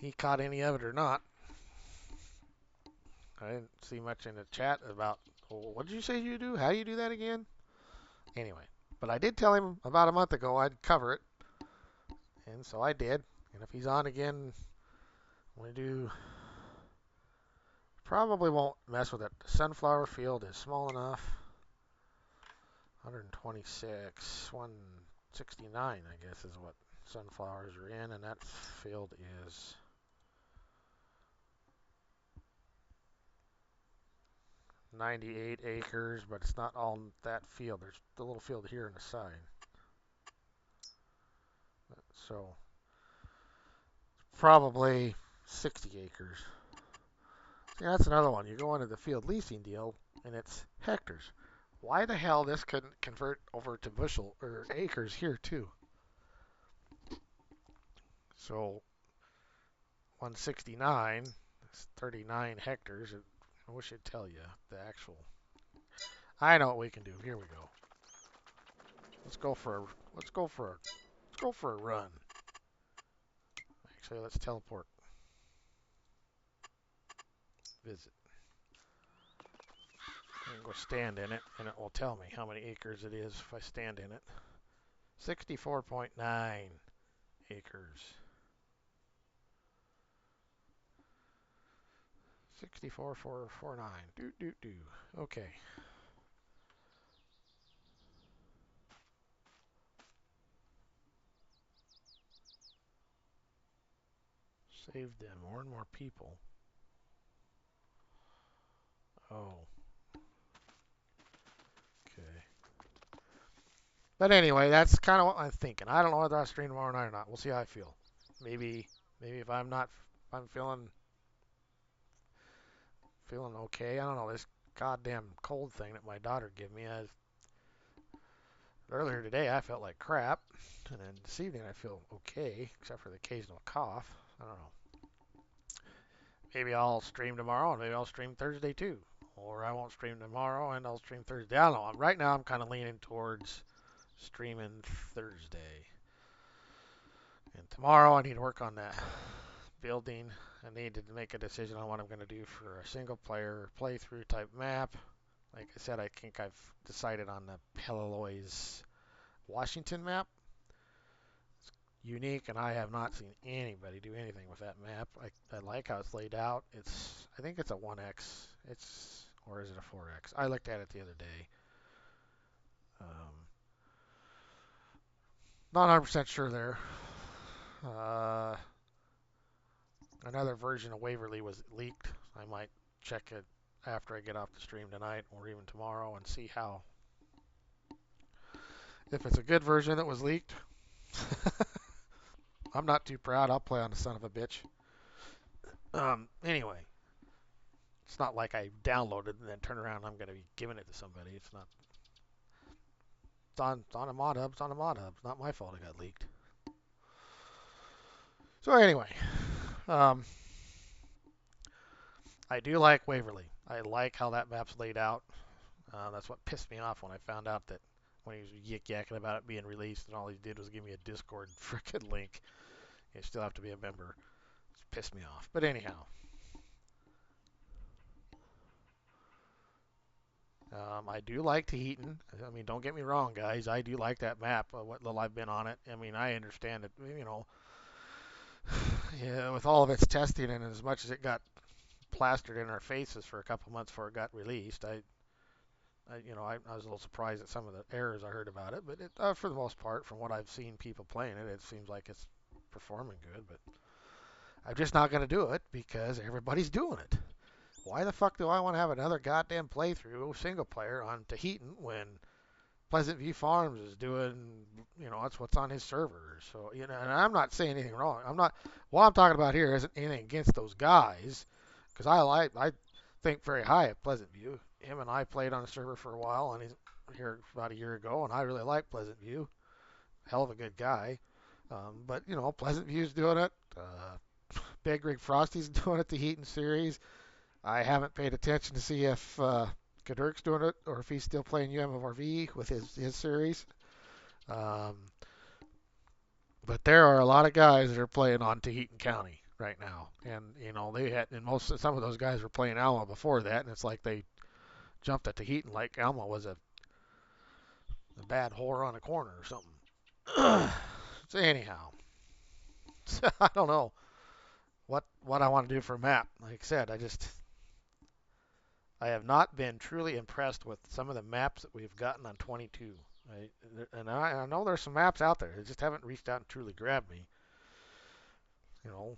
he caught any of it or not. I didn't see much in the chat about, well, what did you say you do? How do you do that again? Anyway, but I did tell him about a month ago I'd cover it, and so I did. And if he's on again, I'm going to do, probably won't mess with it. The sunflower field is small enough. 126, 169, I guess, is what sunflowers are in, and that field is 98 acres, but it's not all that field. There's the little field here on the side. So probably 60 acres. See, that's another one. You go into the field leasing deal, and it's hectares. Why the hell this couldn't convert over to bushel or acres here too? So 169, that's 39 hectares. I wish it'd tell you the actual. I know what we can do. Here we go. Let's go for a run. Actually, let's teleport. Visit. I can go stand in it, and it will tell me how many acres it is if I stand in it. 64.9 acres. 64,449. Do. Okay. Save them. More and more people. Oh. Okay. But anyway, that's kind of what I'm thinking. I don't know whether I'll stream tomorrow night or not. We'll see how I feel. Maybe if I'm feeling okay. I don't know, this goddamn cold thing that my daughter gave me. Earlier today I felt like crap, and then this evening I feel okay, except for the occasional cough. I don't know. Maybe I'll stream tomorrow, and maybe I'll stream Thursday too. Or I won't stream tomorrow, and I'll stream Thursday. I don't know. Right now I'm kind of leaning towards streaming Thursday. And tomorrow I need to work on that building. I need to make a decision on what I'm going to do for a single player playthrough type map. Like I said, I think I've decided on the Pelloy's Washington map. It's unique, and I have not seen anybody do anything with that map. I like how it's laid out. I think it's a 1x. Or is it a 4x? I looked at it the other day. Not 100% sure there. Another version of Waverly was leaked. I might check it after I get off the stream tonight or even tomorrow and see how. If it's a good version that was leaked, I'm not too proud. I'll play on the son of a bitch. Anyway, it's not like I downloaded and then turn around and I'm going to be giving it to somebody. It's not. It's on a mod hub. It's on a mod hub. It's not my fault it got leaked. So anyway, I do like Waverly. I like how that map's laid out. That's what pissed me off when I found out that when he was yik-yakking about it being released and all he did was give me a Discord frickin' link. You still have to be a member. It's pissed me off. But anyhow. I do like Tahitian. I mean, don't get me wrong, guys. I do like that map. What little I've been on it. I mean, I understand it. Yeah, with all of its testing and as much as it got plastered in our faces for a couple months before it got released, I was a little surprised at some of the errors I heard about it. But for the most part, from what I've seen people playing it, it seems like it's performing good. But I'm just not going to do it because everybody's doing it. Why the fuck do I want to have another goddamn playthrough single player on Tahitian when Pleasant View Farms is doing, that's what's on his server. So, and I'm not saying anything wrong. What I'm talking about here isn't anything against those guys, because I think very high of Pleasant View. Him and I played on a server for a while, and he's here about a year ago, and I really like Pleasant View. Hell of a good guy. But, Pleasant View's doing it. Big Rig Frosty's doing it, the Heaton series. I haven't paid attention to see if Kadurk's doing it or if he's still playing UMFRV with his series. Um, but there are a lot of guys that are playing on Tahitian County right now, and some of those guys were playing Alma before that, and it's like they jumped at Tahitian like Alma was a bad whore on a corner or something. So anyhow, I don't know what I want to do for a map. Like I said, I have not been truly impressed with some of the maps that we've gotten on 22. And I know there's some maps out there. They just haven't reached out and truly grabbed me. You know,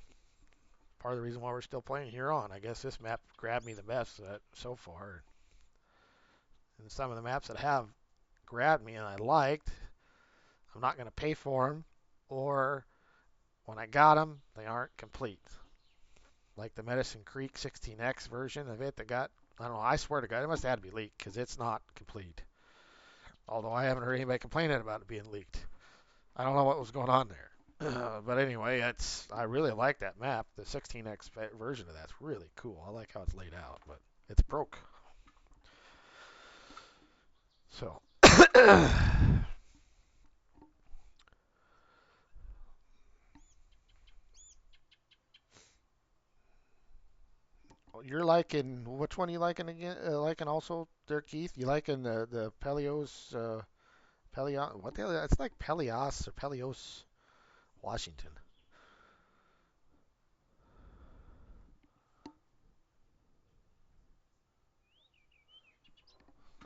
part of the reason why we're still playing Huron. I guess this map grabbed me the best so far. And some of the maps that have grabbed me and I liked, I'm not going to pay for them. Or when I got them, they aren't complete. Like the Medicine Creek 16X version of it that got, I don't know, I swear to God, it must have had to be leaked because it's not complete. Although I haven't heard anybody complaining about it being leaked. I don't know what was going on there. But anyway, I really like that map. The 16X version of that's really cool. I like how it's laid out, but it's broke. So you're liking which one are you liking again? Liking also there, Keith? You liking the Pelios? Pelios? What the hell? It's like Pelios or Pelios, Washington.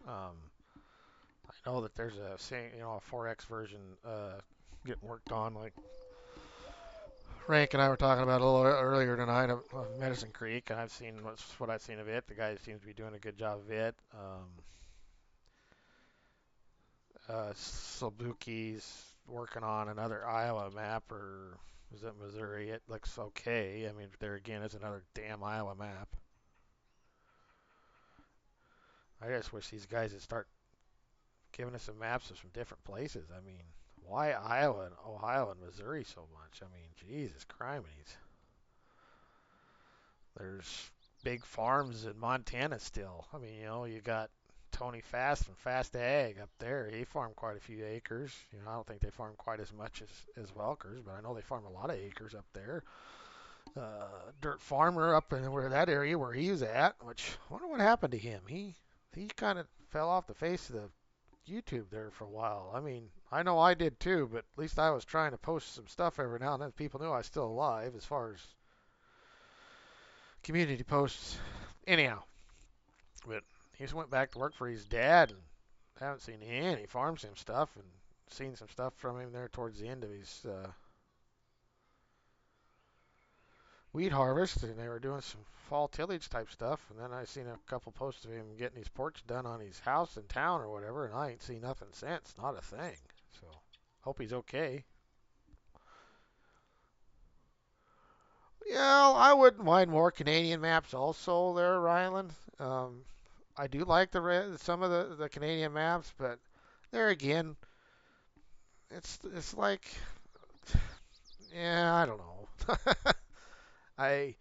Um, I know that there's a 4X version getting worked on. Like Rank and I were talking about a little earlier tonight of Medicine Creek, and I've seen what I've seen of it. The guy seems to be doing a good job of it. Sabuki's working on another Iowa map, or is it Missouri? It looks okay. I mean, there again is another damn Iowa map. I just wish these guys would start giving us some maps of some different places. I mean, why Iowa and Ohio and Missouri so much? I mean, Jesus Christ. There's big farms in Montana still. I mean, you got Tony Fast from Fast Ag up there. He farmed quite a few acres. I don't think they farm quite as much as Welkers, but I know they farm a lot of acres up there. Dirt Farmer up in where that area where he was at, which I wonder what happened to him. He kind of fell off the face of the YouTube there for a while. I mean, I know I did too, but at least I was trying to post some stuff every now and then. People knew I was still alive as far as community posts. Anyhow, but he just went back to work for his dad and haven't seen any farm sim stuff and seen some stuff from him there towards the end of his wheat harvest, and they were doing some fall tillage type stuff. And then I seen a couple posts of him getting his porch done on his house in town or whatever, and I ain't seen nothing since. Not a thing. So hope he's okay. Yeah, I wouldn't mind more Canadian maps also there, Ryland. I do like some of the Canadian maps, but there again, it's like, yeah, I don't know. I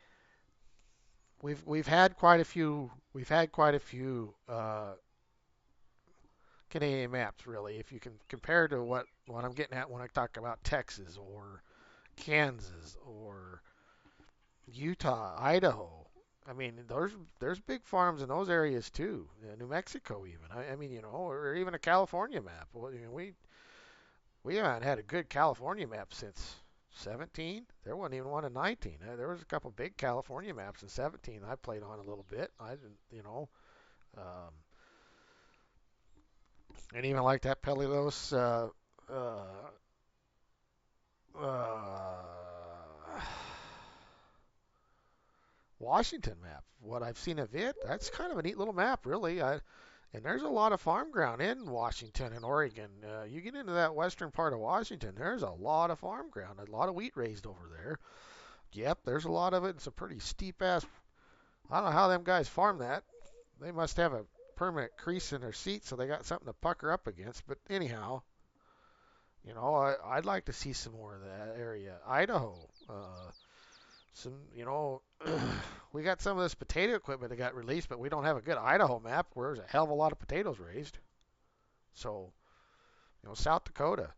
we've had quite a few Canadian maps really. If you can compare to what I'm getting at when I talk about Texas or Kansas or Utah, Idaho. I mean, there's big farms in those areas too. New Mexico even. I mean, or even a California map. Well, we haven't had a good California map since 17. There wasn't even one in 19. There was a couple big California maps in 17 I played on a little bit. I didn't. Um, and even like that Pelilos uh, uh, Washington map. What I've seen of it, that's kind of a neat little map, really. And there's a lot of farm ground in Washington and Oregon. You get into that western part of Washington, there's a lot of farm ground, a lot of wheat raised over there. Yep, there's a lot of it. It's a pretty steep ass. I don't know how them guys farm that. They must have a permanent crease in their seat, so they got something to pucker up against. But anyhow, I'd like to see some more of that area. Idaho, we got some of this potato equipment that got released, but we don't have a good Idaho map where there's a hell of a lot of potatoes raised. So, South Dakota,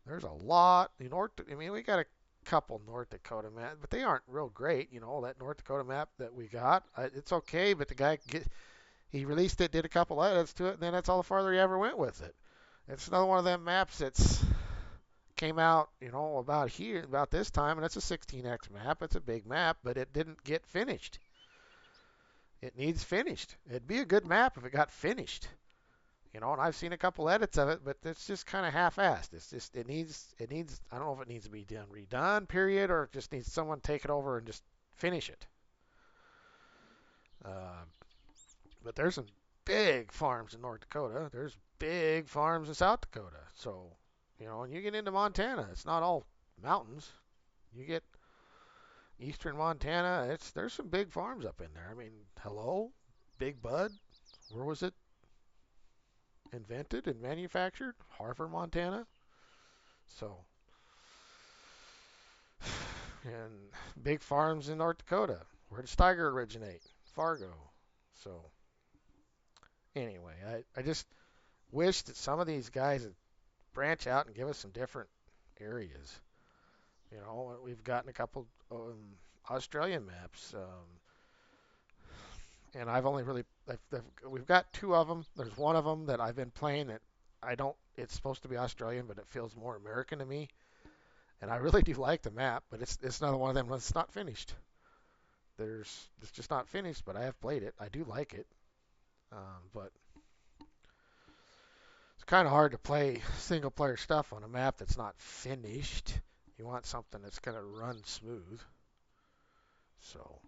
there's a lot. I mean, we got a couple North Dakota maps, but they aren't real great. That North Dakota map that we got, it's okay, but he released it, did a couple edits to it, and then that's all the farther he ever went with it. It's another one of them maps that's came out, about this time, and it's a 16x map. It's a big map, but it didn't get finished. It needs finished. It'd be a good map if it got finished. And I've seen a couple edits of it, but it's just kind of half-assed. It needs. I don't know if it needs to be done redone, period, or it just needs someone to take it over and just finish it. Uh, but there's some big farms in North Dakota. There's big farms in South Dakota. So, and you get into Montana, it's not all mountains. You get eastern Montana, there's some big farms up in there. I mean, hello, Big Bud, where was it invented and manufactured? Harper, Montana. So, and big farms in North Dakota. Where did Steiger originate? Fargo. So, anyway, I just wish that some of these guys would branch out and give us some different areas. We've gotten a couple Australian maps, and I've only really we've got two of them. There's one of them that I've been playing that I don't. It's supposed to be Australian, but it feels more American to me. And I really do like the map, but it's another one of them that's not finished. It's just not finished, but I have played it. I do like it, but it's kind of hard to play single player stuff on a map that's not finished. You want something that's going to run smooth. So,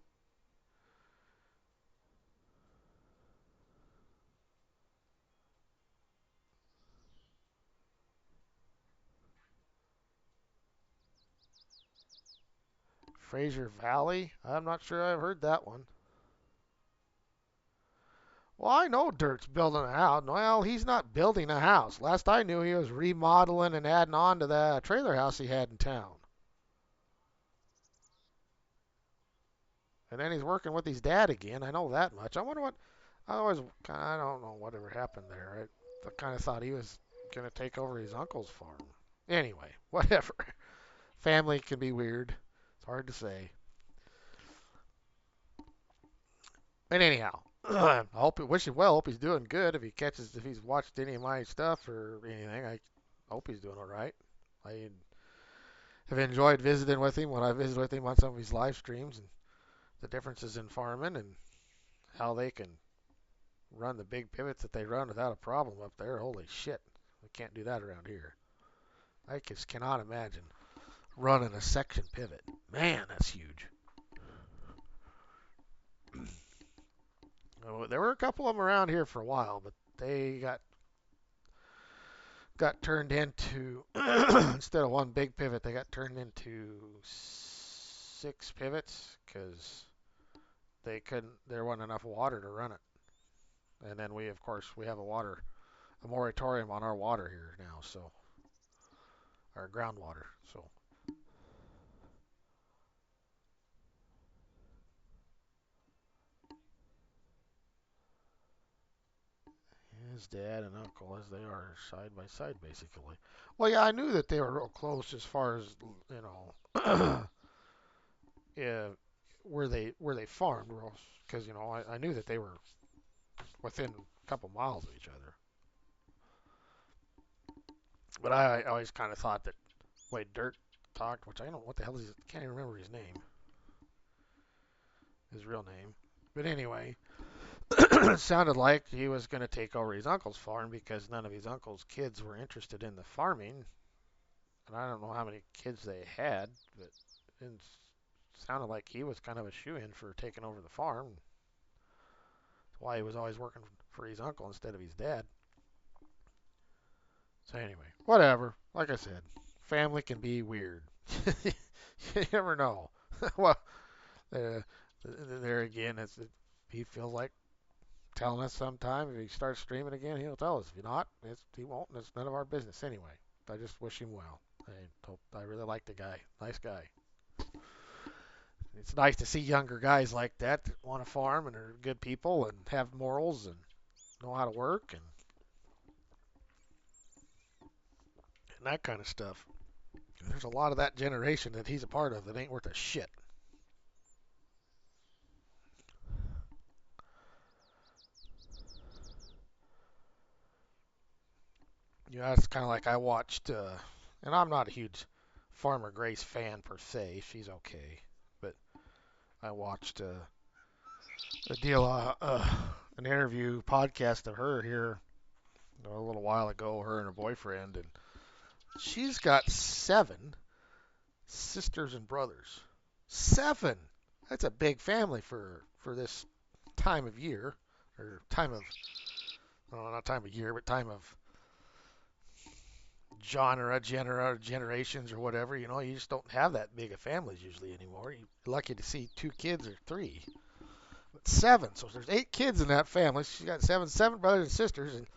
Fraser Valley, I'm not sure I've heard that one. Well, I know Dirk's building a house. Well, he's not building a house. Last I knew, he was remodeling and adding on to the trailer house he had in town. And then he's working with his dad again. I know that much. I wonder what. I don't know whatever happened there. I kind of thought he was going to take over his uncle's farm. Anyway, whatever. Family can be weird. It's hard to say. But anyhow, wish him well. Hope he's doing good. If he's watched any of my stuff or anything, I hope he's doing all right. I have enjoyed visiting with him when I visit with him on some of his live streams and the differences in farming and how they can run the big pivots that they run without a problem up there. Holy shit. We can't do that around here. I just cannot imagine running a section pivot. Man, that's huge. There were a couple of them around here for a while, but they got turned into instead of one big pivot, they got turned into 6 pivots because there wasn't enough water to run it. And then of course, we have a moratorium on our water here now, so our groundwater. So his dad and uncle, as they are side by side, basically. Well, yeah, I knew that they were real close as far as yeah, where they farmed, because I knew that they were within a couple miles of each other. But I always kind of thought that way Dirt talked, which I don't know what the hell is. Can't even remember his real name. But anyway, it sounded like he was going to take over his uncle's farm because none of his uncle's kids were interested in the farming. And I don't know how many kids they had, but it sounded like he was kind of a shoe-in for taking over the farm. That's why he was always working for his uncle instead of his dad. So anyway, whatever. Like I said, family can be weird. You never know. Well, uh, there again, he feels like telling us sometime. If he starts streaming again, he'll tell us. If not, he won't, and it's none of our business anyway. I just wish him well. I really like the guy. Nice guy. It's nice to see younger guys like that want to farm and are good people and have morals and know how to work and that kind of stuff. There's a lot of that generation that he's a part of that ain't worth a shit. It's kind of like I watched, and I'm not a huge Farmer Grace fan per se. She's okay, but I watched a deal, an interview podcast of her here a little while ago. Her and her boyfriend, and she's got 7 sisters and brothers. 7. That's a big family for this time of year, or time of, well, not time of year, but time of generations or whatever. You just don't have that big of families usually anymore. You're lucky to see 2 kids or 3. But 7, so there's 8 kids in that family. She's got seven brothers and sisters, and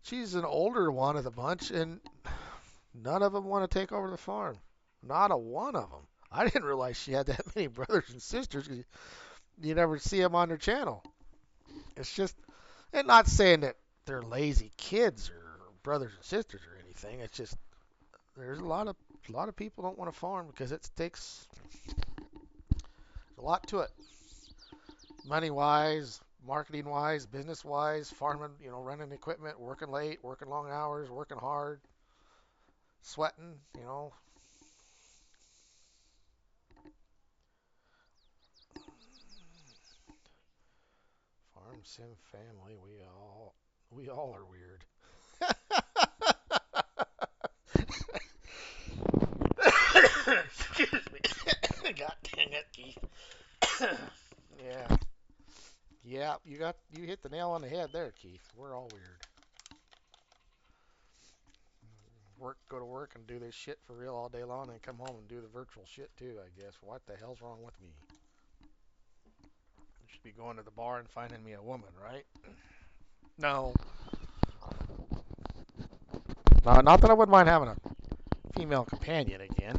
she's an older one of the bunch, and none of them want to take over the farm. Not a one of them. I didn't realize she had that many brothers and sisters because you never see them on their channel. It's just, and not saying that they're lazy kids or brothers and sisters or anything. It's just there's a lot of people don't want to farm because it takes a lot to it, money wise, marketing wise, business wise, farming. Running equipment, working late, working long hours, working hard, sweating. Farm sim family, we all are weird. Excuse me. God dang it, Keith. Yeah. Yeah, you hit the nail on the head there, Keith. We're all weird. Go to work and do this shit for real all day long and come home and do the virtual shit too, I guess. What the hell's wrong with me? I should be going to the bar and finding me a woman, right? No. No, not that I wouldn't mind having a female companion again.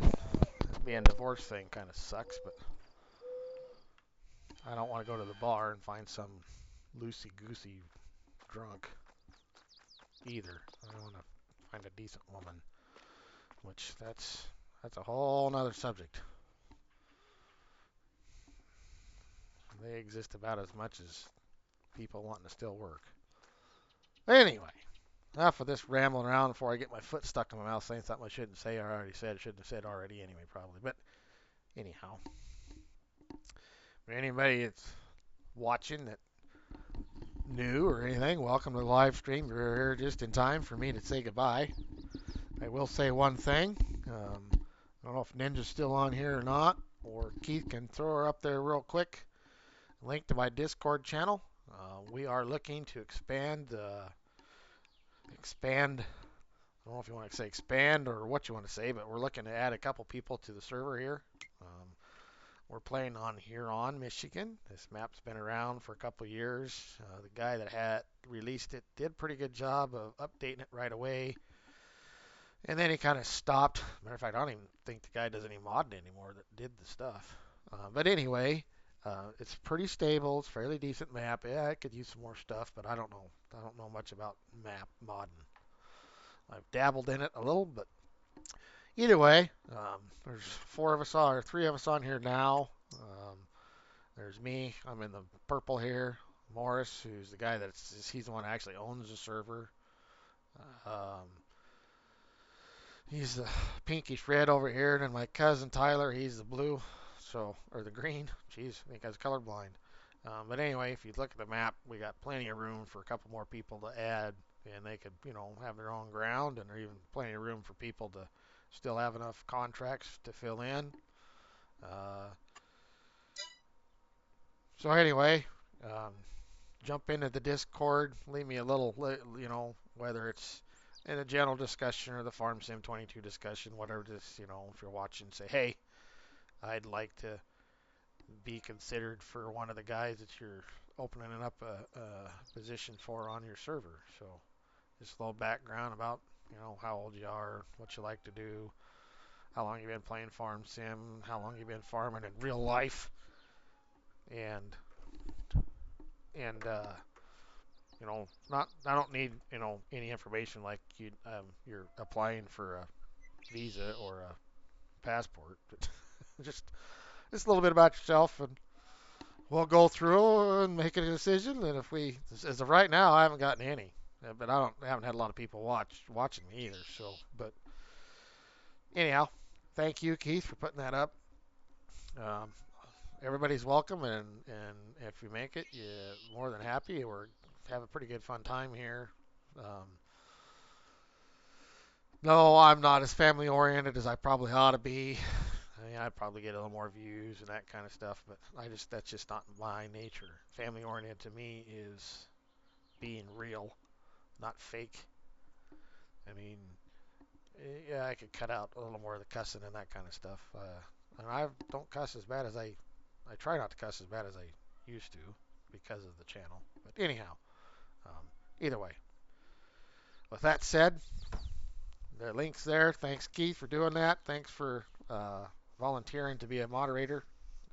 Being a divorce thing kind of sucks, but I don't want to go to the bar and find some loosey-goosey drunk either. I want to find a decent woman, which that's a whole nother subject. They exist about as much as people wanting to still work. Anyway, enough of this rambling around before I get my foot stuck in my mouth saying something I shouldn't say or I already said. I shouldn't have said already anyway, probably. But anyhow, for anybody that's watching that new or anything, welcome to the live stream. You're here just in time for me to say goodbye. I will say one thing. I don't know if Ninja's still on here or not, or Keith can throw her up there real quick. Link to my Discord channel. We are looking to expand. I don't know if you want to say expand or what you want to say, but we're looking to add a couple people to the server here. We're playing on Huron, Michigan. This map's been around for a couple of years. The guy that had released it did a pretty good job of updating it right away. And then he kind of stopped. Matter of fact, I don't even think the guy does any modding anymore that did the stuff. But anyway, it's pretty stable. It's a fairly decent map. Yeah, I could use some more stuff, but I don't know. I don't know much about map modding. I've dabbled in it a little, but either way, there's 3 of us on here now. There's me. I'm in the purple here. Morris, who's the guy he's the one that actually owns the server. Um, he's the pinkish red over here, and then my cousin Tyler, he's the blue, so or the green. Jeez, I think I was colorblind. But anyway, if you look at the map, we got plenty of room for a couple more people to add, and they could, have their own ground, and there's even plenty of room for people to still have enough contracts to fill in. Uh, so anyway, um, jump into the Discord, leave me a little, whether it's in a general discussion or the Farm Sim 22 discussion, whatever it is, if you're watching, say, hey, I'd like to be considered for one of the guys that you're opening up a position for on your server. So just a little background about, how old you are, what you like to do, how long you've been playing Farm Sim, how long you've been farming in real life, and and not I don't need any information like you're applying for a visa or a passport. just just a little bit about yourself, and we'll go through and make a decision. And if as of right now, I haven't gotten any, but I haven't had a lot of people watching me either. So, but anyhow, thank you, Keith, for putting that up. Um, everybody's welcome, and if you make it, you're more than happy. We're have a pretty good fun time here. Um, no, I'm not as family oriented as I probably ought to be. I mean, I'd probably get a little more views and that kind of stuff, but that's just not my nature. Family oriented to me is being real, not fake. I mean, yeah, I could cut out a little more of the cussing and that kind of stuff. And I don't cuss as bad as I try not to cuss as bad as I used to because of the channel. But anyhow, either way. With that said, the link's there. Thanks, Keith, for doing that. Thanks for volunteering to be a moderator.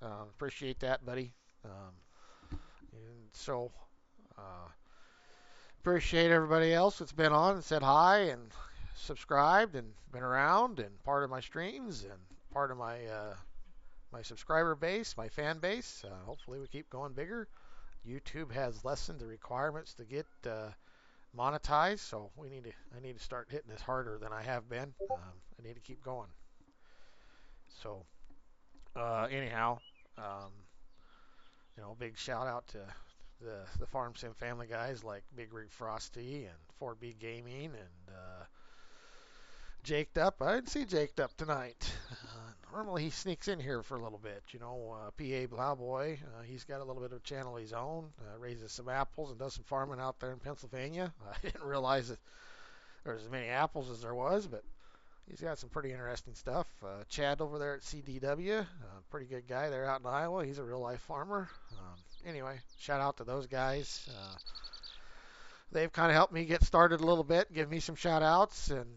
Appreciate that, buddy. And so, uh, appreciate everybody else that's been on and said hi and subscribed and been around and part of my streams and part of my subscriber base, my fan base. Hopefully, we keep going bigger. YouTube has lessened the requirements to get monetized, so I need to start hitting this harder than I have been. I need to keep going. So anyhow, um, big shout out to the Farm Sim family guys like Big Rig Frosty and 4B Gaming and Jaked Up. I didn't see Jaked Up tonight. Normally he sneaks in here for a little bit. PA Plowboy, he's got a little bit of a channel of his own. Raises some apples and does some farming out there in Pennsylvania. I didn't realize that there was as many apples as there was, but he's got some pretty interesting stuff. Chad over there at CDW, pretty good guy there out in Iowa. He's a real life farmer. Anyway, shout out to those guys. They've kind of helped me get started a little bit, give me some shout outs, and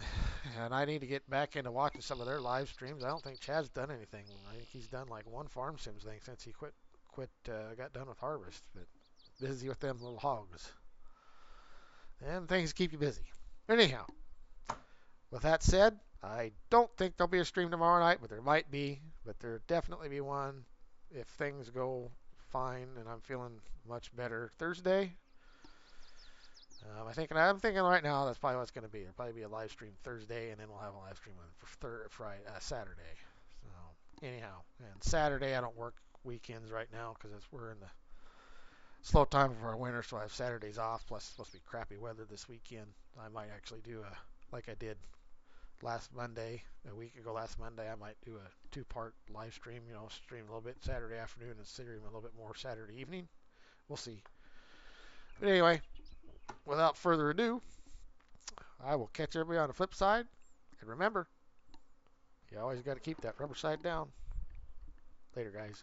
I need to get back into watching some of their live streams. I don't think Chad's done anything. I think he's done like one Farm Sims thing since he got done with harvest. But busy with them little hogs. And things keep you busy. Anyhow, with that said, I don't think there'll be a stream tomorrow night, but there might be. But there'll definitely be one if things go fine and I'm feeling much better Thursday. I'm thinking right now that's probably what it's going to be. There'll probably be a live stream Thursday, and then we'll have a live stream on Saturday. So anyhow, and Saturday I don't work weekends right now because we're in the slow time of our winter, so I have Saturdays off. Plus, it's supposed to be crappy weather this weekend. I might actually do like I did a week ago last Monday. I might do a two-part live stream. Stream a little bit Saturday afternoon and stream a little bit more Saturday evening. We'll see. But anyway, without further ado, I will catch everybody on the flip side. And remember, you always got to keep that rubber side down. Later, guys.